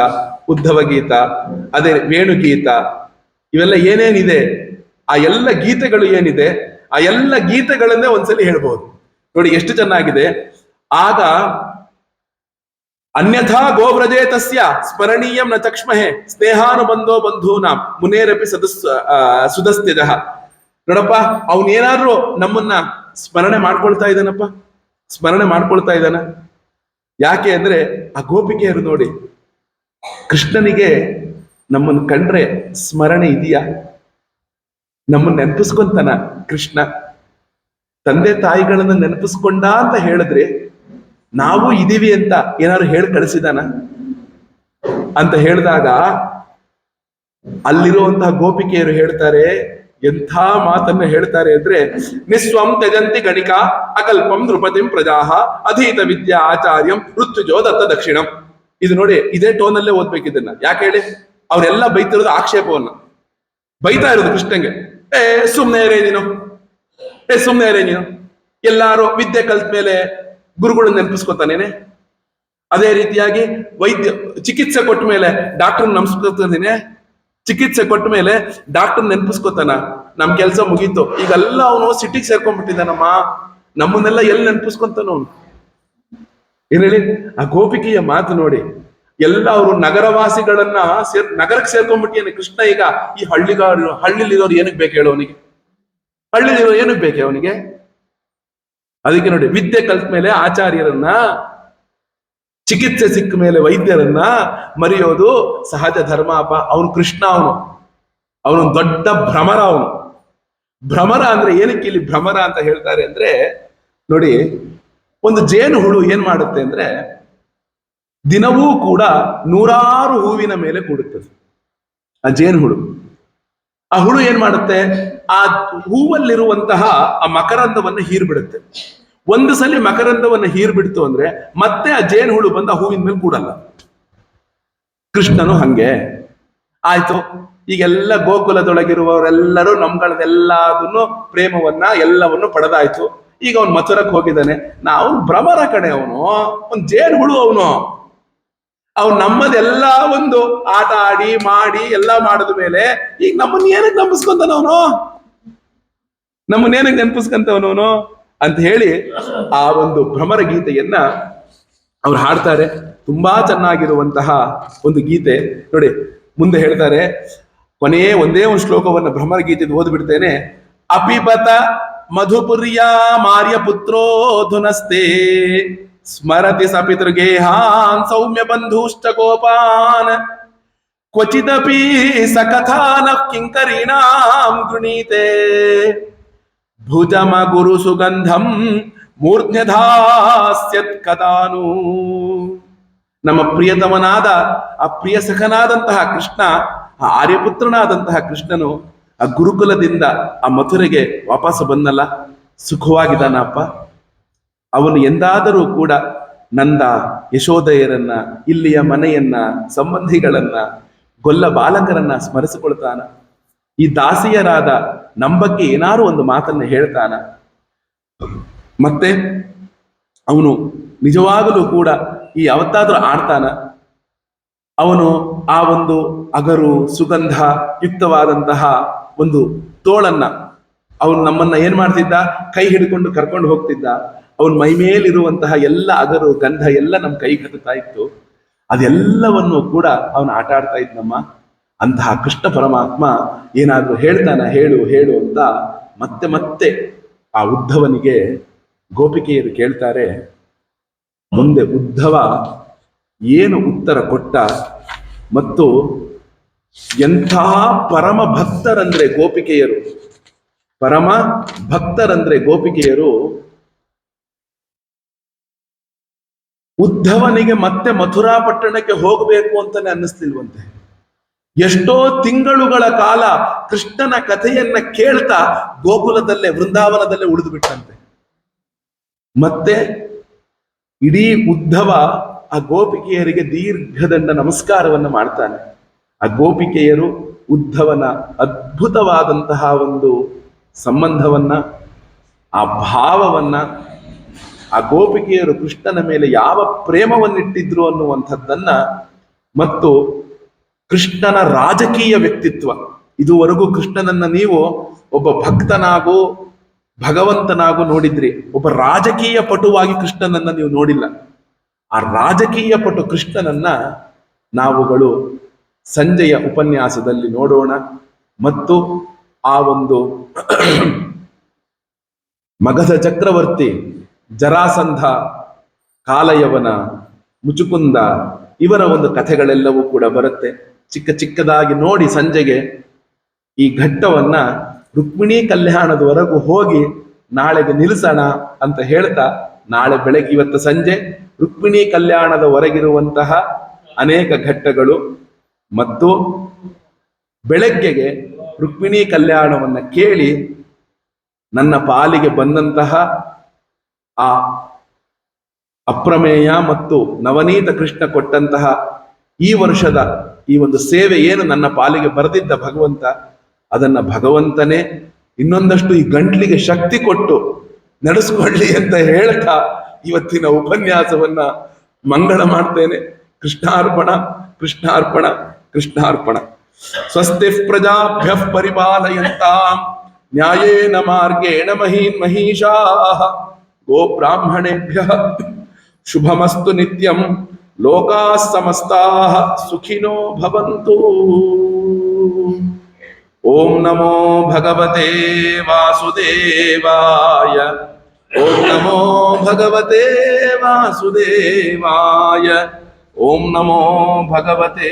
ಉದ್ಧವ ಗೀತ, ಅದೇ ವೇಣುಗೀತ, ಇವೆಲ್ಲ ಏನೇನಿದೆ ಆ ಎಲ್ಲ ಗೀತೆಗಳು ಏನಿದೆ ಆ ಎಲ್ಲ ಗೀತೆಗಳನ್ನೇ ಒಂದ್ಸಲಿ ಹೇಳ್ಬಹುದು. ನೋಡಿ ಎಷ್ಟು ಚೆನ್ನಾಗಿದೆ. ಆಗ ಅನ್ಯಥಾ ಗೋವ್ರಜೇ ತಸ್ಯ ಸ್ಮರಣೀಯಂ ನ ಚಕ್ಷ್ಮಹೆ ಸ್ನೇಹಾನುಬಂಧೋ ಬಂಧೂನಾಂ ಮುನೇರಪಿ ಸುಧಸ್ತ್ಯಜ. ನೋಡಪ್ಪ, ಅವನೇನಾದ್ರೂ ನಮ್ಮನ್ನ ಸ್ಮರಣೆ ಮಾಡ್ಕೊಳ್ತಾ ಇದ್ದಾನ. ಯಾಕೆ ಅಂದ್ರೆ ಆ ಗೋಪಿಕೆಯರು ನೋಡಿ, ಕೃಷ್ಣನಿಗೆ ನಮ್ಮನ್ನು ಕಂಡ್ರೆ ಸ್ಮರಣೆ ಇದೆಯಾ? ನಮ್ಮನ್ನ ನೆನಪಿಸ್ಕೊಂತಾನ ಕೃಷ್ಣ? ತಂದೆ ತಾಯಿಗಳನ್ನ ನೆನಪಿಸ್ಕೊಂಡ ಅಂತ ಹೇಳಿದ್ರೆ ನಾವು ಇದೀವಿ ಅಂತ ಏನಾದ್ರು ಹೇಳಿ ಕಳಿಸಿದಾನ ಅಂತ ಹೇಳಿದಾಗ ಅಲ್ಲಿರುವಂತಹ ಗೋಪಿಕೆಯರು ಹೇಳ್ತಾರೆ, ಎಂಥ ಮಾತನ್ನ ಹೇಳ್ತಾರೆ ಅಂದ್ರೆ, ನಿಸ್ವಂ ತ್ಯಜಂತಿ ಗಣಿಕಾ ಅಕಲ್ಪಂ ನೃಪತಿಂ ಪ್ರಜಾಹ ಅಧೀತ ವಿದ್ಯಾ ಆಚಾರ್ಯಂ ಋತ್ವಿಜೋ ದತ್ತ ದಕ್ಷಿಣಂ. ಇದು ನೋಡಿ, ಇದೇ ಟೋನಲ್ಲೇ ಓದ್ಬೇಕಿದ್ದನ್ನ. ಯಾಕೆ ಹೇಳಿ? ಅವರೆಲ್ಲ ಬೈತಿರೋದು ಆಕ್ಷೇಪವನ್ನ, ಬೈತಾ ಇರೋದು ಕೃಷ್ಣಂಗೆ. ಸುಮ್ನೆ ಇರೇ ನೀನು, ಎಲ್ಲಾರು ವಿದ್ಯೆ ಕಲ್ತ ಮೇಲೆ ಗುರುಗಳನ್ನ ನೆನಪಿಸ್ಕೊತಾನೇನೆ. ಅದೇ ರೀತಿಯಾಗಿ ಚಿಕಿತ್ಸೆ ಕೊಟ್ಟ ಮೇಲೆ ಡಾಕ್ಟರ್ ನಮಸ್ಕೊತಾನೇನೆ. ಚಿಕಿತ್ಸೆ ಕೊಟ್ಟ ಮೇಲೆ ಡಾಕ್ಟರ್ ನೆನಪಿಸ್ಕೊತಾನ. ನಮ್ ಕೆಲಸ ಮುಗೀತು, ಈಗೆಲ್ಲ ಅವನು ಸಿಟಿಗೆ ಸೇರ್ಕೊಂಡ್ಬಿಟ್ಟಿದ್ದಾನಮ್ಮ, ನಮ್ಮನ್ನೆಲ್ಲ ಎಲ್ಲಿ ನೆನಪಿಸ್ಕೊಂತಾನ ಅವನು? ಏನ್ ಹೇಳಿ? ಆ ಗೋಪಿಕೆಯ ಮಾತು ನೋಡಿ. ಎಲ್ಲ ಅವರು ನಗರವಾಸಿಗಳನ್ನ ನಗರಕ್ಕೆ ಸೇರ್ಕೊಂಡ್ಬಿಟ್ಟಿಯಾನೆ ಕೃಷ್ಣ. ಈಗ ಈ ಹಳ್ಳಿಲಿರೋರು ಏನಕ್ಕೆ ಬೇಕು ಹೇಳು ಅವನಿಗೆ? ಹಳ್ಳಿಲಿರೋ ಏನಕ್ಕೆ ಬೇಕೆ ಅವನಿಗೆ? ಅದಕ್ಕೆ ನೋಡಿ, ವಿದ್ಯೆ ಕಲ್ತ ಮೇಲೆ ಆಚಾರ್ಯರನ್ನ, ಚಿಕಿತ್ಸೆ ಸಿಕ್ಕ ಮೇಲೆ ವೈದ್ಯರನ್ನ ಮರೆಯೋದು ಸಹಜ ಧರ್ಮ ಅಪ್ಪ. ಅವನು ಕೃಷ್ಣ, ಅವನು ದೊಡ್ಡ ಭ್ರಮರ. ಭ್ರಮರ ಅಂದ್ರೆ ಏನಕ್ಕೆ ಇಲ್ಲಿ ಭ್ರಮರ ಅಂತ ಹೇಳ್ತಾರೆ ಅಂದ್ರೆ, ನೋಡಿ, ಒಂದು ಜೇನು ಹುಳು ಏನ್ ಮಾಡುತ್ತೆ ಅಂದ್ರೆ ದಿನವೂ ಕೂಡ 100 ಹೂವಿನ ಮೇಲೆ ಕೂಡುತ್ತದೆ ಆ ಜೇನು ಹುಳು. ಆ ಹುಳು ಏನ್ ಮಾಡುತ್ತೆ? ಆ ಹೂವಲ್ಲಿರುವಂತಹ ಆ ಮಕರಂದವನ್ನು ಹೀರ್ಬಿಡುತ್ತೆ. ಒಂದು ಸಲ ಮಕರಂದವನ್ನು ಹೀರ್ಬಿಡ್ತು ಅಂದ್ರೆ ಮತ್ತೆ ಆ ಜೇನು ಹುಳು ಬಂದು ಆ ಹೂವಿನ ಮೇಲೆ ಕೂಡಲ್ಲ. ಕೃಷ್ಣನು ಹಂಗೆ ಆಯ್ತು. ಈಗೆಲ್ಲ ಗೋಕುಲದೊಳಗಿರುವವರೆಲ್ಲರೂ ನಮ್ಗಳದೆಲ್ಲದನ್ನು ಪ್ರೇಮವನ್ನ ಎಲ್ಲವನ್ನು ಪಡೆದಾಯ್ತು. ಈಗ ಅವನು ಮಥುರಕ್ಕೆ ಹೋಗಿದ್ದಾನೆ. ನಾವು ಭ್ರಮರ ಕಡೆ, ಒಂದು ಜೇನು ಹುಳು. ಅವ್ನು ನಮ್ಮದೆಲ್ಲ ಒಂದು ಆಟ ಆಡಿ ಮಾಡಿ ಎಲ್ಲ ಮಾಡಿದ ಮೇಲೆ ಈಗ ನಮ್ಮನ್ನ ಏನಕ್ಕೆ ನೆನಪಿಸ್ಕೊಂತವನವನು ಅಂತ ಹೇಳಿ ಆ ಒಂದು ಭ್ರಮರ ಗೀತೆಯನ್ನ ಅವ್ರು ಹಾಡ್ತಾರೆ. ತುಂಬಾ ಚೆನ್ನಾಗಿರುವಂತಹ ಒಂದು ಗೀತೆ ನೋಡಿ. ಮುಂದೆ ಹೇಳ್ತಾರೆ, ಒಂದೇ ಒಂದು ಶ್ಲೋಕವನ್ನ ಭ್ರಮರ ಗೀತೆ ಓದ್ಬಿಡ್ತೇನೆ. ಅಪಿಬತ ಮಧುಪುರ್ಯ ಮಾರ್ಯ ಪುತ್ರೋ ಧುನಸ್ತೆ ಸ್ಮರತಿ ಸಪಿತೃಗೇಹಾನ್ ಸೌಮ್ಯ ಬಂಧೂಶ್ಚ ಗೋಪಾನ್ ಕ್ವಚಿದಪಿ ಸಕಥಾನ ಕಿಂಕರೀಣಾಂ ಗೃಣೀತೆ ಭುಜಮ ಗುರು ಸುಗಂಧಂ ಮೂರ್ಧ್ಯಧಾಸ್ಯತ್ ಕದಾನು. ನಮ್ಮ ಪ್ರಿಯತಮನಾದ ಆ ಪ್ರಿಯ ಸಖನಾದಂತಹ ಕೃಷ್ಣ, ಆ ಆರ್ಯಪುತ್ರನಾದಂತಹ ಕೃಷ್ಣನು ಆ ಗುರುಕುಲದಿಂದ ಆ ಮಥುರೆಗೆ ವಾಪಸ್ ಬಂದಲ್ಲ, ಸುಖವಾಗಿದ್ದಾನಪ್ಪ. ಅವನು ಎಂದಾದರೂ ಕೂಡ ನಂದ ಯಶೋದಯರನ್ನ, ಇಲ್ಲಿಯ ಮನೆಯನ್ನ, ಸಂಬಂಧಿಗಳನ್ನ, ಗೊಲ್ಲ ಬಾಲಕರನ್ನ ಸ್ಮರಿಸಿಕೊಳ್ತಾನ? ಈ ದಾಸಿಯರಾದ ನಮ್ಮ ಬಗ್ಗೆ ಏನಾರು ಒಂದು ಮಾತನ್ನ ಹೇಳ್ತಾನ? ಮತ್ತೆ ಅವನು ನಿಜವಾಗಲೂ ಕೂಡ ಈ ಯಾವತ್ತಾದ್ರೂ ಆಡ್ತಾನ? ಅವನು ಆ ಒಂದು ಅಗರು ಸುಗಂಧ ಯುಕ್ತವಾದಂತಹ ಒಂದು ತೋಳನ್ನ ಅವನು ನಮ್ಮನ್ನ ಏನ್ ಮಾಡ್ತಿದ್ದ? ಕೈ ಹಿಡ್ಕೊಂಡು ಕರ್ಕೊಂಡು ಹೋಗ್ತಿದ್ದ. ಅವನ ಮೈಮೇಲಿರುವಂತಹ ಎಲ್ಲ ಅಗರು ಗಂಧ ಎಲ್ಲ ನಮ್ಮ ಕೈಗೆ ಹತ್ತುತ್ತಾ ಇತ್ತು. ಅದೆಲ್ಲವನ್ನು ಕೂಡ ಅವನು ಆಟ ಆಡ್ತಾ ಇದ್ನಮ್ಮ. ಅಂತಹ ಕೃಷ್ಣ ಪರಮಾತ್ಮ ಏನಾದ್ರೂ ಹೇಳ್ತಾನ? ಹೇಳು ಹೇಳು ಅಂತ ಮತ್ತೆ ಮತ್ತೆ ಆ ಉದ್ಧವನಿಗೆ ಗೋಪಿಕೆಯರು ಕೇಳ್ತಾರೆ. ಮುಂದೆ ಉದ್ಧವ ಏನು ಉತ್ತರ ಕೊಟ್ಟ ಮತ್ತು ಎಂಥ ಪರಮ ಭಕ್ತರಂದ್ರೆ ಗೋಪಿಕೆಯರು, ಪರಮ ಭಕ್ತರಂದ್ರೆ ಗೋಪಿಕೆಯರು. ಉದ್ಧವನಿಗೆ ಮತ್ತೆ ಮಥುರಾ ಪಟ್ಟಣಕ್ಕೆ ಹೋಗಬೇಕು ಅಂತಾನೆ ಅನ್ನಿಸ್ತಿಲ್ವಂತೆ. ಎಷ್ಟೋ ತಿಂಗಳುಗಳ ಕಾಲ ಕೃಷ್ಣನ ಕಥೆಯನ್ನ ಕೇಳ್ತಾ ಗೋಕುಲದಲ್ಲೇ ವೃಂದಾವನದಲ್ಲೇ ಉಳಿದು ಬಿಟ್ಟಂತೆ. ಮತ್ತೆ ಇಡೀ ಉದ್ಧವ ಆ ಗೋಪಿಕೆಯರಿಗೆ ದೀರ್ಘದಂಡ ನಮಸ್ಕಾರವನ್ನ ಮಾಡ್ತಾನೆ. ಆ ಗೋಪಿಕೆಯರು ಉದ್ಧವನ ಅದ್ಭುತವಾದಂತಹ ಒಂದು ಸಂಬಂಧವನ್ನ, ಆ ಭಾವವನ್ನ, ಆ ಗೋಪಿಕೆಯರು ಕೃಷ್ಣನ ಮೇಲೆ ಯಾವ ಪ್ರೇಮವನ್ನಿಟ್ಟಿದ್ರು ಅನ್ನುವಂಥದ್ದನ್ನ, ಮತ್ತು ಕೃಷ್ಣನ ರಾಜಕೀಯ ವ್ಯಕ್ತಿತ್ವ. ಇದುವರೆಗೂ ಕೃಷ್ಣನನ್ನ ನೀವು ಒಬ್ಬ ಭಕ್ತನಾಗೂ ಭಗವಂತನಾಗೂ ನೋಡಿದ್ರಿ, ಒಬ್ಬ ರಾಜಕೀಯ ಪಟುವಾಗಿ ಕೃಷ್ಣನನ್ನ ನೀವು ನೋಡಿಲ್ಲ. ಆ ರಾಜಕೀಯ ಪಟು ಕೃಷ್ಣನನ್ನ ನಾವುಗಳು ಸಂಜೆಯ ಉಪನ್ಯಾಸದಲ್ಲಿ ನೋಡೋಣ. ಮತ್ತು ಆ ಒಂದು ಮಗಧ ಚಕ್ರವರ್ತಿ ಜರಾಸಂಧ, ಕಾಲಯವನ, ಮುಚುಕುಂದ ಇವರ ಒಂದು ಕಥೆಗಳೆಲ್ಲವೂ ಕೂಡ ಬರುತ್ತೆ. ಚಿಕ್ಕ ಚಿಕ್ಕದಾಗಿ ನೋಡಿ ಸಂಜೆಗೆ ಈ ಘಟ್ಟವನ್ನ ರುಕ್ಮಿಣಿ ಕಲ್ಯಾಣದವರೆಗೂ ಹೋಗಿ ನಾಳೆಗೆ ನಿಲ್ಲಿಸೋಣ ಅಂತ ಹೇಳ್ತಾ, ನಾಳೆ ಬೆಳಗ್ಗೆ ಇವತ್ತು ಸಂಜೆ ರುಕ್ಮಿಣಿ ಕಲ್ಯಾಣದವರೆಗಿರುವಂತಹ ಅನೇಕ ಘಟ್ಟಗಳು ಮತ್ತು ಬೆಳಗ್ಗೆಗೆ ರುಕ್ಮಿಣಿ ಕಲ್ಯಾಣವನ್ನ ಕೇಳಿ ನನ್ನ ಪಾಲಿಗೆ ಬಂದಂತಹ ಆ ಅಪ್ರಮೇಯ ಮತ್ತು ನವನೀತ ಕೃಷ್ಣ ಕೊಟ್ಟಂತಹ ಈ ವರ್ಷದ ಈ ಒಂದು ಸೇವೆ ಏನು ನನ್ನ ಪಾಲಿಗೆ ಬರೆದಿದ್ದ ಭಗವಂತ, ಅದನ್ನ ಭಗವಂತನೇ ಇನ್ನೊಂದಷ್ಟು ಈ ಗಂಟ್ಲಿಗೆ ಶಕ್ತಿ ಕೊಟ್ಟು ನಡೆಸ್ಕೊಳ್ಳಿ ಅಂತ ಹೇಳ್ತಾ ಇವತ್ತಿನ ಉಪನ್ಯಾಸವನ್ನ ಮಂಗಳ ಮಾಡ್ತೇನೆ. ಕೃಷ್ಣಾರ್ಪಣ ಕೃಷ್ಣಾರ್ಪಣ ಕೃಷ್ಣಾರ್ಪಣ. ಸ್ವಸ್ತಿ ಪ್ರಜಾಭ್ಯ ಪರಿಪಾಲಯಂತಾಂ ನ್ಯಾಯೇನ ಮಾರ್ಗೇಣ ಮಹೀನ್ ಮಹಿಷಾಃ ಗೋಬ್ರಾಹ್ಮಣೇಭ್ಯಃ ಶುಭಮಸ್ತು ನಿತ್ಯಂ. ಲೋಕಾಃ ಸಮಸ್ತಾಃ ಸುಖಿನೋ ಭವಂತು. ಓಂ ನಮೋ ಭಗವತೆ ವಾಸುದೇವಾಯ. ಓಂ ನಮೋ ಭಗವತೆ ವಾಸುದೇವಾಯ. ಓಂ ನಮೋ ಭಗವತೆ